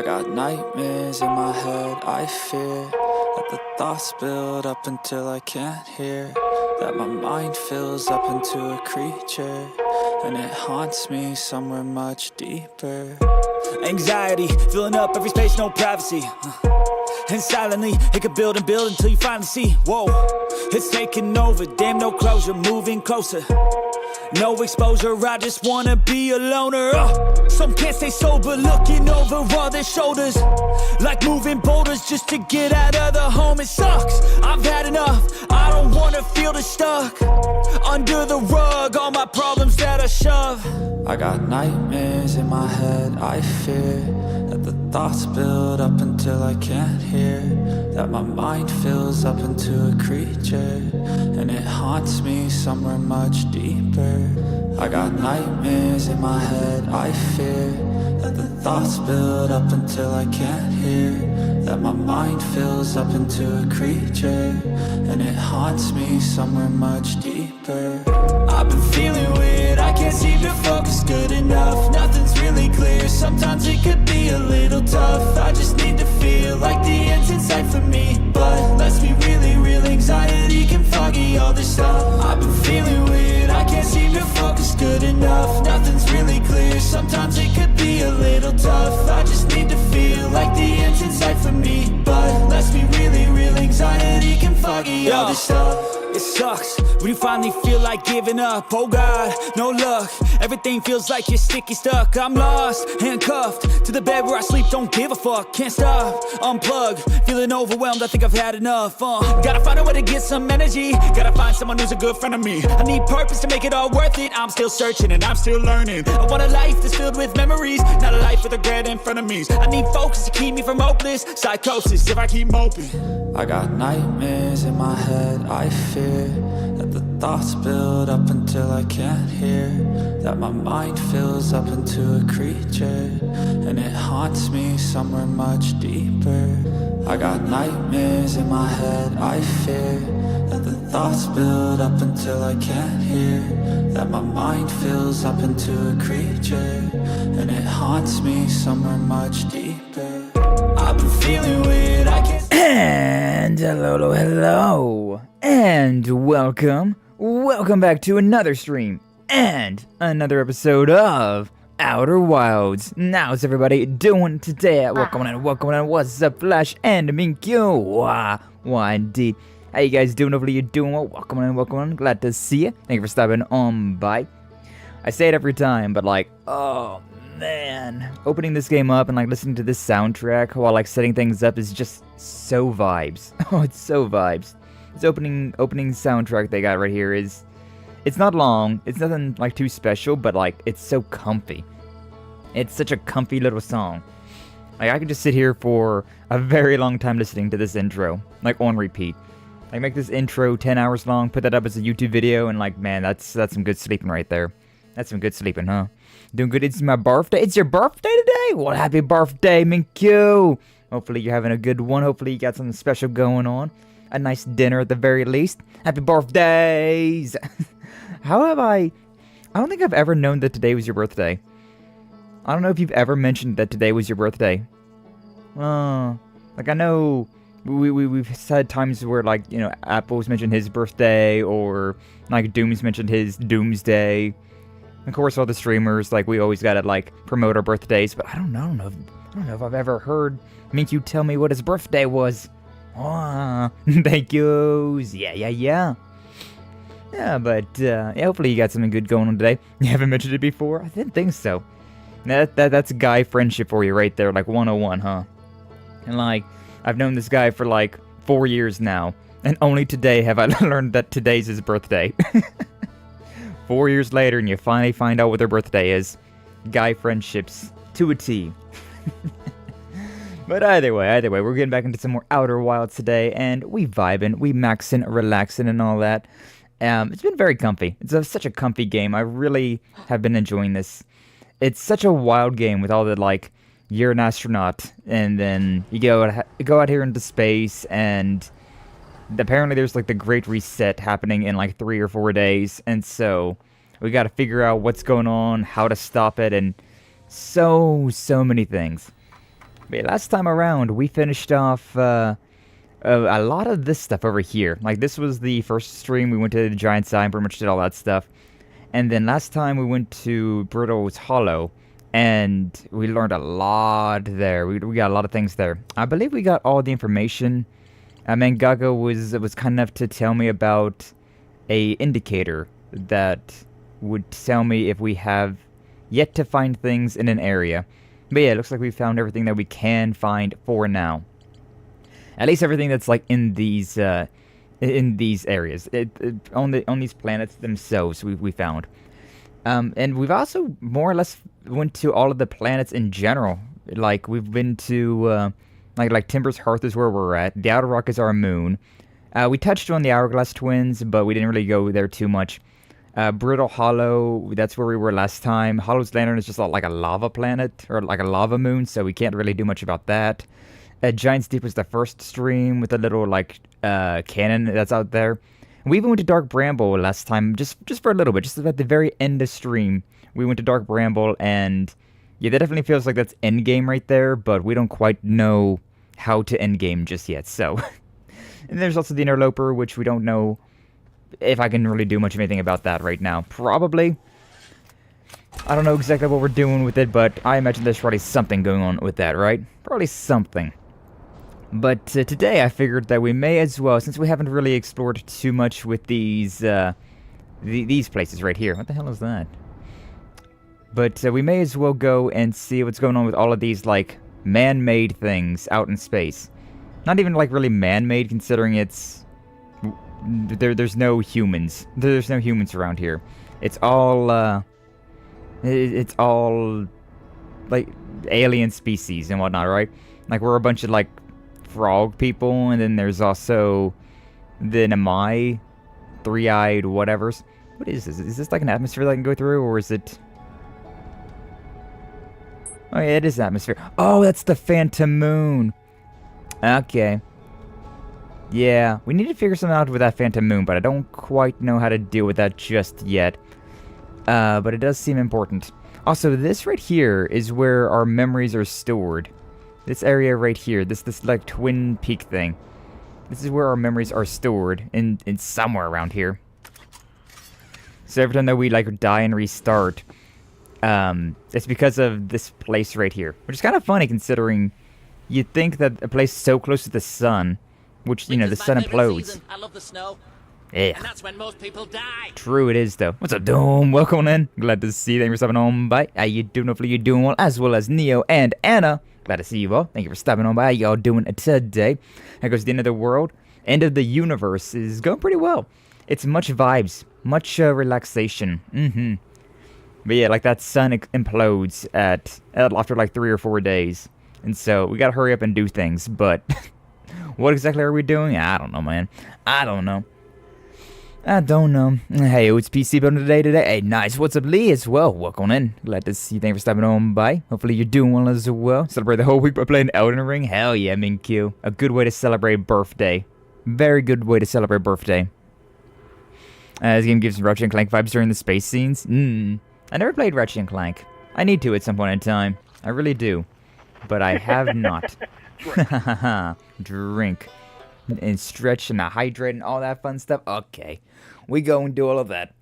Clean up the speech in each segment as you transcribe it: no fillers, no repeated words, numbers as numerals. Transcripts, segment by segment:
I got nightmares in my head, I fear that the thoughts build up until I can't hear, that my mind fills up into a creature, and it haunts me somewhere much deeper. Anxiety, filling up every space, no privacy. And silently, it could build and build until you finally see, whoa, it's taking over, damn no closure, moving closer. No exposure, I just wanna be a loner. Some can't stay sober, looking over all their shoulders, like moving boulders just to get out of the home. It sucks, I've had enough, I don't wanna feel the stuck under the rug, all my problems that I shove. I got nightmares in my head, I fear that the thoughts build up until I can't hear, that my mind fills up into a creature, and it haunts me somewhere much deeper. I got nightmares in my head, I fear that the thoughts build up until I can't hear, that my mind fills up into a creature, and it haunts me somewhere much deeper. I've been feeling weird, I can't seem to focus good enough, nothing's really clear, sometimes it could be a little tough. I just need to feel like the end's in sight for me, but let's be really real, anxiety can foggy all this stuff. I've been feeling weird, I can't seem to focus good enough, nothing's really clear, sometimes it could be a little tough. I just need to feel like the end's in sight for me, but let's be really real, anxiety can foggy all this stuff. It sucks when you finally feel like giving up. Oh God, no luck, everything feels like you're sticky stuck. I'm lost, handcuffed to the bed where I sleep, don't give a fuck. Can't stop, unplug, feeling overwhelmed, I think I've had enough. Gotta find a way to get some energy, gotta find someone who's a good friend of me. I need purpose to make it all worth it, I'm still searching and I'm still learning. I want a life that's filled with memories, not a life with regret in front of me. I need focus to keep me from hopeless psychosis if I keep moping. I got nightmares in my head, I fear that the thoughts build up until I can't hear, that my mind fills up into a creature, and it haunts me somewhere much deeper. I got nightmares in my head, I fear that the thoughts build up until I can't hear, that my mind fills up into a creature, and it haunts me somewhere much deeper. I've been feeling weird, I can't. And hello, and welcome back to another stream, and another episode of Outer Wilds. How's everybody doing today? Welcome on, what's up, Flash and Minkyu? Why indeed. How you guys doing? Hopefully you're doing well. Welcome on, glad to see you. Thank you for stopping on by. I say it every time, but like, oh man, opening this game up and like listening to this soundtrack while like setting things up is just so vibes. Oh, it's so vibes. This opening soundtrack they got right here is, it's not long, it's nothing like too special, but like it's so comfy. It's such a comfy little song. Like I could just sit here for a very long time listening to this intro, like on repeat. Like make this intro 10 hours long, put that up as a YouTube video, and like man, that's some good sleeping right there. That's some good sleeping, huh? Doing good. It's my birthday. It's your birthday today? Well, happy birthday, Minkyu. Hopefully you're having a good one. Hopefully you got something special going on. A nice dinner at the very least. Happy birthdays. I don't think I've ever known that today was your birthday. I don't know if you've ever mentioned that today was your birthday. Like I know we've had times where like, you know, Apple's mentioned his birthday, or like Doom's mentioned his Doomsday. Of course, all the streamers, like, we always gotta, like, promote our birthdays, but I don't know if I've ever heard Minkyu tell me what his birthday was. Thank yous. Yeah. Yeah, but, yeah, hopefully you got something good going on today. You haven't mentioned it before? I didn't think so. That's guy friendship for you right there, like 101, huh? And, like, I've known this guy for, like, 4 years now, and only today have I learned that today's his birthday. 4 years later, and you finally find out what their birthday is. Guy friendships to a T. But either way, we're getting back into some more Outer Wilds today, and we vibing, we maxing, relaxing, and all that. It's been very comfy. It's such a comfy game. I really have been enjoying this. It's such a wild game with all the, like, you're an astronaut, and then you go out here into space, and apparently there's like the Great Reset happening in like 3 or 4 days, and so we got to figure out what's going on, how to stop it, and so many things. But last time around, we finished off a lot of this stuff over here. Like, this was the first stream. We went to the Giant Sign, pretty much did all that stuff. And then last time we went to Brittle Hollow, and we learned a lot there. We got a lot of things there. I believe we got all the information. Mangaga was kind enough to tell me about a indicator that would tell me if we have yet to find things in an area. But yeah, it looks like we found everything that we can find for now. At least everything that's like in these areas, on these planets themselves, we found. And we've also more or less went to all of the planets in general. Like, we've been to like Timber's Hearth is where we're at. The Outer Rock is our moon. We touched on the Hourglass Twins, but we didn't really go there too much. Brittle Hollow, that's where we were last time. Hollow's Lantern is just like a lava planet, or like a lava moon, so we can't really do much about that. Giant's Deep was the first stream with a little, like, cannon that's out there. We even went to Dark Bramble last time, just for a little bit, just at the very end of stream. We went to Dark Bramble, and yeah, that definitely feels like that's endgame right there, but we don't quite know how to endgame just yet, so. And there's also the Interloper, which we don't know if I can really do much of anything about that right now. Probably. I don't know exactly what we're doing with it, but I imagine there's probably something going on with that, right? Probably something. But today I figured that we may as well, since we haven't really explored too much with these places right here. What the hell is that? But we may as well go and see what's going on with all of these, like, man-made things out in space. Not even, like, really man-made, considering it's... There's no humans. There's no humans around here. It's all, it's all, like, alien species and whatnot, right? Like, we're a bunch of, like, frog people, and then there's also the Namai, three-eyed whatevers. What is this? Is this like an atmosphere that I can go through, or is it... Oh yeah, it is atmosphere. Oh, that's the Phantom Moon. Okay. Yeah, we need to figure something out with that Phantom Moon, but I don't quite know how to deal with that just yet. But it does seem important. Also, this right here is where our memories are stored. This area right here, this like Twin Peak thing. This is where our memories are stored, in somewhere around here. So every time that we like die and restart, it's because of this place right here. Which is kind of funny considering you'd think that a place so close to the sun, which, you know, the sun implodes. I love the snow. Yeah. And that's when most people die. True it is, though. What's up, Dome? Welcome in. Glad to see you. Thank you for stopping on by. How you doing? Hopefully you're doing well, as well as Neo and Anna. Glad to see you all. Thank you for stopping on by. How y'all doing today? That goes the end of the world. End of the universe is going pretty well. It's much vibes. Much relaxation. But yeah, like that sun implodes after like 3 or 4 days. And so we gotta hurry up and do things. But what exactly are we doing? I don't know, man. I don't know. Hey, it's PC building today. Hey, nice. What's up, Lee, as well? Welcome in. Glad to see you. Thanks for stopping on by. Hopefully you're doing well as well. Celebrate the whole week by playing Elden Ring. Hell yeah, Minkyu. A good way to celebrate birthday. Very good way to celebrate birthday. This game gives Ratchet & Clank vibes during the space scenes. I never played Ratchet & Clank. I need to at some point in time. I really do. But I have not. Drink. And stretch and hydrate and all that fun stuff. Okay. We go and do all of that.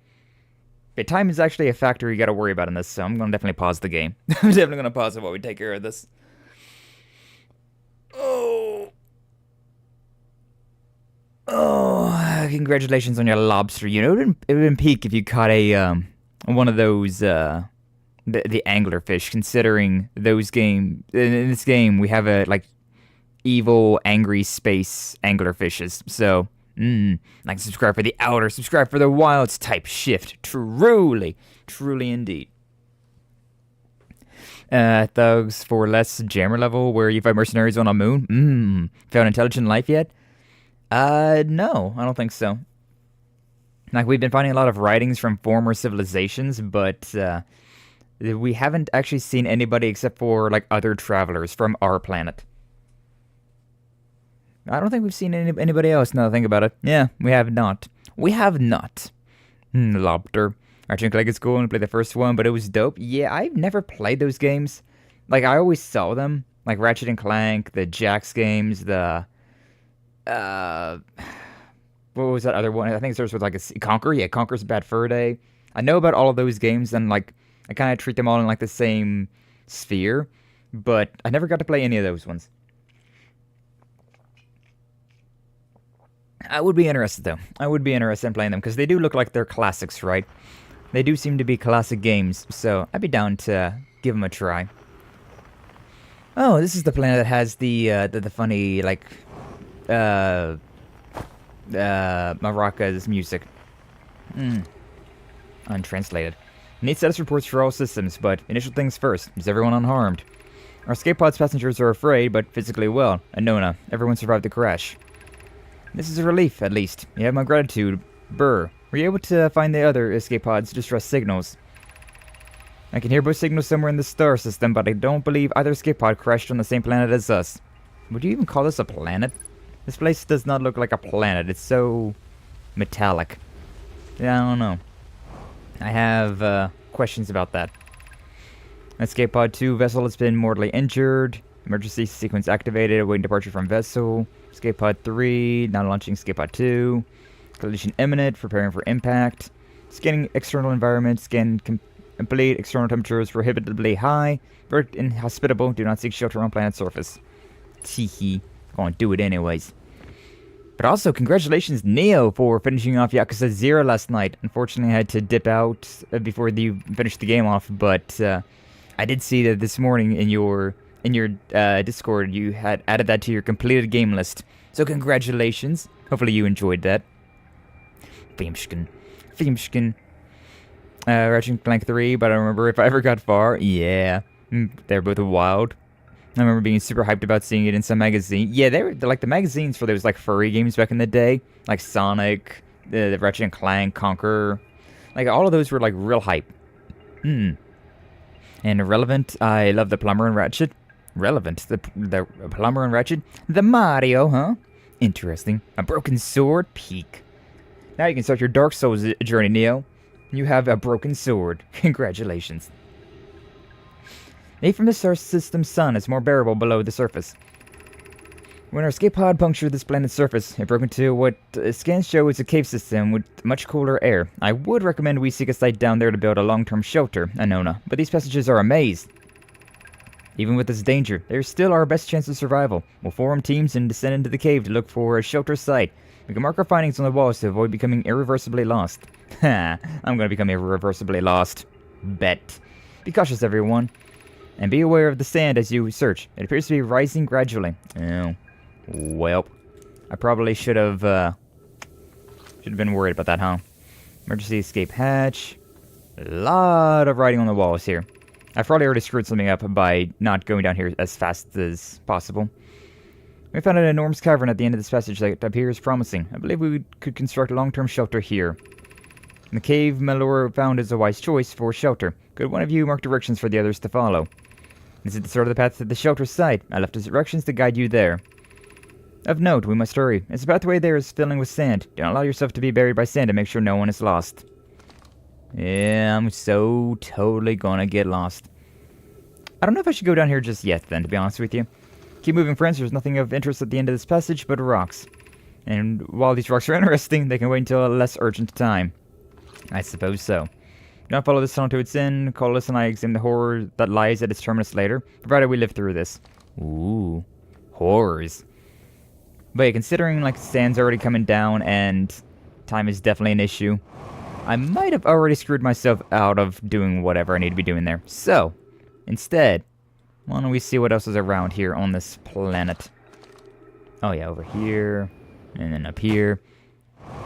But time is actually a factor you gotta worry about in this, so I'm gonna definitely pause the game. I'm definitely gonna pause it while we take care of this. Oh, congratulations on your lobster. You know, it would have been peak if you caught a, one of those, the anglerfish, considering those in this game, we have a, like, evil, angry space anglerfishes, so, like, subscribe for the outer, subscribe for the wilds, type shift, truly indeed. Thugs for less jammer level, where you fight mercenaries on a moon, found intelligent life yet? No, I don't think so. Like, we've been finding a lot of writings from former civilizations, but, we haven't actually seen anybody except for, like, other travelers from our planet. I don't think we've seen anybody else, now that I think about it. Yeah, we have not. We have not. Lobster. Ratchet & Clank is cool and play the first one, but it was dope. Yeah, I've never played those games. Like, I always saw them, Like Ratchet and Clank, the Jax games, the what was that other one? I think it starts with like a Conquer. Yeah, Conquer's Bad Fur Day. I know about all of those games, and like I kind of treat them all in like the same sphere, but I never got to play any of those ones. I would be interested though. I would be interested in playing them because they do look like they're classics, right? They do seem to be classic games, so I'd be down to give them a try. Oh, this is the planet that has the funny like maracas music. Untranslated. Need status reports for all systems, but initial things first. Is everyone unharmed? Our escape pod's passengers are afraid, but physically well. Anona, everyone survived the crash. This is a relief, at least. You have my gratitude. Burr, were you able to find the other escape pod's distress signals? I can hear both signals somewhere in the star system, but I don't believe either escape pod crashed on the same planet as us. Would you even call this a planet? This place does not look like a planet. It's so metallic. Yeah, I don't know. I have questions about that. Escape pod 2 vessel has been mortally injured. Emergency sequence activated, awaiting departure from vessel. Escape pod 3, now launching escape pod 2. Collision imminent, preparing for impact. Scanning external environment, scan complete, external temperatures prohibitively high. Very inhospitable, do not seek shelter on planet surface. Teehee, gonna do it anyways. But also, congratulations Neo for finishing off Yakuza 0 last night. Unfortunately, I had to dip out before you finished the game off, but I did see that this morning in your Discord, you had added that to your completed game list. So congratulations. Hopefully you enjoyed that. Fiemschken. Ratchet and Clank 3, but I don't remember if I ever got far. Yeah, they're both wild. I remember being super hyped about seeing it in some magazine. Yeah, they're like the magazines for those like furry games back in the day, like Sonic, the Ratchet and Clank, Conquer. Like all of those were like real hype. And Relevant, I love the Plumber and Ratchet. Relevant, the Plumber and Ratchet. The Mario, huh? Interesting. A broken sword, peak. Now you can start your Dark Souls journey, Neo. You have a broken sword. Congratulations. Heat from the star system's sun is more bearable below the surface. When our escape pod punctured this planet's surface, it broke into what scans show is a cave system with much cooler air. I would recommend we seek a site down there to build a long-term shelter, Anona, but these passengers are amazed. Even with this danger, there's still our best chance of survival. We'll form teams and descend into the cave to look for a shelter site. We can mark our findings on the walls to avoid becoming irreversibly lost. Ha! I'm gonna become irreversibly lost. Bet. Be cautious, everyone. And be aware of the sand as you search. It appears to be rising gradually. Oh. Well. I probably should have been worried about that, huh? Emergency escape hatch. A lot of writing on the walls here. I've probably already screwed something up by not going down here as fast as possible. We found an enormous cavern at the end of this passage that appears promising. I believe we could construct a long-term shelter here. The cave Malor found is a wise choice for shelter. Could one of you mark directions for the others to follow? This is the sort of the path to the shelter site. I left directions to guide you there. Of note, we must hurry. As the pathway there is filling with sand. Don't allow yourself to be buried by sand and make sure no one is lost. Yeah, I'm so totally gonna get lost. I don't know if I should go down here just yet then, to be honest with you. Keep moving, friends. There's nothing of interest at the end of this passage but rocks. And while these rocks are interesting, they can wait until a less urgent time. I suppose so. Do not follow this tunnel to its end. Colas and I examine the horror that lies at its terminus later, provided we live through this. Ooh. Horrors. But yeah, considering like sand's already coming down and time is definitely an issue, I might have already screwed myself out of doing whatever I need to be doing there. So, instead, why don't we see what else is around here on this planet? Oh yeah, over here, and then up here.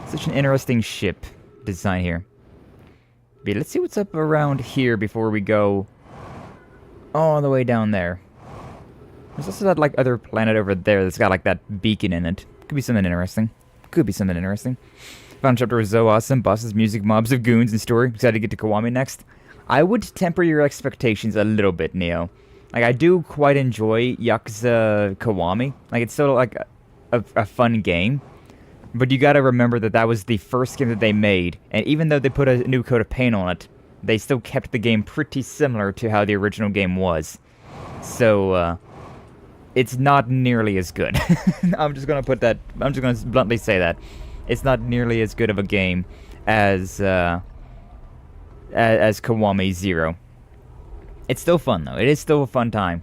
Such an interesting ship design here. But let's see what's up around here before we go all the way down there. There's also that like other planet over there that's got like that beacon in it. Could be something interesting. Final chapter was so awesome. Bosses, music, mobs of goons, and story. Excited to get to Kiwami next. I would temper your expectations a little bit, Neo. Like, I do quite enjoy Yakuza Kiwami. Like, it's still like a fun game. But you gotta remember that that was the first game that they made. And even though they put a new coat of paint on it, they still kept the game pretty similar to how the original game was. So, it's not nearly as good. I'm just gonna bluntly say that. It's not nearly as good of a game as Kiwami 0. It's still fun though. It is still a fun time,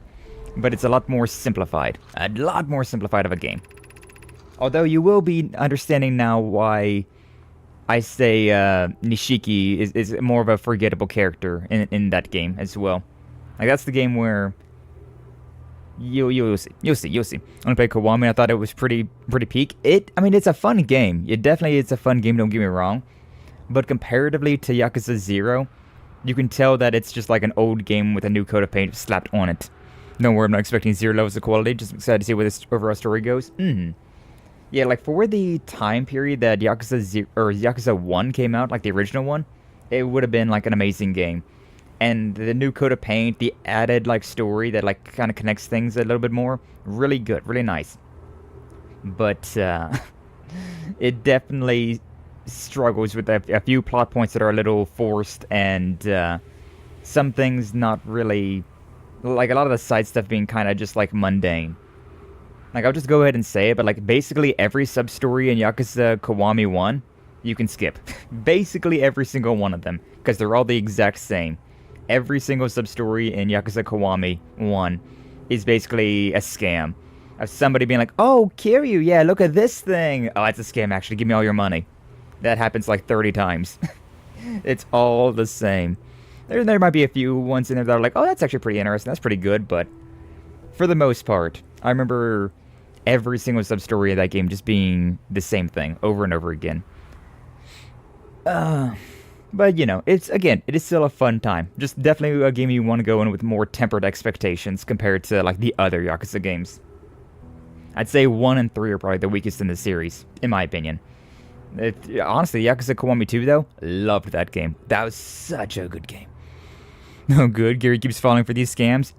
but it's a lot more simplified. A lot more simplified of a game. Although you will be understanding now why I say Nishiki is more of a forgettable character in that game as well. Like, that's the game where you'll see. When I played Kiwami, I thought it was pretty peak. I mean, it's a fun game. It's a fun game, don't get me wrong. But comparatively to Yakuza 0, you can tell that it's just like an old game with a new coat of paint slapped on it. Don't worry, I'm not expecting 0 levels of quality, just excited to see where this overall story goes. Yeah, like, for the time period that Yakuza 1 came out, like the original one, it would have been like an amazing game. And the new coat of paint, the added like story that like kind of connects things a little bit more, really good, really nice. But it definitely struggles with a few plot points that are a little forced, and some things not really, like a lot of the side stuff being kind of just like mundane. Like, I'll just go ahead and say it, but like basically every sub-story in Yakuza Kiwami 1, you can skip. Basically every single one of them, because they're all the exact same. Every single sub-story in Yakuza Kiwami 1 is basically a scam. Of somebody being like, oh, Kiryu, yeah, look at this thing. Oh, it's a scam, actually. Give me all your money. That happens like 30 times. It's all the same. There might be a few ones in there that are like, oh, that's actually pretty interesting. That's pretty good, but for the most part, I remember every single sub-story of that game just being the same thing over and over again. But, you know, it is still a fun time. Just definitely a game you want to go in with more tempered expectations compared to, like, the other Yakuza games. I'd say 1 and 3 are probably the weakest in the series, in my opinion. Honestly, Yakuza Kiwami 2, though, loved that game. That was such a good game. Oh, good. Gary keeps falling for these scams.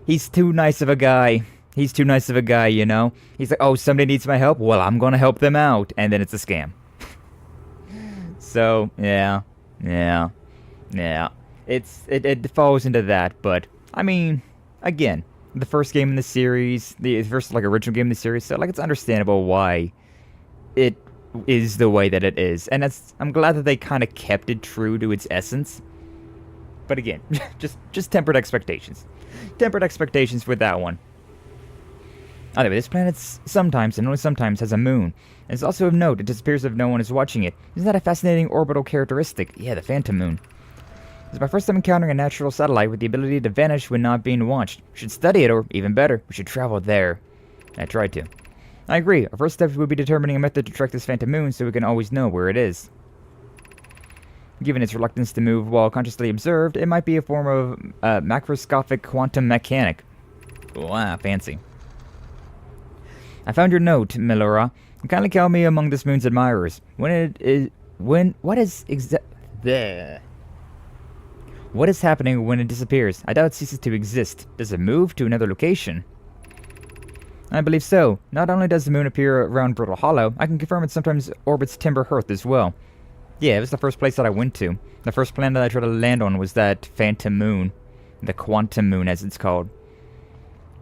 He's too nice of a guy. He's too nice of a guy, you know? He's like, oh, somebody needs my help? Well, I'm gonna help them out. And then it's a scam. So, yeah. It falls into that, but, I mean, again, the first game in the series, the first, like, original game in the series, so, like, it's understandable why it is the way that it is. And I'm glad that they kind of kept it true to its essence. But again, just tempered expectations. Tempered expectations with that one. Anyway, this planet sometimes, and only sometimes, has a moon. And it's also of note, it disappears if no one is watching it. Isn't that a fascinating orbital characteristic? Yeah, the phantom moon. It's my first time encountering a natural satellite with the ability to vanish when not being watched. We should study it, or even better, we should travel there. I tried to. I agree. Our first step would be determining a method to track this phantom moon so we can always know where it is. Given its reluctance to move while consciously observed, it might be a form of macroscopic quantum mechanic. Wow, fancy. I found your note, Milora. Kindly count me among this moon's admirers. What is happening when it disappears? I doubt it ceases to exist. Does it move to another location? I believe so. Not only does the moon appear around Brittle Hollow, I can confirm it sometimes orbits Timber Hearth as well. Yeah, it was the first place that I went to. The first planet that I tried to land on was that phantom moon. The quantum moon, as it's called.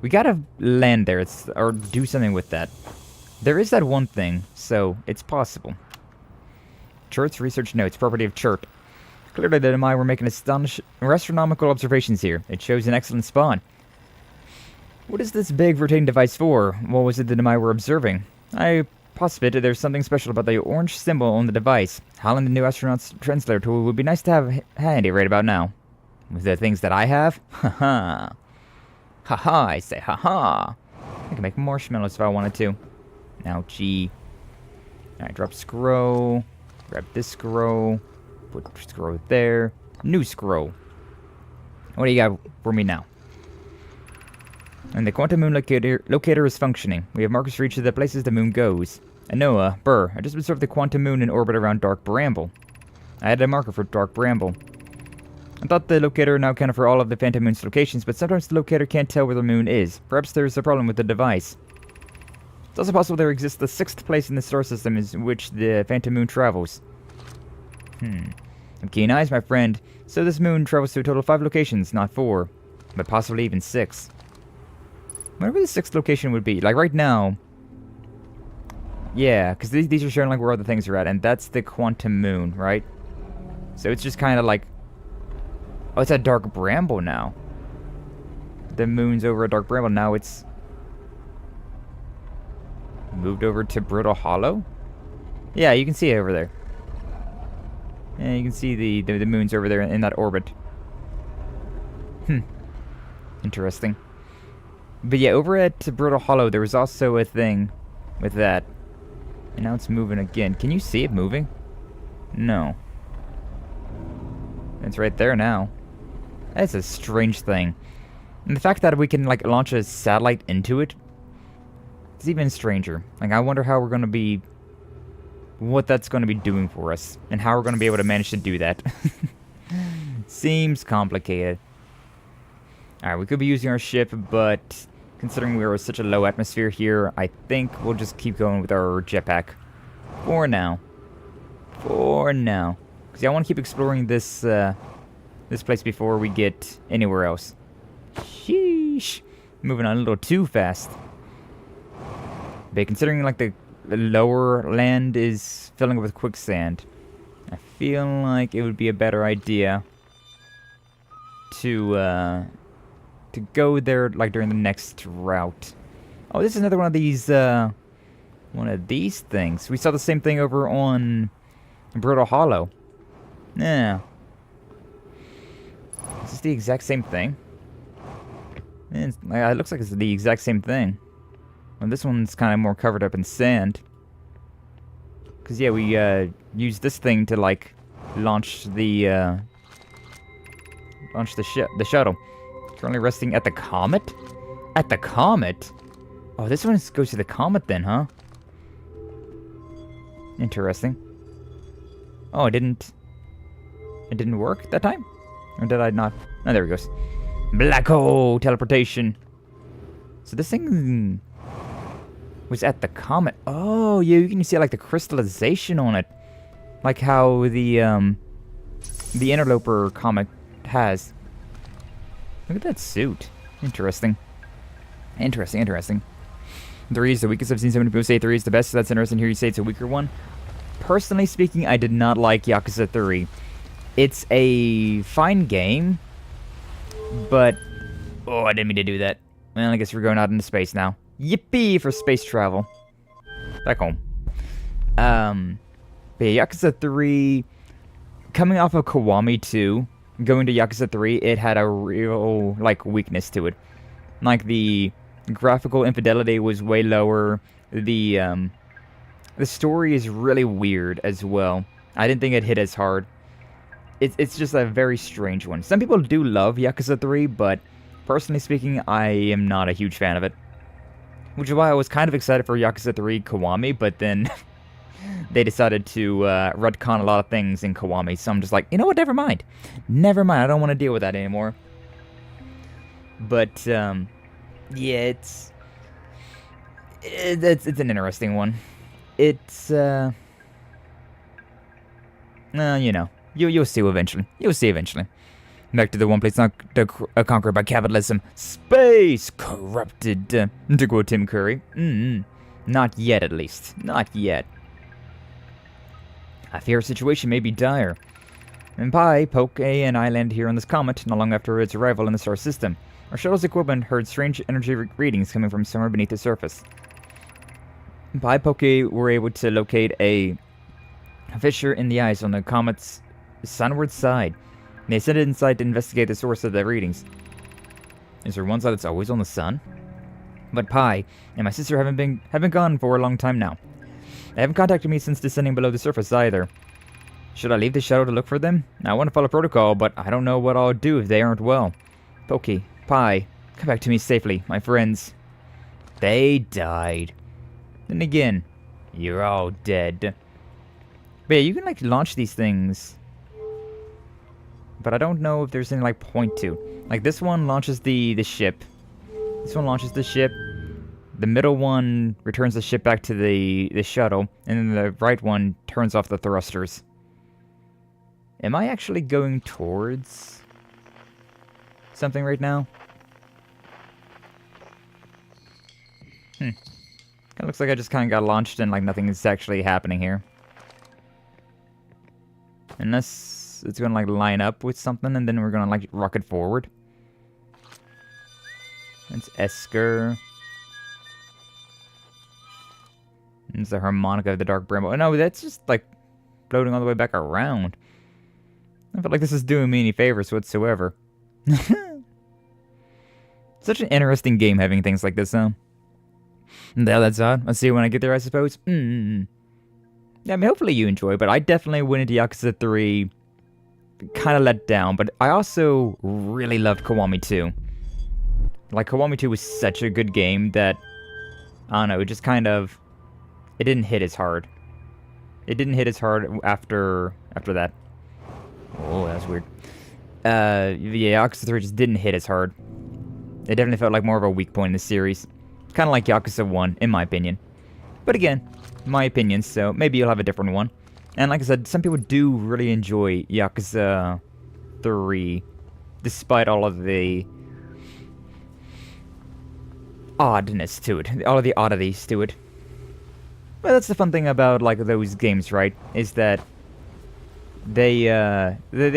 We gotta land there, or do something with that. There is that one thing, so it's possible. Churt's research notes, property of Churt. Clearly the Demai were making astronomical observations here. It shows an excellent spot. What is this big rotating device for? What was it the Demai were observing? I posit there's something special about the orange symbol on the device. Howling the new astronaut's translator tool would be nice to have handy right about now. With the things that I have? Haha. Haha, I say haha. I can make marshmallows if I wanted to. Ouchie. Alright, drop scroll. Grab this scroll. Put scroll there. New scroll. What do you got for me now? And the quantum moon locator is functioning. We have markers for each of the places the moon goes. And Noah, Burr, I just observed the quantum moon in orbit around Dark Bramble. I added a marker for Dark Bramble. I thought the locator now counted for all of the phantom moon's locations, but sometimes the locator can't tell where the moon is. Perhaps there's a problem with the device. It's also possible there exists the 6th place in the star system in which the phantom moon travels. Some keen eyes, my friend. So this moon travels to a total of 5 locations, not 4. But possibly even 6. Whatever the 6th location would be. Like right now. Yeah, because these are showing like where other things are at. And that's the quantum moon, right? So it's just kind of like... Oh, it's at Dark Bramble now. The moon's over at Dark Bramble. Now it's... moved over to Brittle Hollow? Yeah, you can see it over there. Yeah, you can see the moon's over there in that orbit. Interesting. But yeah, over at Brittle Hollow, there was also a thing with that. And now it's moving again. Can you see it moving? No. It's right there now. That's a strange thing. And the fact that we can, like, launch a satellite into it, it's even stranger. Like, I wonder how we're going to be... what that's going to be doing for us. And how we're going to be able to manage to do that. Seems complicated. Alright, we could be using our ship, but... considering we are such a low atmosphere here, I think we'll just keep going with our jetpack. For now. For now. Because yeah, I want to keep exploring this, this place before we get anywhere else. Sheesh. Moving on a little too fast. But considering like the lower land is filling up with quicksand, I feel like it would be a better idea to go there like during the next route. Oh, this is another one of these things. We saw the same thing over on Brittle Hollow. Yeah. Is this the exact same thing? It looks like it's the exact same thing. Well, this one's kind of more covered up in sand. Because, yeah, we used this thing to, like, launch the shuttle. Currently resting at the comet? At the comet? Oh, this one goes to the comet then, huh? Interesting. Oh, it didn't work that time? Or did I not? Oh, there it goes. Black hole teleportation. So this thing was at the comet. Oh, yeah, you can see like the crystallization on it. Like how the interloper comet has. Look at that suit. Interesting. Interesting. 3 is the weakest. I've seen so many people say 3 is the best, so that's interesting. Here you say it's a weaker one. Personally speaking, I did not like Yakuza 3. It's a fine game, but... oh, I didn't mean to do that. Well, I guess we're going out into space now. Yippee for space travel. Back home. But yeah, Yakuza 3... coming off of Kiwami 2, going to Yakuza 3, it had a real, like, weakness to it. Like, the graphical infidelity was way lower. The story is really weird as well. I didn't think it hit as hard. It's just a very strange one. Some people do love Yakuza 3, but personally speaking, I am not a huge fan of it. Which is why I was kind of excited for Yakuza 3 Kiwami, but then they decided to retcon a lot of things in Kiwami, so I'm just like, you know what, never mind. Never mind, I don't want to deal with that anymore. But, yeah, it's an interesting one. It's, you know, you'll see eventually. You'll see eventually. Back to the one place not conquered by capitalism. Space corrupted, to quote Tim Curry. Not yet, at least. Not yet. I fear our situation may be dire. And Pi, Poke, and I landed here on this comet not long after its arrival in the star system. Our shuttle's equipment heard strange energy readings coming from somewhere beneath the surface. Pi, Poke were able to locate a fissure in the ice on the comet's sunward side. They sent it inside to investigate the source of the readings. Is there one side that's always on the sun? But Pi and my sister haven't been gone for a long time now. They haven't contacted me since descending below the surface either. Should I leave the shuttle to look for them? I want to follow protocol, but I don't know what I'll do if they aren't well. Pokey, Pi, come back to me safely, my friends. They died. Then again, you're all dead. But yeah, you can like launch these things. But I don't know if there's any like point to. Like this one launches the ship. This one launches the ship. The middle one returns the ship back to the shuttle. And then the right one turns off the thrusters. Am I actually going towards something right now? Kinda looks like I just kinda got launched and like nothing is actually happening here. Unless it's gonna like line up with something and then we're gonna like rocket forward. It's Esker. It's the harmonica of the Dark Bramble. Oh, no, that's just like floating all the way back around. I feel like this is doing me any favors whatsoever. Such an interesting game having things like this, though. Yeah, that's odd. I'll see you when I get there, I suppose. Yeah, I mean, hopefully you enjoy, but I definitely went into Yakuza 3 kind of let down, but I also really loved Kiwami 2. Like, Kiwami 2 was such a good game that, I don't know, it just kind of, it didn't hit as hard. It didn't hit as hard after that. Oh, that's weird. Yeah, Yakuza 3 just didn't hit as hard. It definitely felt like more of a weak point in the series. Kind of like Yakuza 1, in my opinion. But again, my opinion, so maybe you'll have a different one. And like I said, some people do really enjoy Yakuza 3, despite all of the oddness to it, all of the oddities to it. But that's the fun thing about like those games, right? Is that they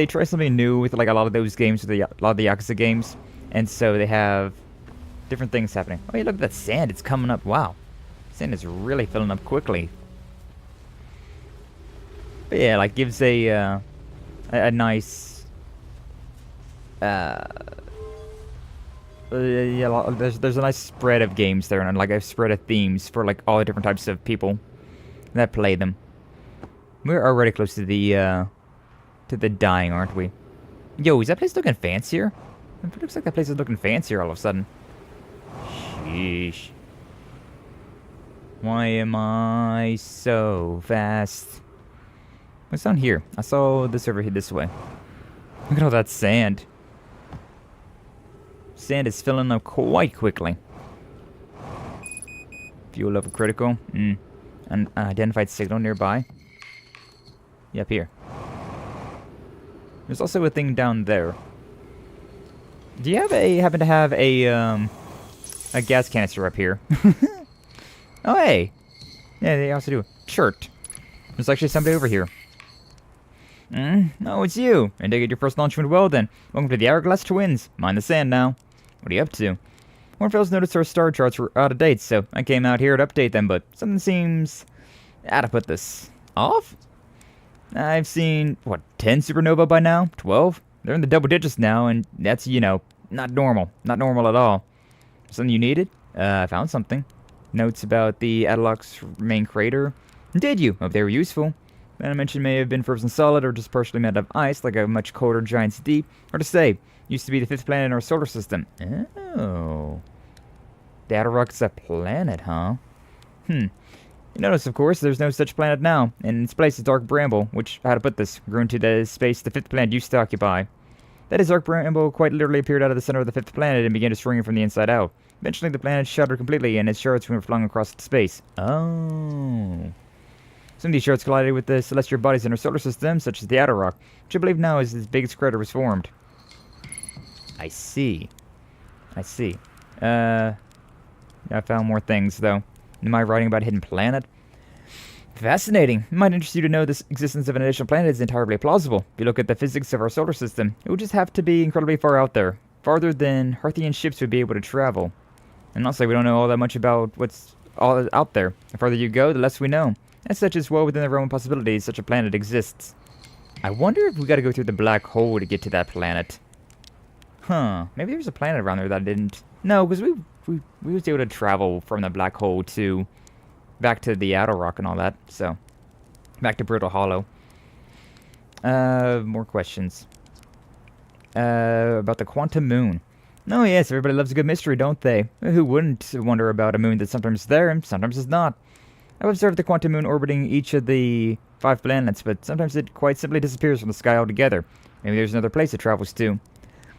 try something new with like a lot of those games, with a lot of the Yakuza games, and so they have different things happening. Oh, yeah, look at that sand! It's coming up. Wow, sand is really filling up quickly. But yeah, like gives a nice yeah, there's a nice spread of games there, and like a spread of themes for like all the different types of people that play them. We're already close to the dying, aren't we? Yo, is that place looking fancier? It looks like that place is looking fancier all of a sudden. Sheesh. Why am I so fast? What's down here? I saw this over here this way. Look at all that sand. Sand is filling up quite quickly. Fuel level critical. An identified signal nearby. Yep, here. There's also a thing down there. Do you have happen to have a gas canister up here? Oh, hey. Yeah, they also do. Shirt. There's actually somebody over here. Oh, it's you. And I get your first launch went well then. Welcome to the Hourglass Twins. Mind the sand now. What are you up to? Hornfels noticed our star charts were out of date, so I came out here to update them, but something seems... how to put this? Off? I've seen, what, 10 supernova by now? 12? They're in the double digits now, and that's, you know, not normal. Not normal at all. Something you needed? I found something. Notes about the Adalox main crater. Did you? Hope they were useful. That I mentioned may have been frozen solid or just partially made of ice, like a much colder giant's deep. Hard to say. Used to be the 5th planet in our solar system. Oh. The Adalox a planet, huh? You notice, of course, there's no such planet now. In its place is Dark Bramble, which, how to put this, grew into the space the 5th planet used to occupy. That is, Dark Bramble quite literally appeared out of the center of the 5th planet and began destroying it from the inside out. Eventually, the planet shattered completely, and its shards were flung across space. Oh. Some of these shards collided with the celestial bodies in our solar system, such as the Outer Rock, which I believe now is its biggest crater was formed. I see. I see. I found more things, though. Am I writing about a hidden planet? Fascinating. It might interest you to know the existence of an additional planet is entirely plausible. If you look at the physics of our solar system, it would just have to be incredibly far out there. Farther than Harthian ships would be able to travel. And also, we don't know all that much about what's all out there. The farther you go, the less we know. As such, it's well within the realm of possibilities such a planet exists. I wonder if we gotta go through the black hole to get to that planet. Huh. Maybe there's a planet around there that I didn't... No, because we was able to travel from the black hole to... back to the Outer Rock and all that, so... back to Brittle Hollow. More questions. About the quantum moon. Oh yes, everybody loves a good mystery, don't they? Who wouldn't wonder about a moon that's sometimes there and sometimes is not? I've observed the quantum moon orbiting each of the 5 planets, but sometimes it quite simply disappears from the sky altogether. Maybe there's another place it travels to.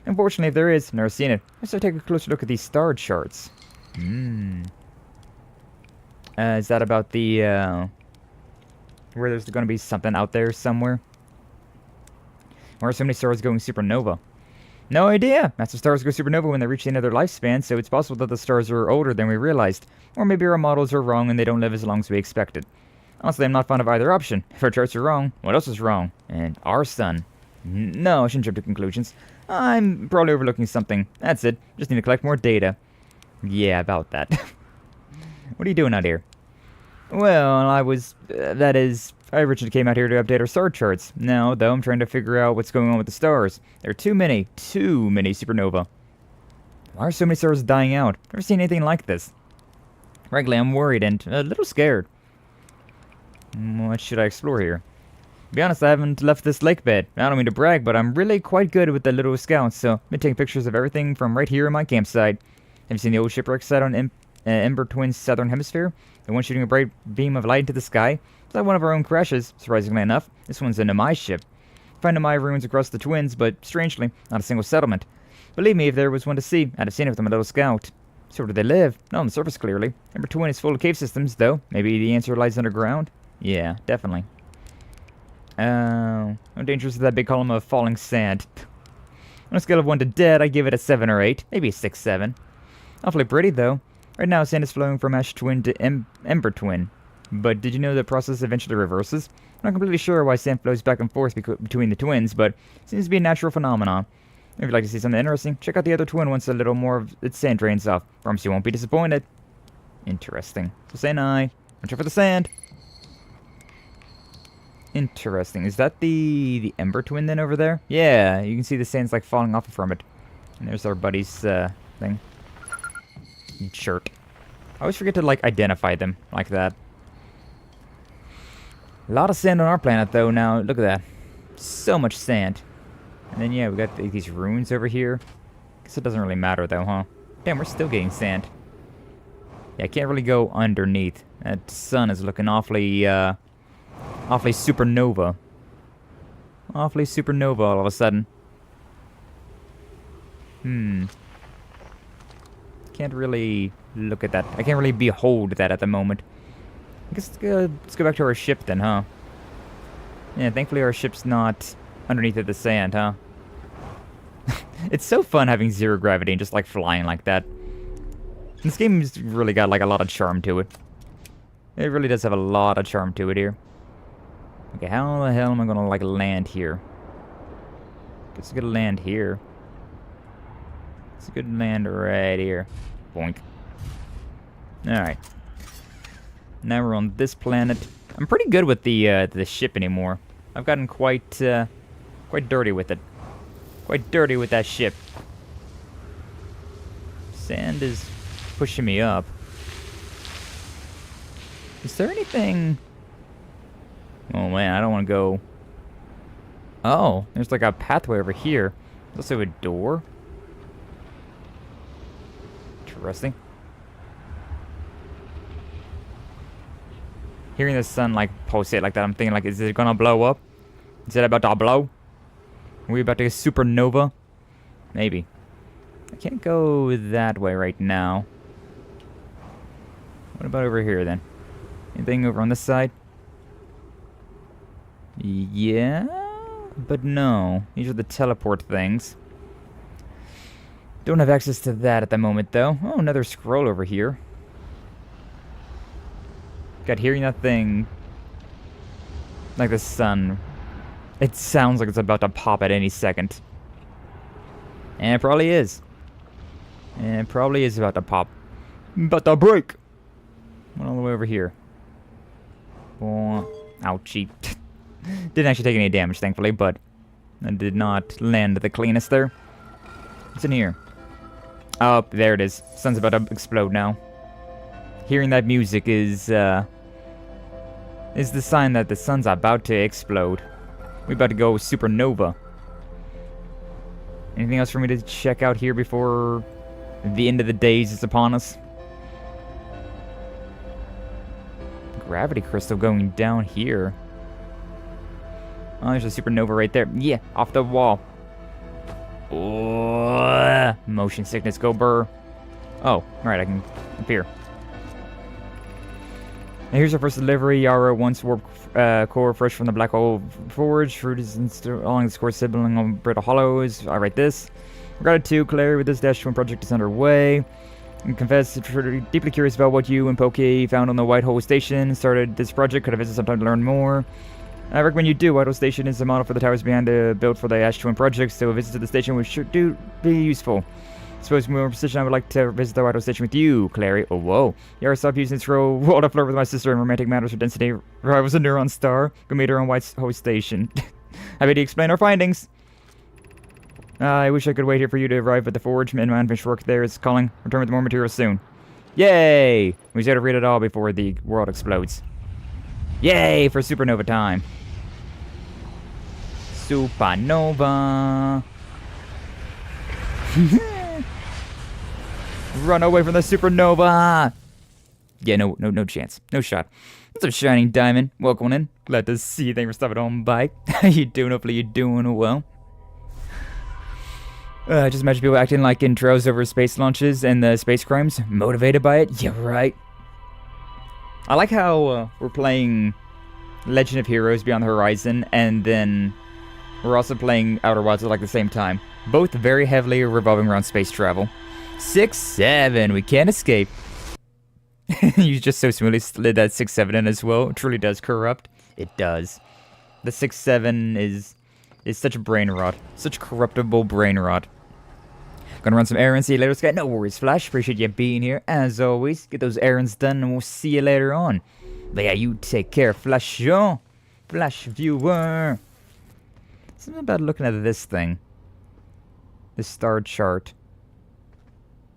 Unfortunately, if there is, I've never seen it. Let's take a closer look at these star charts. Is that about the, where there's going to be something out there somewhere? Why are so many stars going supernova? No idea. Massive stars go supernova when they reach the end of their lifespan, so it's possible that the stars are older than we realized. Or maybe our models are wrong and they don't live as long as we expected. Honestly, I'm not fond of either option. If our charts are wrong, what else is wrong? And our sun. No, I shouldn't jump to conclusions. I'm probably overlooking something. That's it. Just need to collect more data. Yeah, about that. What are you doing out here? Well, I originally came out here to update our star charts. Now, though, I'm trying to figure out what's going on with the stars. There are too many supernova. Why are so many stars dying out? Never seen anything like this. Frankly, I'm worried and a little scared. What should I explore here? To be honest, I haven't left this lake bed. I don't mean to brag, but I'm really quite good with the little scouts, so I've been taking pictures of everything from right here in my campsite. Have you seen the old shipwreck site on Ember Twin's southern hemisphere? The one shooting a bright beam of light into the sky? It's like one of our own crashes, surprisingly enough. This one's a Namai ship. I find Namai ruins across the Twins, but strangely, not a single settlement. Believe me, if there was one to see, I'd have seen it with my little scout. So where do they live? Not on the surface, clearly. Ember Twin is full of cave systems, though. Maybe the answer lies underground? Yeah, definitely. How dangerous is that big column of falling sand? On a scale of 1 to dead, I give it a 7 or 8. Maybe a 6, 7. Awfully pretty, though. Right now, sand is flowing from Ash Twin to Ember Twin. But did you know the process eventually reverses? I'm not completely sure why sand flows back and forth between the twins, but it seems to be a natural phenomenon. If you'd like to see something interesting, check out the other twin once a little more of its sand drains off. Promise you won't be disappointed. Interesting. So say aye. Watch out for the sand. Interesting. Is that the Ember Twin then over there? Yeah, you can see the sand's like falling off from it. And there's our buddy's thing. Shirt. I always forget to like identify them like that. A lot of sand on our planet though now. Look at that. So much sand. And then yeah, we got these ruins over here. Guess it doesn't really matter though, huh? Damn, we're still getting sand. Yeah, I can't really go underneath. That sun is looking awfully supernova. Awfully supernova all of a sudden. Can't really look at that. I can't really behold that at the moment. I guess let's go back to our ship then, huh? Yeah, thankfully our ship's not underneath the sand, huh? It's so fun having zero gravity and just like flying like that. This game's really got like a lot of charm to it. It really does have a lot of charm to it here. Okay, how the hell am I gonna like land here? Guess I could land here. It's a good land right here. Boink. Alright. Now we're on this planet. I'm pretty good with the ship anymore. I've gotten quite dirty with it. Quite dirty with that ship. Sand is pushing me up. Is there anything... Oh man, I don't want to go... Oh, there's like a pathway over here. There's also a door. Interesting. Hearing the sun like pulsate like that, I'm thinking like, is it gonna blow up? Is it about to blow? Are we about to get supernova? Maybe. I can't go that way right now. What about over here then? Anything over on this side? Yeah, but no. These are the teleport things. Don't have access to that at the moment though. Oh, another scroll over here. Got hearing that thing. Like the sun. It sounds like it's about to pop at any second. And it probably is. And it probably is about to pop. About to break! Went all the way over here. Oh, ouchie. Didn't actually take any damage, thankfully, but I did not land the cleanest there. What's in here? Oh, there it is. Sun's about to explode now. Hearing that music is the sign that the sun's about to explode. We're about to go supernova. Anything else for me to check out here before the end of the days is upon us? Gravity crystal going down here. Oh, there's a supernova right there. Yeah, off the wall. Oh, motion sickness, go burr. Oh, alright, I can appear. Now here's our first delivery. Yara once warp core fresh from the black hole forge. Fruit is along the score sibling on Brittle Hollow. I write this. Gratitude, Clary, with this Dash 1 project is underway. And confess, deeply curious about what you and Pokey found on the White Hole Station. Started this project, could have visited sometime to learn more. I recommend you do. White Hole Station is the model for the towers behind the build for the Ash Twin project, so a visit to the station would sure do be useful. Suppose with more precision, I would like to visit the White Hole Station with you, Clary. Oh, whoa. You stop using this role to flirt with my sister in romantic matters for density rivals a neuron star. Go meet her on White Hole Station. Happy to explain our findings. I wish I could wait here for you to arrive at the forge. My unfinished work there is calling. Return with more materials soon. Yay! We just gotta read it all before the world explodes. Yay for supernova time. Supernova. Run away from the supernova. Yeah, no chance. No shot. What's up, Shining Diamond? Welcome in. Glad to see you. Thanks for stopping on by. How you doing? Hopefully you're doing well. Just imagine people acting like intros over space launches and the space crimes. Motivated by it? Yeah, right. I like how we're playing Legend of Heroes Beyond the Horizon, and then we're also playing Outer Wilds at like the same time. Both very heavily revolving around space travel. 6-7, we can't escape. You just so smoothly slid that 6-7 in as well. It truly does corrupt. It does. The 6-7 is such a brain rot. Such corruptible brain rot. Gonna run some errands, see you later, Skye. No worries, Flash. Appreciate you being here, as always. Get those errands done, and we'll see you later on. But yeah, you take care, Flash. Flash viewer. Something about looking at this thing. This star chart.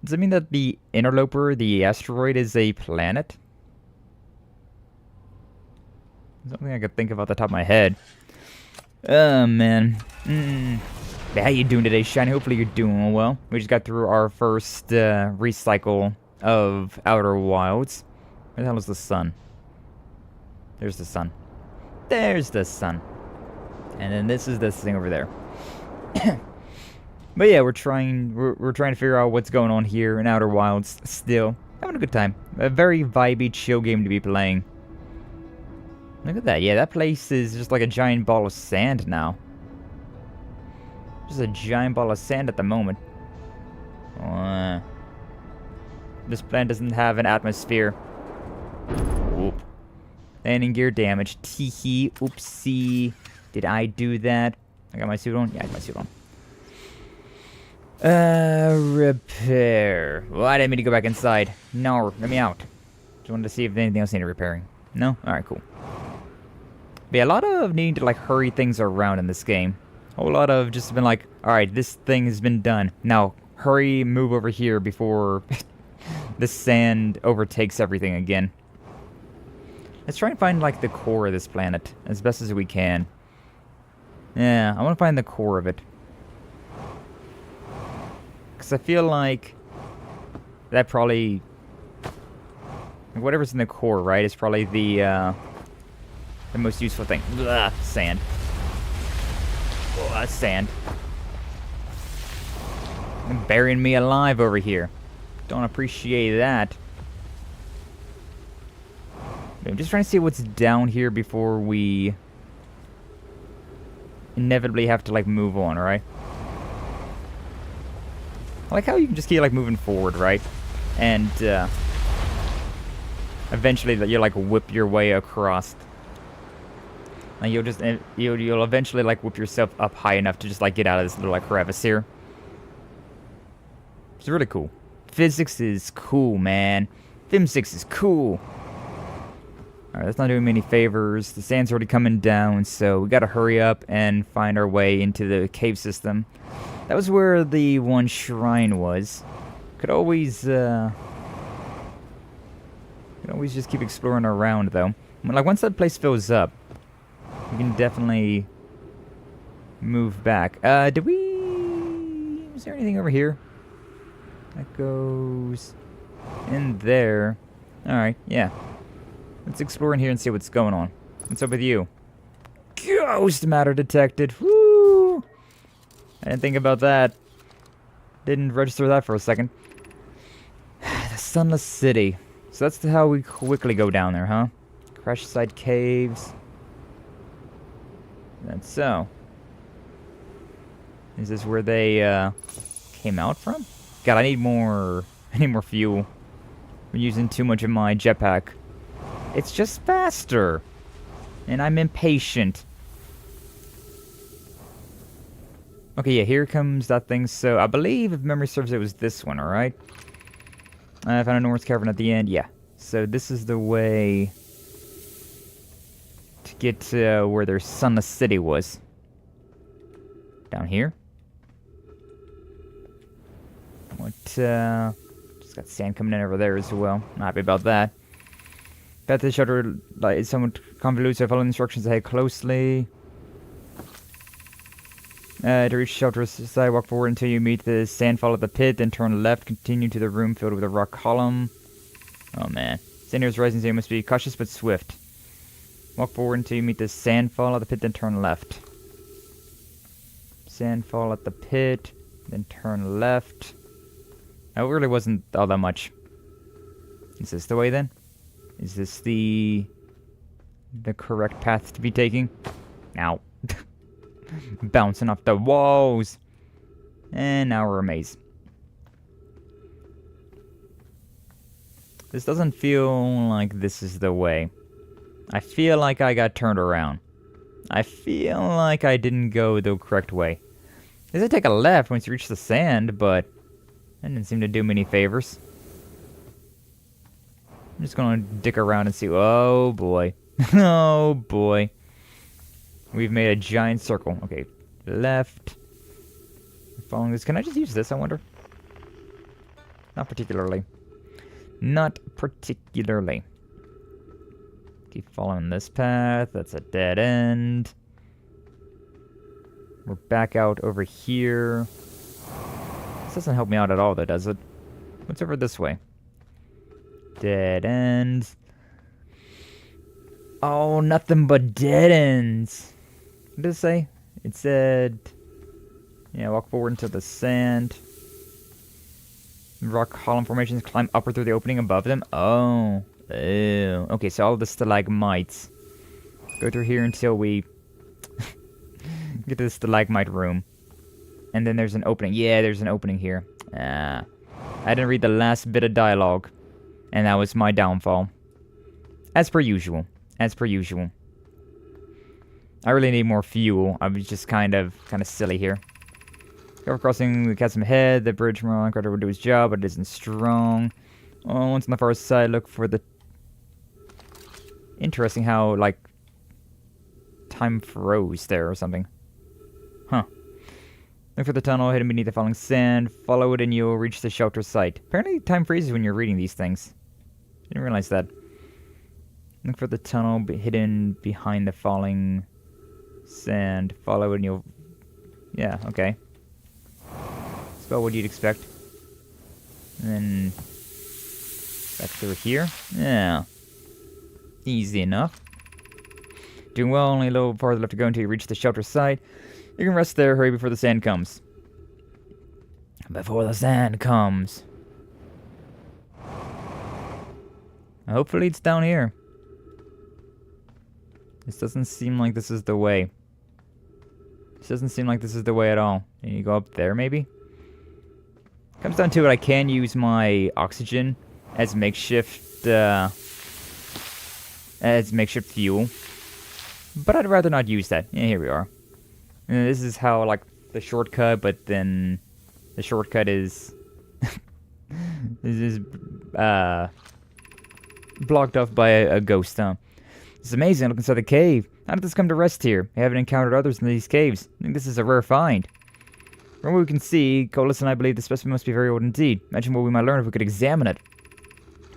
Does it mean that the interloper, the asteroid, is a planet? Something I could think of off the top of my head. Oh, man. How you doing today, Shiny? Hopefully you're doing well. We just got through our first recycle of Outer Wilds. Where the hell is the sun? There's the sun. There's the sun. And then this is this thing over there. But yeah, we're trying to figure out what's going on here in Outer Wilds still. Having a good time. A very vibey, chill game to be playing. Look at that. Yeah, that place is just like a giant ball of sand now. Just a giant ball of sand at the moment. This planet doesn't have an atmosphere. Oop. Landing gear damage. Teehee. Oopsie. Did I do that? I got my suit on? Yeah, I got my suit on. Repair. Well, I didn't mean to go back inside. No, let me out. Just wanted to see if anything else needed repairing. No? Alright, cool. But yeah, a lot of needing to, like, hurry things around in this game. A whole lot of just been like, alright, this thing has been done. Now, hurry, move over here before the sand overtakes everything again. Let's try and find, like, the core of this planet as best as we can. Yeah, I want to find the core of it. Because I feel like that probably... whatever's in the core, right, is probably the most useful thing. Ugh, sand. Oh, that's sand. And burying me alive over here. Don't appreciate that. I'm just trying to see what's down here before we inevitably have to, like, move on, right? I like how you can just keep, like, moving forward, right? And, eventually you'll, like, whip your way across. Like, you'll eventually, like, whip yourself up high enough to just, like, get out of this little, like, crevice here. It's really cool. Physics is cool, man. Fim6 is cool. Alright, that's not doing me any favors. The sand's already coming down, so we gotta hurry up and find our way into the cave system. That was where the one shrine was. Could always just keep exploring around, though. Like, once that place fills up, we can definitely move back. Is there anything over here? That goes in there. Alright, yeah. Let's explore in here and see what's going on. What's up with you? Ghost matter detected. Woo! I didn't think about that. Didn't register that for a second. The Sunless City. So that's how we quickly go down there, huh? Crash side caves. That's so. Is this where they came out from? God, I need more fuel. I'm using too much of my jetpack. It's just faster. And I'm impatient. Okay, yeah, here comes that thing. So, I believe, if memory serves, it was this one, alright? I found a Norse cavern at the end. Yeah. So, this is the way to get to where their sunless city was. Down here. What, just got sand coming in over there as well. Not happy about that. Path to the shelter is somewhat convoluted, so follow the instructions ahead closely. To reach shelter side, walk forward until you meet the sandfall at the pit, then turn left, continue to the room filled with a rock column. Oh man. Sand is rising, so you must be cautious but swift. Walk forward until you meet the sandfall at the pit, then turn left. Sandfall at the pit, then turn left. That really wasn't all that much. Is this the way then? Is this the correct path to be taking? Ow. Bouncing off the walls. And now we're a maze. This doesn't feel like this is the way. I feel like I got turned around. I feel like I didn't go the correct way. It said take a left once you reach the sand, but that didn't seem to do me any favors. I'm just gonna dick around and see. Oh boy. Oh boy. We've made a giant circle. Okay, left. Following this. Can I just use this, I wonder? Not particularly. Not particularly. Keep following this path. That's a dead end. We're back out over here. This doesn't help me out at all, though, does it? What's over this way? Dead ends. Oh, nothing but dead ends. What did it say? It said, yeah, walk forward into the sand. Rock column formations, climb upward through the opening above them. Oh. Ew. Okay, so all the stalagmites. Go through here until we get to the stalagmite room. And then there's an opening. Yeah, there's an opening here. I didn't read the last bit of dialogue. And that was my downfall. As per usual. As per usual. I really need more fuel. I was just kind of silly here. Cover crossing the chasm ahead. The bridge from Minecraft will do his job, but it isn't strong. Oh, once on the far side, look for the... Interesting how, like, time froze there or something. Huh. Look for the tunnel hidden beneath the falling sand. Follow it and you'll reach the shelter site. Apparently time freezes when you're reading these things. Didn't realize that. Look for the tunnel hidden behind the falling sand. Follow it and you'll... Yeah, okay. That's about what you'd expect. And then... back through here. Yeah. Easy enough. Doing well, only a little farther left to go until you reach the shelter site. You can rest there, hurry before the sand comes. Before the sand comes. Hopefully it's down here. This doesn't seem like this is the way. This doesn't seem like this is the way at all. Can you go up there, maybe? Comes down to it, I can use my oxygen as makeshift fuel. But I'd rather not use that. Yeah, here we are. And this is how, like, the shortcut, but then the shortcut is... blocked off by a ghost, huh? It's amazing. Look inside the cave. How did this come to rest here? I haven't encountered others in these caves. I think this is a rare find. From what we can see, Colas and I believe the specimen must be very old indeed. Imagine what we might learn if we could examine it.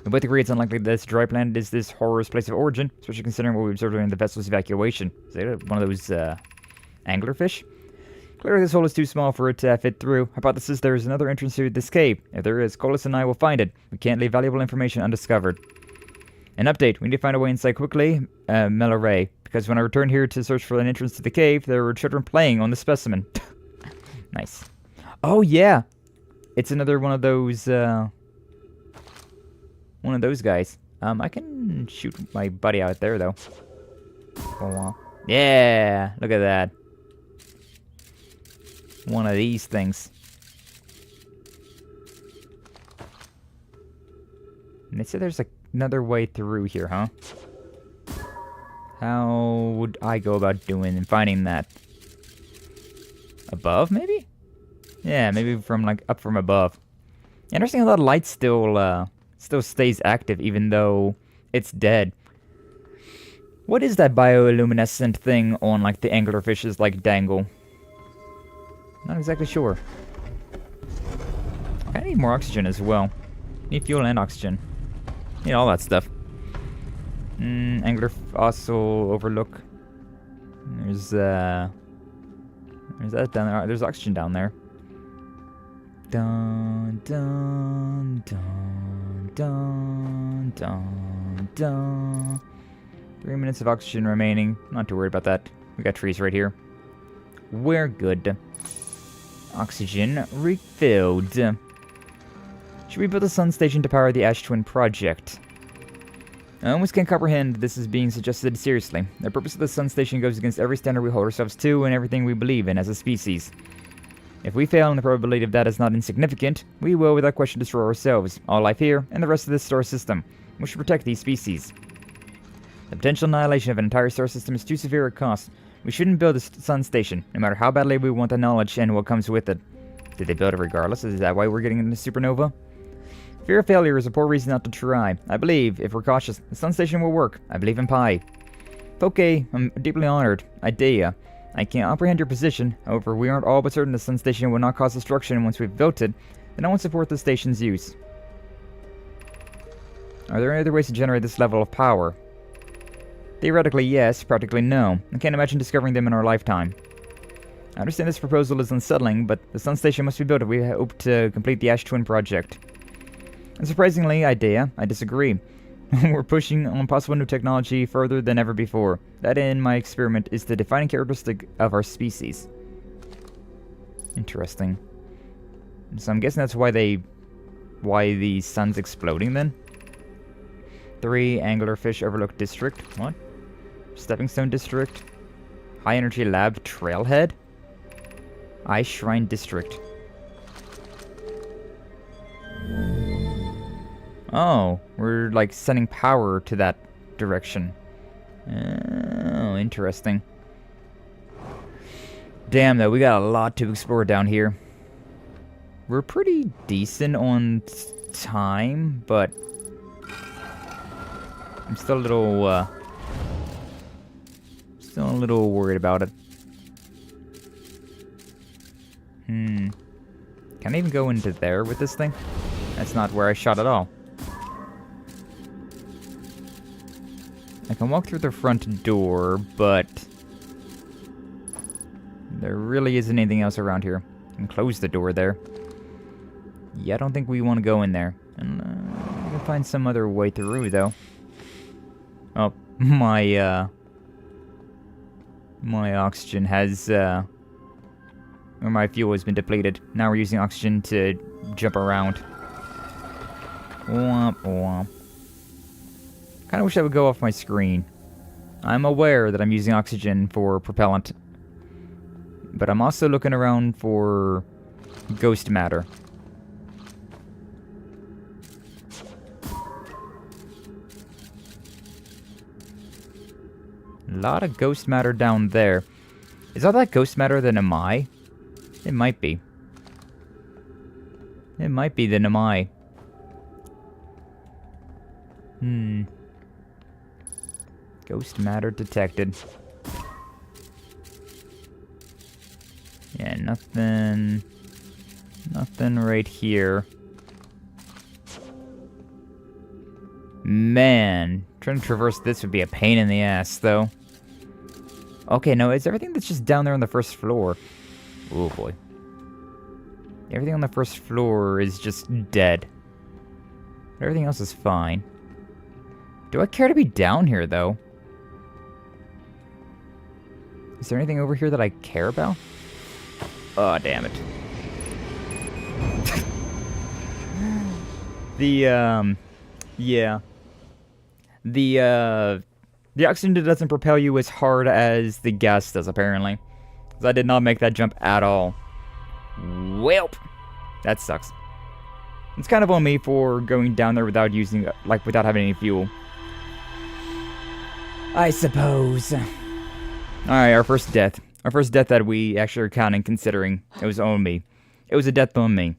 We both agree it's unlikely that this dry planet is this horror's place of origin, especially considering what we observed during the vessel's evacuation. Is it one of those, anglerfish? Clearly this hole is too small for it to fit through. Hypothesis there is another entrance to this cave. If there is, Colas and I will find it. We can't leave valuable information undiscovered. An update. We need to find a way inside quickly, Melaray, because when I returned here to search for an entrance to the cave, there were children playing on the specimen. Nice. Oh, yeah. It's another one of those guys. I can shoot my buddy out there, though. Yeah, look at that. One of these things. And they said there's like another way through here, huh? How would I go about doing and finding that? Above, maybe? Yeah, maybe from like up from above. Interesting how that light still stays active even though it's dead. What is that bioluminescent thing on like the anglerfish's like dangle? Not exactly sure. I need more oxygen as well. Need fuel and oxygen. Need all that stuff. Angler fossil overlook. There's that down there. There's oxygen down there. Dun dun dun dun dun dun. 3 minutes of oxygen remaining. Not too worried about that. We got trees right here. We're good. Oxygen refilled. Should we build a sun station to power the Ash Twin project? I almost can't comprehend this is being suggested seriously. The purpose of the sun station goes against every standard we hold ourselves to and everything we believe in as a species. If we fail and the probability of that is not insignificant, we will without question destroy ourselves, all life here, and the rest of this star system. We should protect these species. The potential annihilation of an entire star system is too severe a cost. We shouldn't build a sun station, no matter how badly we want the knowledge and what comes with it. Did they build it regardless? Is that why we're getting into supernova? Fear of failure is a poor reason not to try. I believe, if we're cautious, the sun station will work. I believe in Pi. Okay, I'm deeply honored. Idea. I can't comprehend your position. However, we aren't all but certain the sun station will not cause destruction once we've built it, then I won't support the station's use. Are there any other ways to generate this level of power? Theoretically, yes. Practically, no. I can't imagine discovering them in our lifetime. I understand this proposal is unsettling, but the sun station must be built if we hope to complete the Ash Twin project. And surprisingly, I disagree. We're pushing on possible new technology further than ever before. That, in my experiment, is the defining characteristic of our species. Interesting. So I'm guessing that's why the sun's exploding then? 3 Anglerfish Overlook District. What? Stepping Stone District. High Energy Lab Trailhead. Ice Shrine District. Oh, we're like sending power to that direction. Oh, interesting. Damn, though, we got a lot to explore down here. We're pretty decent on time, but I'm still a little worried about it. Can I even go into there with this thing? That's not where I shot at all. I can walk through the front door, but there really isn't anything else around here. I can close the door there. Yeah, I don't think we want to go in there. And we can find some other way through, though. Oh, my oxygen has, or my fuel has been depleted. Now we're using oxygen to jump around. Womp womp. Kinda wish that would go off my screen. I'm aware that I'm using oxygen for propellant. But I'm also looking around for ghost matter. A lot of ghost matter down there. Is all that ghost matter the Namai? It might be. It might be the Namai. Ghost matter detected. Yeah, nothing. Nothing right here. Man, trying to traverse this would be a pain in the ass, though. Okay, no, it's everything that's just down there on the first floor. Oh, boy. Everything on the first floor is just dead. Everything else is fine. Do I care to be down here, though? Is there anything over here that I care about? Oh, damn it. Yeah. The oxygen doesn't propel you as hard as the gas does, apparently. Because I did not make that jump at all. Welp. That sucks. It's kind of on me for going down there without using, like, without having any fuel. I suppose. Alright, our first death. Our first death that we actually are counting, considering it was on me. It was a death on me.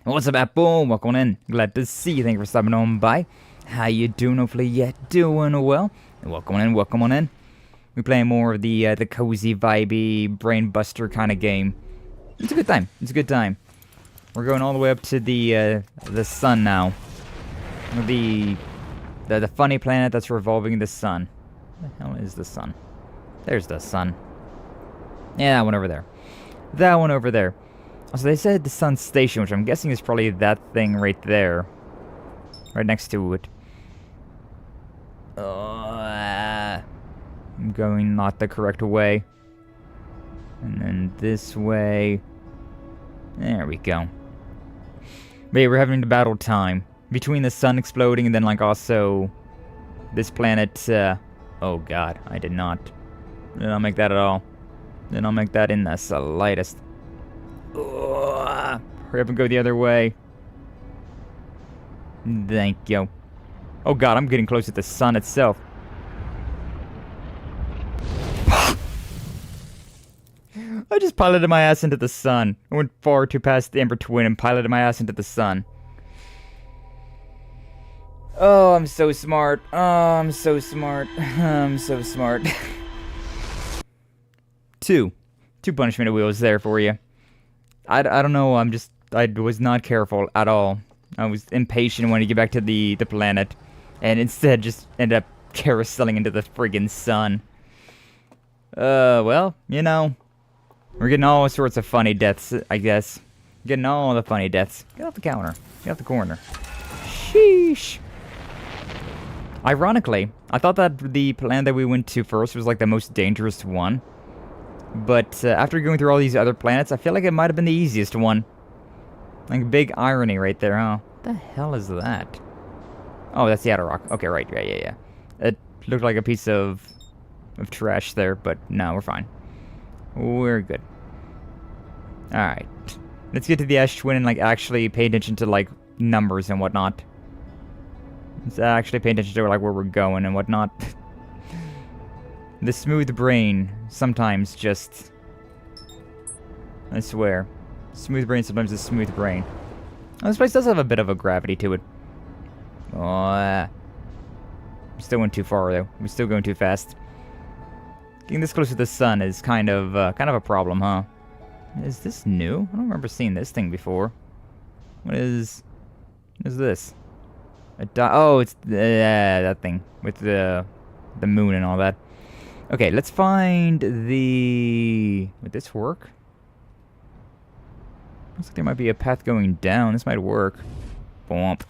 What's up, Apple? Welcome in. Glad to see you. Thank you for stopping on by. How you doing? Hopefully you're doing well. And welcome on in. Welcome on in. We're playing more of the cozy, vibey, brain buster kind of game. It's a good time. It's a good time. We're going all the way up to the sun now. The funny planet that's revolving the sun. What the hell is the sun? There's the sun. Yeah, that one over there. That one over there. So they said the sun station, which I'm guessing is probably that thing right there. Right next to it. I'm going not the correct way. And then this way. There we go. But yeah, we're having the battle time. Between the sun exploding and then like also this planet, oh god, I did not make that at all. Did not make that in the slightest. Hurry up and go the other way. Thank you. Oh god, I'm getting close to the sun itself. I just piloted my ass into the sun. I went far too past the Ember Twin and piloted my ass into the sun. Oh, I'm so smart. Oh, I'm so smart. I'm so smart. Two punishment wheels there for you. I don't know, I was not careful at all. I was impatient when to get back to the planet. And instead just ended up carouseling into the friggin' sun. Well, you know. We're getting all sorts of funny deaths, I guess. Getting all the funny deaths. Get off the counter. Get off the corner. Sheesh. Ironically, I thought that the planet that we went to first was like the most dangerous one. But after going through all these other planets, I feel like it might have been the easiest one. Like, big irony right there, huh? What the hell is that? Oh, that's the outer rock. Okay, right. Yeah. It looked like a piece of trash there, but no, we're fine. We're good. Alright. Let's get to the Ash Twin and, like, actually pay attention to, like, numbers and whatnot. Let's actually pay attention to, like, where we're going and whatnot. The smooth brain sometimes just... I swear. Smooth brain sometimes is smooth brain. Oh, this place does have a bit of a gravity to it. Oh, still went too far, though. We're still going too fast. Getting this close to the sun is kind of a problem, huh? Is this new? I don't remember seeing this thing before. What is this? Oh, it's that thing with the moon and all that. Okay, let's find the... Would this work? Looks like there might be a path going down. This might work. Bump.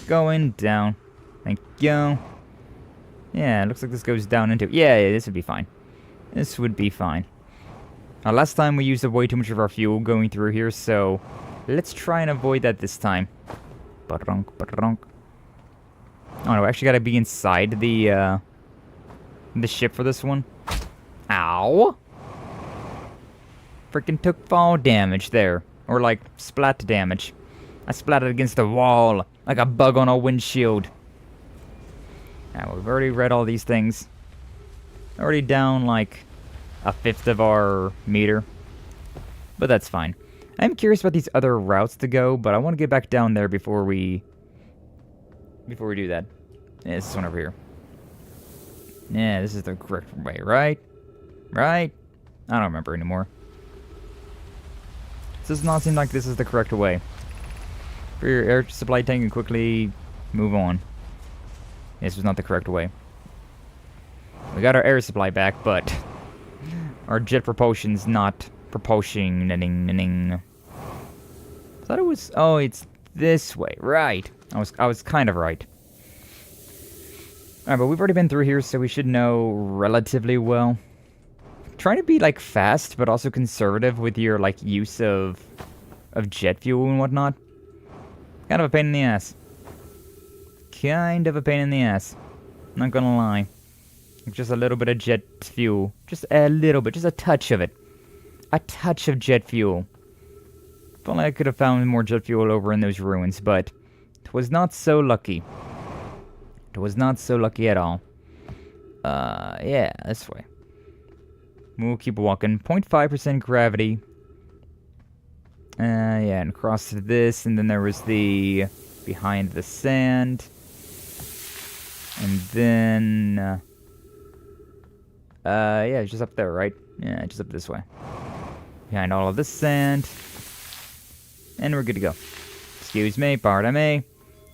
Going down. Thank you. Yeah, it looks like this goes down into... Yeah, this would be fine. This would be fine. Last time we used up way too much of our fuel going through here, so... Let's try and avoid that this time. Oh no, we actually gotta be inside the ship for this one. Ow! Freaking took fall damage there. Or like, splat damage. I splatted against the wall, like a bug on a windshield. Now, we've already read all these things. Already down, like, a fifth of our meter. But that's fine. I'm curious about these other routes to go, but I want to get back down there before we do that. Yeah, this one over here. Yeah, this is the correct way, right? Right? I don't remember anymore. This does not seem like this is the correct way. For your air supply tank and quickly move on. This was not the correct way. We got our air supply back, but our jet propulsion's not propulsioning. I thought it was... Oh, it's this way. Right. I was kind of right. Alright, but we've already been through here, so we should know relatively well. Trying to be, like, fast, but also conservative with your, like, use of jet fuel and whatnot. Kind of a pain in the ass. Kind of a pain in the ass. Not gonna lie. Just a little bit of jet fuel. Just a little bit. Just a touch of it. A touch of jet fuel. only I could have found more jet fuel over in those ruins, but it was not so lucky. It was not so lucky at all. Yeah, this way. We'll keep walking. 0.5% gravity. Yeah, and across to this, and then there was the behind the sand. And then, yeah, just up there, right? Yeah, just up this way. Behind all of this sand. And we're good to go. Excuse me, pardon me.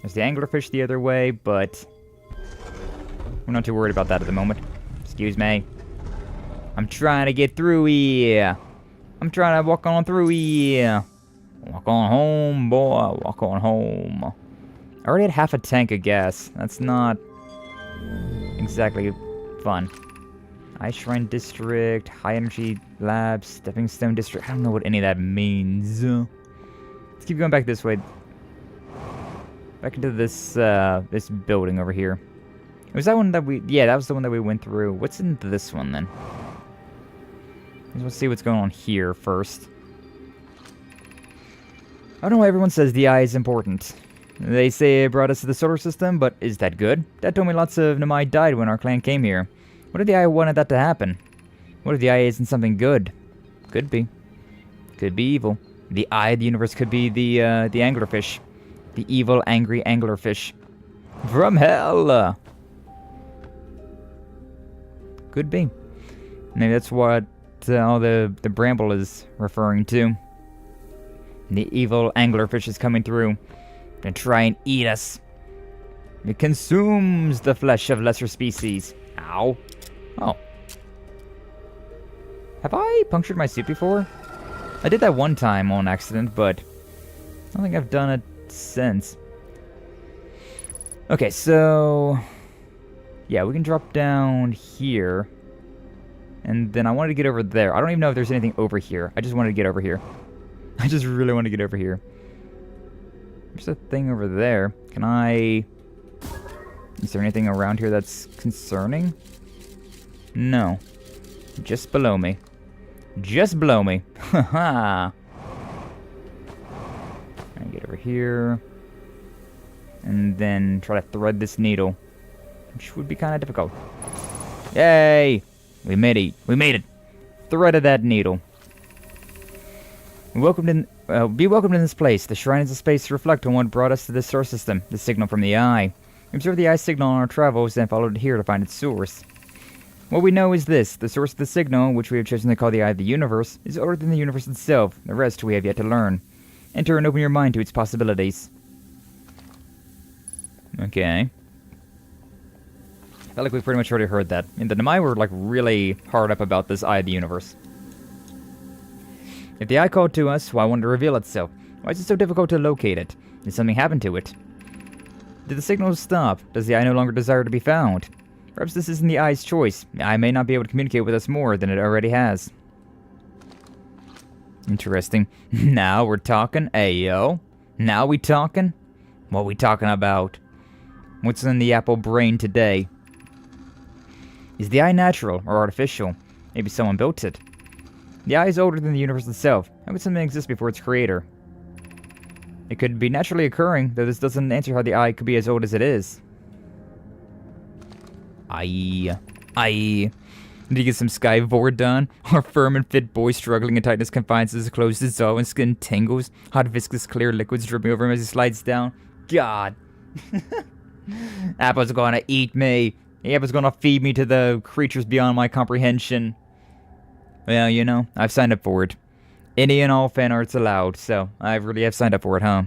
There's the anglerfish the other way, but we're not too worried about that at the moment. Excuse me. I'm trying to get through here. I'm trying to walk on through here. Walk on home, boy. Walk on home. I already had half a tank of gas. That's not exactly fun. Ice Shrine District, High Energy Labs, Stepping Stone District. I don't know what any of that means. Let's keep going back this way. Back into this this building over here. Was that one that we... Yeah, that was the one that we went through. What's in this one, then? Let's see what's going on here first. I don't know why everyone says the eye is important. They say it brought us to the solar system, but is that good? Dad told me lots of Namai died when our clan came here. What if the eye wanted that to happen? What if the eye isn't something good? Could be. Could be evil. The eye of the universe could be the anglerfish. The evil, angry anglerfish. From hell! Could be. Maybe that's what all the bramble is referring to. The evil anglerfish is coming through to try and eat us. It consumes the flesh of lesser species. Ow. Oh. Have I punctured my suit before? I did that one time on accident, but I don't think I've done it since. Okay, so... yeah, we can drop down here. And then I wanted to get over there. I don't even know if there's anything over here. I just wanted to get over here. I just really want to get over here. There's a thing over there. Can I... is there anything around here that's concerning? No. Just below me. Just below me. Haha. Get over here. And then try to thread this needle. Which would be kind of difficult. Yay! We made it. We made it. Threaded that needle. Be welcomed in this place. The shrine is a space to reflect on what brought us to this source system, the signal from the eye. We observed the eye signal on our travels, and followed it here to find its source. What we know is this: the source of the signal, which we have chosen to call the eye of the universe, is older than the universe itself. The rest we have yet to learn. Enter and open your mind to its possibilities. Okay. I felt like we pretty much already heard that. And the Namai were like really hard up about this eye of the universe. If the eye called to us, why won't it reveal itself? Why is it so difficult to locate it? Did something happen to it? Did the signal stop? Does the eye no longer desire to be found? Perhaps this isn't the eye's choice. The eye may not be able to communicate with us more than it already has. Interesting. Now we're talking, ayo. Now we talking? What we talking about? What's in the apple brain today? Is the eye natural or artificial? Maybe someone built it. The eye is older than the universe itself. How could something exist before its creator? It could be naturally occurring, though this doesn't answer how the eye could be as old as it is. Aye. Did you get some Skye Vord done? Our firm and fit boy struggling in tightness confines as clothes dissolve and skin tingles. Hot viscous clear liquids dripping over him as he slides down. God. Apple's gonna eat me. Apple's gonna feed me to the creatures beyond my comprehension. Well, you know, I've signed up for it. Any and all fan arts allowed, so I really have signed up for it, huh?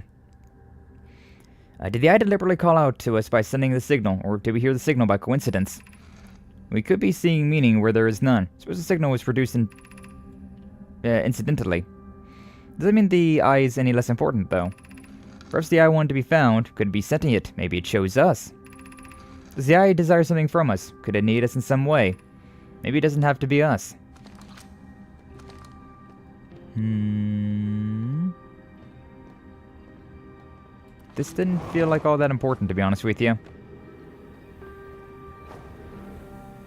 Did the eye deliberately call out to us by sending the signal, or did we hear the signal by coincidence? We could be seeing meaning where there is none. Suppose the signal was produced incidentally. Does that mean the eye is any less important, though? Perhaps the eye wanted to be found. Could it be sentient? Maybe it chose us. Does the eye desire something from us? Could it need us in some way? Maybe it doesn't have to be us. This didn't feel like all that important, to be honest with you.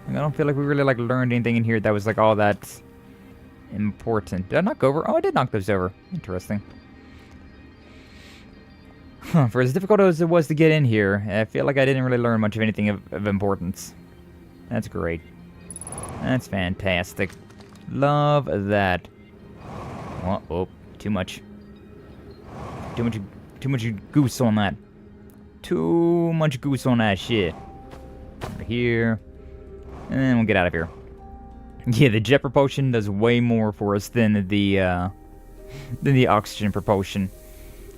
I don't feel like we really learned anything in here that was all that important. Did I knock over? Oh, I did knock those over. Interesting. For as difficult as it was to get in here, I feel like I didn't really learn much of anything of importance. That's great. That's fantastic. Love that. Oh, too much. Too much goose on that. Too much goose on that shit. Over here. And then we'll get out of here. Yeah, the jet propulsion does way more for us than the oxygen propulsion.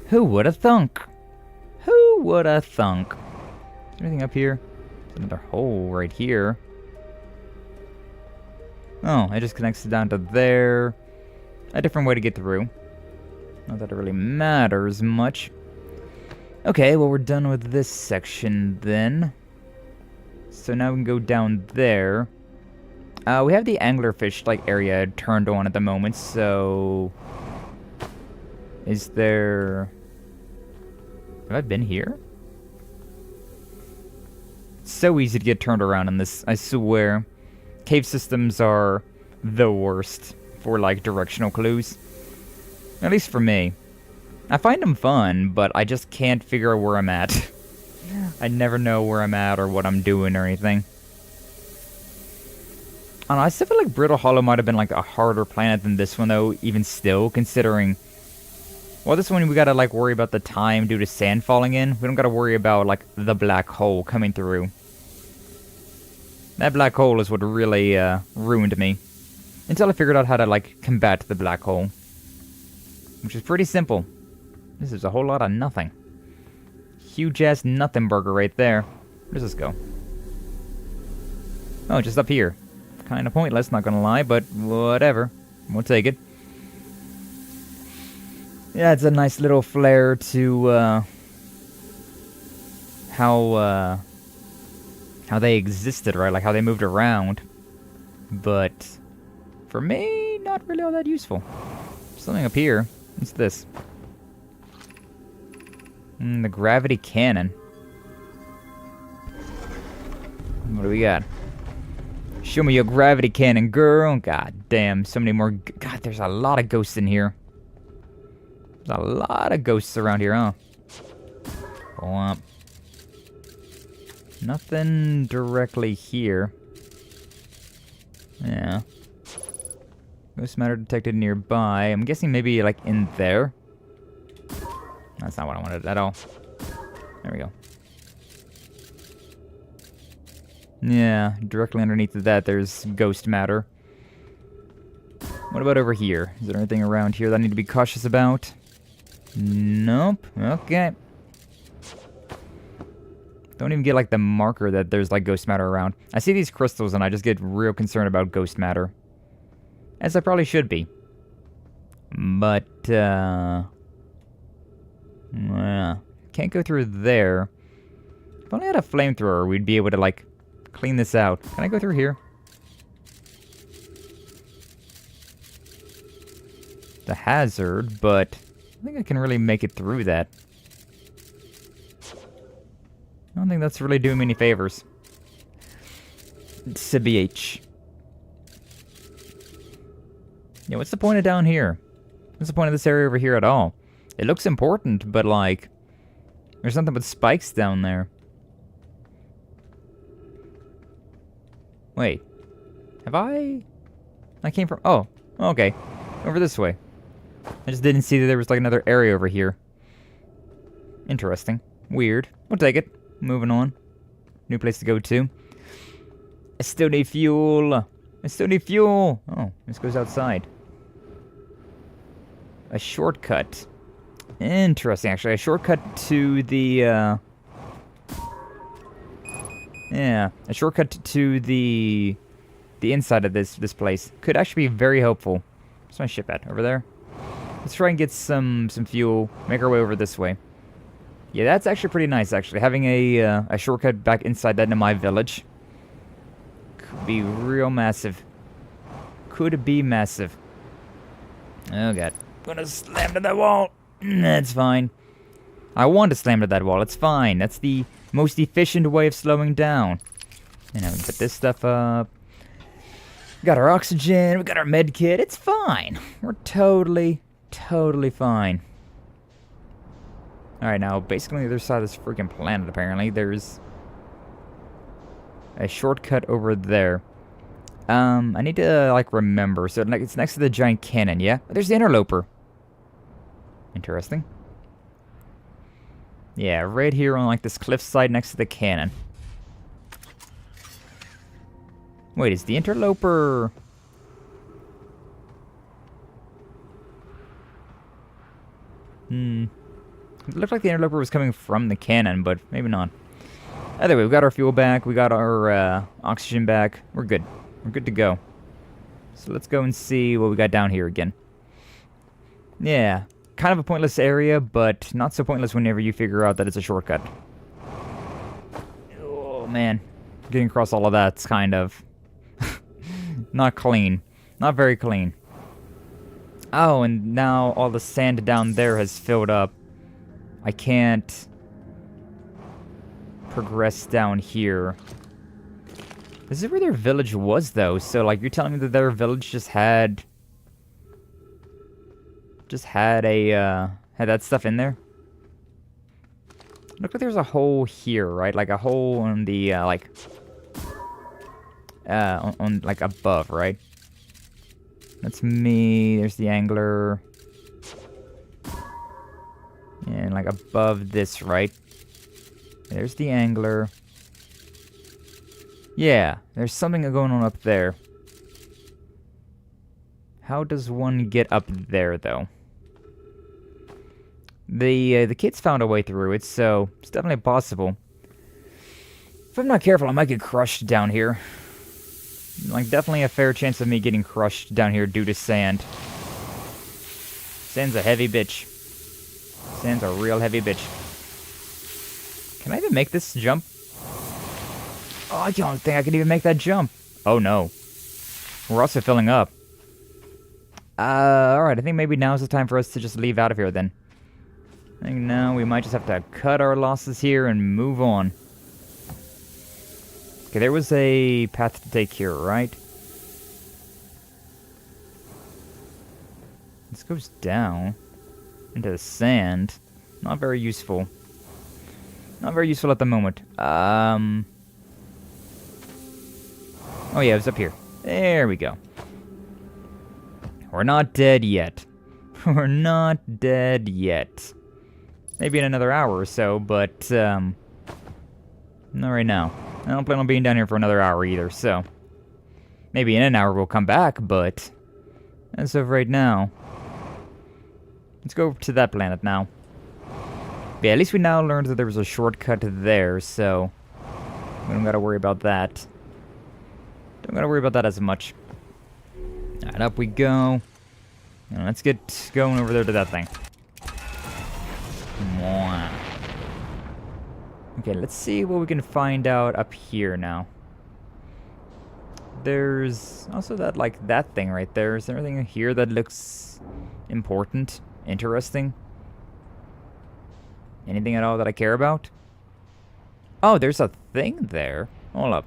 Who would have thunk? Who would have thunk? Is there anything up here? There's another hole right here. Oh, it just connects down to there. A different way to get through. Not that it really matters much. Okay, well, we're done with this section then. So now we can go down there. We have the anglerfish like area turned on at the moment, so... Is there... Have I been here? It's so easy to get turned around in this, I swear. Cave systems are the worst for, like, directional clues. At least for me. I find them fun, but I just can't figure out where I'm at. I never know where I'm at or what I'm doing or anything. I don't know, I still feel like Brittle Hollow might have been, like, a harder planet than this one, though, even still, considering... Well, this one we gotta, like, worry about the time due to sand falling in. We don't gotta worry about, like, the black hole coming through. That black hole is what really, ruined me. Until I figured out how to, like, combat the black hole. Which is pretty simple. This is a whole lot of nothing. Huge-ass nothing burger right there. Where does this go? Oh, just up here. Kinda pointless, not gonna lie, but whatever. We'll take it. Yeah, it's a nice little flair to, how they existed, right? Like, how they moved around. But, for me, not really all that useful. Something up here. What's this? The gravity cannon. What do we got? Show me your gravity cannon, girl. God damn, so many more... God, there's a lot of ghosts in here. There's a lot of ghosts around here, huh? Womp. Nothing directly here. Yeah. Ghost matter detected nearby. I'm guessing maybe, like, in there. That's not what I wanted at all. There we go. Yeah, directly underneath of that, there's ghost matter. What about over here? Is there anything around here that I need to be cautious about? Nope. Okay. Don't even get, like, the marker that there's, like, ghost matter around. I see these crystals, and I just get real concerned about ghost matter. As I probably should be. But, can't go through there. If only I had a flamethrower, we'd be able to, like, clean this out. Can I go through here? The hazard, but I think I can really make it through that. I don't think that's really doing me any favors. CBH. Yeah, what's the point of down here? What's the point of this area over here at all? It looks important, but, like, there's nothing but spikes down there. Wait. Have I came from... Oh, okay. Over this way. I just didn't see that there was, like, another area over here. Interesting. Weird. We'll take it. Moving on. New place to go to. I still need fuel. I still need fuel. Oh, this goes outside. A shortcut. Interesting, actually. A shortcut to the, yeah, a shortcut to the inside of this place. Could actually be very helpful. Where's my ship at? Over there? Let's try and get some fuel. Make our way over this way. Yeah, that's actually pretty nice, actually. Having a shortcut back inside that into my village. Could be real massive. Could be massive. Oh, God. I'm gonna slam to that wall. That's fine. I want to slam to that wall. It's fine. That's the most efficient way of slowing down. And now we can put this stuff up. We got our oxygen. We got our med kit. It's fine. We're totally fine. Alright, now, basically on the other side of this freaking planet, apparently, there's a shortcut over there. I need to, like, remember. So, it's next to the giant cannon, yeah? There's the interloper. Interesting. Yeah, right here on, like, this cliffside next to the cannon. Wait, is the interloper... It looked like the interloper was coming from the cannon, but maybe not. Either way, we got our fuel back, we got our oxygen back. We're good. We're good to go. So let's go and see what we got down here again. Yeah, kind of a pointless area, but not so pointless whenever you figure out that it's a shortcut. Oh, man. Getting across all of that's kind of... not clean. Not very clean. Oh, and now all the sand down there has filled up. I can't progress down here. This is where their village was, though. So, like, you're telling me that their village just had that stuff in there? Look like there's a hole here, right? Like a hole on the on like above, right? That's me. There's the angler. And like above this, right? There's the angler. Yeah, there's something going on up there. How does one get up there, though? The kids found a way through it, so it's definitely possible. If I'm not careful, I might get crushed down here. Like, definitely a fair chance of me getting crushed down here due to sand. Sand's a heavy bitch. Sand's a real heavy bitch. Can I even make this jump? Oh, I don't think I can even make that jump. Oh, no. We're also filling up. Alright, I think maybe now's the time for us to just leave out of here, then. I think now we might just have to cut our losses here and move on. Okay, there was a path to take here, right? This goes down into the sand. Not very useful. Not very useful at the moment. Oh yeah, it was up here. There we go. We're not dead yet. We're not dead yet. Maybe in another hour or so, but not right now. I don't plan on being down here for another hour either, so maybe in an hour we'll come back, but as of right now, let's go to that planet now. Yeah, at least we now learned that there was a shortcut there, so we don't gotta worry about that. Don't gotta worry about that as much. Alright, up we go. Now let's get going over there to that thing. Mwah. Okay, let's see what we can find out up here now. There's also that thing right there. Is there anything here that looks important? Interesting? Anything at all that I care about? Oh, there's a thing there. Hold up.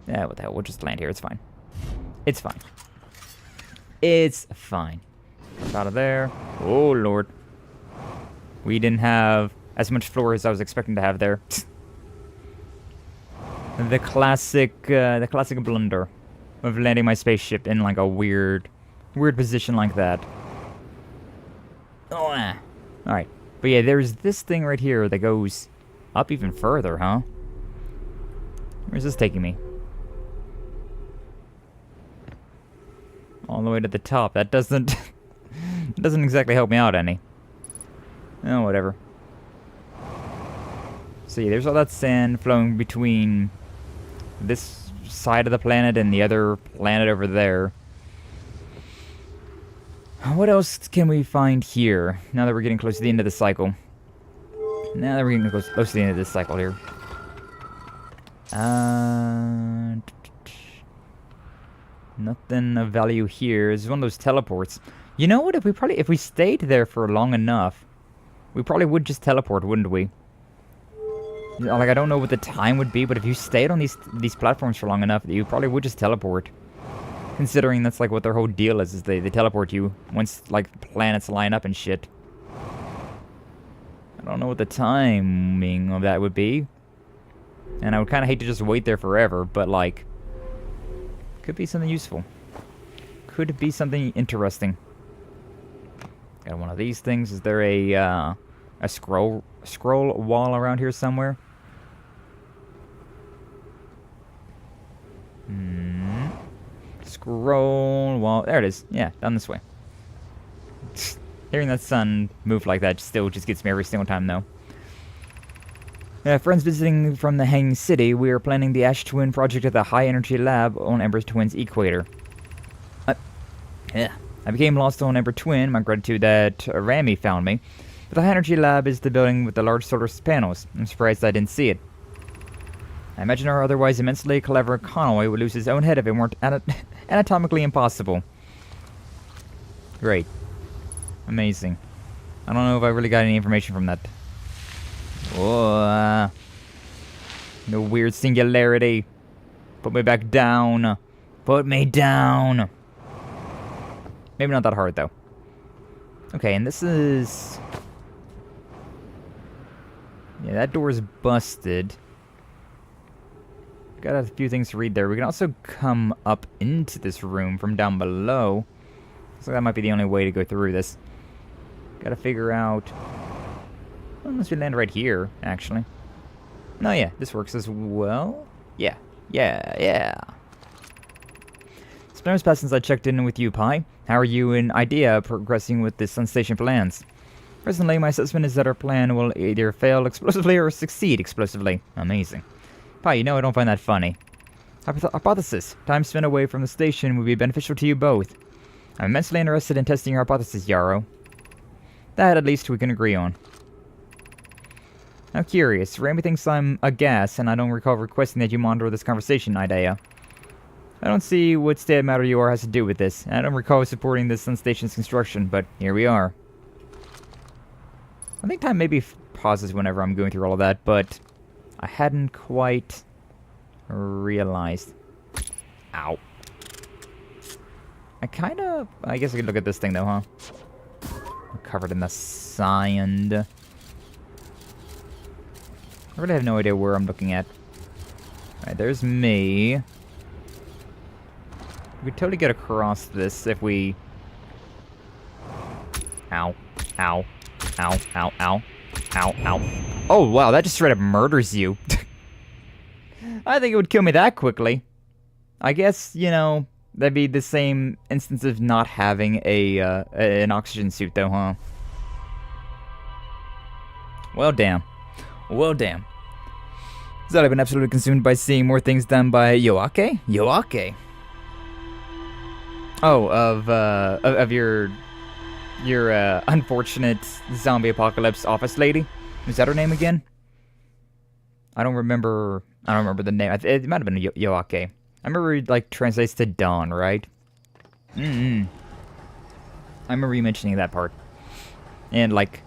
Yeah, what the hell? We'll just land here. It's fine. It's fine. It's fine. Out of there. Oh, Lord. We didn't have as much floor as I was expecting to have there. The classic blunder of landing my spaceship in like a weird position like that. Oh, alright. But yeah, there's this thing right here that goes up even further, huh? Where's this taking me? All the way to the top. That doesn't doesn't exactly help me out any. Oh, whatever. So yeah, there's all that sand flowing between this side of the planet and the other planet over there. What else can we find here, now that we're getting close to the end of the cycle? Now that we're getting close to the end of this cycle here. Nothing of value here. This is one of those teleports. You know what? If we stayed there for long enough, we probably would just teleport, wouldn't we? Like, I don't know what the time would be, but if you stayed on these platforms for long enough, you probably would just teleport. Considering that's like what their whole deal is they teleport you once like planets line up and shit. I don't know what the timing of that would be. And I would kind of hate to just wait there forever, but like, could be something useful. Could be something interesting. Got one of these things. Is there a scroll wall around here somewhere? Scroll wall. There it is. Yeah, down this way. Hearing that sun move like that still just gets me every single time, though. Friends visiting from the Hanging City, we are planning the Ash Twin project at the High Energy Lab on Ember Twin's equator. I became lost on Ember Twin, my gratitude that Rami found me. But the High Energy Lab is the building with the large solar panels. I'm surprised I didn't see it. I imagine our otherwise immensely clever Conway would lose his own head if it weren't anatomically impossible. Great. Amazing. I don't know if I really got any information from that. Oh, the weird singularity. Put me back down. Put me down. Maybe not that hard, though. Okay, and this is... Yeah, that door's busted. Got a few things to read there. We can also come up into this room from down below. So that might be the only way to go through this. Gotta figure out... Unless we land right here, actually. No, yeah, this works as well. Yeah. It's been past since I checked in with you, Pi. How are you and Idea progressing with the Sun Station plans? Presently, my assessment is that our plan will either fail explosively or succeed explosively. Amazing. Pi, you know I don't find that funny. Hypothesis. Time spent away from the station would be beneficial to you both. I'm immensely interested in testing your hypothesis, Yarrow. That, at least, we can agree on. Now, curious. Rami thinks I'm a gas, and I don't recall requesting that you monitor this conversation, Idea. I don't see what state of matter you are has to do with this. I don't recall supporting this Sun Station's construction, but here we are. I think time maybe pauses whenever I'm going through all of that, but I hadn't quite realized. Ow. I guess I could look at this thing though, huh? I'm covered in the sand. I really have no idea where I'm looking at. Alright, there's me. We could totally get across this if we... Ow. Ow. Ow. Ow. Ow. Ow. Ow. Oh, wow, that just straight up murders you. I think it would kill me that quickly. I guess, you know, that'd be the same instance of not having an oxygen suit, though, huh? Well, damn. Well, damn. So I've been absolutely consumed by seeing more things done by Yoake? Yoake? Oh, of your unfortunate zombie apocalypse office lady? Is that her name again? I don't remember the name. It might have been Yoake. I remember it, like, translates to dawn, right? I remember you mentioning that part. And, like,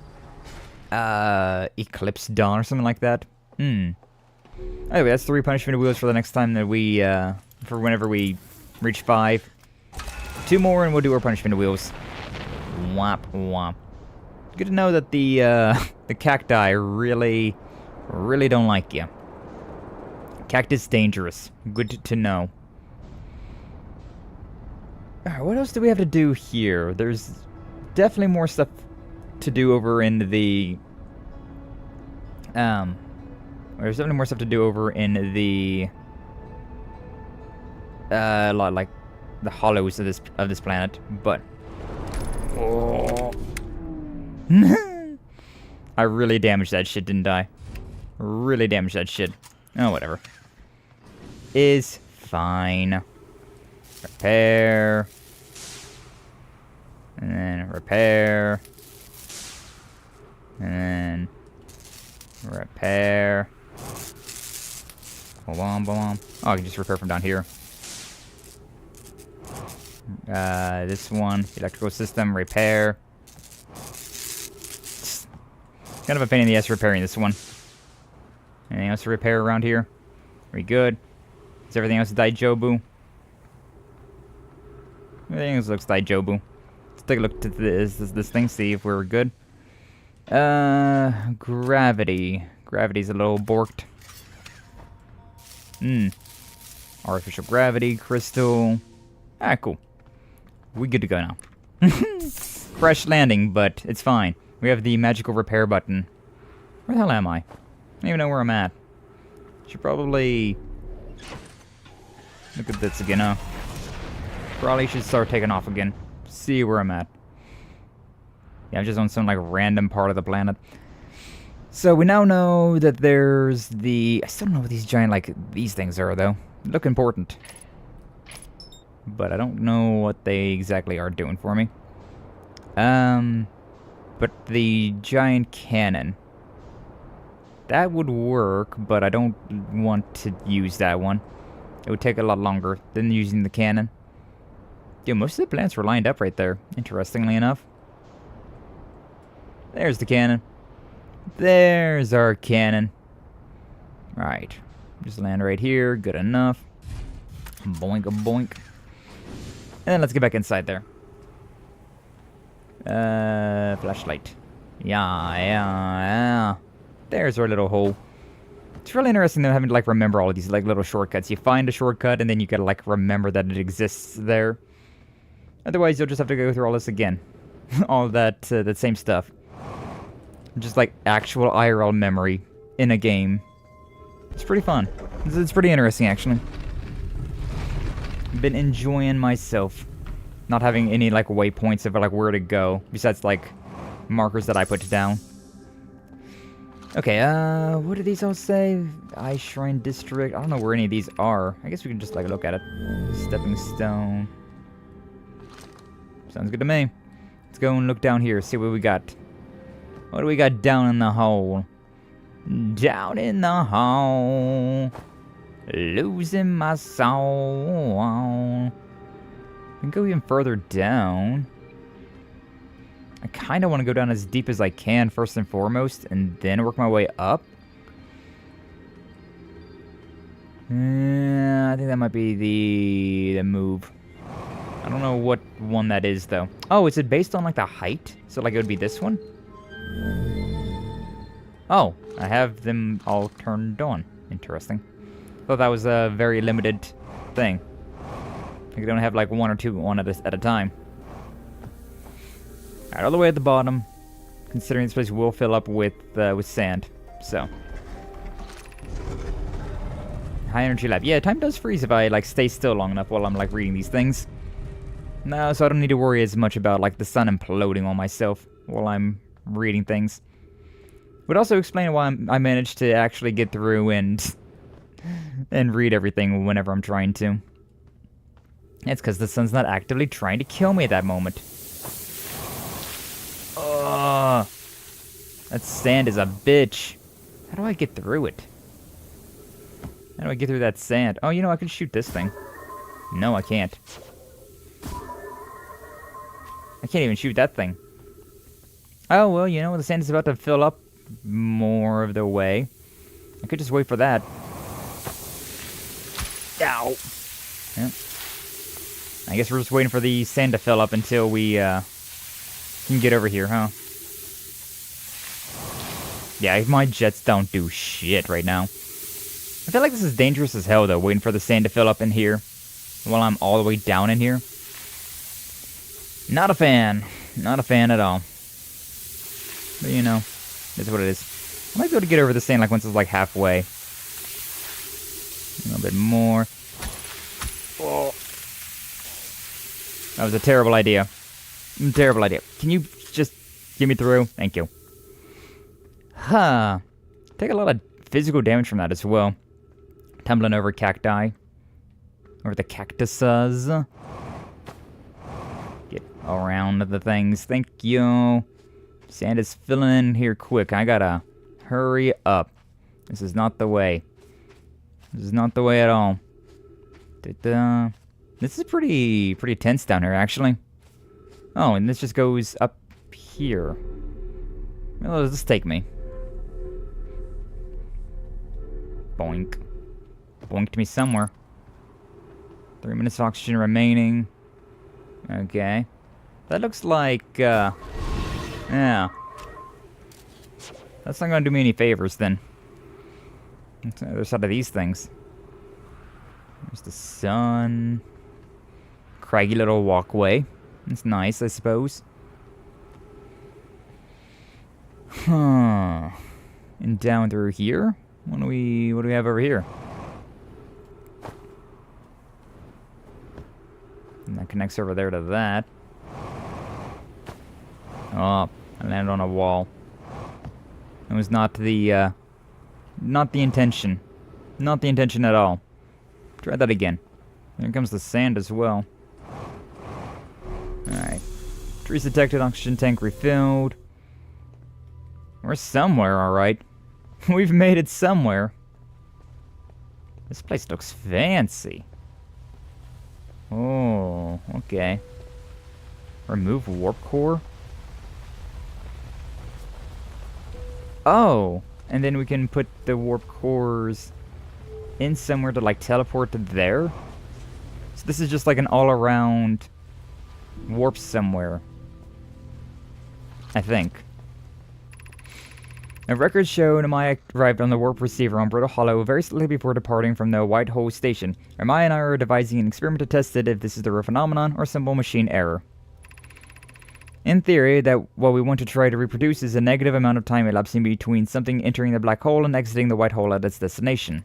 Eclipse Dawn or something like that. Anyway, that's 3 punishment wheels for the next time that we, for whenever we reach 5. 2 more and we'll do our punishment wheels. Womp womp. Good to know that the cacti really don't like you. Cactus dangerous. Good to know. Alright, what else do we have to do here? There's definitely more stuff to do over in the... There's definitely more stuff to do over in the... like the hollows of this planet, but... Oh. I really damaged that shit, didn't I? Really damaged that shit. Oh, whatever. Is fine. Repair. And then repair. And then repair. Boom, boom. Oh, I can just repair from down here. This one, electrical system, repair. It's kind of a pain in the ass repairing this one. Anything else to repair around here? Are we good? Is everything else Daijobu? Everything else looks Daijobu. Let's take a look at this thing, see if we're good. Gravity. Gravity's a little borked. Artificial gravity, crystal. Ah, cool. We good to go now. Crash landing, but it's fine. We have the magical repair button. Where the hell am I? I don't even know where I'm at. Should probably look at this again, huh? Probably should start taking off again. See where I'm at. Yeah, I'm just on some like random part of the planet. So we now know that there's the... I still don't know what these giant like these things are though. They look important. But I don't know what they exactly are doing for me. But the giant cannon. That would work, but I don't want to use that one. It would take a lot longer than using the cannon. Yeah, most of the plants were lined up right there, interestingly enough. There's the cannon. There's our cannon. Right. Just land right here. Good enough. Boink a boink. And then let's get back inside there. Flashlight. Yeah. There's our little hole. It's really interesting though having to like remember all of these like little shortcuts. You find a shortcut and then you gotta like remember that it exists there. Otherwise you'll just have to go through all this again. All that that same stuff. Just like actual IRL memory in a game. It's pretty fun. It's pretty interesting actually. Been enjoying myself. Not having any like waypoints of like where to go. Besides like markers that I put down. Okay, what do these all say? Ice Shrine District. I don't know where any of these are. I guess we can just like look at it. Stepping stone. Sounds good to me. Let's go and look down here, see what we got. What do we got down in the hole? Down in the hole. Losing my soul. I can go even further down. I kind of want to go down as deep as I can first and foremost, and then work my way up. I think that might be the move. I don't know what one that is, though. Oh, is it based on, like, the height? So, like, it would be this one? Oh, I have them all turned on. Interesting. Thought that was a very limited thing. I could only have, like, one or two on at a time. Alright, all the way at the bottom. Considering this place will fill up with sand. So. High energy lab. Yeah, time does freeze if I, like, stay still long enough while I'm, like, reading these things. No, so I don't need to worry as much about, like, the sun imploding on myself while I'm reading things. Would also explain why I managed to actually get through and read everything whenever I'm trying to. It's because the sun's not actively trying to kill me at that moment. Ugh. That sand is a bitch. How do I get through it? How do I get through that sand? Oh, you know, I can shoot this thing. No, I can't. I can't even shoot that thing. Oh, well, you know, the sand is about to fill up more of the way. I could just wait for that. Ow. Yeah. I guess we're just waiting for the sand to fill up until we can get over here, huh? Yeah, my jets don't do shit right now. I feel like this is dangerous as hell, though, waiting for the sand to fill up in here while I'm all the way down in here. Not a fan. Not a fan at all. But, you know, that's what it is. I might be able to get over the sand, like, once it's, like, halfway. A little bit more. Oh. That was a terrible idea. Terrible idea. Can you just get me through? Thank you. Huh. Take a lot of physical damage from that as well. Tumbling over cacti. Over the cactuses. Get around the things. Thank you. Sand is filling in here quick. I gotta hurry up. This is not the way. This is not the way at all. This is pretty tense down here, actually. Oh, and this just goes up here. Where does this take me? Boink. Boinked me somewhere. 3 minutes of oxygen remaining. Okay. That looks like, yeah. That's not gonna do me any favors then. What's the other side of these things? There's the sun. Craggy little walkway. It's nice, I suppose. Huh. And down through here? What do we have over here? And that connects over there to that. Oh, I landed on a wall. It was not the intention. Not the intention at all. Try that again. Here comes the sand as well. Alright. Trees detected, oxygen tank refilled. We're somewhere, alright. We've made it somewhere. This place looks fancy. Oh, okay. Remove warp core? Oh, and then we can put the warp cores in somewhere to like teleport to there? So this is just like an all-around warp somewhere. I think. Now, records show Amaya arrived on the warp receiver on Brittle Hollow very slightly before departing from the White Hole station. Amaya and I are devising an experiment to test it if this is the real phenomenon or simple machine error. In theory, that what we want to try to reproduce is a negative amount of time elapsing between something entering the black hole and exiting the white hole at its destination.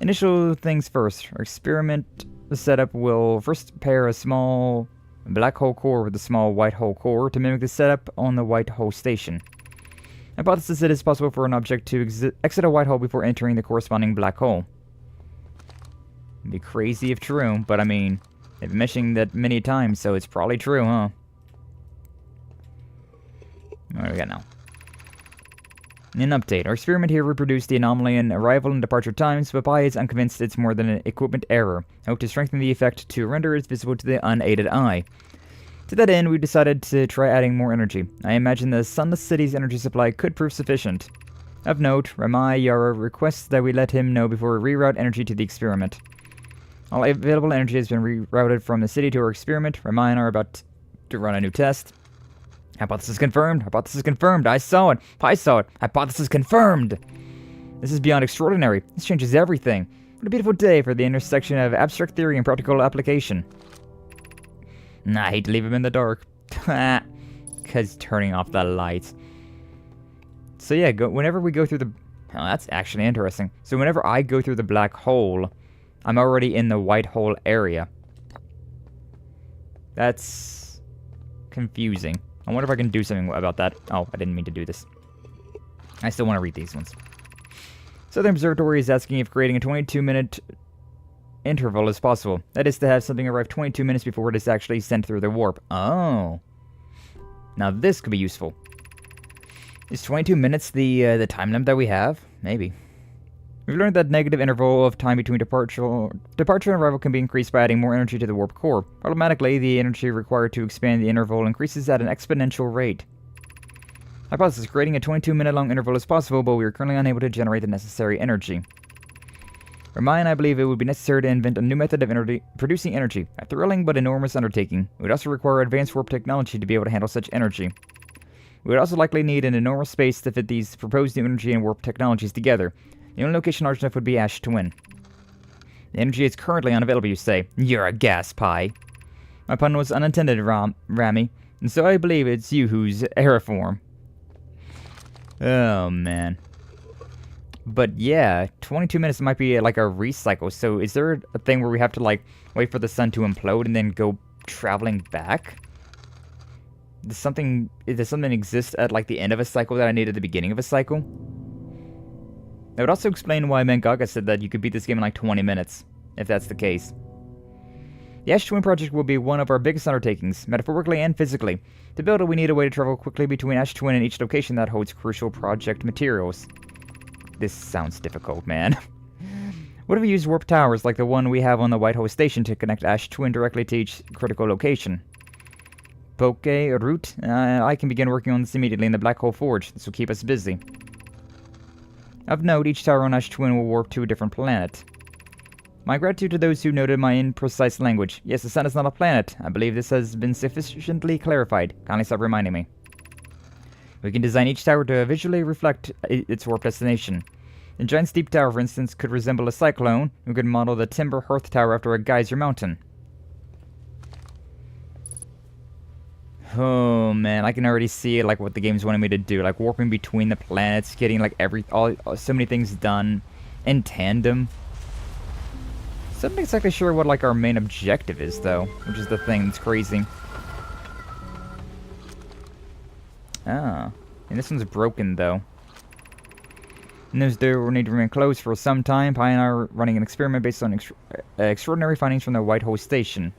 Initial things first. Our experiment setup will first pair a small black hole core with a small white hole core to mimic the setup on the white hole station. Hypothesis: it is possible for an object to exit a white hole before entering the corresponding black hole. It'd be crazy if true, but I mean, they've been mentioning that many times, so it's probably true, huh? What do we got now? An update. Our experiment here reproduced the anomaly in arrival and departure times, but Pi is unconvinced it's more than an equipment error. I hope to strengthen the effect to render it visible to the unaided eye. To that end, we decided to try adding more energy. I imagine the Sunless City's energy supply could prove sufficient. Of note, Ramai Yara requests that we let him know before we reroute energy to the experiment. All available energy has been rerouted from the city to our experiment. Ramai and I are about to run a new test. Hypothesis confirmed. Hypothesis confirmed. I saw it. I saw it. Hypothesis confirmed. This is beyond extraordinary. This changes everything. What a beautiful day for the intersection of abstract theory and practical application. I hate to leave him in the dark. Because turning off the lights. So yeah, whenever we go through the... Oh, that's actually interesting. So whenever I go through the black hole, I'm already in the white hole area. That's confusing. I wonder if I can do something about that. Oh, I didn't mean to do this. I still want to read these ones. Southern Observatory is asking if creating a 22-minute interval is possible. That is to have something arrive 22 minutes before it is actually sent through the warp. Oh. Now this could be useful. Is 22 minutes the time limit that we have? Maybe. We've learned that negative interval of time between departure and arrival can be increased by adding more energy to the warp core. Automatically, the energy required to expand the interval increases at an exponential rate. Hypothesis: creating a 22-minute long interval is possible, but we are currently unable to generate the necessary energy. Ramai and I believe it would be necessary to invent a new method of producing energy, a thrilling but enormous undertaking. It would also require advanced warp technology to be able to handle such energy. We would also likely need an enormous space to fit these proposed new energy and warp technologies together. The only location large enough would be Ash Twin. The energy is currently unavailable, you say. You're a gas pie. My pun was unintended, Rami, and so I believe it's you who's errorform. Oh, man. But yeah, 22 minutes might be like a recycle, so is there a thing where we have to like wait for the sun to implode and then go traveling back? Does something exist at like the end of a cycle that I need at the beginning of a cycle? That would also explain why Mangaga said that you could beat this game in like 20 minutes, if that's the case. The Ash Twin project will be one of our biggest undertakings, metaphorically and physically. To build it, we need a way to travel quickly between Ash Twin and each location that holds crucial project materials. This sounds difficult, man. What if we use warp towers like the one we have on the White Hole Station to connect Ash Twin directly to each critical location? Poke route? I can begin working on this immediately in the Black Hole Forge. This will keep us busy. Of note, each tower on Ash Twin will warp to a different planet. My gratitude to those who noted my imprecise language. Yes, the sun is not a planet. I believe this has been sufficiently clarified. Kindly stop reminding me. We can design each tower to visually reflect its warp destination. The giant steep tower, for instance, could resemble a cyclone. We could model the timber hearth tower after a geyser mountain. Oh man, I can already see it, like what the game's wanting me to do, like warping between the planets, getting like so many things done in tandem. So I'm not exactly sure what like our main objective is though, which is the thing that's crazy. Ah, and this one's broken though. And those door will need to remain closed for some time. Pi and I are running an experiment based on extraordinary findings from the White Hole Station.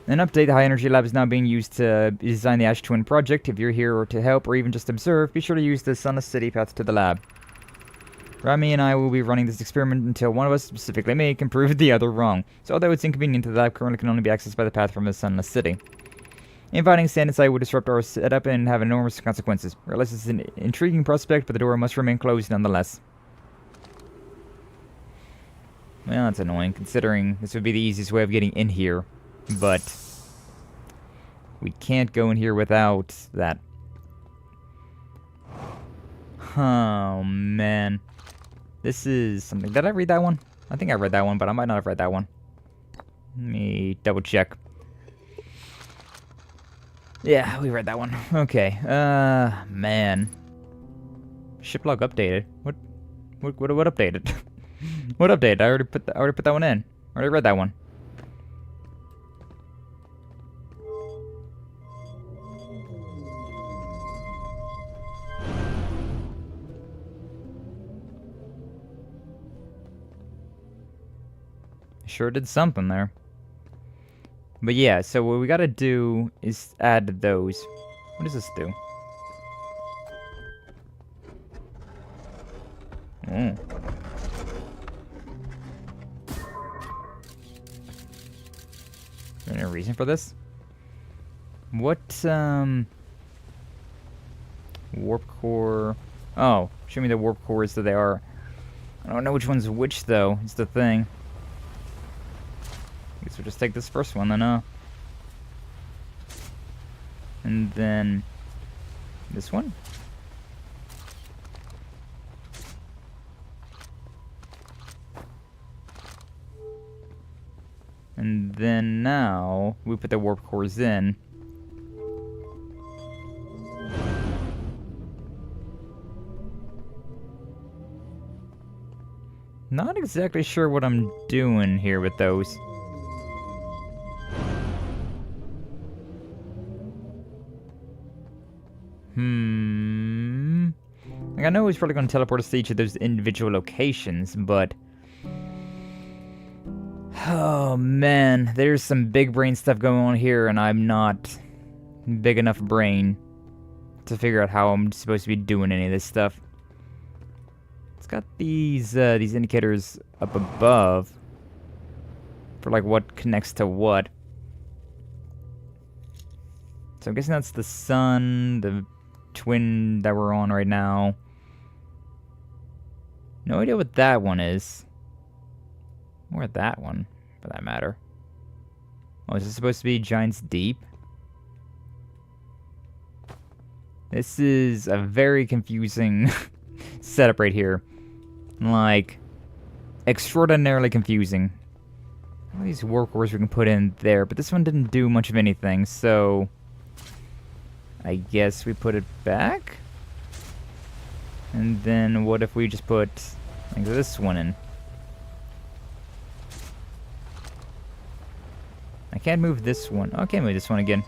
An update, the High Energy Lab is now being used to design the Ash Twin project. If you're here to help or even just observe, be sure to use the Sunless City path to the lab. Rami and I will be running this experiment until one of us, specifically me, can prove the other wrong. So although it's inconvenient, the lab currently can only be accessed by the path from the Sunless City. Inviting sand inside would disrupt our setup and have enormous consequences. Realize it's an intriguing prospect, but the door must remain closed nonetheless. Well, that's annoying, considering this would be the easiest way of getting in here. But we can't go in here without that. Oh, man. This is something... Did I read that one? I think I read that one, but I might not have read that one. Let me double check. Yeah, we read that one. Okay. Man. Ship log updated. What updated? What updated? I already put that one in. I already read that one. Sure did something there. But yeah, so what we gotta do is add those. What does this do? Oh. Is there any reason for this? What, warp core... Oh, show me the warp cores that they are. I don't know which one's which, though. It's the thing. I guess we'll just take this first one, then, and then... this one? And then now, we put the warp cores in. Not exactly sure what I'm doing here with those. Like, I know he's probably going to teleport us to each of those individual locations, but... oh, man. There's some big brain stuff going on here, and I'm not big enough brain to figure out how I'm supposed to be doing any of this stuff. It's got these indicators up above for, like, what connects to what. So I'm guessing that's the sun, the twin that we're on right now. No idea what that one is. Or that one, for that matter. Oh, is this supposed to be Giant's Deep? This is a very confusing setup right here. Like, extraordinarily confusing. All these warp cores we can put in there, but this one didn't do much of anything, so... I guess we put it back? And then what if we just put like this one in? I can't move this one. Oh, I can't move this one again.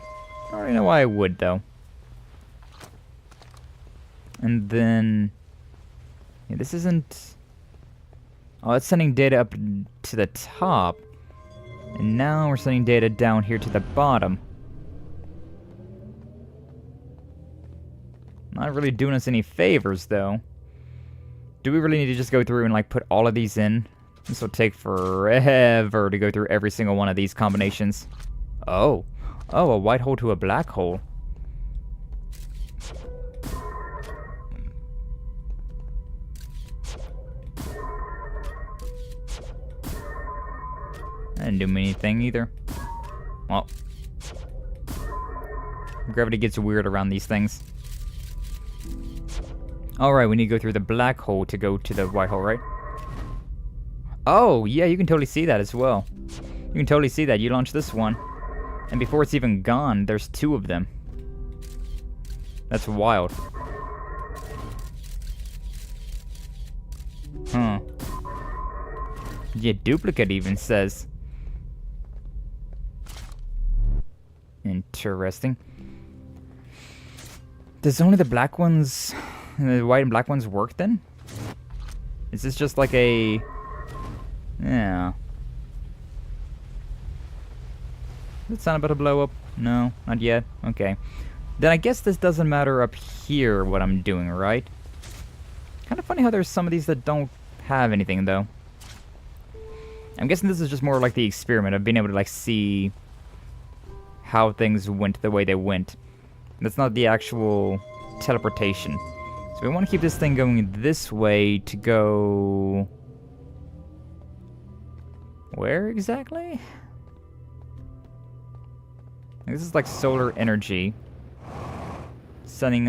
I don't really know why I would, though. And then... yeah, this isn't... oh, it's sending data up to the top. And now we're sending data down here to the bottom. Not really doing us any favors, though. Do we really need to just go through and, like, put all of these in? This will take forever to go through every single one of these combinations. Oh. Oh, a white hole to a black hole. That didn't do me anything either. Well. Gravity gets weird around these things. Alright, we need to go through the black hole to go to the white hole, right? Oh, yeah, you can totally see that as well. You can totally see that. You launch this one, and before it's even gone, there's 2 of them. That's wild. Huh. Yeah, duplicate even says. Interesting. Does only the black ones, the white and black ones work then? Is this just like a... Yeah. Does it sound about to blow up? No, not yet. Okay. Then I guess this doesn't matter up here what I'm doing, right? Kind of funny how there's some of these that don't have anything, though. I'm guessing this is just more like the experiment of being able to, like, see how things went the way they went. That's not the actual teleportation. So we want to keep this thing going this way to go... Where exactly? This is like solar energy. Sending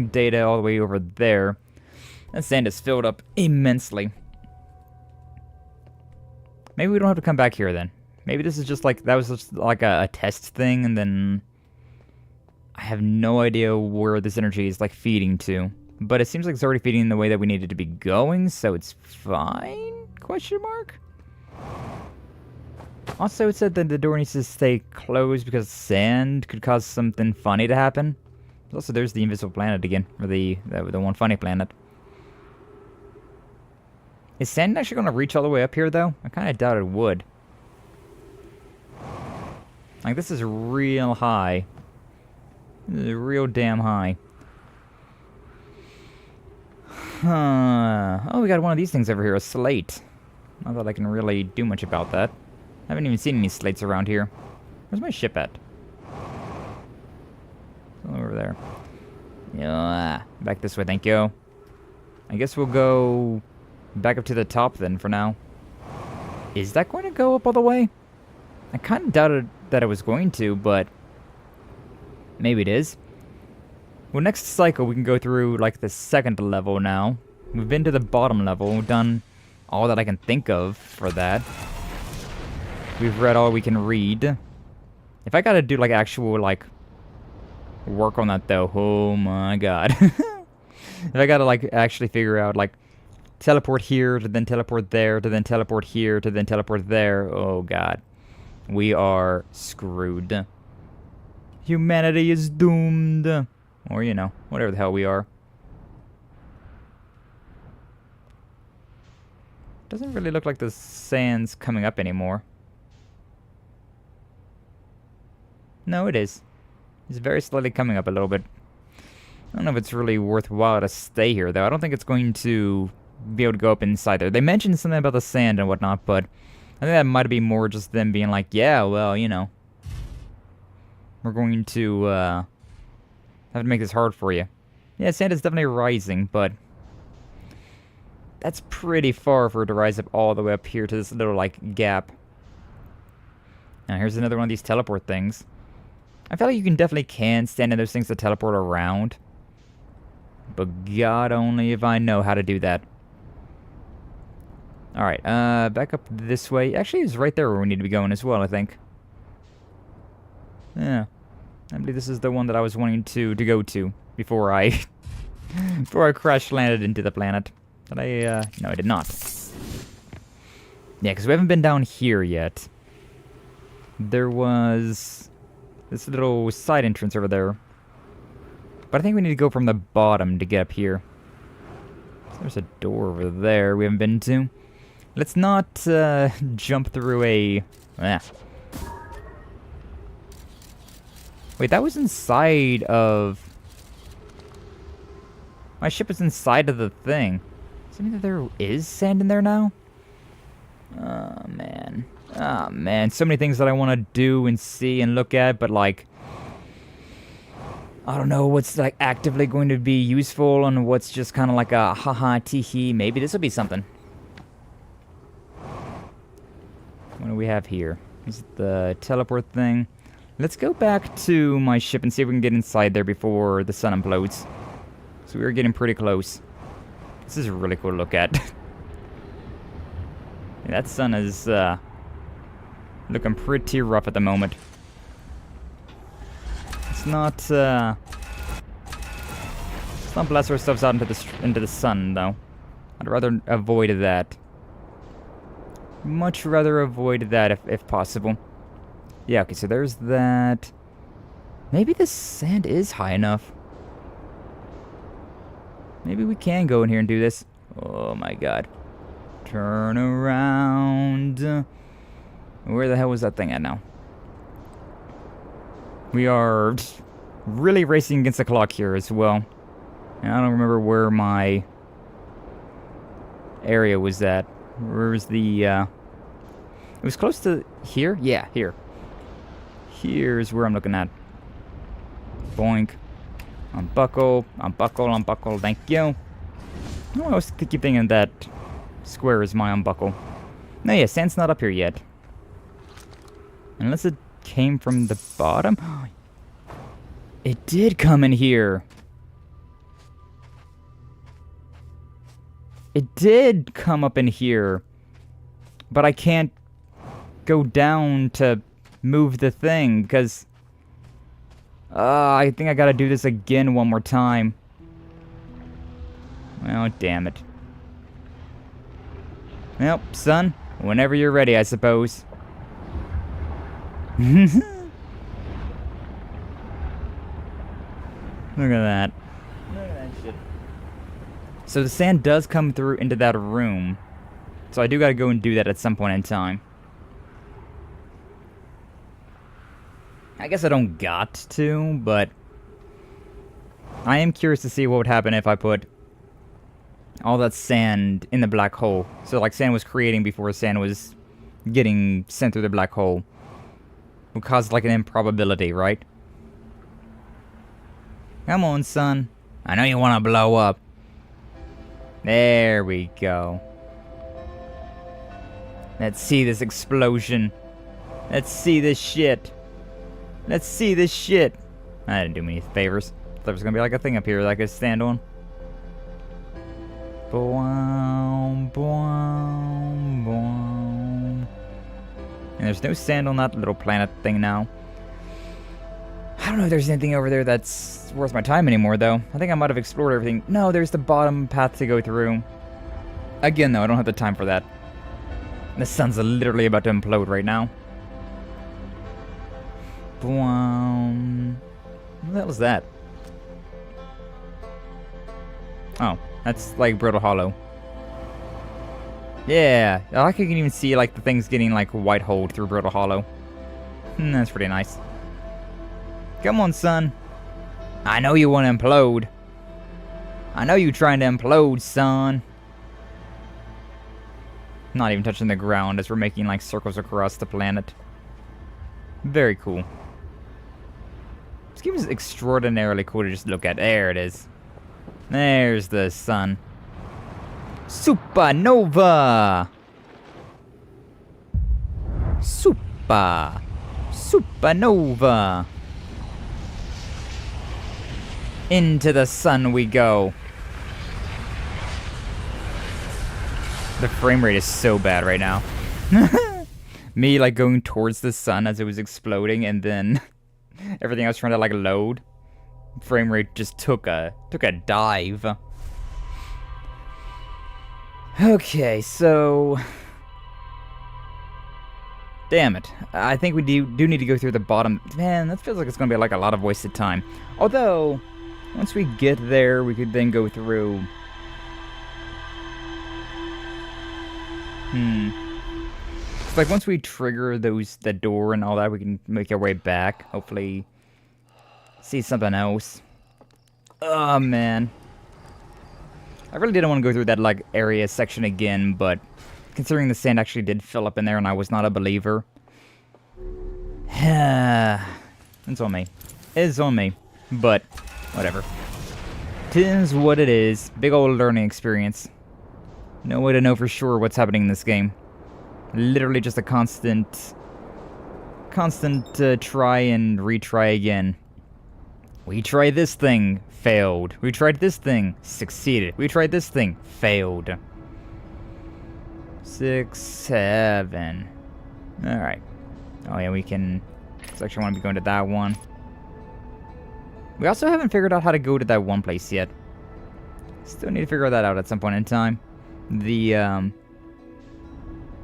data all the way over there. That sand is filled up immensely. Maybe we don't have to come back here then. Maybe this is just like, that was just like a test thing, and then I have no idea where this energy is like feeding to. But it seems like it's already feeding the way that we need it to be going, so it's fine? Question mark? Also, it said that the door needs to stay closed because sand could cause something funny to happen. Also, there's the invisible planet again, or the one funny planet. Is sand actually going to reach all the way up here, though? I kind of doubt it would. Like, this is real high. This is real damn high. Oh, we got one of these things over here, a slate. Not that I can really do much about that. I haven't even seen any slates around here. Where's my ship at? Over there. Yeah, back this way, thank you. I guess we'll go back up to the top then for now. Is that going to go up all the way? I kind of doubted that it was going to, but maybe it is. Well, next cycle we can go through like the second level now. We've been to the bottom level. We've done all that I can think of for that. We've read all we can read. If I gotta do like actual like work on that though, oh my god. If I gotta like actually figure out like teleport here to then teleport there to then teleport here to then teleport there, oh god. We are screwed. Humanity is doomed. Or, you know, whatever the hell we are. Doesn't really look like the sand's coming up anymore. No, it is. It's very slowly coming up a little bit. I don't know if it's really worthwhile to stay here, though. I don't think it's going to be able to go up inside there. They mentioned something about the sand and whatnot, but I think that might be more just them being like, yeah, well, you know, we're going to have to make this hard for you. Yeah, sand is definitely rising, but that's pretty far for it to rise up all the way up here to this little, like, gap. Now, here's another one of these teleport things. I feel like you can stand in those things to teleport around. But God only if I know how to do that. Alright, back up this way. Actually, it's right there where we need to be going as well, I think. Yeah. I believe this is the one that I was wanting to go to before I before I crash landed into the planet. Did I no, I did not. Yeah, because we haven't been down here yet. There was this little side entrance over there. But I think we need to go from the bottom to get up here. So there's a door over there we haven't been to. Let's not jump through a... Wait, that was inside of... My ship is inside of the thing. Does that mean that there is sand in there now? Oh, man. Oh, man. So many things that I want to do and see and look at, but, like... I don't know what's, like, actively going to be useful and what's just kind of like a haha tee-hee. Maybe this will be something. What do we have here? This is the teleport thing. Let's go back to my ship and see if we can get inside there before the sun implodes. So we're getting pretty close. This is a really cool to look at. Yeah, that sun is looking pretty rough at the moment. Let's not blast ourselves out into the sun, though. I'd rather avoid that. Much rather avoid that if possible. Yeah, okay, so there's that. Maybe the sand is high enough. Maybe we can go in here and do this. Oh my god. Turn around. Where the hell was that thing at now? We are really racing against the clock here as well. And I don't remember where my area was at. Where's the, it was close to here? Yeah, here. Here's where I'm looking at. Boink. Unbuckle, unbuckle, unbuckle, thank you. Oh, I always keep thinking that square is my unbuckle. No, yeah, sand's not up here yet. Unless it came from the bottom. It did come in here. It did come up in here. But I can't go down to move the thing, because I think I gotta do this again one more time. Well, damn it. Well, son, whenever you're ready, I suppose. Look at that. Look at that shit. So the sand does come through into that room. So I do gotta go and do that at some point in time. I guess I don't got to, but I am curious to see what would happen if I put all that sand in the black hole. So like sand was creating before sand was getting sent through the black hole. Would cause like an improbability, right? Come on, son. I know you want to blow up. There we go. Let's see this explosion. Let's see this shit. Let's see this shit. I didn't do me any favors. I thought there was gonna be like a thing up here that I could stand on. Boom, boom, boom. And there's no sand on that little planet thing now. I don't know if there's anything over there that's worth my time anymore, though. I think I might have explored everything. No, there's the bottom path to go through. Again, though, I don't have the time for that. The sun's literally about to implode right now. Boom. What the hell was that? Oh, that's like Brittle Hollow. Yeah, I like you can even see like the things getting like white holed through Brittle Hollow. That's pretty nice. Come on, son. I know you want to implode. I know you trying to implode, son. Not even touching the ground as we're making like circles across the planet. Very cool. This game is extraordinarily cool to just look at. There it is. There's the sun. Supernova! Supernova! Into the sun we go. The frame rate is so bad right now. Me like going towards the sun as it was exploding, and then everything else trying to like load. Frame rate just took a dive. Okay, so damn it. I think we do need to go through the bottom. Man, that feels like it's gonna be like a lot of wasted time. Although, once we get there, we could then go through. It's like once we trigger the door and all that, we can make our way back. Hopefully see something else. Oh man. I really didn't want to go through that like area section again, but considering the sand actually did fill up in there and I was not a believer. It's on me. It's on me. But whatever. 'Tis what it is. Big old learning experience. No way to know for sure what's happening in this game. Literally just a constant try and retry again. We tried this thing, failed. We tried this thing, succeeded. We tried this thing, failed. 6, 7. Alright. Oh yeah, we can... I actually want to be going to that one. We also haven't figured out how to go to that one place yet. Still need to figure that out at some point in time. The, yeah,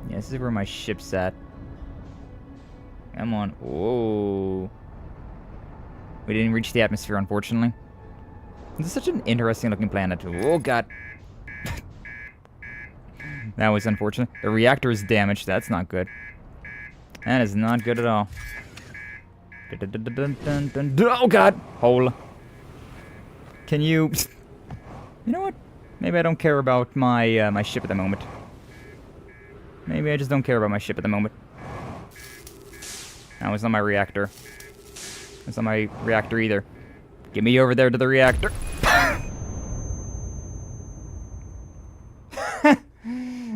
this is where my ship's at. Come on. Whoa. We didn't reach the atmosphere, unfortunately. This is such an interesting looking planet. Oh, God. That was unfortunate. The reactor is damaged. That's not good. That is not good at all. Oh, God. Hole. Can you... You know what? Maybe I don't care about my, my ship at the moment. Maybe I just don't care about my ship at the moment. That was not my reactor. That's not my reactor either. Get me over there to the reactor.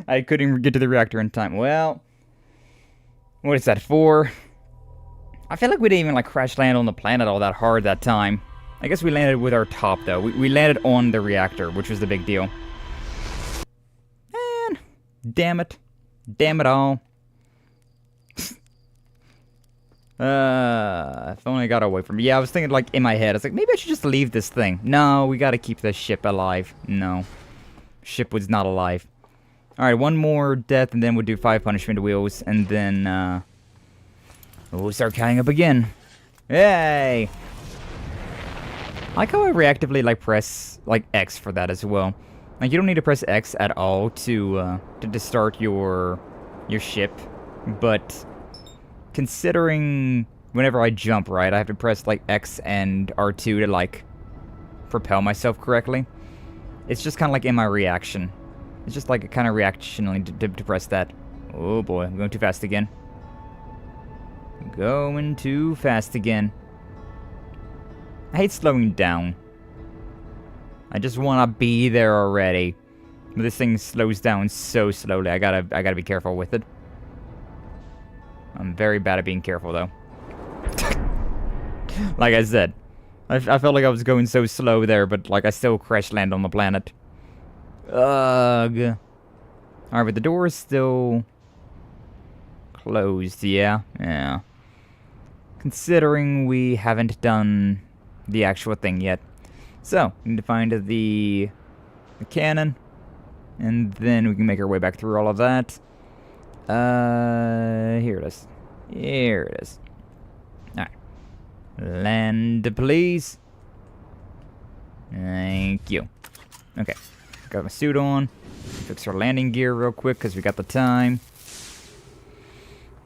I couldn't get to the reactor in time. Well, what is that, 4? I feel like we didn't even like crash land on the planet all that hard that time. I guess we landed with our top though. We landed on the reactor, which was the big deal. Man, damn it. Damn it all. If only I got away from me. Yeah, I was thinking, like, in my head. I was like, maybe I should just leave this thing. No, we gotta keep the ship alive. No. Ship was not alive. Alright, one more death, and then we'll do 5 punishment wheels, and then, we'll start counting up again. Yay! I like how I reactively, like, press, like, X for that as well. Like, you don't need to press X at all to start your ship, but... Considering whenever I jump, right, I have to press, like, X and R2 to, like, propel myself correctly. It's just kind of like in my reaction. It's just like a kind of reactionally to press that. Oh, boy. I'm going too fast again. Going too fast again. I hate slowing down. I just want to be there already. But this thing slows down so slowly. I gotta be careful with it. I'm very bad at being careful, though. Like I said, I felt like I was going so slow there, but, like, I still crash land on the planet. Ugh. Alright, but the door is still... closed, yeah? Yeah. Considering we haven't done the actual thing yet. So, we need to find the cannon, and then we can make our way back through all of that. Here it is. Here it is. Alright. Land, please. Thank you. Okay. Got my suit on. Fix our landing gear real quick, because we got the time.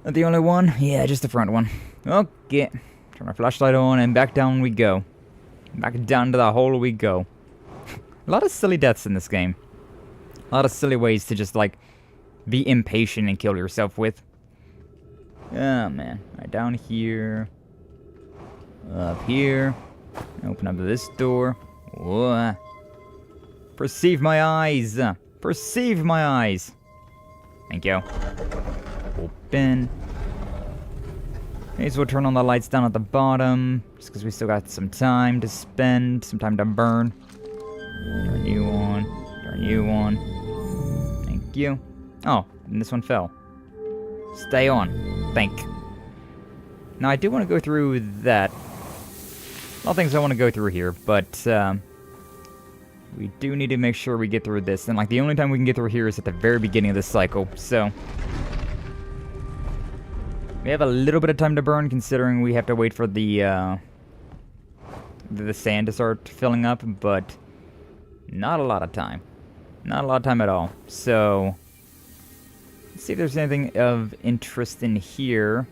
Not the only one? Yeah, just the front one. Okay. Turn our flashlight on, and back down we go. Back down to the hole we go. A lot of silly deaths in this game. A lot of silly ways to just, like, be impatient and kill yourself with. Oh, man. Alright, down here. Up here. Open up this door. Whoa. Perceive my eyes. Perceive my eyes. Thank you. Open. May as well turn on the lights down at the bottom. Just because we still got some time to spend. Some time to burn. Turn you on. Turn you on. Thank you. Oh, and this one fell. Stay on. Thank. Now, I do want to go through that. A lot of things I want to go through here, but, we do need to make sure we get through this. And, like, the only time we can get through here is at the very beginning of this cycle, so... We have a little bit of time to burn, considering we have to wait for the sand to start filling up, but... Not a lot of time. Not a lot of time at all, so... Let's see if there's anything of interest in here.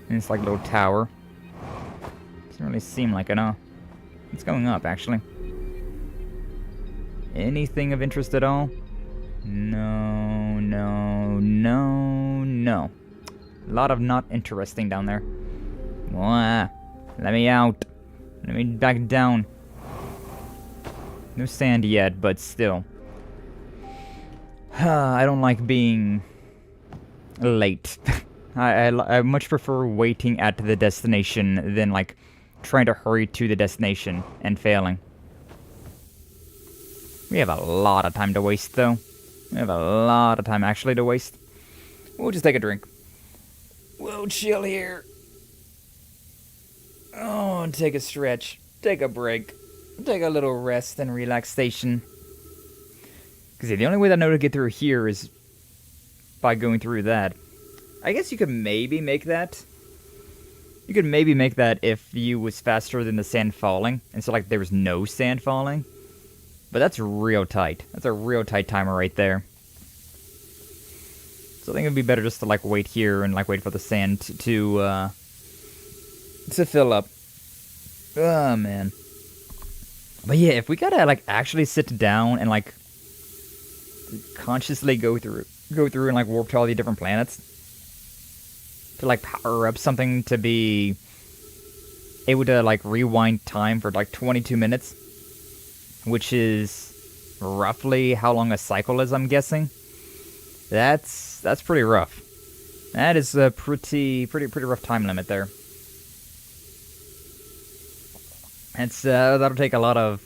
In this, like, little tower. Doesn't really seem like it, huh? It's going up, actually. Anything of interest at all? No, no, no, no. A lot of not interesting down there. Wah, let me out. Let me back down. No sand yet, but still. I don't like being... late. I much prefer waiting at the destination than, like, trying to hurry to the destination and failing. We have a lot of time to waste, though. We have a lot of time, actually, to waste. We'll just take a drink. We'll chill here. Oh, and take a stretch. Take a break. Take a little rest and relaxation. Because the only way that I know to get through here is by going through that. I guess you could maybe make that. You could maybe make that if you was faster than the sand falling. And so, like, there was no sand falling. But that's real tight. That's a real tight timer right there. So I think it'd be better just to, like, wait here and, like, wait for the sand to fill up. Oh, man. But yeah, if we gotta, like, actually sit down and, like, consciously go through and, like, warp to all the different planets to, like, power up something to be able to, like, rewind time for, like, 22 minutes, which is roughly how long a cycle is, I'm guessing. That's pretty rough. That is a pretty rough time limit there. It's that'll take a lot of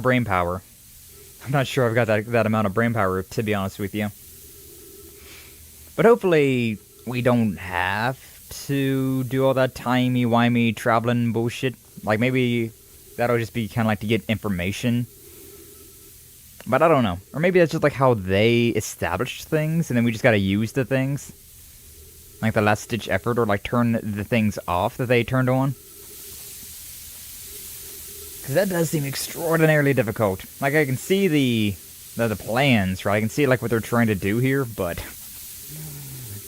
brain power. I'm not sure I've got that amount of brain power, to be honest with you. But hopefully we don't have to do all that timey-wimey traveling bullshit. Like, maybe that'll just be kind of like to get information. But I don't know. Or maybe that's just like how they established things, and then we just gotta use the things. Like the last-ditch effort, or like turn the things off that they turned on. Because that does seem extraordinarily difficult. Like, I can see the plans, right? I can see, like, what they're trying to do here, but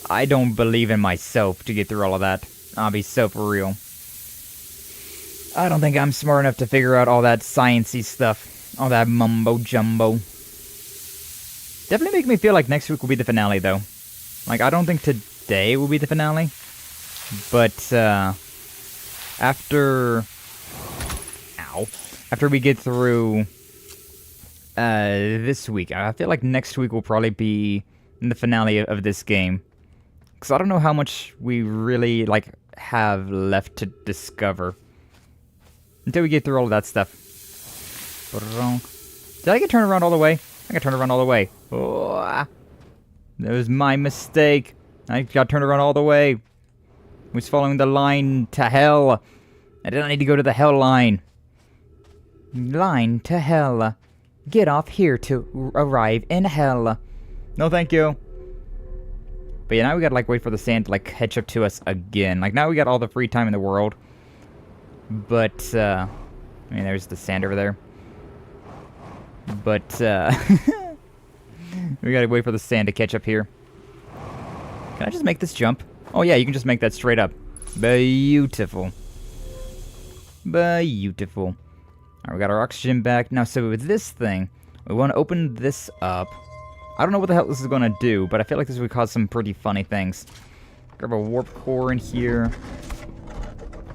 I don't believe in myself to get through all of that. I'll be so for real. I don't think I'm smart enough to figure out all that sciencey stuff. All that mumbo-jumbo. Definitely make me feel like next week will be the finale, though. Like, I don't think today will be the finale. But, after we get through this week, I feel like next week will probably be the finale of this game. Because I don't know how much we really, like, have left to discover. Until we get through all of that stuff. Did I get turned around all the way? I got turned around all the way. Oh, that was my mistake. I got turned around all the way. I was following the line to hell. I did not need to go to the hell line. Line to hell. Get off here to arrive in hell. No, thank you. But yeah, now we gotta, like, wait for the sand to, like, catch up to us again. Like, now we got all the free time in the world. But, I mean, there's the sand over there. But, we gotta wait for the sand to catch up here. Can I just make this jump? Oh, yeah, you can just make that straight up. Beautiful. Beautiful. Alright, we got our oxygen back. Now, so with this thing, we want to open this up. I don't know what the hell this is going to do, but I feel like this would cause some pretty funny things. Grab a warp core in here.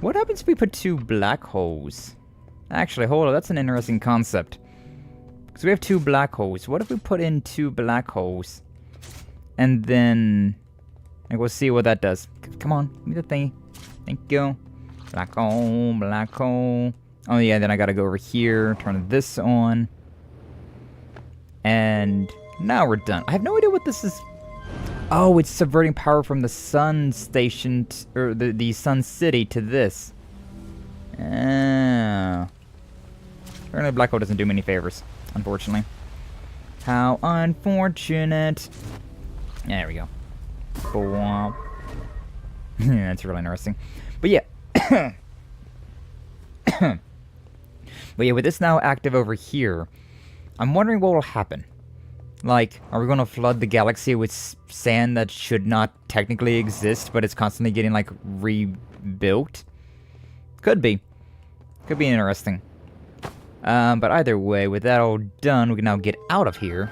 What happens if we put 2 black holes? Actually, hold on, that's an interesting concept. Because we have 2 black holes. What if we put in 2 black holes? And then, like, we'll see what that does. Come on, give me the thingy. Thank you. Black hole, black hole. Oh yeah, then I gotta go over here, turn this on. And now we're done. I have no idea what this is. Oh, it's subverting power from the sun station, or the sun city to this. Apparently black hole doesn't do me any favors, unfortunately. How unfortunate. There we go. Yeah, that's really interesting. But yeah. But yeah, with this now active over here, I'm wondering what will happen. Like, are we going to flood the galaxy with sand that should not technically exist, but it's constantly getting, like, rebuilt? Could be. Could be interesting. But either way, with that all done, we can now get out of here.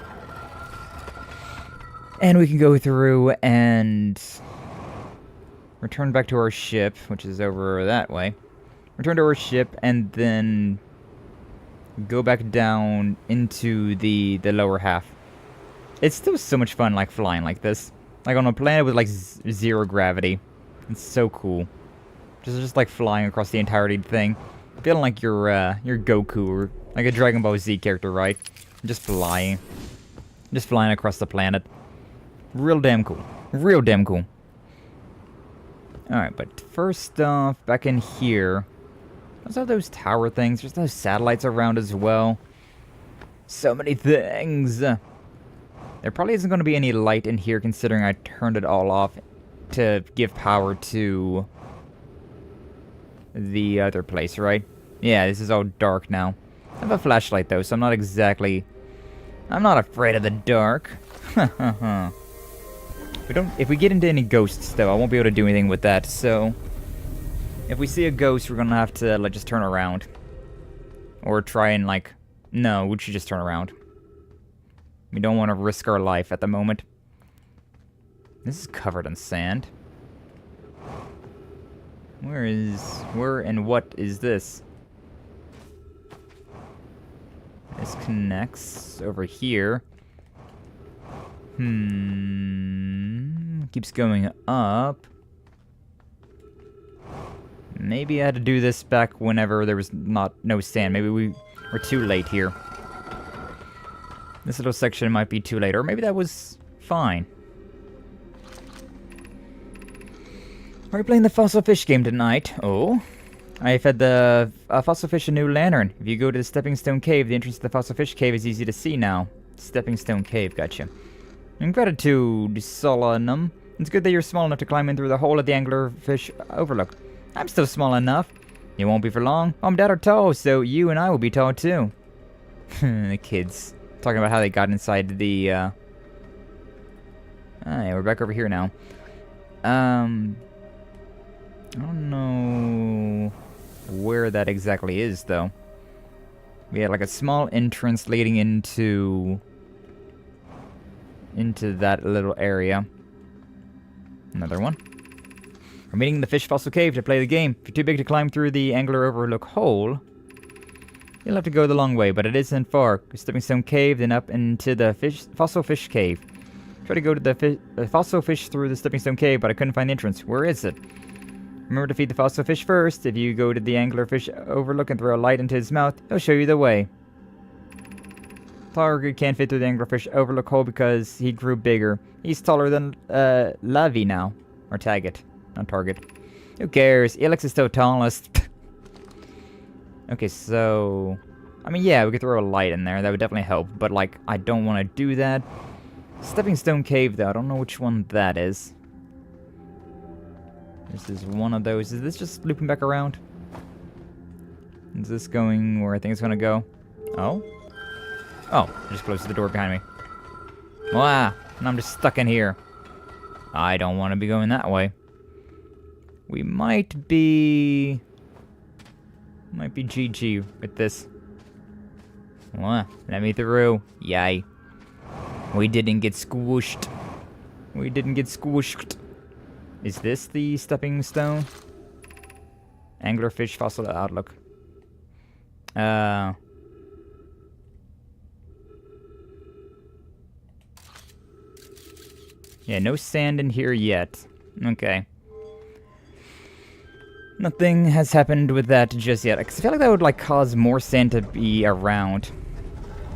And we can go through and return back to our ship, which is over that way. Return to our ship, and then go back down into the lower half. It's still so much fun, like, flying like this. Like, on a planet with, like, 0 gravity. It's so cool. Just like flying across the entirety of the thing. Feeling like you're Goku or like a Dragon Ball Z character, right? Just flying. Just flying across the planet. Real damn cool. Real damn cool. Alright, but first off, back in here. Those are those tower things. There's those satellites around as well. So many things. There probably isn't going to be any light in here considering I turned it all off to give power to the other place, right? Yeah, this is all dark now. I have a flashlight though, so I'm not exactly... I'm not afraid of the dark. If we get into any ghosts though, I won't be able to do anything with that, so... If we see a ghost, we're gonna have to like just turn around. Or try and like... No, we should just turn around. We don't want to risk our life at the moment. This is covered in sand. Where and what is this? This connects over here. Keeps going up. Maybe I had to do this back whenever there was no sand. Maybe we were too late here. This little section might be too late, or maybe that was fine. Are we playing the fossil fish game tonight? Oh. I fed the fossil fish a new lantern. If you go to the Stepping Stone Cave, the entrance to the fossil fish cave is easy to see now. Stepping Stone Cave, gotcha. In gratitude, Solanum. It's good that you're small enough to climb in through the hole at the anglerfish overlook. I'm still small enough. You won't be for long. Mom and Dad are tall, so you and I will be tall too. The kids. Talking about how they got inside the, yeah, we're back over here now. I don't know where that exactly is, though. We had like a small entrance leading into that little area. Another one. We're meeting in the Fish Fossil Cave to play the game. If you're too big to climb through the Angler Overlook hole, you'll have to go the long way, but it isn't far. Stepping Stone Cave, then up into the Fossil Fish Cave. Try to go to the Fossil Fish through the Stepping Stone Cave, but I couldn't find the entrance. Where is it? Remember to feed the fossil fish first. If you go to the anglerfish overlook and throw a light into his mouth, he'll show you the way. Target can't fit through the anglerfish overlook hole because he grew bigger. He's taller than Lavi now. Or Target. Not Target. Who cares? Alex is still tallest. Okay, so... I mean, yeah, we could throw a light in there. That would definitely help. But, like, I don't want to do that. Stepping Stone Cave, though. I don't know which one that is. This is one of those. Is this just looping back around? Is this going where I think it's going to go? Oh? Oh, I just closed the door behind me. Wow, and I'm just stuck in here. I don't want to be going that way. We might be GG with this. Wow, let me through. Yay. We didn't get squished. We didn't get squished. Is this the stepping stone? Anglerfish fossil outlook. Yeah, no sand in here yet. Okay. Nothing has happened with that just yet. 'Cause I feel like that would like cause more sand to be around.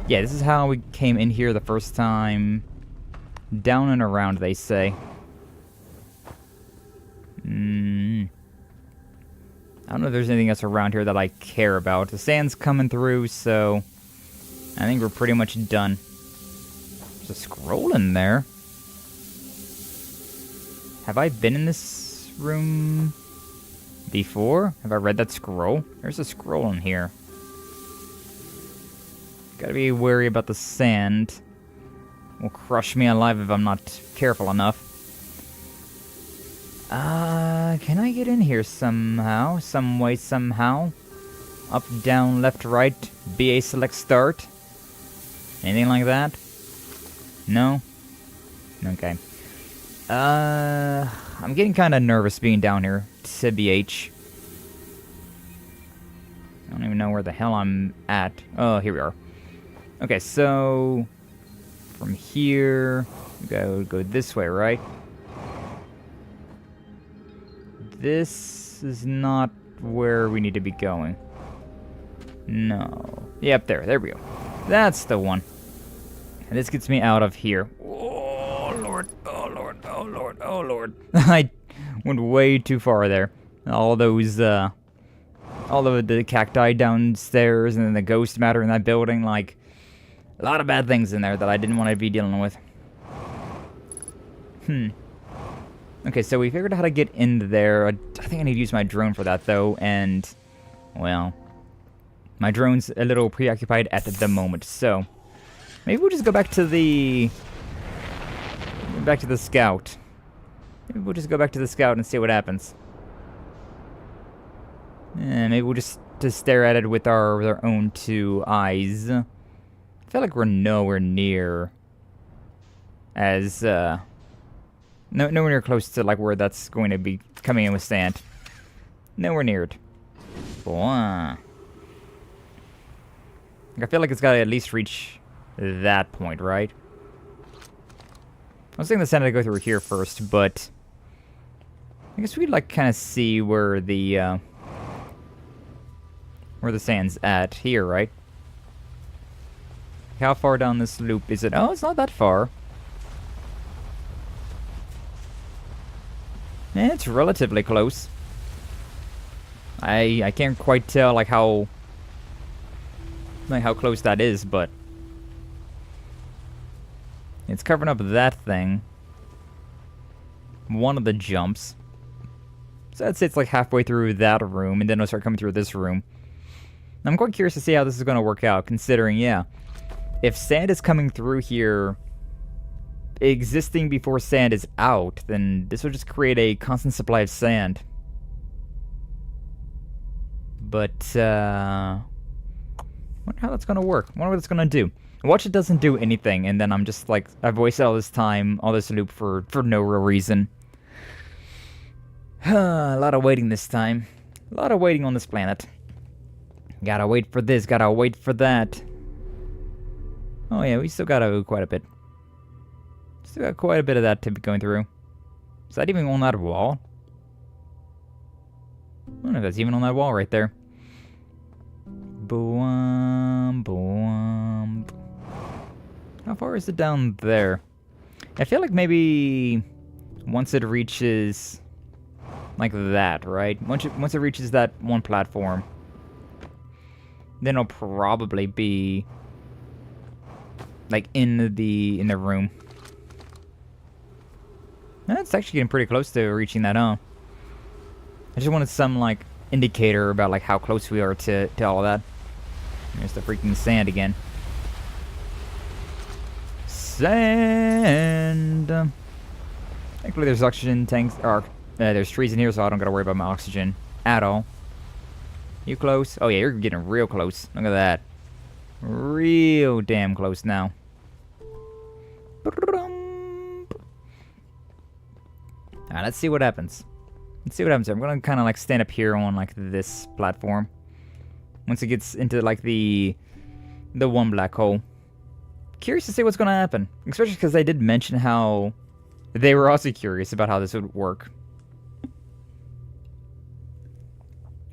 Yeah, this is how we came in here the first time. Down and around, they say. I don't know if there's anything else around here that I care about. The sand's coming through, so I think we're pretty much done. There's a scroll in there. Have I been in this room before? Have I read that scroll? There's a scroll in here. Gotta be wary about the sand. Will crush me alive if I'm not careful enough. Can I get in here somehow? Some way, somehow? Up, down, left, right, BA select start? Anything like that? No? Okay. I'm getting kind of nervous being down here, TBH. I don't even know where the hell I'm at. Oh, here we are. Okay, so from here, go this way, right? This This is not where we need to be going. No. Yep, there we go. That's the one. And this gets me out of here. Oh, Lord. Oh, Lord. Oh, Lord. Oh, Lord. I went way too far there. All those, all of the cacti downstairs and then the ghost matter in that building, like, a lot of bad things in there that I didn't want to be dealing with. Okay, so we figured out how to get in there. I think I need to use my drone for that, though, and, well, my drone's a little preoccupied at the moment, so maybe we'll just go back to the scout. Maybe we'll just go back to the scout and see what happens. And maybe we'll just stare at it with our own two eyes. I feel like we're nowhere near as nowhere near close to like where that's going to be coming in with sand. Nowhere near it. Boy. I feel like it's got to at least reach that point, right? I was thinking the sand would go through here first, but I guess we'd like kind of see where the sand's at here, right? How far down this loop is it? Oh, it's not that far. It's relatively close. I can't quite tell like how close that is, but it's covering up that thing. One of the jumps. So I'd say it's like halfway through that room, and then it'll start coming through this room. I'm quite curious to see how this is going to work out, considering, yeah, if sand is coming through here, existing before sand is out, then this will just create a constant supply of sand. But, wonder how that's going to work. Wonder what it's going to do. Watch it doesn't do anything, and then I'm just like, I've wasted all this time, all this loop for no real reason. A lot of waiting this time. A lot of waiting on this planet. Gotta wait for this, gotta wait for that. Oh yeah, we still got quite a bit. Still got quite a bit of that to be going through. Is that even on that wall? I don't know if that's even on that wall right there. Boom, boom. How far is it down there? I feel like maybe once it reaches like that, right? Once it reaches that one platform, then it'll probably be like in the room. That's actually getting pretty close to reaching that, huh? I just wanted some like indicator about like how close we are to all of that. There's the freaking sand again. Sand. Thankfully there's oxygen tanks, or there's trees in here, so I don't gotta worry about my oxygen at all. You close? Oh yeah, you're getting real close. Look at that. Real damn close now. Alright, let's see what happens. Let's see what happens here. I'm gonna kind of like stand up here on like this platform. Once it gets into like the one black hole. Curious to see what's gonna happen. Especially because they did mention how they were also curious about how this would work.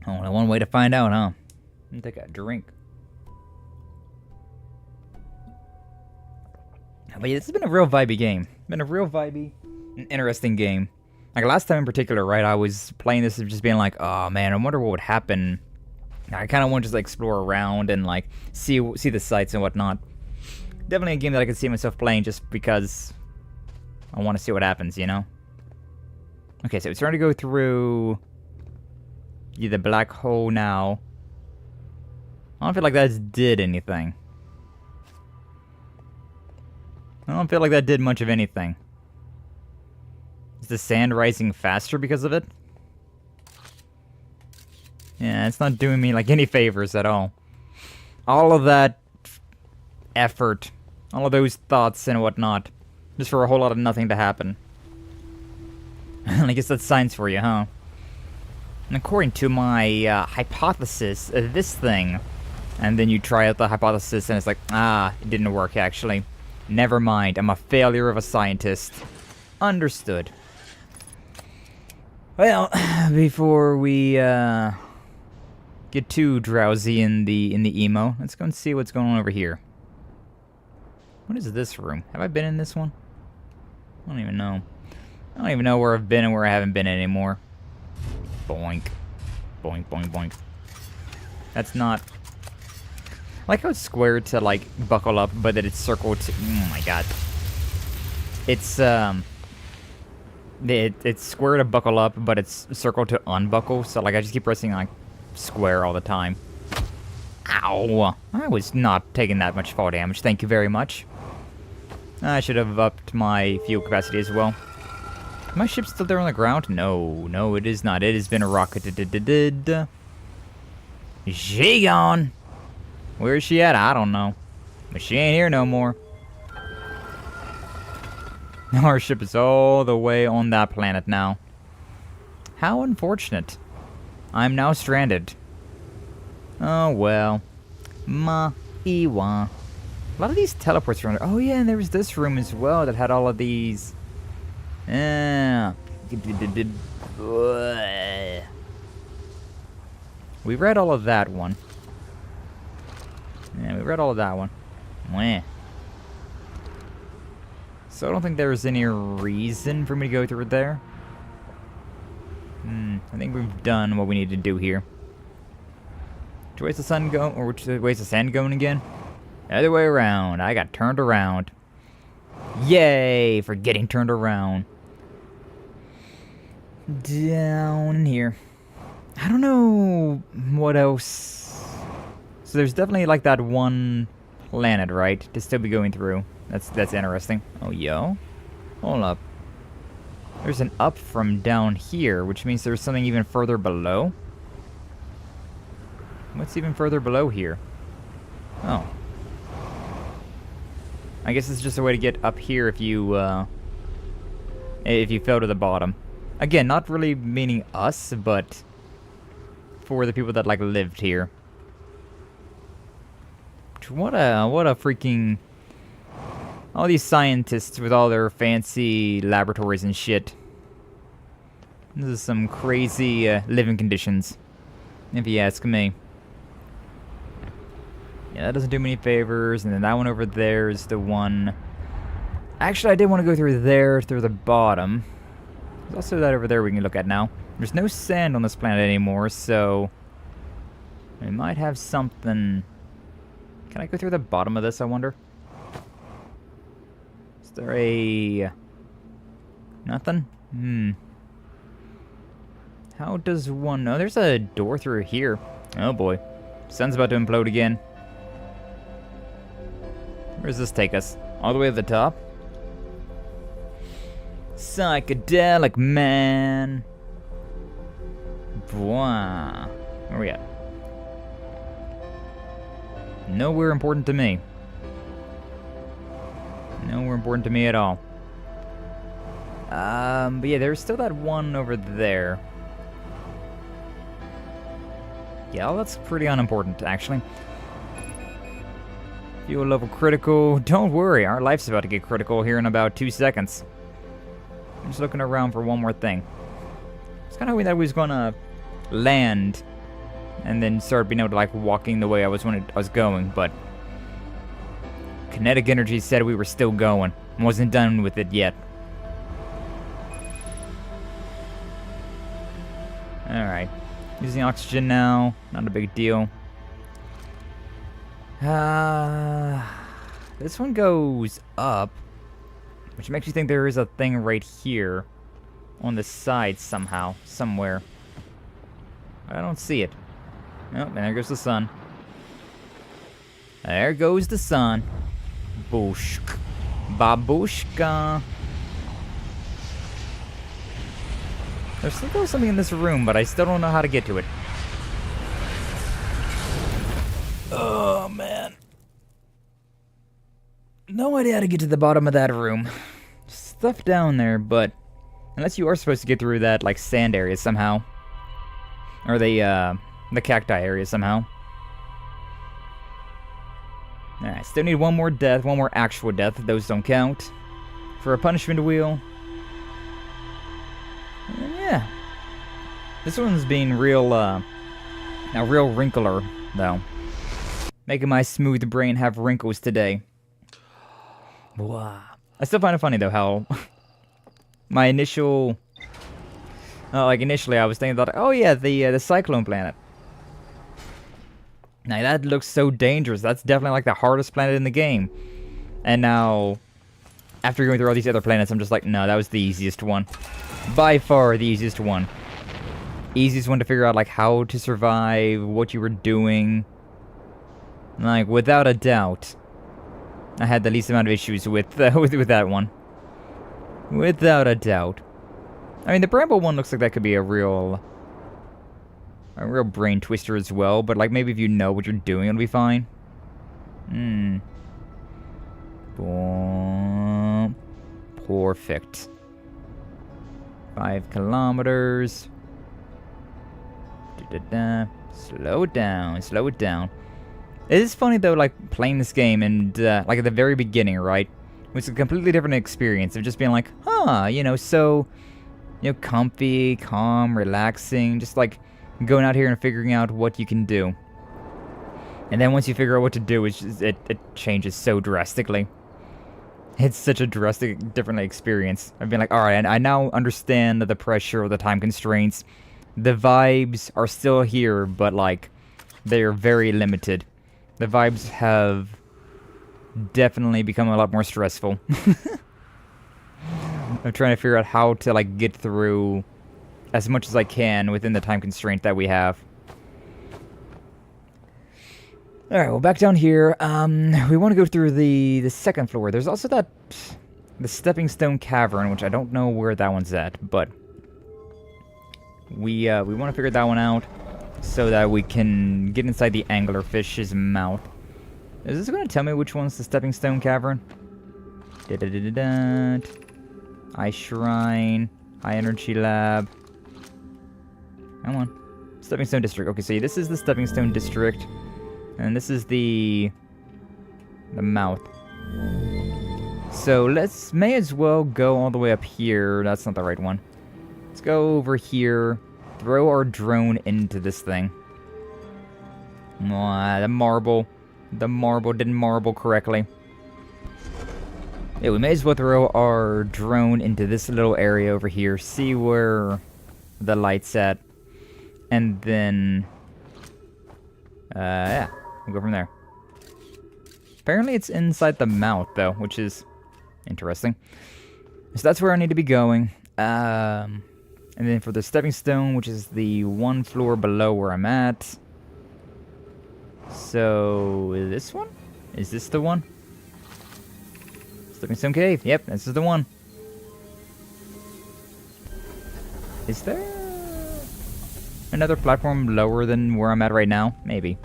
Only one way to find out, huh? Let me take a drink. But yeah, this has been a real vibey game. Been a real vibey and interesting game. Like last time in particular, right, I was playing this just being like, oh man, I wonder what would happen. I kind of want to just like explore around and like see the sights and whatnot. Definitely a game that I could see myself playing just because I want to see what happens, you know? Okay, so it's starting to go through the black hole now. I don't feel like that did anything. I don't feel like that did much of anything. Is the sand rising faster because of it? Yeah, it's not doing me like any favors at all. All of that effort, all of those thoughts and whatnot, just for a whole lot of nothing to happen. I guess that's science for you, huh? And according to my hypothesis, this thing, and then you try out the hypothesis and it's like, ah, it didn't work actually. Never mind, I'm a failure of a scientist. Understood. Well, before we get too drowsy in the emo, let's go and see what's going on over here. What is this room? Have I been in this one? I don't even know. I don't even know where I've been and where I haven't been anymore. Boink. Boink, boink, boink. That's not... I like how it's square to, like, buckle up, but that it's circled to... Oh my god. It's, it's square to buckle up, but it's circle to unbuckle. So, like, I just keep pressing, like, square all the time. Ow! I was not taking that much fall damage. Thank you very much. I should have upped my fuel capacity as well. Is my ship still there on the ground? No, no, it is not. It has been rocketed. She gone. Where is she at? I don't know. But she ain't here no more. Now our ship is all the way on that planet now. How unfortunate. I'm now stranded. Oh well. Ma-iwa. A lot of these teleports around. Oh yeah, and there was this room as well that had all of these. Yeah. We read all of that one. Yeah, we read all of that one. Meh. So I don't think there's any reason for me to go through there. I think we've done what we need to do here. Which way's the sun going? Or which way's the sand going again? Other way around. I got turned around. Yay for getting turned around. Down in here. I don't know what else. So there's definitely like that one planet, right? To still be going through. That's interesting. Oh, yo. Hold up. There's an up from down here, which means there's something even further below. What's even further below here? Oh. I guess it's just a way to get up here if you fell to the bottom. Again, not really meaning us, but for the people that like lived here. What a freaking... All these scientists with all their fancy laboratories and shit. This is some crazy living conditions, if you ask me. Yeah, that doesn't do me any favors. And then that one over there is the one... Actually, I did want to go through there, through the bottom. There's also that over there we can look at now. There's no sand on this planet anymore, so... We might have something... Can I go through the bottom of this, I wonder? Is there a... Nothing? How does one... Oh, there's a door through here. Oh boy. Sun's about to implode again. Where does this take us? All the way to the top? Psychedelic man. Wow. Where we at? Nowhere important to me. Nowhere important to me at all. But yeah, there's still that one over there. Yeah, well, that's pretty unimportant, actually. Fuel level critical. Don't worry, our life's about to get critical here in about 2 seconds. I'm just looking around for one more thing. It's kind of hoping that we was gonna land and then start being able to like walking the way I was going, but kinetic energy said we were still going. Wasn't done with it yet. Alright. Using oxygen now. Not a big deal. This one goes up, which makes you think there is a thing right here on the side somehow, somewhere. I don't see it. Oh, and there goes the sun. There goes the sun. Booshk. Babushka. There's still something in this room, but I still don't know how to get to it. Oh, man. No idea how to get to the bottom of that room. Stuff down there, but... Unless you are supposed to get through that, like, sand area somehow. Or the cacti area somehow. Alright, still need one more death, one more actual death. Those don't count. For a punishment wheel. And yeah. This one's being real, a real wrinkler, though. Making my smooth brain have wrinkles today. Wow. I still find it funny, though, how my initial... like, initially I was thinking about, oh yeah, the Cyclone planet. Now, that looks so dangerous. That's definitely, like, the hardest planet in the game. And now, after going through all these other planets, I'm just like, no, that was the easiest one. By far, the easiest one. Easiest one to figure out, like, how to survive, what you were doing. Like, without a doubt, I had the least amount of issues with with that one. Without a doubt. I mean, the Bramble one looks like that could be a real brain twister as well, but, like, maybe if you know what you're doing, it'll be fine. Boom. Perfect. 5 kilometers. Slow it down, slow it down. It is funny, though, like, playing this game and, like, at the very beginning, right? It's a completely different experience of just being like, huh, you know, so, you know, comfy, calm, relaxing, just, like, going out here and figuring out what you can do. And then once you figure out what to do, it changes so drastically. It's such a drastic, different experience. I've been like, alright, I now understand the pressure or the time constraints. The vibes are still here, but, like, they're very limited. The vibes have definitely become a lot more stressful. I'm trying to figure out how to, like, get through as much as I can within the time constraint that we have. Alright, well, back down here, we want to go through the second floor. There's also the Stepping Stone Cavern, which I don't know where that one's at, but we want to figure that one out so that we can get inside the anglerfish's mouth. Is this going to tell me which one's the Stepping Stone Cavern? Ice Shrine, High Energy Lab. Come on. Stepping Stone District. Okay, so this is the Stepping Stone District. And this is the mouth. So may as well go all the way up here. That's not the right one. Let's go over here. Throw our drone into this thing. The marble. The marble didn't marble correctly. Yeah, we may as well throw our drone into this little area over here. See where the light's at. And then... yeah. We'll go from there. Apparently it's inside the mouth, though, which is interesting. So that's where I need to be going. And then for the stepping stone, which is the one floor below where I'm at. So, this one? Is this the one? Stepping stone cave. Yep, this is the one. Is there another platform lower than where I'm at right now? Maybe.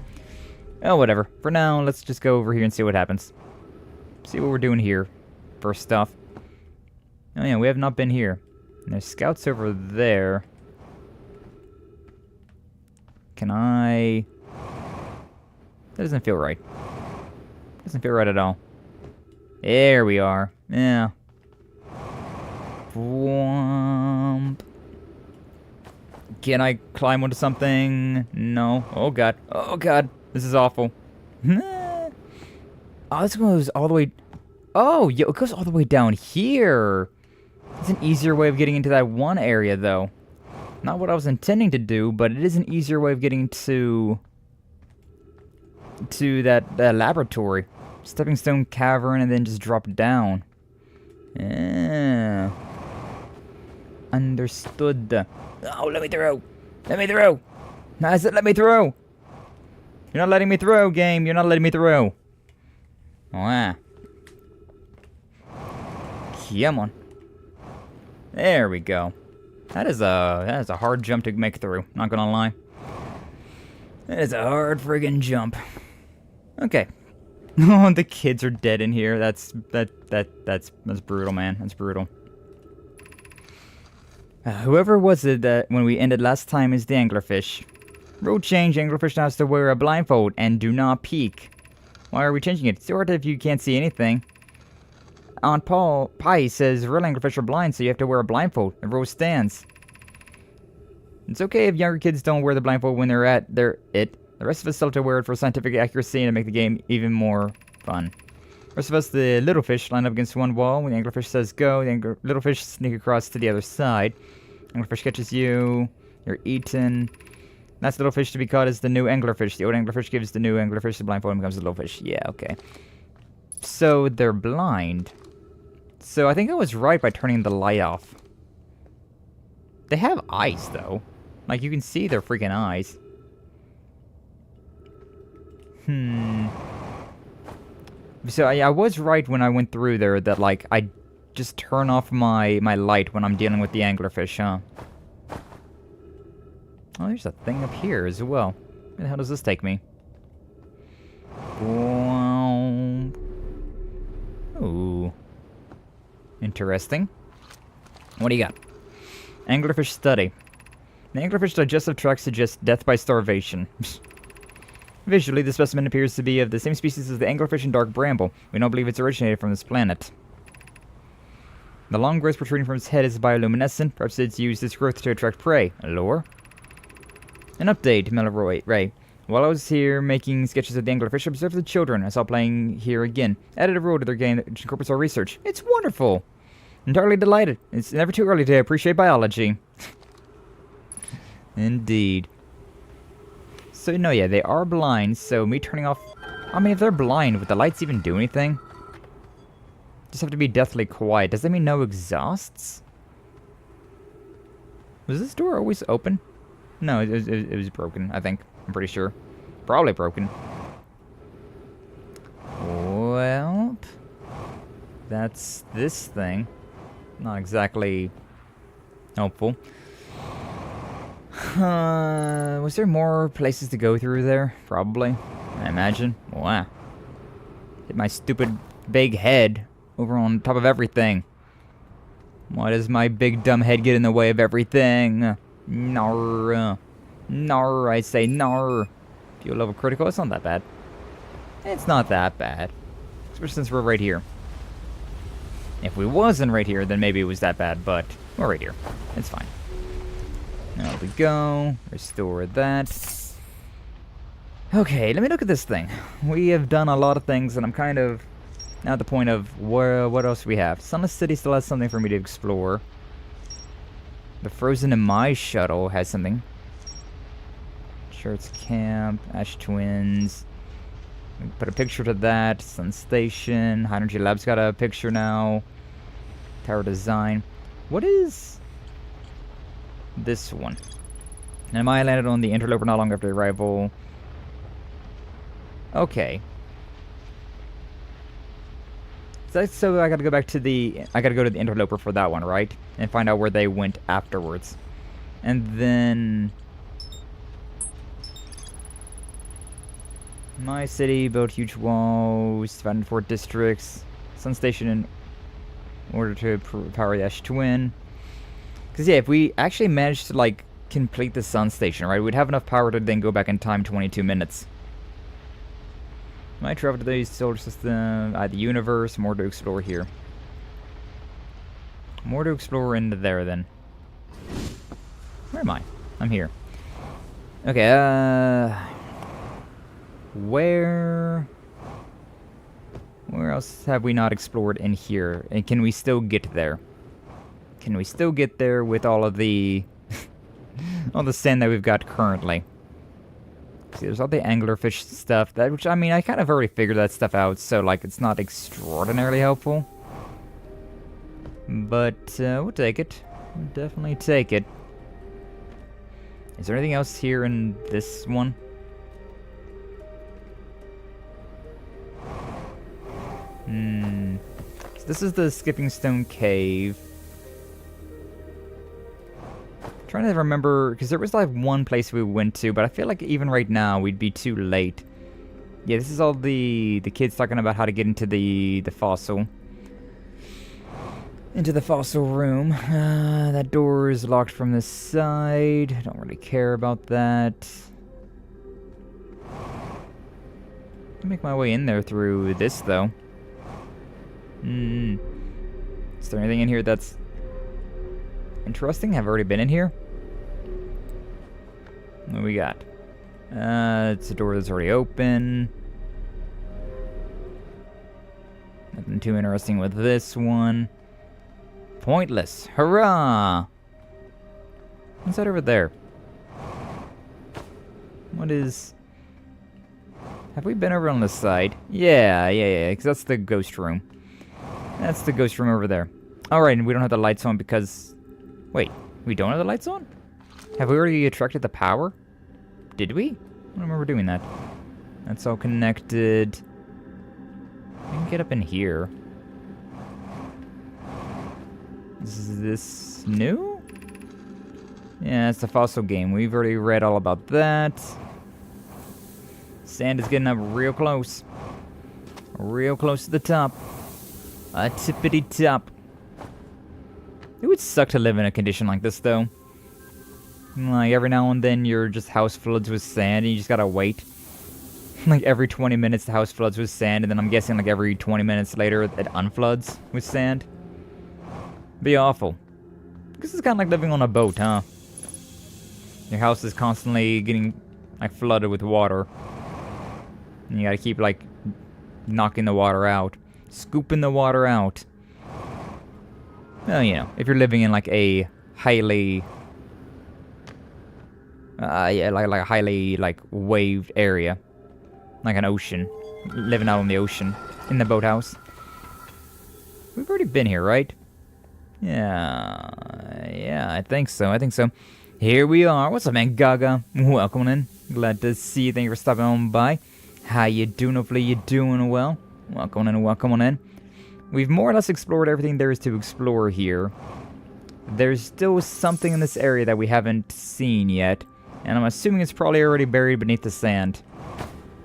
Oh, whatever. For now, let's just go over here and see what happens. See what we're doing here. First off. Oh yeah, we have not been here. And there's scouts over there. Can I... That doesn't feel right. Doesn't feel right at all. There we are. Yeah. Womp. Can I climb onto something? No. Oh god. Oh god. This is awful. Oh, this goes all the way... Oh, yeah, it goes all the way down here. It's an easier way of getting into that one area, though. Not what I was intending to do, but it is an easier way of getting to that laboratory. Stepping Stone Cavern and then just drop down. Yeah. Understood. Oh, let me through. Let me through. I said let me through. You're not letting me through, game. You're not letting me through. Wow. Come on. There we go. That is a hard jump to make through. Not gonna lie. That is a hard friggin' jump. Okay. Oh, the kids are dead in here. That's brutal, man. That's brutal. Whoever was it that when we ended last time is the anglerfish. Rule change, anglerfish now has to wear a blindfold and do not peek. Why are we changing it? It's hard if you can't see anything. On Pie says real anglerfish are blind, so you have to wear a blindfold. The rule stands. It's okay if younger kids don't wear the blindfold when they're at it. The rest of us still have to wear it for scientific accuracy and to make the game even more fun. The rest of us, the little fish, line up against one wall. When the anglerfish says go, the little fish sneak across to the other side. Anglerfish catches you. You're eaten. That's little fish to be caught is the new anglerfish. The old anglerfish gives the new anglerfish the blindfold and becomes a little fish. Yeah, okay. So they're blind. So I think I was right by turning the light off. They have eyes, though. Like, you can see their freaking eyes. So I was right when I went through there that, like, I just turn off my light when I'm dealing with the anglerfish, huh? Oh, there's a thing up here as well. Where the hell does this take me? Wow. Ooh. Interesting. What do you got? Anglerfish study. The anglerfish digestive tract suggests death by starvation. Visually, the specimen appears to be of the same species as the anglerfish and Dark Bramble. We don't believe it's originated from this planet. The long growth protruding from its head is bioluminescent. Perhaps it's used this growth to attract prey. Lore? An update, Melroy. Ray. While I was here making sketches of the anglerfish, I observed the children I saw playing here again. Added a role to their game that incorporates our research. It's wonderful! Entirely delighted. It's never too early to appreciate biology. Indeed. So, no, yeah, they are blind, so me turning off... I mean, if they're blind, would the lights even do anything? Just have to be deathly quiet. Does that mean no exhausts? Was this door always open? No, it was broken, I think. I'm pretty sure. Probably broken. Well... That's this thing. Not exactly helpful. Was there more places to go through there? Probably. I imagine. Wow. Hit my stupid big head over on top of everything. Why does my big dumb head get in the way of everything? Nar. Nar, I say nar. Fuel level critical, it's not that bad. It's not that bad. Especially since we're right here. If we wasn't right here, then maybe it was that bad, but we're right here. It's fine. There we go. Restore that. Okay, let me look at this thing. We have done a lot of things, and I'm kind of now at the point of what else we have. Sunless City still has something for me to explore. The Frozen in My shuttle has something. Shirts Camp, Ash Twins. Put a picture to that. Sun Station. High Energy Lab's got a picture now. Tower Design. What is this one? And I landed on the Interloper not long after arrival. Okay. So I gotta go back to the... I gotta go to the Interloper for that one, right? And find out where they went afterwards. And then... My city built huge walls, divided 4 districts. Sun Station in order to power the Ash Twin. Because yeah, if we actually managed to like complete the Sun Station, right, we'd have enough power to then go back in time 22 minutes. Might travel to the solar system, the universe, more to explore here. More to explore into there then. Where am I? I'm here. Okay, Where else have we not explored in here? And can we still get there? Can we still get there with all of the... all the sand that we've got currently? See, there's all the anglerfish stuff, which, I mean, I kind of already figured that stuff out, so, like, it's not extraordinarily helpful. But, we'll take it. We'll definitely take it. Is there anything else here in this one? So this is the Skipping Stone Cave. I'm trying to remember, because there was like one place we went to, but I feel like even right now we'd be too late. Yeah, this is all the kids talking about how to get into the fossil. Into the fossil room. That door is locked from this side. I don't really care about that. I can make my way in there through this, though. Is there anything in here that's interesting? Have I already been in here? What do we got? It's a door that's already open. Nothing too interesting with this one. Pointless. Hurrah! What's that over there? What is... Have we been over on this side? Yeah, because that's the ghost room. That's the ghost room over there. Alright, and we don't have the lights on because... Wait, we don't have the lights on? Have we already attracted the power? Did we? I don't remember doing that. That's all connected. We can get up in here. Is this new? Yeah, it's a fossil game. We've already read all about that. Sand is getting up real close. Real close to the top. A tippity top. It would suck to live in a condition like this, though. Like, every now and then your just house floods with sand and you just gotta wait. Like, every 20 minutes the house floods with sand, and then I'm guessing like every 20 minutes later it unfloods with sand. Be awful. This is kind of like living on a boat, huh? Your house is constantly getting, like, flooded with water. And you gotta keep, like, knocking the water out. Scooping the water out. Well, you know, if you're living in, like, a highly... yeah, like a highly, like, waved area. Like an ocean. Living out on the ocean. In the boathouse. We've already been here, right? Yeah, I think so. Here we are. What's up, man? Gaga. Welcome in. Glad to see you. Thank you for stopping on by. How you doing? Hopefully you're doing well. Welcome in. We've more or less explored everything there is to explore here. There's still something in this area that we haven't seen yet. And I'm assuming it's probably already buried beneath the sand.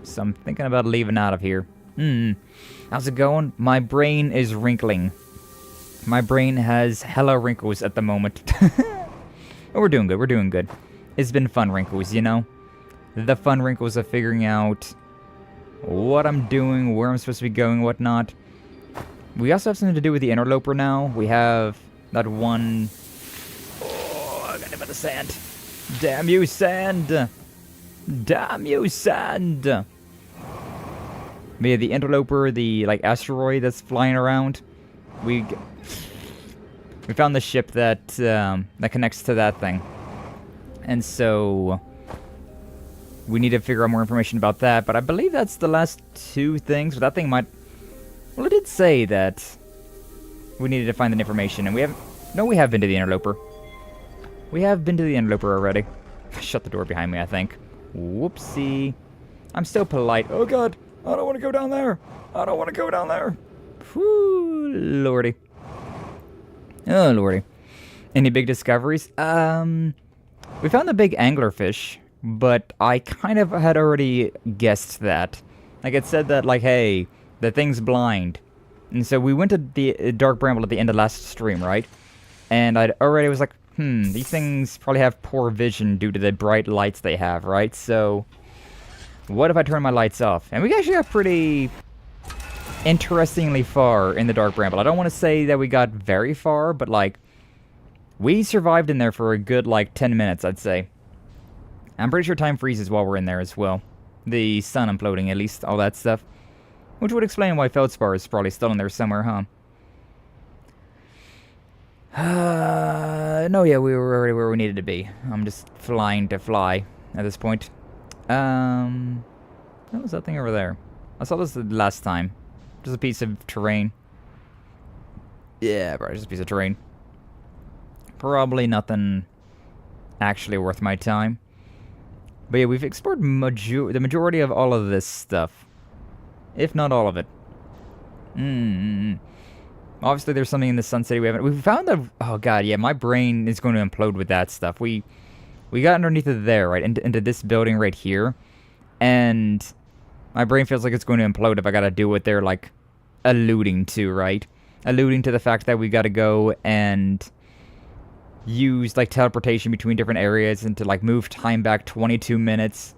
So I'm thinking about leaving out of here. How's it going? My brain is wrinkling. My brain has hella wrinkles at the moment. But we're doing good. It's been fun wrinkles, you know? The fun wrinkles of figuring out what I'm doing, where I'm supposed to be going, whatnot. We also have something to do with the interloper now. We have that one... Oh, I got him in the sand. Damn you, sand! Damn you, sand! But yeah, the interloper, the, like, asteroid that's flying around. We found the ship that that connects to that thing. And so we need to figure out more information about that. But I believe that's the last two things. But that thing might... Well, it did say that we needed to find the information. And we haven't... No, we have been to the interloper. We have been to the interloper already. Shut the door behind me, I think. Whoopsie. I'm still polite. Oh, God. I don't want to go down there. Whew, lordy. Oh, lordy. Any big discoveries? We found the big anglerfish, but I kind of had already guessed that. Like, it said that, like, hey, the thing's blind. And so we went to the Dark Bramble at the end of last stream, right? And I already was like, these things probably have poor vision due to the bright lights they have, right? So, what if I turn my lights off? And we actually got pretty... interestingly far in the Dark Bramble. I don't want to say that we got very far, but, like, we survived in there for a good, like, 10 minutes, I'd say. I'm pretty sure time freezes while we're in there as well. The sun imploding, at least, all that stuff. Which would explain why Feldspar is probably still in there somewhere, huh? No, yeah, we were already where we needed to be. I'm just flying to fly at this point. What was that thing over there? I saw this the last time. Just a piece of terrain. Yeah, bro, just a piece of terrain. Probably nothing actually worth my time. But yeah, we've explored the majority of all of this stuff. If not all of it. Obviously, there's something in the Sun City we haven't... We found that... Oh, God, yeah, my brain is going to implode with that stuff. We got underneath of there, right? Into this building right here. And my brain feels like it's going to implode if I gotta do what they're, like, alluding to, right? Alluding to the fact that we gotta go and use, like, teleportation between different areas and to, like, move time back 22 minutes.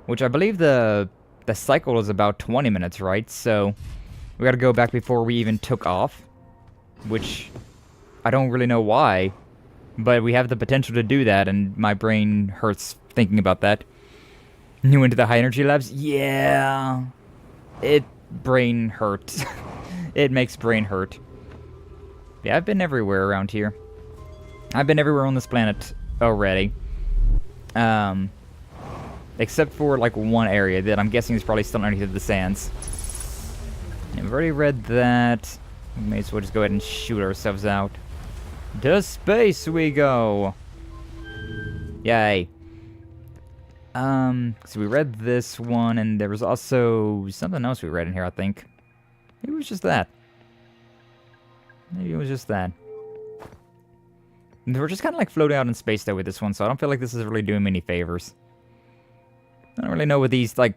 Which I believe the cycle is about 20 minutes, right? So we gotta go back before we even took off. Which I don't really know why. But we have the potential to do that, and my brain hurts thinking about that. You went to the high energy labs? Yeah. Brain hurt. It makes brain hurt. Yeah, I've been everywhere around here. I've been everywhere on this planet already. Except for like one area that I'm guessing is probably still underneath the sands. And we've already read that. We may as well just go ahead and shoot ourselves out. To space we go! Yay. So we read this one, and there was also something else we read in here, I think. Maybe it was just that. Maybe it was just that. And we're just kind of like floating out in space though with this one, so I don't feel like this is really doing me any favors. I don't really know what these, like,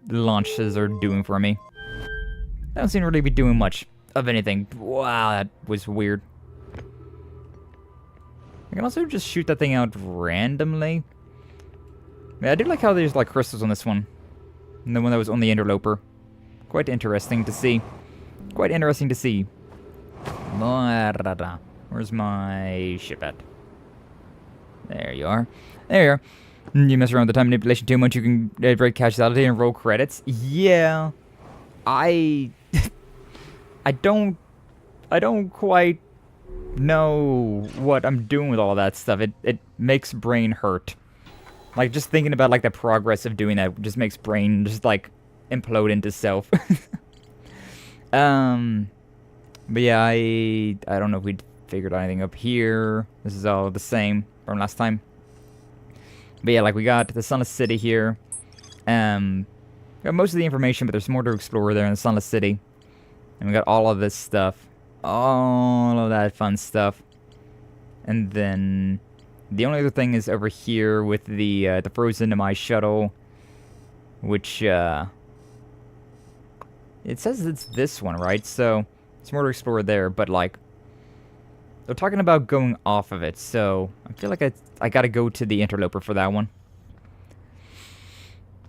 launches are doing for me. They don't seem to really be doing much of anything. Wow, that was weird. I can also just shoot that thing out randomly. Yeah, I do like how there's like crystals on this one. And the one that was on the interloper. Quite interesting to see. Quite interesting to see. Where's my ship at? There you are. There you are. You mess around with the time manipulation too much, you can break causality and roll credits. Yeah. I don't quite know what I'm doing with all that stuff. It makes brain hurt. Like, just thinking about, like, the progress of doing that just makes brain just, like, implode into self. But yeah, I don't know if we figured out anything up here. This is all the same from last time. But yeah, like, we got the Sunless City here. We got most of the information, but there's more to explore there in the Sunless City. And we got all of this stuff. All of that fun stuff. And then the only other thing is over here with the Frozen to My shuttle, which it says it's this one, right? So it's more to explore there, but like they're talking about going off of it, so I feel like I gotta go to the interloper for that one.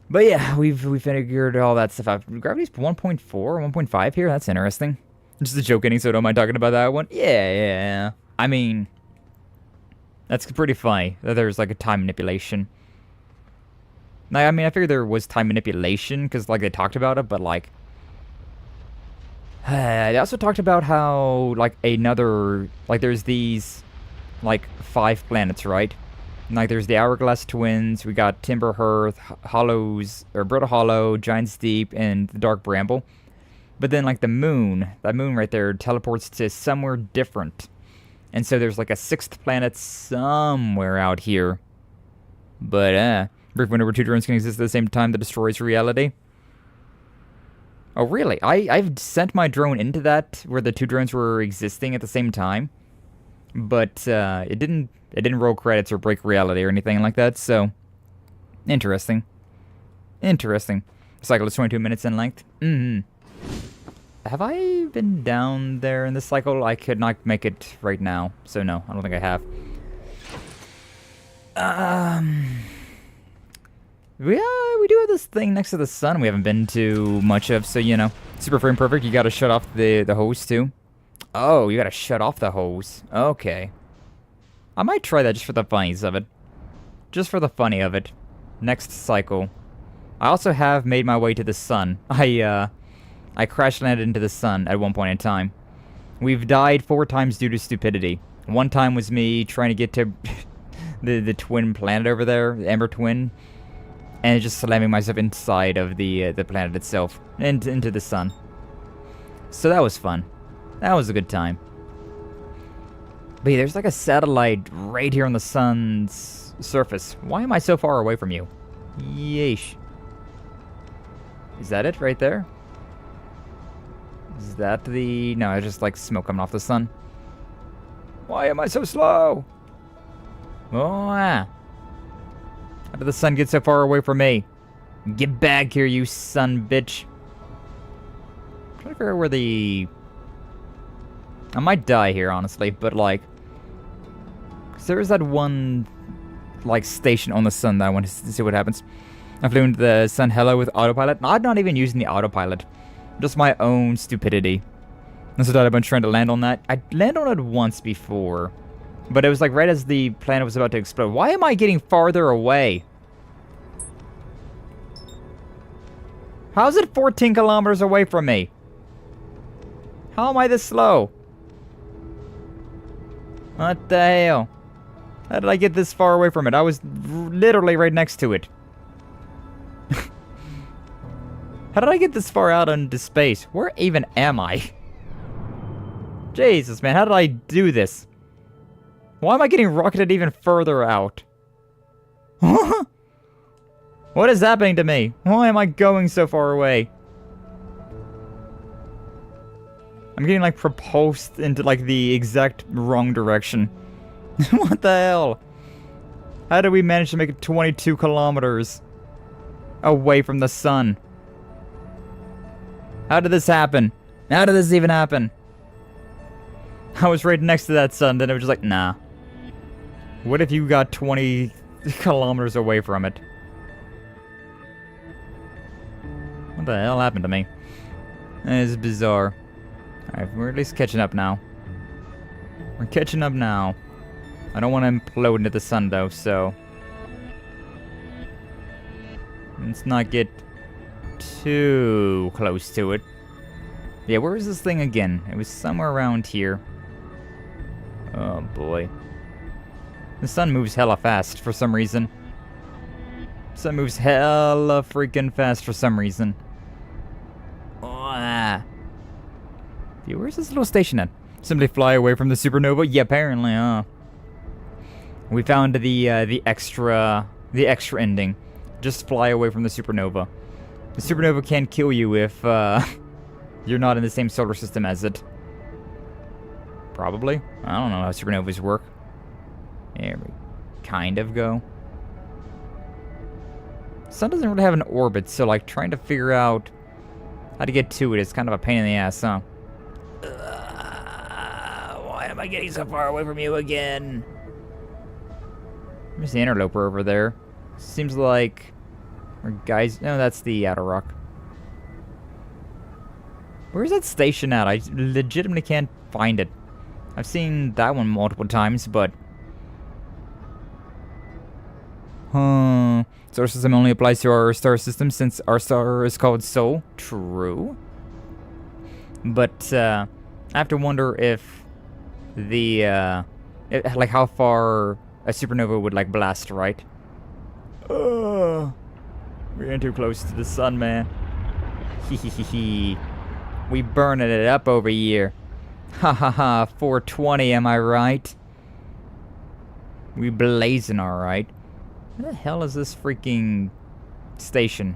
But yeah, we figured all that stuff out. Gravity's 1.4, 1.5 here. That's interesting. Just a joke ending, so don't mind talking about that one. Yeah. I mean, that's pretty funny that there's like a time manipulation. I mean, I figured there was time manipulation because like they talked about it, but like they also talked about how like there's these like 5 planets, right? And, like there's the Hourglass Twins, we got Timber Hearth, Brittle Hollow, Giant's Deep, and the Dark Bramble. But then like the moon, that moon right there teleports to somewhere different. And so there's like a 6th planet somewhere out here. But brief window where 2 drones can exist at the same time that destroys reality. Oh really? I've sent my drone into that where the 2 drones were existing at the same time. But it didn't roll credits or break reality or anything like that, so interesting. Interesting. Cycle is 22 minutes in length. Have I been down there in this cycle? I could not make it right now, so no, I don't think I have. We do have this thing next to the sun we haven't been to much of, so you know. Super frame perfect, you gotta shut off the hose too. Oh, you gotta shut off the hose. Okay. I might try that just for the funnies of it. Just for the funny of it. Next cycle. I also have made my way to the sun. I crash landed into the sun at one point in time. We've died 4 times due to stupidity. One time was me trying to get to the twin planet over there, the Ember Twin, and just slamming myself inside of the planet itself, and into the sun. So that was fun. That was a good time. But yeah, there's like a satellite right here on the sun's surface. Why am I so far away from you? Yeesh. Is that it right there? Is that the... No, it's just like smoke coming off the sun. Why am I so slow? Oh, How did the sun get so far away from me? Get back here, you son bitch. I'm trying to figure out where the... I might die here, honestly, but like... Cause there is that one, like, station on the sun that I want to see what happens. I flew into the sun hello with autopilot. I'm not even using the autopilot. Just my own stupidity. And so I died a bunch trying to land on that. I landed on it once before. But it was like right as the planet was about to explode. Why am I getting farther away? How's it 14 kilometers away from me? How am I this slow? What the hell? How did I get this far away from it? I was literally right next to it. How did I get this far out into space? Where even am I? Jesus, man, how did I do this? Why am I getting rocketed even further out? What is happening to me? Why am I going so far away? I'm getting, like, propulsed into, like, the exact wrong direction. What the hell? How did we manage to make it 22 kilometers away from the sun? How did this happen? How did this even happen? I was right next to that sun, then it was just like, nah. What if you got 20 kilometers away from it? What the hell happened to me? That is bizarre. Alright, we're at least catching up now. We're catching up now. I don't want to implode into the sun, though, so... let's not get too close to it. Yeah, where was this thing again? It was somewhere around here. Oh, boy. The sun moves hella fast for some reason. The sun moves hella freaking fast for some reason. Yeah, where's this little station at? Simply fly away from the supernova? Yeah, apparently, huh? We found the extra ending. Just fly away from the supernova. The supernova can't kill you if you're not in the same solar system as it. Probably. I don't know how supernovas work. There we kind of go. Sun doesn't really have an orbit, so like trying to figure out how to get to it is kind of a pain in the ass, huh? Why am I getting so far away from you again? There's the interloper over there. Seems like... or guys... no, that's the outer rock. Where's that station at? I legitimately can't find it. I've seen that one multiple times, but... Solar system only applies to our star system since our star is called Sol. True. But, I have to wonder if the, like how far a supernova would, like, blast, right? We're getting too close to the sun, man. Hehehe. We burning it up over here. Ha ha ha, 420, am I right? We blazing, alright. Where the hell is this freaking station?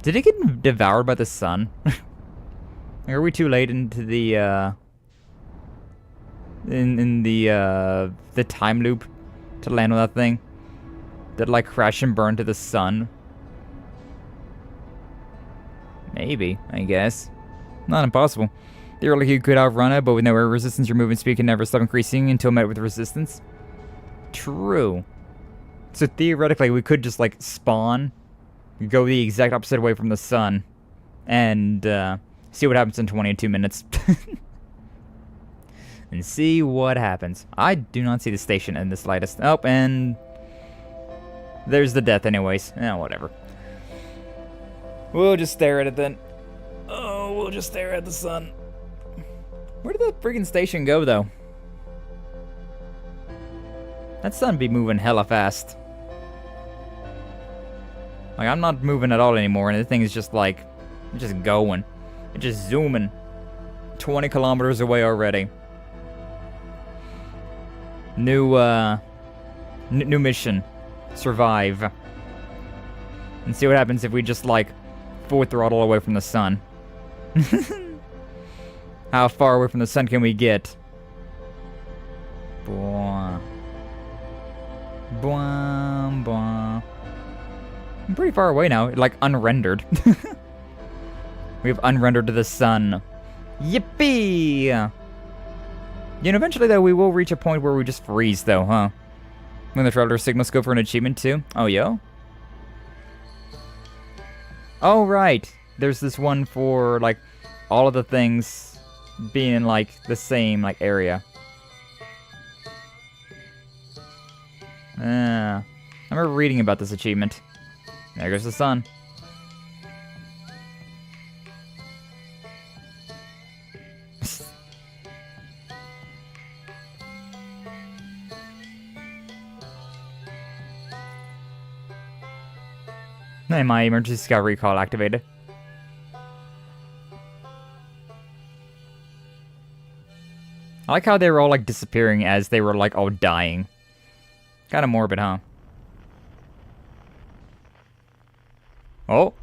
Did it get devoured by the sun? Are we too late into the, in the time loop to land on that thing? Did it, like, crash and burn to the sun? Maybe, I guess. Not impossible. Theoretically, you could outrun it, but with no air resistance, your movement speed can never stop increasing until met with resistance. True. So theoretically, we could just, like, spawn, go the exact opposite way from the sun, and see what happens in 22 minutes. And see what happens. I do not see the station in the slightest. Oh, and there's the death anyways. Whatever. We'll just stare at it then. Oh, we'll just stare at the sun. Where did that freaking station go, though? That sun be moving hella fast. Like, I'm not moving at all anymore, and the thing is just, like, just going. It's just zooming. 20 kilometers away already. New mission. Survive. And see what happens if we just, like, full throttle away from the sun. How far away from the sun can we get? Bwah. Bwah, bwah. I'm pretty far away now, like unrendered. We have unrendered to the sun. Yippee! You know, eventually though, we will reach a point where we just freeze though, huh? When the traveler signals go for an achievement too. Oh, yo. Oh, right. There's this one for, like, all of the things being in, like, the same, like, area. I remember reading about this achievement. There goes the sun. Hey, my emergency scout recall activated. I like how they were all like disappearing as they were like all dying. Kind of morbid, huh? Oh.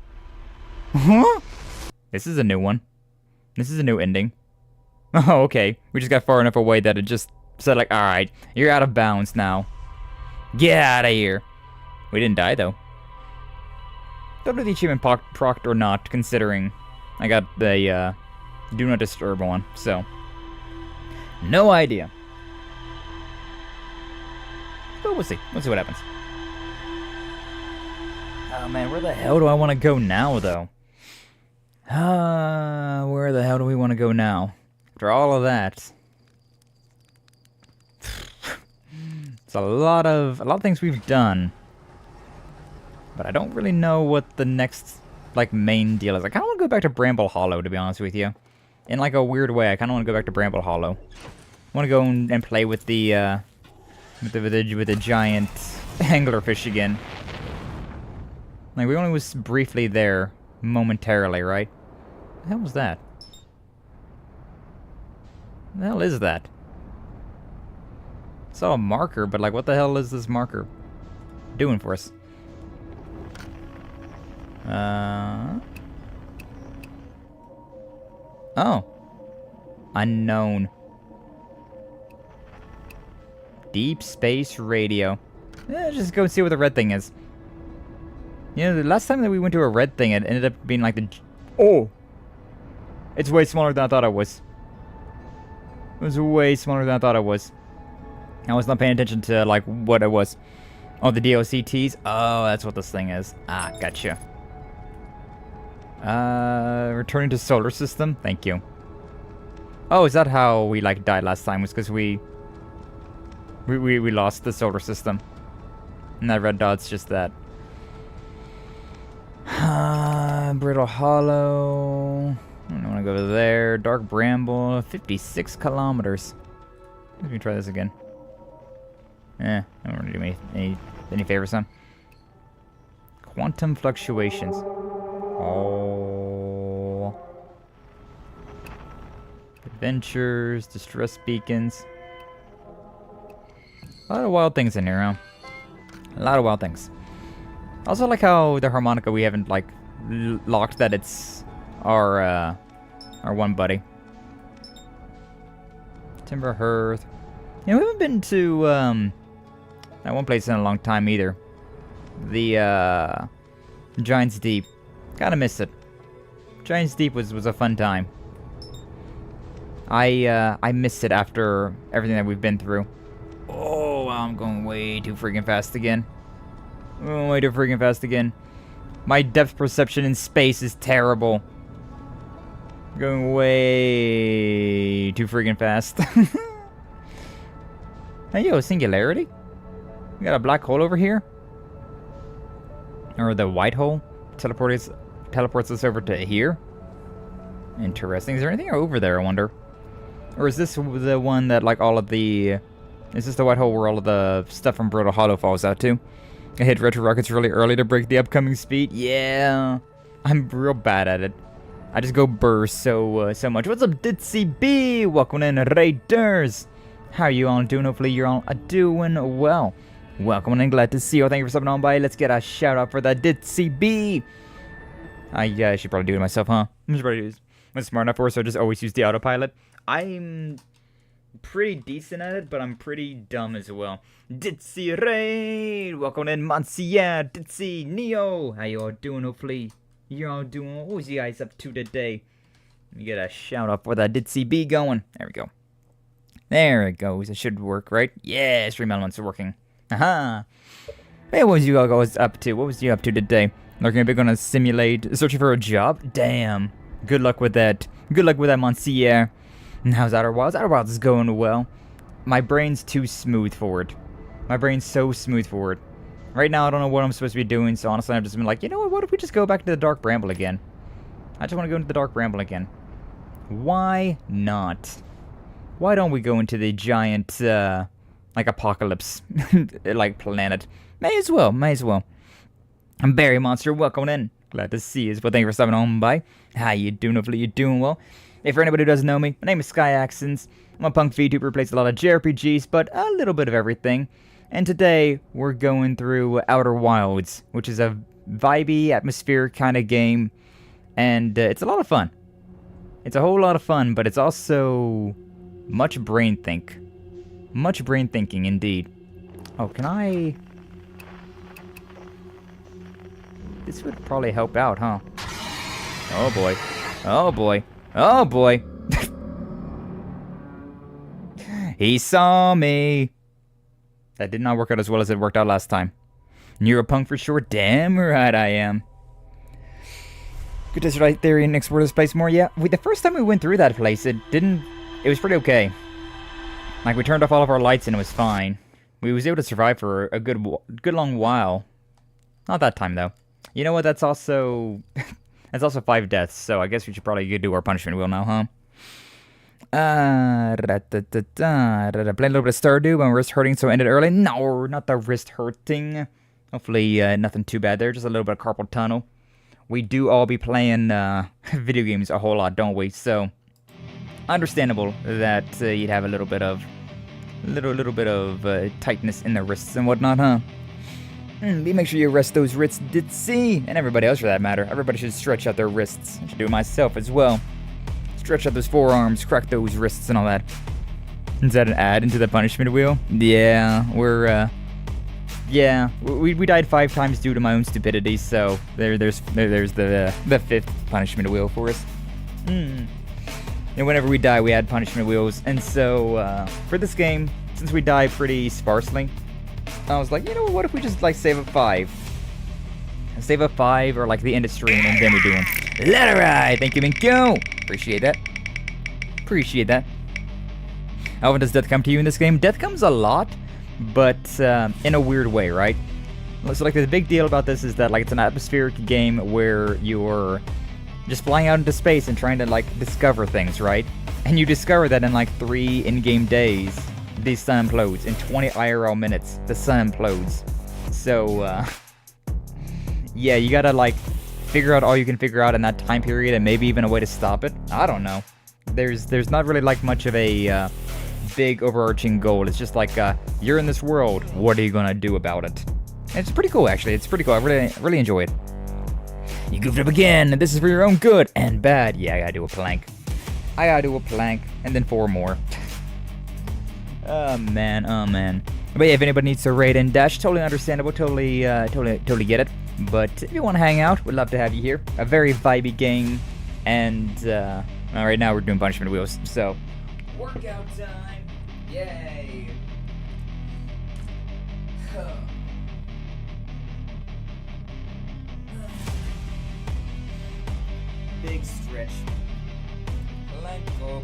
This is a new one. This is a new ending. Oh, okay. We just got far enough away that it just said like, alright, you're out of bounds now. Get out of here. We didn't die though. Don't know the achievement procced or not, considering I got the Do Not Disturb one, so. No idea. But we'll see. We'll see what happens. Oh man, where the hell do I want to go now, though? Where the hell do we want to go now? After all of that. It's a lot of things we've done. But I don't really know what the next, like, main deal is. I kind of want to go back to Bramble Hollow, to be honest with you. In, like, a weird way, I kind of want to go back to Bramble Hollow. I want to go and play with the, with the giant anglerfish again. Like, we only was briefly there, momentarily, right? What the hell was that? What the hell is that? I saw a marker, but, like, what the hell is this marker doing for us? Oh. Unknown. Deep space radio. Yeah, just go and see what the red thing is. You know, the last time that we went to a red thing, it ended up being like the... Oh! It's way smaller than I thought it was. It was way smaller than I thought it was. I was not paying attention to, like, what it was. Oh, the DOCTs? Oh, that's what this thing is. Ah, gotcha. Returning to solar system? Thank you. Oh, is that how we, like, died last time? Was because we lost the solar system. And that red dot's just that. Brittle Hollow. I don't want to go there. Dark Bramble. 56 kilometers. Let me try this again. I don't want to do me any favors, son. Quantum fluctuations. Oh. Adventures, distress beacons. A lot of wild things in here, huh? A lot of wild things. Also like how the harmonica we haven't like locked that it's our one buddy. Timber Hearth. You know, we haven't been to that one place in a long time either. The Giant's Deep. Kinda missed it. Giant's Deep was a fun time. I missed it after everything that we've been through. Oh, I'm going way too freaking fast again. Oh, way too freaking fast again. My depth perception in space is terrible. Going way too freaking fast. Hey, yo, singularity? We got a black hole over here? Or the white hole teleports us over to here? Interesting. Is there anything over there, I wonder? Or is this the one that, like, all of the... Is this the white hole where all of the stuff from Brittle Hollow falls out to? I hit retro rockets really early to break the upcoming speed. Yeah. I'm real bad at it. I just go burr so much. What's up, Ditzy B? Welcome in, Raiders. How are you all doing? Hopefully you're all doing well. Welcome in, glad to see you. Thank you for stopping on by. Let's get a shout out for that Ditzy B. I should probably do it myself, huh? I'm smart enough for it, so I just always use the autopilot. I'm pretty decent at it, but I'm pretty dumb as well. Ditzy Raid! Welcome in, Monsieur, Ditzy, Neo! How you all doing? Hopefully you're all doing well. What was you guys up to today? Let me get a shout out for that Ditzy B going. There we go. There it goes. It should work, right? Yeah, stream elements are working. Aha! Hey, what was you guys up to? What was you up to today? Looking a bit on a simulate, searching for a job? Damn. Good luck with that. Good luck with that, Monsieur. And how's Outer Wilds? Outer Wilds is going well. My brain's too smooth for it. My brain's so smooth for it. Right now, I don't know what I'm supposed to be doing, so honestly, I've just been like, you know what if we just go back to the Dark Bramble again? I just want to go into the Dark Bramble again. Why not? Why don't we go into the giant, like, apocalypse, like, planet? May as well, may as well. I'm Barry Monster, welcome in. Glad to see you. Well, thank you for stopping on by. How you doing? Hopefully you're doing well. If for anybody who doesn't know me, my name is Skye Axens. I'm a punk VTuber who plays a lot of JRPGs, but a little bit of everything. And today, we're going through Outer Wilds, which is a vibey, atmospheric kind of game. And it's a lot of fun. It's a whole lot of fun, but it's also much brain think. Much brain thinking, indeed. Oh, can I... This would probably help out, huh? Oh boy. Oh boy. Oh boy. He saw me. That did not work out as well as it worked out last time. You're a punk for sure. Damn right I am. Good to right there and explore this place more. Yeah, the first time we went through that place, it was pretty okay. Like, we turned off all of our lights and it was fine. We was able to survive for a good long while. Not that time, though. You know what, that's also... that's also 5 deaths, so I guess we should probably do our punishment wheel now, huh? Playing a little bit of Stardew when wrist hurting, so ended early. No, not the wrist hurting. Hopefully, nothing too bad there, just a little bit of carpal tunnel. We do all be playing video games a whole lot, don't we? So, understandable that you'd have a little bit of tightness in the wrists and whatnot, huh? Make sure you rest those wrists, ditzy, and everybody else for that matter. Everybody should stretch out their wrists. I should do it myself as well. Stretch out those forearms, crack those wrists and all that. Is that an ad into the punishment wheel? Yeah, we died 5 times due to my own stupidity, so there's the 5th punishment wheel for us. And whenever we die, we add punishment wheels. And so, for this game, since we die pretty sparsely, I was like, you know what if we just, like, save up 5? Save up 5 or, like, the end of stream, and then we do them. Letterite! Thank you, Minko! Appreciate that. Appreciate that. How often does death come to you in this game? Death comes a lot, but in a weird way, right? So, like, the big deal about this is that, like, it's an atmospheric game where you're just flying out into space and trying to, like, discover things, right? And you discover that in, like, 3 in-game days, the sun implodes. In 20 IRL minutes, the sun implodes. So, yeah, you gotta, like, figure out all you can figure out in that time period and maybe even a way to stop it. I don't know. There's not really, like, much of a big overarching goal. It's just like, you're in this world. What are you gonna do about it? And it's pretty cool, actually. It's pretty cool. I really enjoy it. You goofed up again, and this is for your own good and bad. Yeah, I gotta do a plank. And then 4 more. Oh man. But yeah, if anybody needs to raid and dash, totally understandable, totally get it. But if you want to hang out, we'd love to have you here. A very vibey game, and right now we're doing punishment wheels, so workout time, yay! Big stretch. Blanco.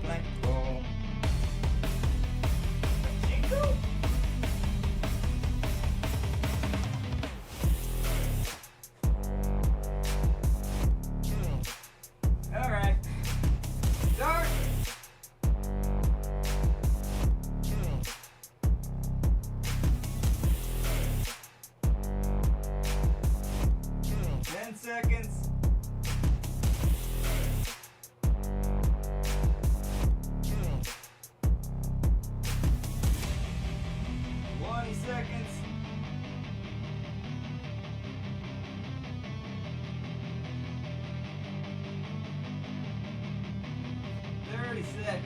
Jingle. All right. Start. 10 seconds. 20 seconds. 30 seconds.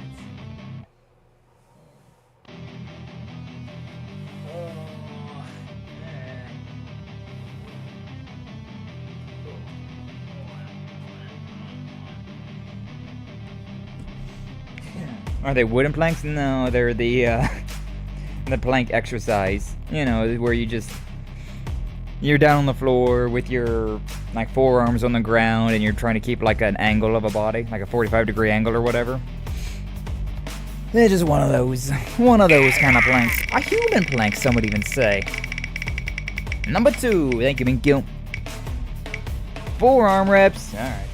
Are they wooden planks? No, they're the plank exercise. You know, where you're down on the floor with your, like, forearms on the ground and you're trying to keep, like, an angle of a body, like a 45-degree angle or whatever. They're just one of those kind of planks. A human plank, some would even say. Number 2, thank you, Minkyo. 4 arm reps. Alright.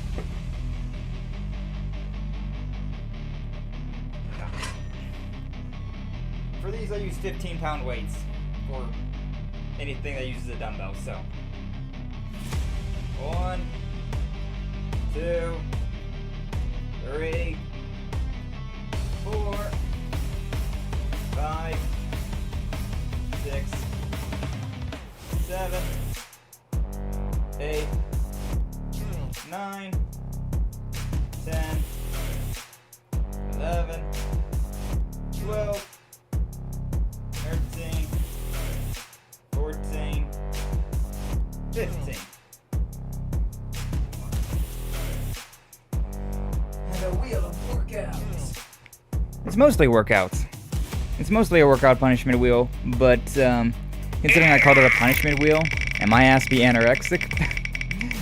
For these, I use 15-pound weights for anything that uses a dumbbell, so. 1, 2, 3, 4, 5, 6, 7, 8, 9, 10, 11, 12, 13, 14, 15. And a wheel of workouts. It's mostly workouts. It's mostly a workout punishment wheel, but considering I called it a punishment wheel, and my ass be anorexic,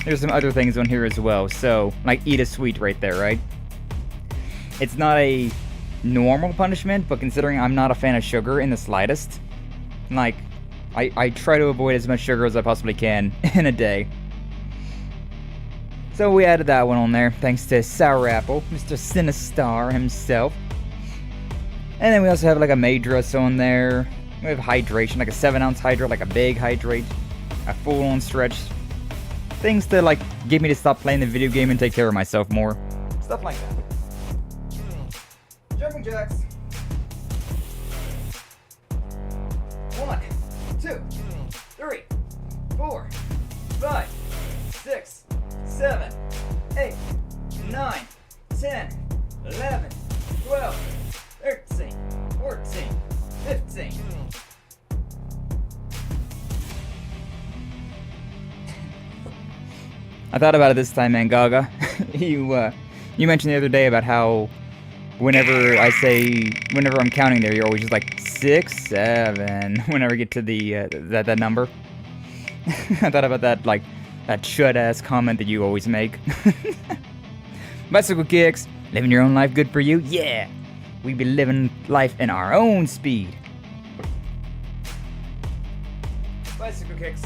there's some other things on here as well. So, like, eat a sweet right there, right? It's not a normal punishment, but considering I'm not a fan of sugar in the slightest, like, I try to avoid as much sugar as I possibly can in a day. So we added that one on there, thanks to Sour Apple, Mr. Sinistar himself. And then we also have like a Madras on there. We have hydration, like a 7-ounce hydrate, like a big hydrate, a full-on stretch. Things to like get me to stop playing the video game and take care of myself more. Stuff like that. Jumping jacks. 1, 2, 3, 4, 5, 6, 7, 8, 9, 10, 11, 12, 13, 14, 15. I thought about it this time, man, Gaga. You mentioned the other day about how whenever I'm counting there, you're always just like 6, 7. Whenever I get to the that number, I thought about that, like that chud-ass comment that you always make. Bicycle kicks, living your own life, good for you. Yeah, we be living life in our own speed. Bicycle kicks.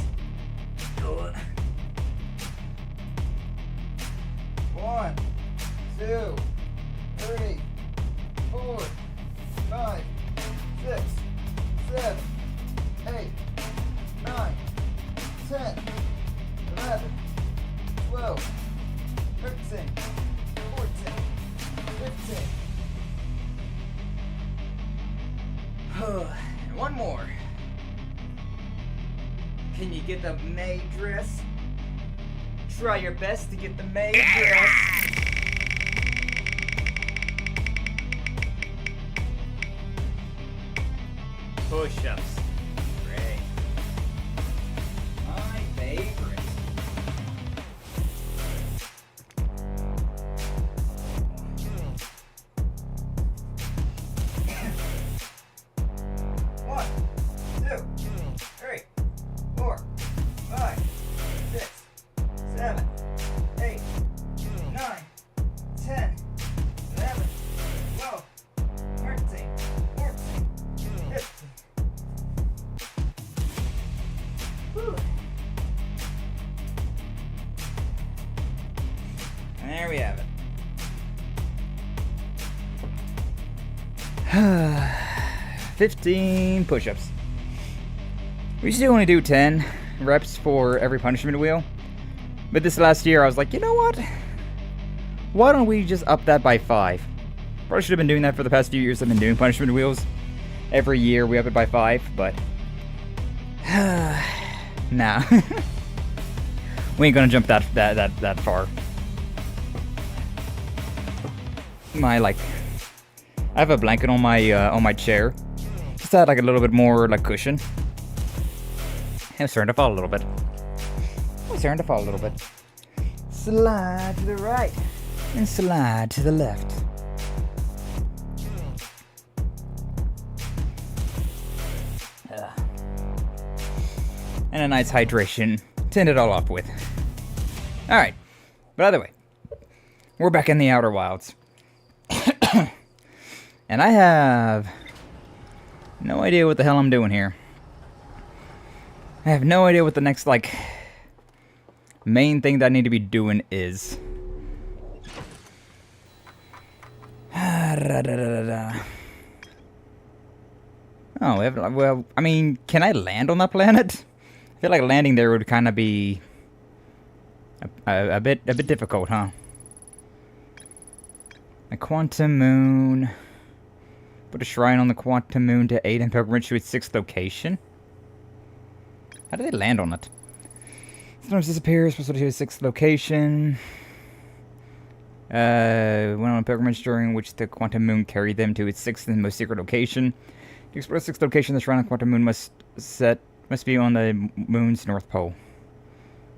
1, 2, 3, 4, 5, 6, 7, 8, 9, 10, 11, 12, 13, 14, 15. And one more. Can you get the May dress? Try your best to get the May dress. Push-ups. Great. My favorite. One, 2, 3, 4, 5, 6, 7, 8, 9, 10, 11, 12, 13, 14, 15. Whew. And there we have it. 15 push-ups. We used to only do 10 reps for every punishment wheel. But this last year I was like, you know what? Why don't we just up that by 5? Probably should have been doing that for the past few years. I've been doing punishment wheels. Every year we up it by 5, but... nah. We ain't gonna jump that far. I have a blanket on my chair. Just to add like a little bit more like cushion. And it's starting to fall a little bit. Slide to the right and slide to the left. And a nice hydration to end it all off with. Alright, by the way, we're back in the Outer Wilds. And I have no idea what the hell I'm doing here. I have no idea what the next, like, main thing that I need to be doing is. Oh, well, I mean, can I land on that planet? I feel like landing there would kind of be a bit difficult, huh? A quantum moon. Put a shrine on the quantum moon to aid in pilgrimage to its 6th location. How do they land on it? Sometimes disappears, supposed to its 6th location. Went on a pilgrimage during which the quantum moon carried them to its 6th and most secret location. To explore the 6th location, the shrine on the quantum moon must be on the moon's north pole.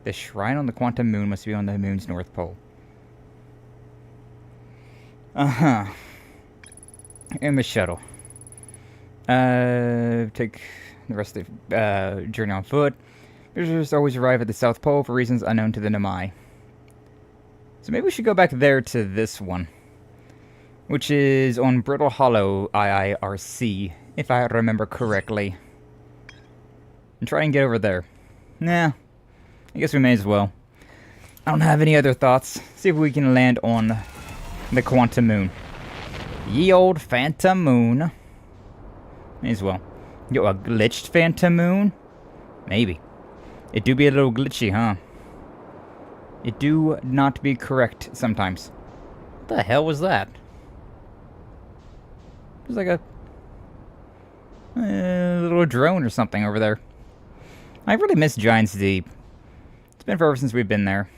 The shrine on the quantum moon must be on the moon's north pole. Uh-huh. And the shuttle. Take the rest of the journey on foot. Visitors always arrive at the South Pole for reasons unknown to the Nomai. So maybe we should go back there to this one. Which is on Brittle Hollow, IIRC, if I remember correctly. And try and get over there. Nah, I guess we may as well. I don't have any other thoughts. See if we can land on the quantum moon. Ye old phantom moon. May as well. Yo, a glitched phantom moon? Maybe. It do be a little glitchy, huh? It do not be correct sometimes. What the hell was that? It was like a little drone or something over there. I really miss Giant's Deep. It's been forever since we've been there.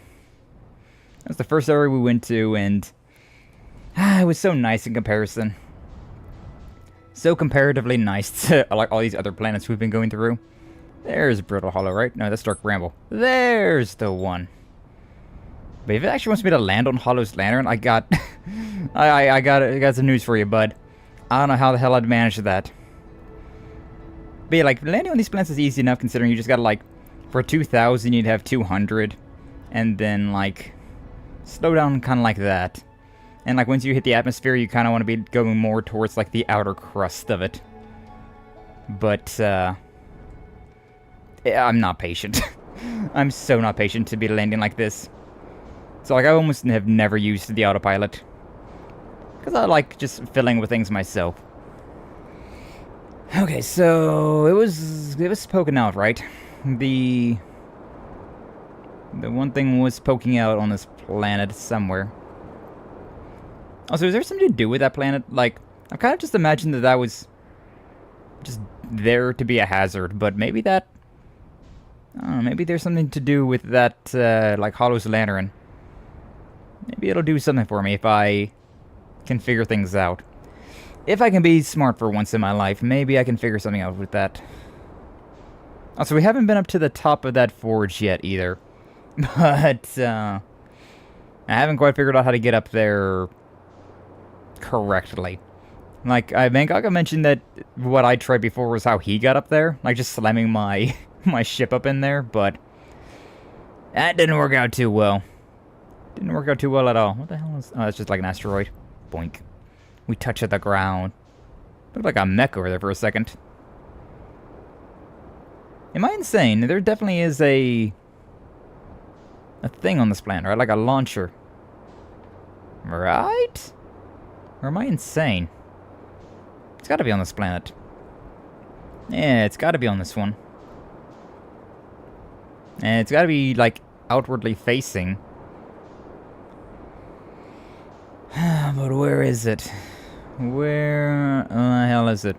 That was the first area we went to, and it was so nice in comparison. So comparatively nice to like all these other planets we've been going through. There's Brittle Hollow, right? No, that's Dark Bramble. There's the one. But if it actually wants me to land on Hollow's Lantern, I got I got some news for you, bud. I don't know how the hell I'd manage that. But yeah, like, landing on these planets is easy enough considering you just gotta, like, for 2,000 you'd have 200. And then, like, slow down kind of like that. And, like, once you hit the atmosphere, you kind of want to be going more towards, like, the outer crust of it. But, yeah, I'm not patient. I'm so not patient to be landing like this. So, like, I almost have never used the autopilot. Because I like just filling with things myself. Okay, so it was poking out, right? The one thing was poking out on this planet somewhere. Also, is there something to do with that planet? Like, I kind of just imagined that was just there to be a hazard, but maybe that, I don't know, maybe there's something to do with that, like, Hollow's Lantern. Maybe it'll do something for me if I can figure things out. If I can be smart for once in my life, maybe I can figure something out with that. Also, we haven't been up to the top of that forge yet, either. But, I haven't quite figured out how to get up there correctly. Like, I think I mentioned that what I tried before was how he got up there. Like, just slamming my, my ship up in there, but that didn't work out too well. Didn't work out too well at all. What the hell is... Oh, that's just like an asteroid. Boink. We touch at the ground. Looked like a mech over there for a second. Am I insane? There definitely is a thing on this planet, right? Like a launcher. Right? Or am I insane? It's gotta be on this planet. Yeah, it's gotta be on this one. And it's gotta be, like, outwardly facing. But where is it? Where the hell is it?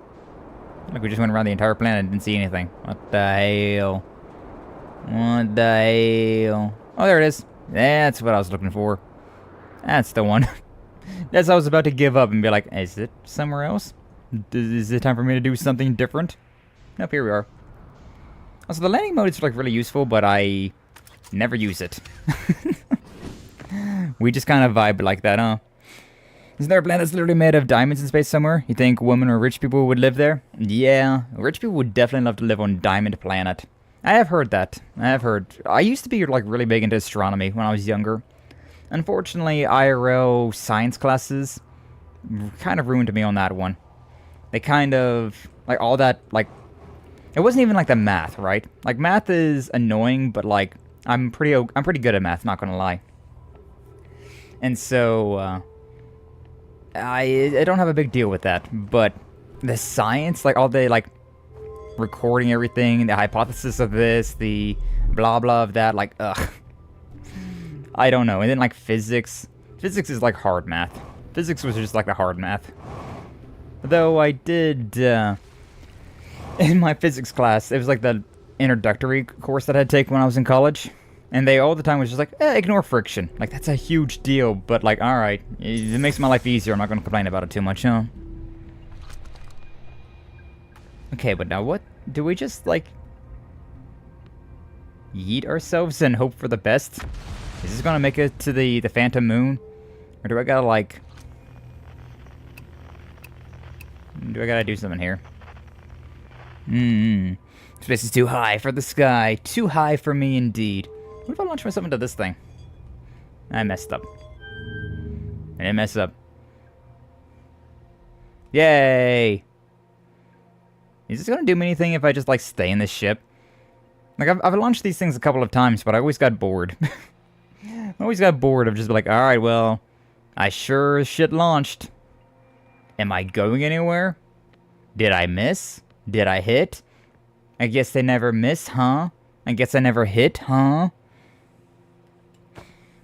Like we just went around the entire planet and didn't see anything. What the hell? What the hell? Oh, there it is. That's what I was looking for. That's the one. That's I was about to give up and be like, is it somewhere else? Is it time for me to do something different? Nope, here we are. Also, the landing mode is like really useful, but I never use it. We just kind of vibe like that, huh? Isn't there a planet that's literally made of diamonds in space somewhere? You think women or rich people would live there? Yeah, rich people would definitely love to live on Diamond Planet. I have heard that. I have heard. I used to be like really big into astronomy when I was younger. Unfortunately, IRL science classes kind of ruined me on that one. They kind of, like, all that, like, it wasn't even like the math, right? Like, math is annoying, but like, I'm pretty good at math, not gonna lie. And so, I don't have a big deal with that, but the science, like all the, like, recording everything, the hypothesis of this, the blah blah of that, like, ugh. I don't know. And then, like, physics is like hard math. Physics was just like the hard math. Though I did, in my physics class, it was like the introductory course that I had to take when I was in college. And they all the time was just like, ignore friction. Like, that's a huge deal, but like, alright. It makes my life easier, I'm not gonna complain about it too much, huh? Okay, but now what? Do we just, like, yeet ourselves and hope for the best? Is this gonna make it to the Phantom Moon? Or do I gotta, like... Do I gotta do something here? Space is too high for the sky. Too high for me indeed. What if I launch myself into this thing? I messed up. I didn't mess up. Yay! Is this gonna do me anything if I just, like, stay in this ship? Like, I've launched these things a couple of times, but I always got bored. I always got bored of just like, alright, well, I sure as shit launched. Am I going anywhere? Did I miss? Did I hit? I guess I never miss, huh? I guess I never hit, huh?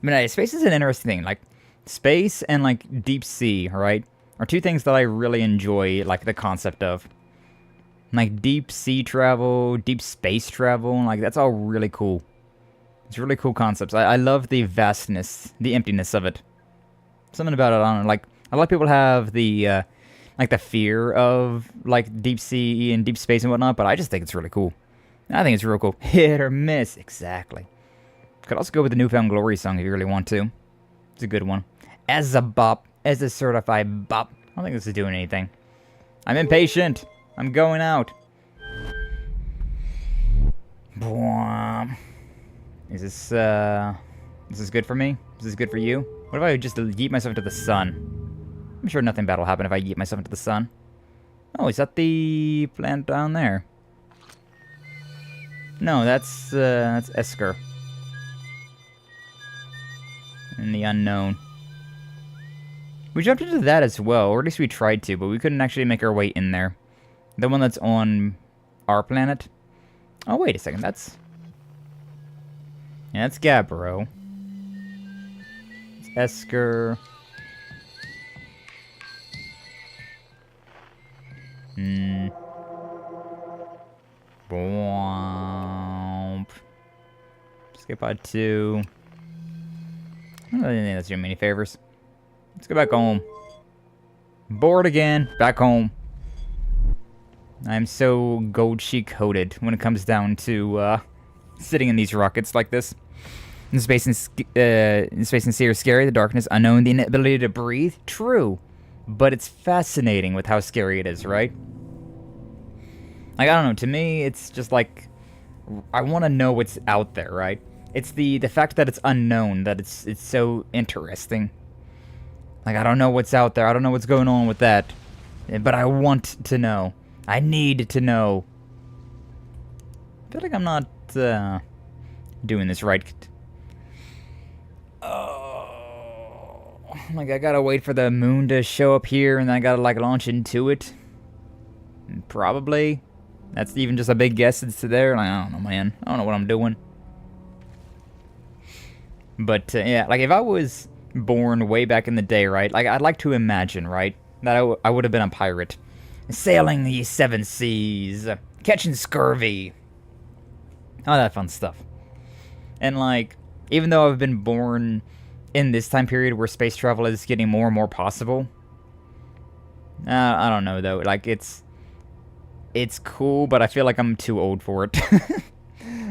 But space is an interesting thing. Like, space and, like, deep sea, right? Are two things that I really enjoy, like, the concept of. Like, deep sea travel, deep space travel, like, that's all really cool. It's really cool concepts. I love the vastness, the emptiness of it. Something about it, I don't know, like, a lot of people have the, like, the fear of, like, deep sea and deep space and whatnot, but I just think it's really cool. I think it's real cool. Hit or miss, exactly. Could also go with the Newfound Glory song if you really want to. It's a good one. As a bop, as a certified bop. I don't think this is doing anything. I'm impatient. I'm going out. Is this good for me? Is this good for you? What if I just yeet myself into the sun? I'm sure nothing bad will happen if I yeet myself into the sun. Oh, is that the plant down there? No, that's Esker. In the unknown. We jumped into that as well, or at least we tried to, but we couldn't actually make our way in there. The one that's on our planet. Oh, wait a second, that's... Yeah, that's Gabbro. It's Esker. Bomb. Skip on 2. I don't really think that's doing me any favors. Let's go back home. Bored again. Back home. I'm so gold sheet coated when it comes down to sitting in these rockets like this. In space and sea are scary. The darkness, unknown, the inability to breathe. True, but it's fascinating with how scary it is, right? Like, I don't know. To me, it's just like I want to know what's out there, right? It's the fact that it's unknown that it's so interesting. Like, I don't know what's out there. I don't know what's going on with that, but I want to know. I need to know. I feel like I'm not doing this right. Oh, like I gotta wait for the moon to show up here, and then I gotta like launch into it. Probably. That's even just a big guess into there. Like, I don't know, man. I don't know what I'm doing. But yeah, like if I was born way back in the day, right? Like I'd like to imagine, right, that I would have been a pirate. Sailing the 7 seas, catching scurvy, all that fun stuff. And like, even though I've been born in this time period where space travel is getting more and more possible, I don't know though. Like it's cool, but I feel like I'm too old for it.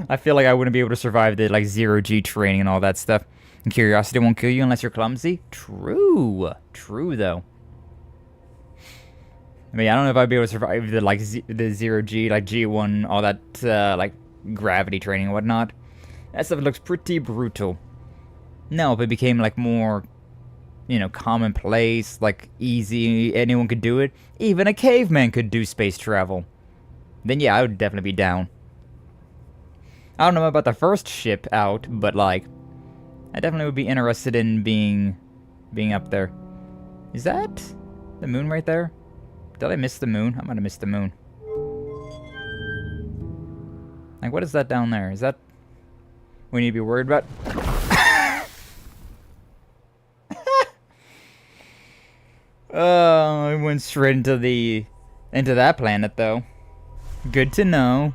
I feel like I wouldn't be able to survive the like 0G training and all that stuff. And curiosity won't kill you unless you're clumsy. True though. I mean, I don't know if I'd be able to survive the like the 0G, like G1, all that like gravity training and whatnot. That stuff looks pretty brutal. No, if it became like more you know, commonplace, like easy, anyone could do it. Even a caveman could do space travel. Then yeah, I would definitely be down. I don't know about the first ship out, but like, I definitely would be interested in being up there. Is that the moon right there? Did I miss the moon? I might have missed the moon. Like, what is that down there? Is that we need to be worried about? Oh, I went straight into that planet though. Good to know.